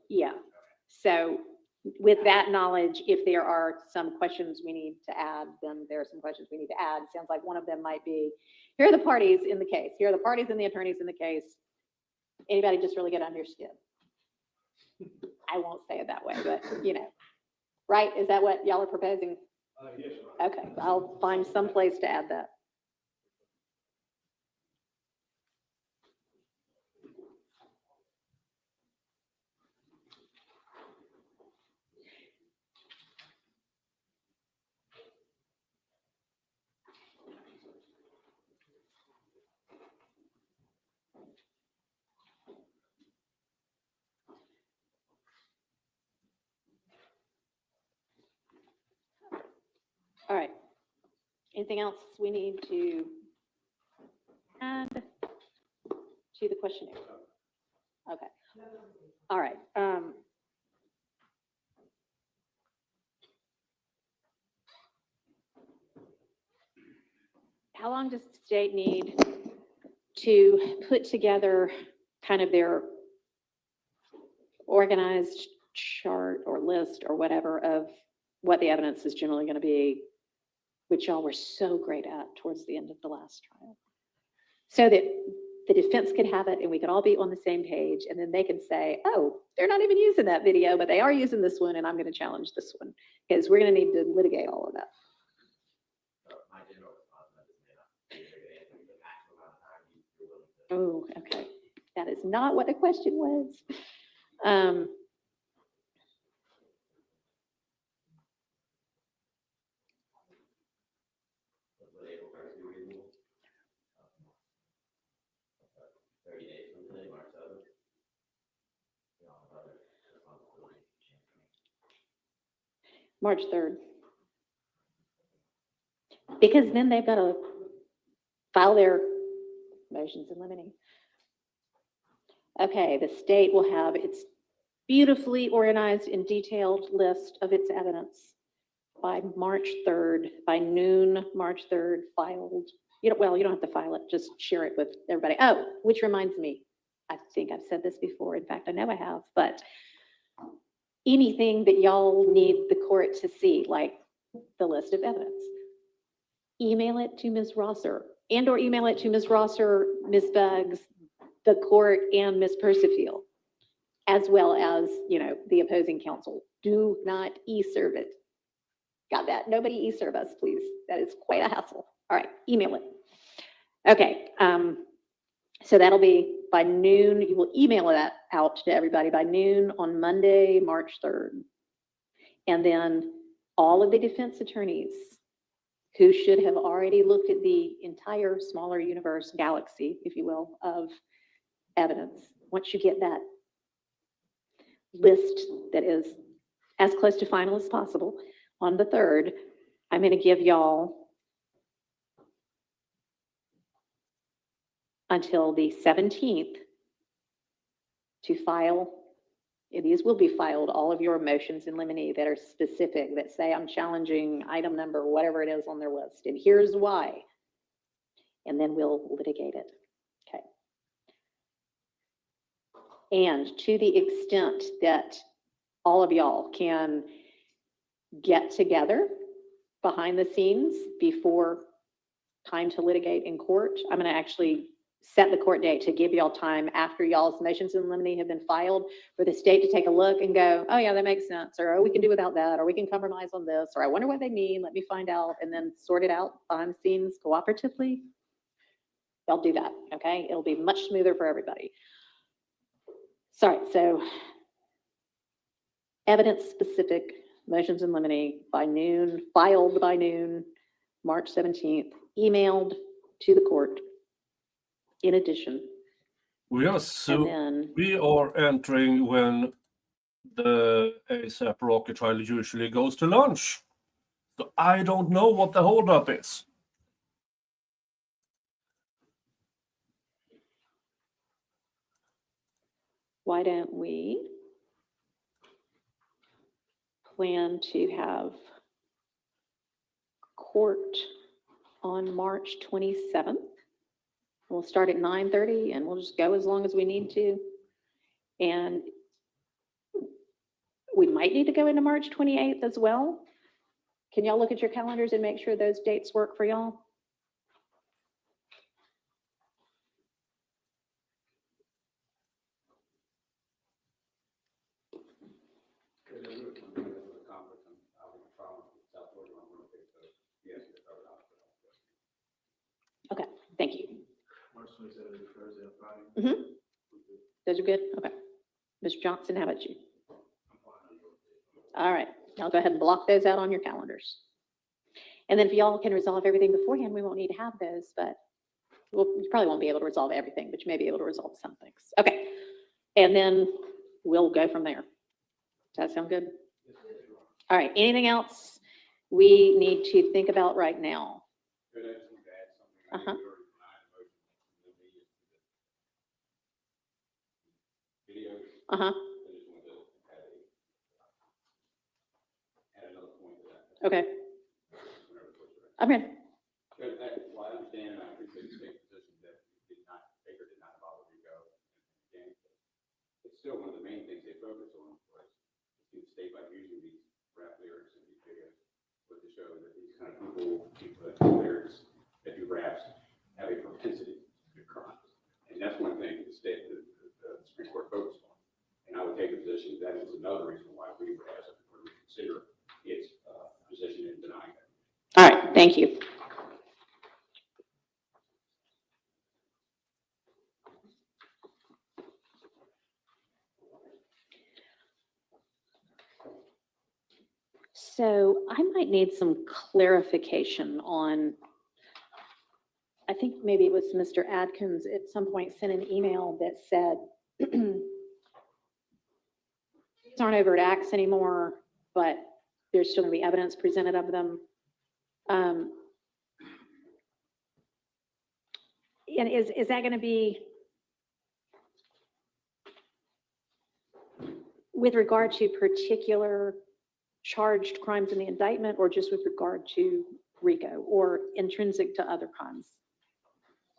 Yeah. So with that knowledge, if there are some questions we need to add, then there are some questions we need to add. Sounds like one of them might be, here are the parties in the case. Here are the parties and the attorneys in the case. Anybody just really get under your skin? I won't say it that way, but you know, right? Is that what y'all are proposing? Yes, Your Honor. Okay, I'll find some place to add that. All right. Anything else we need to add to the questionnaire? Okay. All right. How long does the state need to put together kind of their organized chart or list or whatever of what the evidence is generally going to be, which y'all were so great at towards the end of the last trial, so that the defense could have it and we could all be on the same page, and then they can say, oh, they're not even using that video, but they are using this one, and I'm going to challenge this one, because we're going to need to litigate all of that. My general response to that is the maximum amount of time you're willing to. Oh, okay. That is not what the question was. Would April 1st be reasonable? 30 days from today, March 7th. March 3rd. Because then they've got to file their motions in limine. Okay, the state will have its beautifully organized and detailed list of its evidence by March 3rd, by noon, March 3rd, filed. Well, you don't have to file it, just share it with everybody. Oh, which reminds me, I think I've said this before. In fact, I know I have, but anything that y'all need the court to see, like the list of evidence, email it to Ms. Rosser, and or email it to Ms. Rosser, Ms. Buggs, the court, and Ms. Persefield, as well as, the opposing counsel. Do not e-serve it. Got that? Nobody e-serve us, please. That is quite a hassle. All right, email it. Okay, so that'll be by noon. You will email that out to everybody by noon on Monday, March 3rd. And then all of the defense attorneys who should have already looked at the entire smaller universe, galaxy, if you will, of evidence, once you get that list that is as close to final as possible on the 3rd, I'm going to give y'all until the 17th to file. These will be filed, all of your motions in limine that are specific, that say I'm challenging item number, whatever it is on their list, and here's why. and then we'll litigate it. Okay. And to the extent that all of y'all can get together behind the scenes before time to litigate in court, I'm going to actually set the court date to give y'all time after y'all's motions in limine have been filed for the state to take a look and go, oh yeah, that makes sense, or oh, we can do without that, or we can compromise on this, or I wonder what they mean, let me find out, and then sort it out behind the scenes cooperatively. They'll do that, okay? It'll be much smoother for everybody. Sorry, so evidence-specific motions in limine by noon, filed by noon, March 17th, emailed to the court. In addition, We are we are entering when the ASAP rocket trial usually goes to lunch. So I don't know what the holdup is. why don't we plan to have court on March 27th? We'll start at 9:30 and we'll just go as long as we need to. And we might need to go into March 28th as well. Can y'all look at your calendars and make sure those dates work for y'all? Okay, thank you. March 27th is Thursday and Friday. Mm-hmm. Those are good? Okay. Mr. Johnson, how about you? All right, I'll go ahead and block those out on your calendars. And then if y'all can resolve everything beforehand, we won't need to have those, but you probably won't be able to resolve everything, but you may be able to resolve some things. Okay, and then we'll go from there. Does that sound good? All right, anything else we need to think about right now? Uh-huh. Uh-huh. Okay. I'm ready. Well, I understand and I appreciate the state position that Baker did not follow Rico. And it's still one of the main things they focus on was the state by using these rap lyrics and these videos with to show that these kind of people that do lyrics, that do raps, have a propensity to commit crimes. And that's one thing the state, the Supreme Court focused on. And I would take the position that is another reason why we would ask the court to reconsider its position in denying that. All right, thank you. So I might need some clarification on, I think maybe it was Mr. Adkins at some point sent an email that said, these aren't overt acts anymore, but there's still gonna be evidence presented of them. And is that gonna be with regard to particular charged crimes in the indictment, or just with regard to RICO, or intrinsic to other crimes?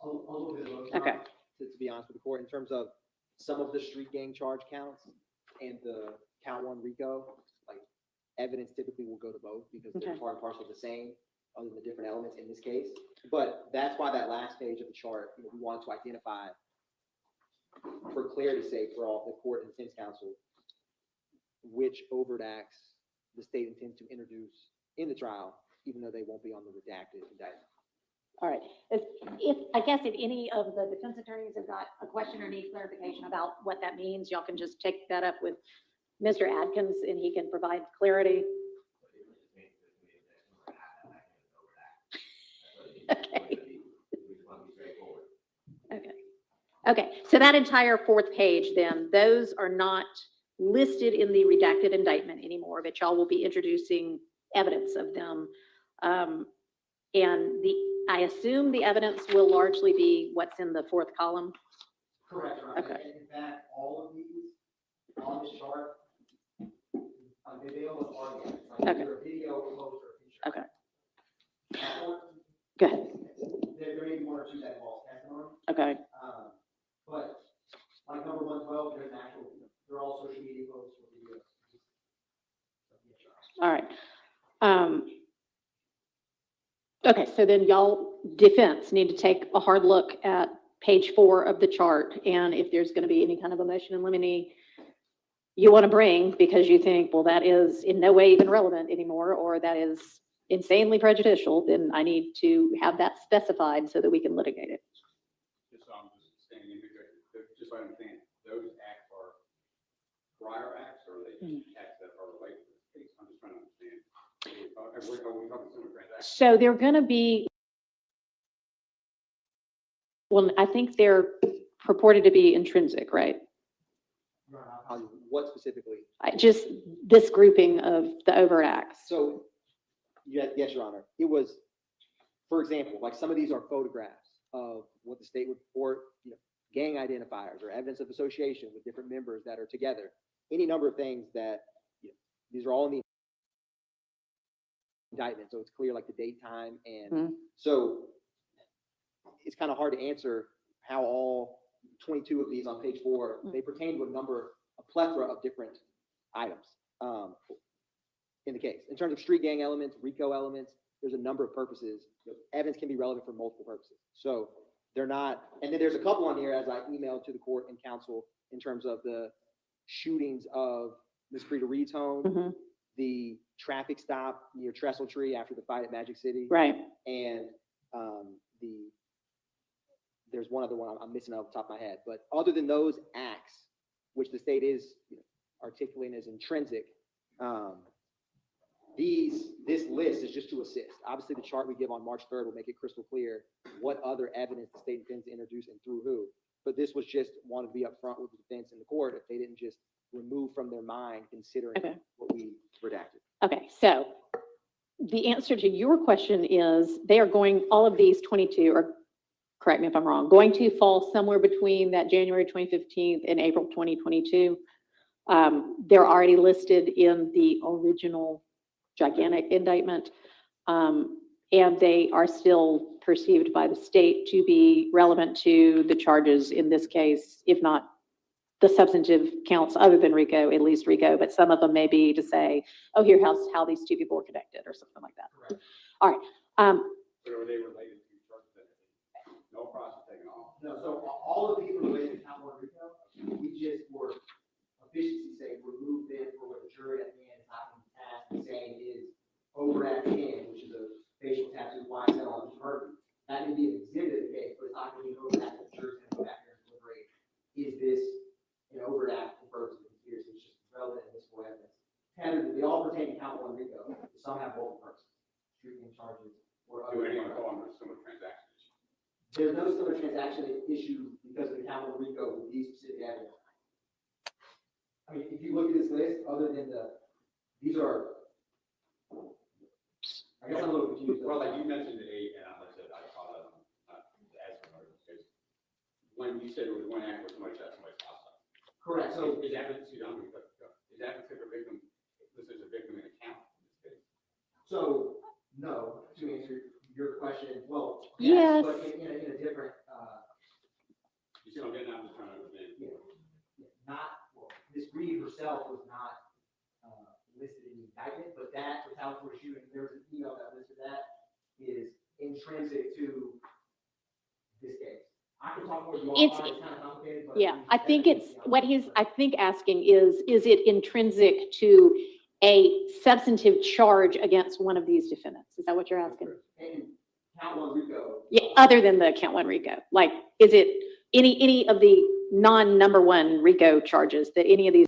A little bit of both. Okay. To be honest with the court, in terms of some of the street gang charge counts and the count one RICO, like evidence typically will go to both because they're Okay. part and parcel of the same, other than the different elements in this case. But that's why that last page of the chart, we wanted to identify for clarity's sake for all the court and defense counsel, which overt acts the state intends to introduce in the trial, even though they won't be on the redacted indictment. All right. If I guess if any of the defense attorneys have got a question or need clarification about what that means, y'all can just take that up with Mr. Adkins and he can provide clarity. Okay. Okay, so that entire fourth page then, those are not listed in the redacted indictment anymore, but y'all will be introducing evidence of them. And I assume the evidence will largely be what's in the fourth column? Correct, right. Okay. In fact, all of these on this chart, they almost are, like, either a video, a post, or a feature. Okay. That one, Go ahead. there may be one or or two that involves testimony. Okay. But like number 112, there's an actual, they're all social media posts or videos. All right. Okay, so then y'all defense need to take a hard look at page 4 of the chart, and if there's going to be any kind of a motion in limine you want to bring because you think, well, that is in no way even relevant anymore, or that is insanely prejudicial, then I need to have that specified so that we can litigate it. Just so I'm just standing in here, just so I understand, those acts are prior acts, or are they just acts that are related to this case? I'm just trying to understand. Are we talking similar transactions? So they're going to be, well, I think they're purported to be intrinsic, right? What specifically? Just this grouping of the overt acts. So, yes, Your Honor. It was, for example, like some of these are photographs of what the state would report, gang identifiers or evidence of association with different members that are together. Any number of things that, these are all in the indictment, so it's clear like the date, time, and so it's kind of hard to answer how all 22 of these on page 4, they pertain to a plethora of different items in the case. In terms of street gang elements, RICO elements, there's a number of purposes. Evidence can be relevant for multiple purposes. So they're not, and then there's a couple on here as I emailed to the court and counsel in terms of the shootings of Ms. Frida Reed's home, the traffic stop near Trestle Tree after the fight at Magic City. Right. And there's one other one I'm missing off the top of my head. But other than those acts, which the state is articulating as intrinsic, this list is just to assist. Obviously, the chart we give on March 3rd will make it crystal clear what other evidence the state intends to introduce and through who. But this was just wanted to be upfront with the defense in the court if they didn't just remove from their mind considering what we redacted. Okay, so the answer to your question is they are going, all of these 22, or correct me if I'm wrong, going to fall somewhere between that January 2015 and April 2022. They're already listed in the original gigantic indictment, and they are still perceived by the state to be relevant to the charges in this case, if not the substantive counts other than RICO, at least RICO, but some of them may be to say, oh, here's how these two people were connected or something like that. Correct. All right. But are they related to charges that no process taken off? No, so all of these are related to count 1 RICO. We just, for efficiency's sake, removed them for what the jury at the end is not going to ask and saying is over at 10, which is a facial tattoo YSL on each person. That may be an exhibit of the case, but it's not going to be over at the jury's going to go back there and deliberate. Is this an overt act for purposes of conspiracy? It's just relevant and admissible evidence. They all pertain to count 1 RICO. Some have multiple purposes, shooting charges or other. Do anyone call them a similar transaction issue? There's no similar transaction issue because of the count 1 RICO with these specific evidence. I mean, if you look at this list, other than these are, I guess I'm a little confused. Well, like you mentioned and like I said, I apologize, not to ask for because when you said it was 1 act where somebody shot somebody's house up. Correct. So is that particular victim, this is a victim in a count in this case? So, no, to answer your question, well, yes. But in a different, You see what I'm getting at? I'm just trying to understand. Ms. Reed herself was not listed in the indictment, but that retaliatory shooting, there was an email that listed that is intrinsic to this case. I can talk more. It's kind of complicated. But yeah, I think it's what he's, I think asking is it intrinsic to a substantive charge against one of these defendants? Is that what you're asking? And count 1 RICO. Yeah, other than the count 1 RICO, like, is it any of the non-number 1 RICO charges that any of these?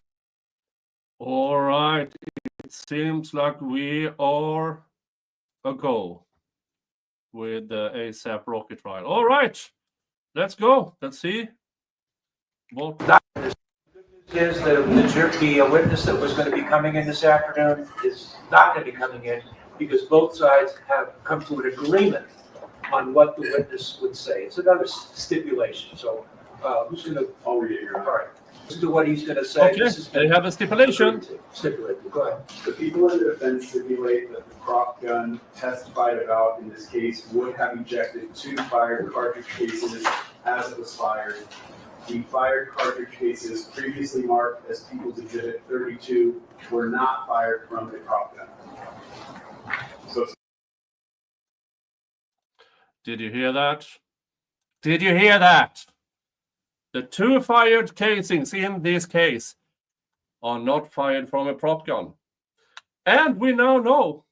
All right, it seems like we are a go with the ASAP Rocky trial. All right, let's go. Let's see what Is the witness that was going to be coming in this afternoon is not going to be coming in because both sides have come to an agreement on what the witness would say. It's another stipulation. So Who's gonna, I'll read it here. all right, listen to what he's gonna say. Okay, This is they have a stipulation. stipulated, go ahead. The people in the defense stipulate that the prop gun testified about in this case would have ejected 2 fired cartridge cases as it was fired. The fired cartridge cases previously marked as People's Exhibit 32 were not fired from the prop gun. So it's Did you hear that? Did you hear that? The 2 fired casings in this case are not fired from a prop gun. And we now know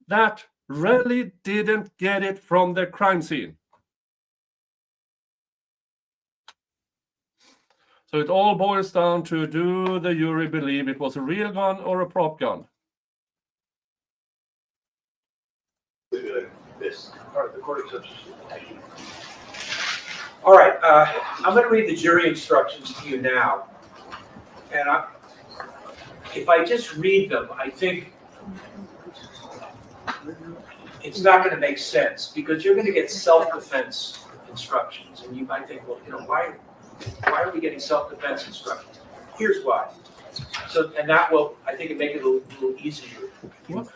that Relly didn't get it from the crime scene. So it all boils down to, do the jury believe it was a real gun or a prop gun? This. All right, the court accepts. Thank you. All right, I'm going to read the jury instructions to you now. And if I just read them, I think it's not going to make sense because you're going to get self-defense instructions. And you might think, well, why are we getting self-defense instructions? Here's why. So, and that will, I think, make it a little easier. What?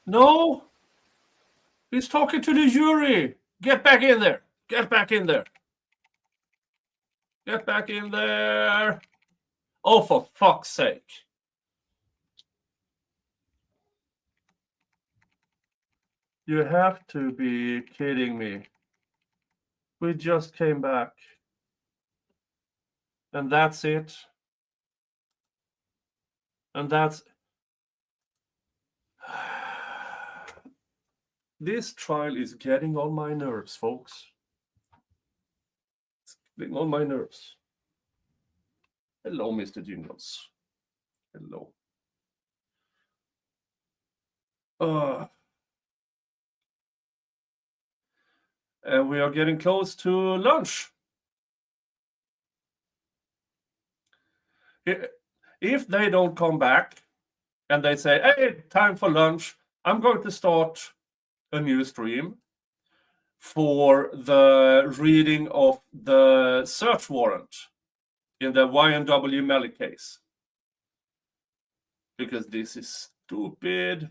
No. He's talking to the jury. Get back in there. Get back in there. Get back in there. Oh, for fuck's sake. You have to be kidding me. We just came back. And that's it. And that's... This trial is getting on my nerves, folks. It's getting on my nerves. Hello, Mr. Jingles. Hello. And we are getting close to lunch. If they don't come back and they say, hey, time for lunch, I'm going to start a new stream for the reading of the search warrant in the YNW Melly case. Because this is stupid.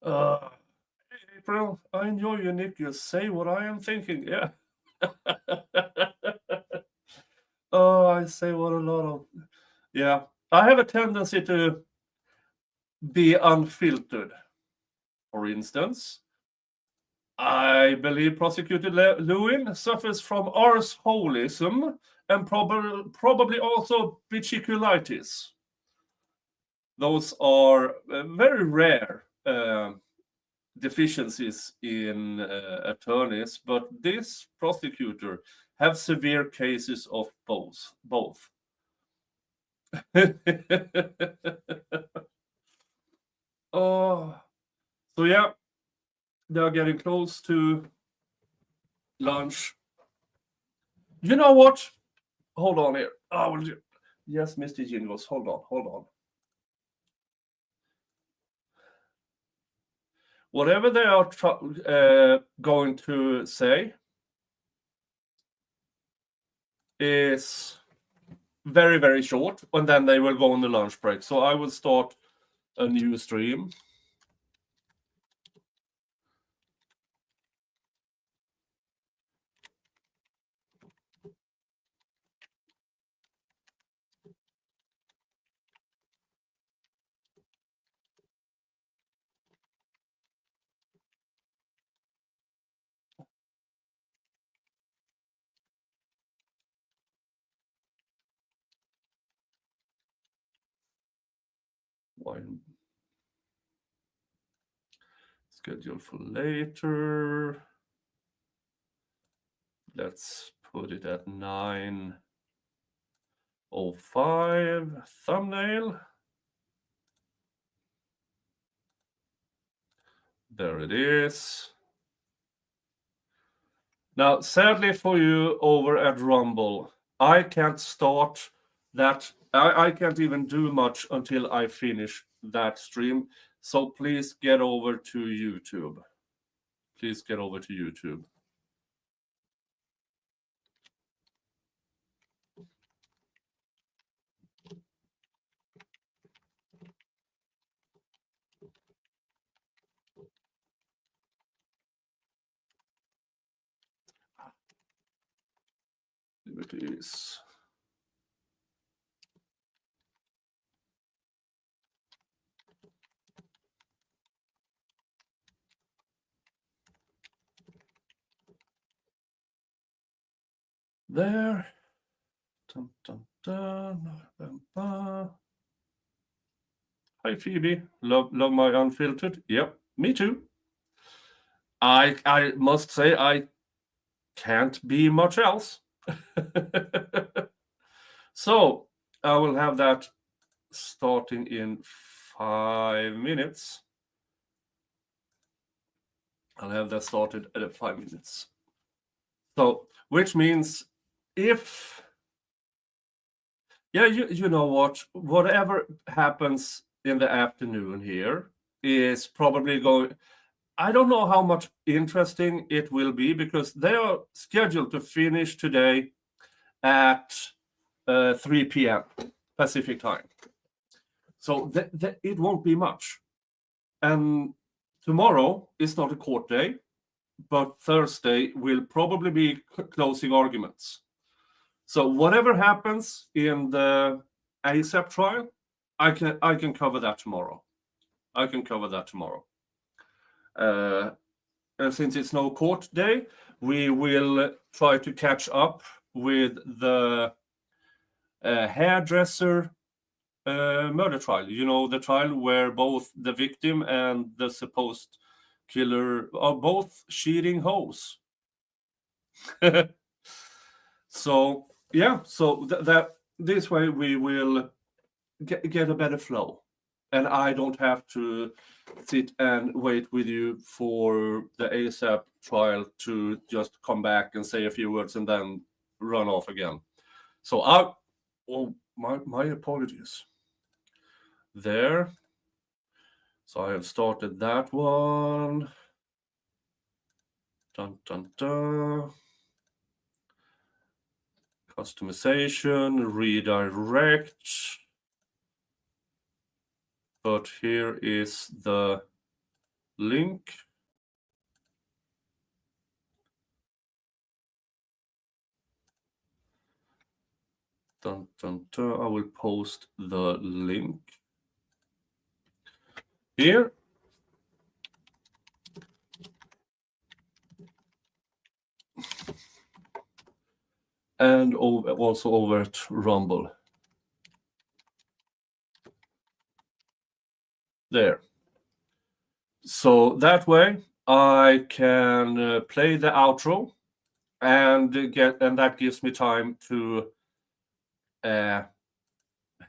April, I enjoy you, Nick. You say what I am thinking. Yeah. Oh, I say what a lot of... Yeah. I have a tendency to be unfiltered. For instance, I believe Prosecutor Lewin suffers from arseholism and probably also bichiculitis. Those are very rare deficiencies in attorneys, but this prosecutor have severe cases of both. Oh, so yeah, they are getting close to lunch. You know what? Hold on here. Yes, Mr. Jingles, hold on. Whatever they are going to say is very, very short, and then they will go on the lunch break. So I will start a new stream. Schedule for later. Let's put it at 9:05. Thumbnail. There it is. Now, sadly for you over at Rumble, I can't start that. I can't even do much until I finish that stream. So please get over to YouTube. Please get over to YouTube. activities. There. Dun, dun, dun. Dun, dun. Hi Phoebe, love my unfiltered. Yep, me too. I must say I can't be much else. So I will have that starting in 5 minutes. I'll have that started at 5 minutes. So, which means if, yeah, you know what, whatever happens in the afternoon here is probably going, I don't know how much interesting it will be because they are scheduled to finish today at 3 p.m. Pacific time. So it won't be much. And tomorrow is not a court day, but Thursday will probably be closing arguments. So whatever happens in the ASAP trial, I can cover that tomorrow. I can cover that tomorrow. And since it's no court day, we will try to catch up with the hairdresser murder trial. You know, the trial where both the victim and the supposed killer are both cheating hoes. So yeah, so that this way we will get a better flow, and I don't have to sit and wait with you for the ASAP trial to just come back and say a few words and then run off again. So my apologies there. So I have started that one. Dun, dun, dun. Customization, redirect. But here is the link. Dun, dun, dun. I will post the link here. And also over at Rumble. There. So that way I can play the outro and that gives me time to head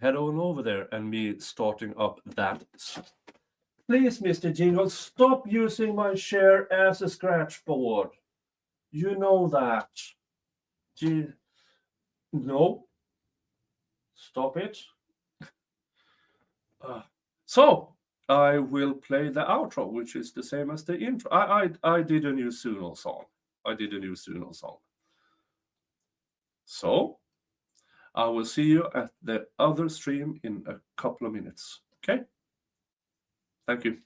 on over there and me starting up that. Please, Mr. Jingle, stop using my share as a scratch board. You know that. No. Stop it. So I will play the outro, which is the same as the intro. I did a new Suno song. So I will see you at the other stream in a couple of minutes. Okay? Thank you.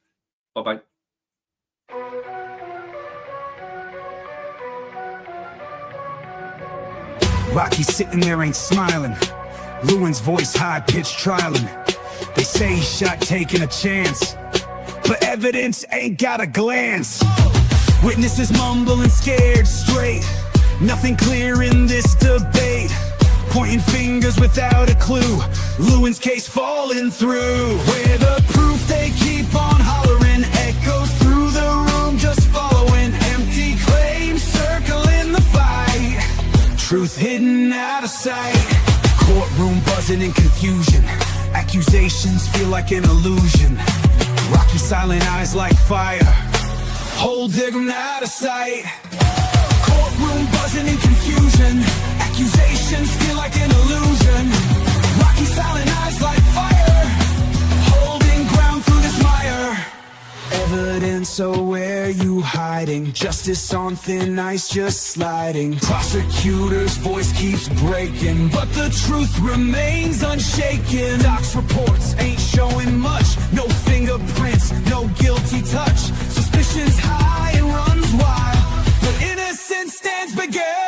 Bye-bye. Rocky's sitting there ain't smiling. Lewin's voice high-pitched trialing. They say he shot taking a chance, but evidence ain't got a glance. Witnesses mumbling scared straight. Nothing clear in this debate. Pointing fingers without a clue. Lewin's case falling through. Where the proof they keep on hollering echoes through the room, just following empty claims circling the fight. Truth hidden out of sight. Courtroom buzzing in confusion. Accusations feel like an illusion. Rocky silent eyes like fire. Hold them out of sight. Courtroom buzzing in confusion. Accusations feel like an illusion. Rocky silent eyes like fire. Holding ground through this mire. Evidence, so where you hiding? Justice on thin ice, just sliding. Prosecutor's voice keeps breaking, but the truth remains unshaken. Doc's reports ain't showing much. No fingerprints, no guilty touch. Suspicion's high and runs wild, but innocence stands beguiled.